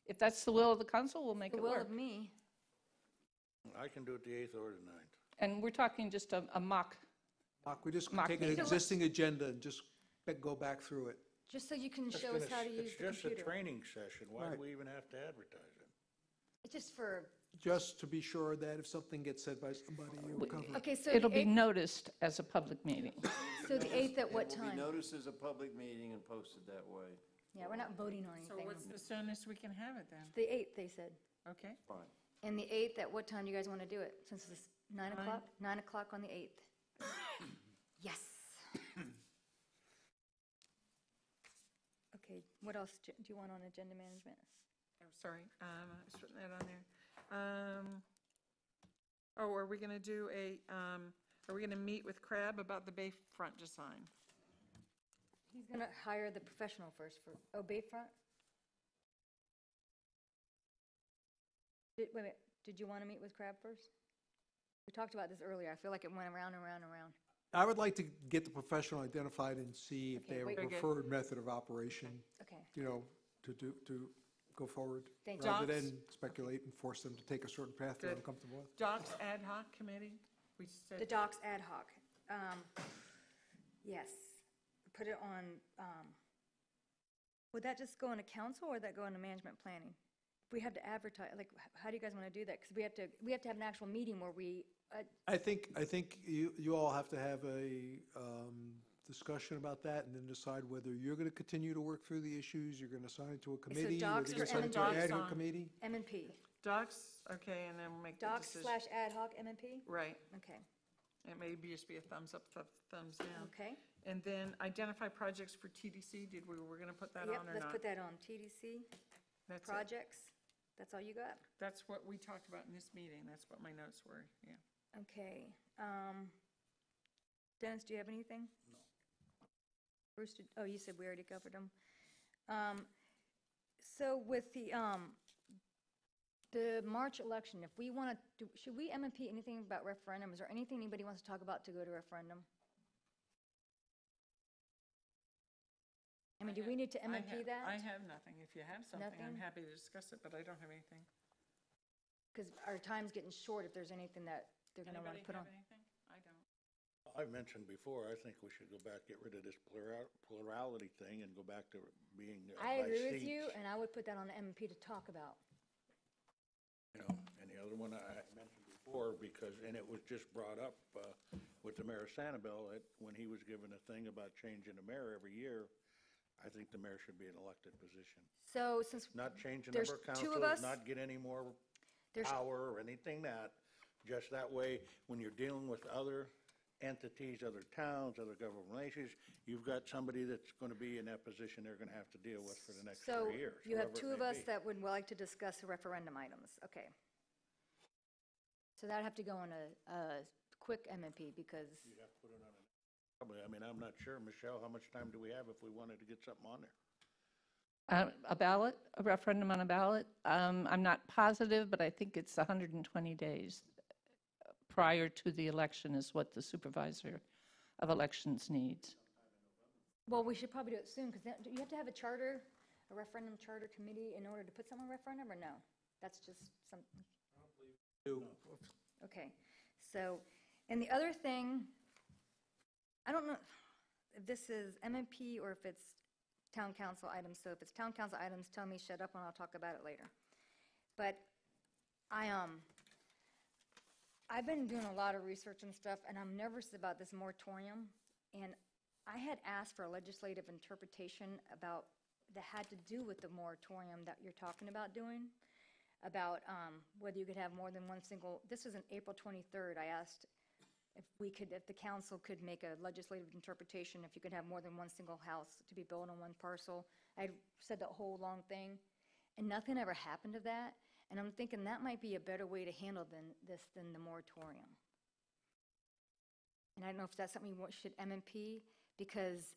[SPEAKER 8] if that's the will of the council, we'll make
[SPEAKER 3] The
[SPEAKER 8] it
[SPEAKER 3] will
[SPEAKER 8] work.
[SPEAKER 3] of me.
[SPEAKER 5] I can do it the 8th or the 9th.
[SPEAKER 8] And we're talking just a mock.
[SPEAKER 6] Mark, we just
[SPEAKER 8] Mark
[SPEAKER 6] take an
[SPEAKER 8] meeting.
[SPEAKER 6] existing agenda and just go back through it.
[SPEAKER 3] Just so you can
[SPEAKER 5] It's
[SPEAKER 3] show us
[SPEAKER 5] gonna-
[SPEAKER 3] how to use the
[SPEAKER 5] It's just a
[SPEAKER 3] computer.
[SPEAKER 5] training session. Why do
[SPEAKER 6] Right.
[SPEAKER 5] we even have to advertise it?
[SPEAKER 3] It's just for,
[SPEAKER 6] Just to be sure that if something gets said by somebody, you're covered.
[SPEAKER 3] okay, so
[SPEAKER 8] It'll
[SPEAKER 3] the
[SPEAKER 8] be
[SPEAKER 3] 8th,
[SPEAKER 8] noticed as a public meeting.
[SPEAKER 3] so the 8th at what
[SPEAKER 2] It will be
[SPEAKER 3] time?
[SPEAKER 2] noticed as a public meeting and posted that way.
[SPEAKER 3] Yeah, we're not voting on
[SPEAKER 4] So
[SPEAKER 3] anything.
[SPEAKER 4] what's the soonest we can have it then?
[SPEAKER 3] The 8th, they said.
[SPEAKER 4] Okay?
[SPEAKER 2] Fine.
[SPEAKER 3] And the 8th, at what time do you guys want to do it? Since it's 9
[SPEAKER 4] Nine.
[SPEAKER 3] o'clock? 9 o'clock on the 8th. Yes. Okay, what else do you want on agenda management?
[SPEAKER 4] I'm sorry, I was putting that on there. Oh, are we going to do are we going to meet with Crab about the Bayfront design?
[SPEAKER 3] He's going to hire the professional first for, Bayfront? Wait a minute, did you want to meet with Crab first? We talked about this earlier. I feel like it went around and around and around.
[SPEAKER 6] I would like to get the professional identified and see if
[SPEAKER 3] Okay,
[SPEAKER 6] they have
[SPEAKER 3] wait.
[SPEAKER 6] a
[SPEAKER 4] Very good.
[SPEAKER 6] preferred method of operation,
[SPEAKER 3] Okay,
[SPEAKER 6] to go forward.
[SPEAKER 3] Thank you.
[SPEAKER 6] Rather
[SPEAKER 4] Docs?
[SPEAKER 6] than speculate and force them to take a certain path they're
[SPEAKER 4] Good.
[SPEAKER 6] uncomfortable with.
[SPEAKER 4] Docs Ad Hoc Committee? We
[SPEAKER 3] the
[SPEAKER 4] said,
[SPEAKER 3] docs ad hoc. Yes, put it on, would that just go into council or would that go into management planning? If we have to advertise, like, how do you guys want to do that? Because we have to have an actual meeting where we,
[SPEAKER 6] I think you all have to have a discussion about that and then decide whether you're going to continue to work through the issues, you're going to assign it to a committee,
[SPEAKER 3] docs
[SPEAKER 6] whether you're
[SPEAKER 3] or
[SPEAKER 6] going to assign it to an ad
[SPEAKER 4] M&Ps
[SPEAKER 6] hoc
[SPEAKER 4] on?
[SPEAKER 6] committee.
[SPEAKER 3] M&P.
[SPEAKER 4] Docs, okay, and then we'll make the
[SPEAKER 3] Docs
[SPEAKER 4] decision.
[SPEAKER 3] slash ad hoc M&P?
[SPEAKER 4] Right,
[SPEAKER 3] Okay,
[SPEAKER 4] it may just be a thumbs up, thumbs down.
[SPEAKER 3] okay.
[SPEAKER 4] And then identify projects for TDC, we're going to put that
[SPEAKER 3] Yep,
[SPEAKER 4] on or
[SPEAKER 3] let's
[SPEAKER 4] not?
[SPEAKER 3] put that on. TDC,
[SPEAKER 4] That's it.
[SPEAKER 3] projects, that's all you got?
[SPEAKER 4] That's what we talked about in this meeting, that's what my notes were, yeah.
[SPEAKER 3] Okay. Dennis, do you have anything? No. Bruce, oh, you said we already covered them. So with the March election, if we want to do, should we M&P anything about referendum? Is there anything anybody wants to talk about to go to referendum? I mean, do we need to M&P that?
[SPEAKER 4] I have nothing. If you have something, I'm
[SPEAKER 3] Nothing?
[SPEAKER 4] happy to discuss it, but I don't have anything.
[SPEAKER 3] Because our time's getting short if there's anything that they're going to want
[SPEAKER 4] Anybody
[SPEAKER 3] to put on.
[SPEAKER 4] have anything? I don't.
[SPEAKER 5] I've mentioned before, I think we should go back, get rid of this plurality thing and go back to being
[SPEAKER 3] I
[SPEAKER 5] by
[SPEAKER 3] agree with you,
[SPEAKER 5] seats.
[SPEAKER 3] and I would put that on the M&P to talk about.
[SPEAKER 5] And the other one I mentioned before, because, and it was just brought up with the mayor of Sanibel, when he was given a thing about changing the mayor every year, I think the mayor should be an elected position.
[SPEAKER 3] So since
[SPEAKER 5] Not change the
[SPEAKER 3] There's
[SPEAKER 5] number of
[SPEAKER 3] two of
[SPEAKER 5] councils,
[SPEAKER 3] us.
[SPEAKER 5] not get any more
[SPEAKER 3] there's,
[SPEAKER 5] power or anything that, just that way, when you're dealing with other entities, other towns, other government relations, you've got somebody that's going to be in that position they're going to have to deal with for the next
[SPEAKER 3] so
[SPEAKER 5] 3 years.
[SPEAKER 3] you have
[SPEAKER 5] whoever it
[SPEAKER 3] two of
[SPEAKER 5] may
[SPEAKER 3] us
[SPEAKER 5] be.
[SPEAKER 3] that would like to discuss the referendum items, okay. So that'd have to go on a quick M&P because,
[SPEAKER 5] You'd have to put it on a, probably, I mean, I'm not sure, Michelle, how much time do we have if we wanted to get something on there?
[SPEAKER 8] A ballot, a referendum on a ballot? I'm not positive, but I think it's 120 days prior to the election is what the supervisor of elections needs.
[SPEAKER 3] well, we should probably do it soon because you have to have a referendum charter committee in order to put someone on referendum or no? That's just some, okay. So, and the other thing, I don't know if this is M&P or if it's town council items. So if it's town council items, tell me shut up and I'll talk about it later. But I've been doing a lot of research and stuff, and I'm nervous about this moratorium. And I had asked for a legislative interpretation about, that had to do with the moratorium that you're talking about doing, about whether you could have more than one single, this was in April 23rd, I asked if the council could make a legislative interpretation, if you could have more than one single house to be built on one parcel. I said that whole long thing, and nothing ever happened of that. And I'm thinking that might be a better way to handle than the moratorium. And I don't know if that's something we should MMP, because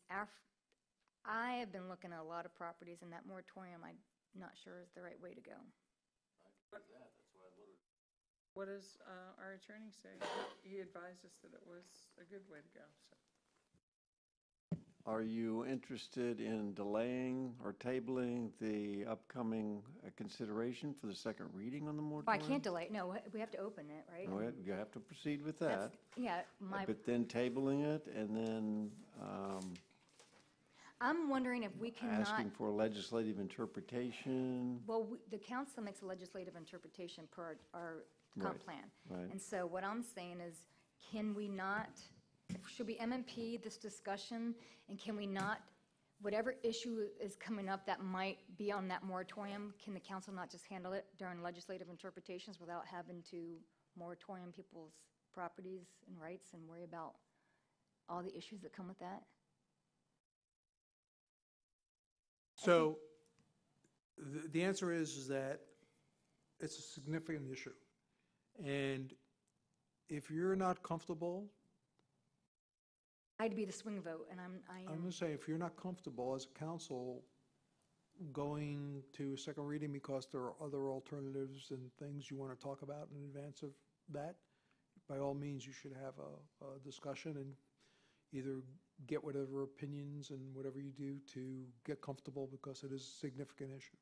[SPEAKER 3] I have been looking at a lot of properties, and that moratorium, I'm not sure is the right way to go.
[SPEAKER 4] What does our attorney say? He advised us that it was a good way to go, so.
[SPEAKER 2] Are you interested in delaying or tabling the upcoming consideration for the second reading on the
[SPEAKER 3] Well, I
[SPEAKER 2] moratorium?
[SPEAKER 3] can't delay, no, we have to open it, right?
[SPEAKER 2] No, you have to proceed with
[SPEAKER 3] That's-
[SPEAKER 2] that.
[SPEAKER 3] Yeah,
[SPEAKER 2] But then tabling it and then
[SPEAKER 3] I'm wondering if we cannot,
[SPEAKER 2] asking for legislative interpretation.
[SPEAKER 3] well, the council makes a legislative interpretation per our comp
[SPEAKER 2] Right,
[SPEAKER 3] plan.
[SPEAKER 2] right.
[SPEAKER 3] And so what I'm saying is, can we not, should we MMP this discussion, and can we not, whatever issue is coming up that might be on that moratorium, can the council not just handle it during legislative interpretations without having to moratorium people's properties and rights and worry about all the issues that come with that?
[SPEAKER 6] So the answer is that it's a significant issue. And if you're not comfortable,
[SPEAKER 3] I'd be the swing vote, and I
[SPEAKER 6] I'm
[SPEAKER 3] am.
[SPEAKER 6] going to say, if you're not comfortable as a council going to a second reading because there are other alternatives and things you want to talk about in advance of that, by all means, you should have a discussion and either get whatever opinions and whatever you do to get comfortable, because it is a significant issue.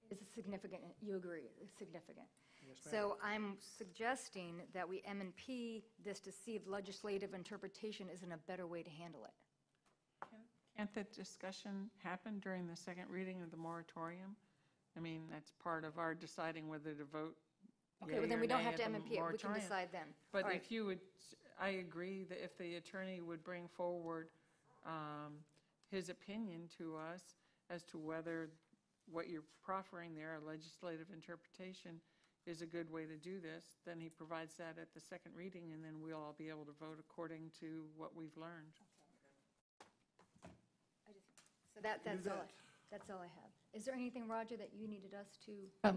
[SPEAKER 3] It's a significant, you agree, it's significant.
[SPEAKER 6] Yes, ma'am.
[SPEAKER 3] So I'm suggesting that we M&P this to see if legislative interpretation isn't a better way to handle it.
[SPEAKER 4] Can't that discussion happen during the second reading of the moratorium? I mean, that's part of our deciding whether to vote
[SPEAKER 3] Okay,
[SPEAKER 4] yea
[SPEAKER 3] well, then
[SPEAKER 4] or
[SPEAKER 3] we don't
[SPEAKER 4] nay
[SPEAKER 3] have to
[SPEAKER 4] at the
[SPEAKER 3] M&P it, we can
[SPEAKER 4] moratorium.
[SPEAKER 3] decide then.
[SPEAKER 4] But
[SPEAKER 3] All right.
[SPEAKER 4] if you would, I agree that if the attorney would bring forward his opinion to us as to whether what you're proffering there, a legislative interpretation, is a good way to do this, then he provides that at the second reading, and then we'll all be able to vote according to what we've learned.
[SPEAKER 3] So that's all I have. Is there anything, Roger, that you needed us to?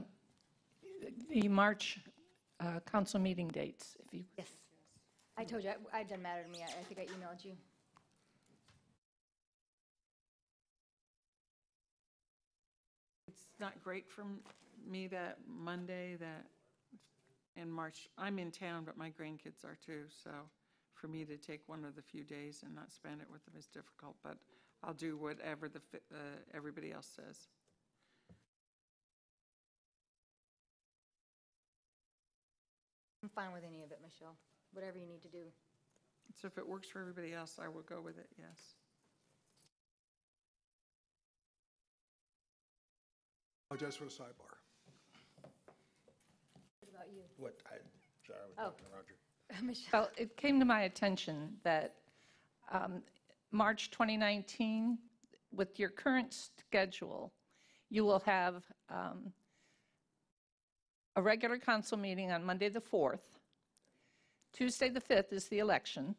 [SPEAKER 8] The March council meeting dates, if you,
[SPEAKER 3] Yes. I told you, it doesn't matter to me. I think I emailed you.
[SPEAKER 4] It's not great for me that Monday, that in March, I'm in town, but my grandkids are too, so for me to take one of the few days and not spend it with them is difficult, but I'll do whatever everybody else says.
[SPEAKER 3] I'm fine with any of it, Michelle. Whatever you need to do.
[SPEAKER 4] So if it works for everybody else, I will go with it, yes.
[SPEAKER 6] Just for the sidebar.
[SPEAKER 3] What about you?
[SPEAKER 5] Sorry, I was
[SPEAKER 3] Oh.
[SPEAKER 5] talking to Roger.
[SPEAKER 3] Michelle?
[SPEAKER 8] well, it came to my attention that March 2019, with your current schedule, you will have a regular council meeting on Monday, the 4th. Tuesday, the 5th is the election.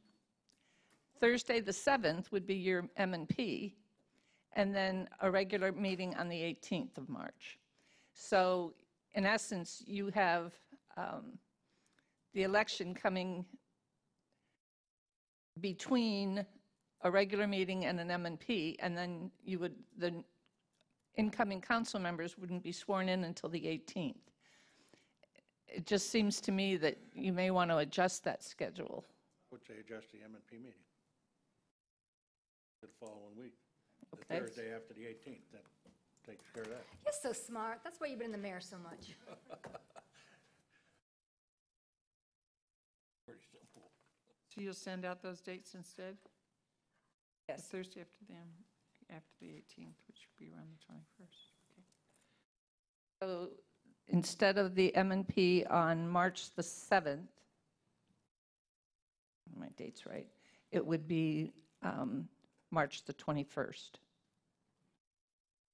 [SPEAKER 8] Thursday, the 7th would be your M&P, and then a regular meeting on the 18th of March. So in essence, you have the election coming between a regular meeting and an M&P, and then the incoming council members wouldn't be sworn in until the 18th. It just seems to me that you may want to adjust that schedule.
[SPEAKER 5] I would say adjust the M&P meeting. The following week, the
[SPEAKER 8] Okay.
[SPEAKER 5] Thursday after the 18th, that takes care of that.
[SPEAKER 3] You're so smart. That's why you've been in the mayor so much.
[SPEAKER 5] Pretty simple.
[SPEAKER 4] So you'll send out those dates instead?
[SPEAKER 8] Yes.
[SPEAKER 4] Thursday after the 18th, which would be around the 21st. Okay.
[SPEAKER 8] So instead of the M&P on March the 7th, my date's right, it would be March the 21st.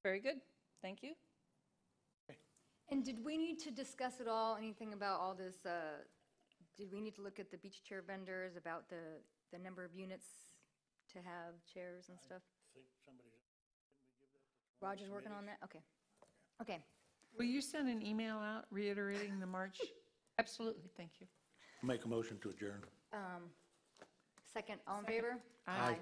[SPEAKER 8] Very good. Thank you.
[SPEAKER 3] And did we need to discuss at all, anything about all this, did we need to look at the beach chair vendors, about the number of units to have chairs and stuff? Roger's working on that? Okay. Okay.
[SPEAKER 4] Will you send an email out reiterating the March?
[SPEAKER 8] Absolutely, thank you.
[SPEAKER 5] Make a motion to adjourn.
[SPEAKER 3] Second, all in favor?
[SPEAKER 4] Aye.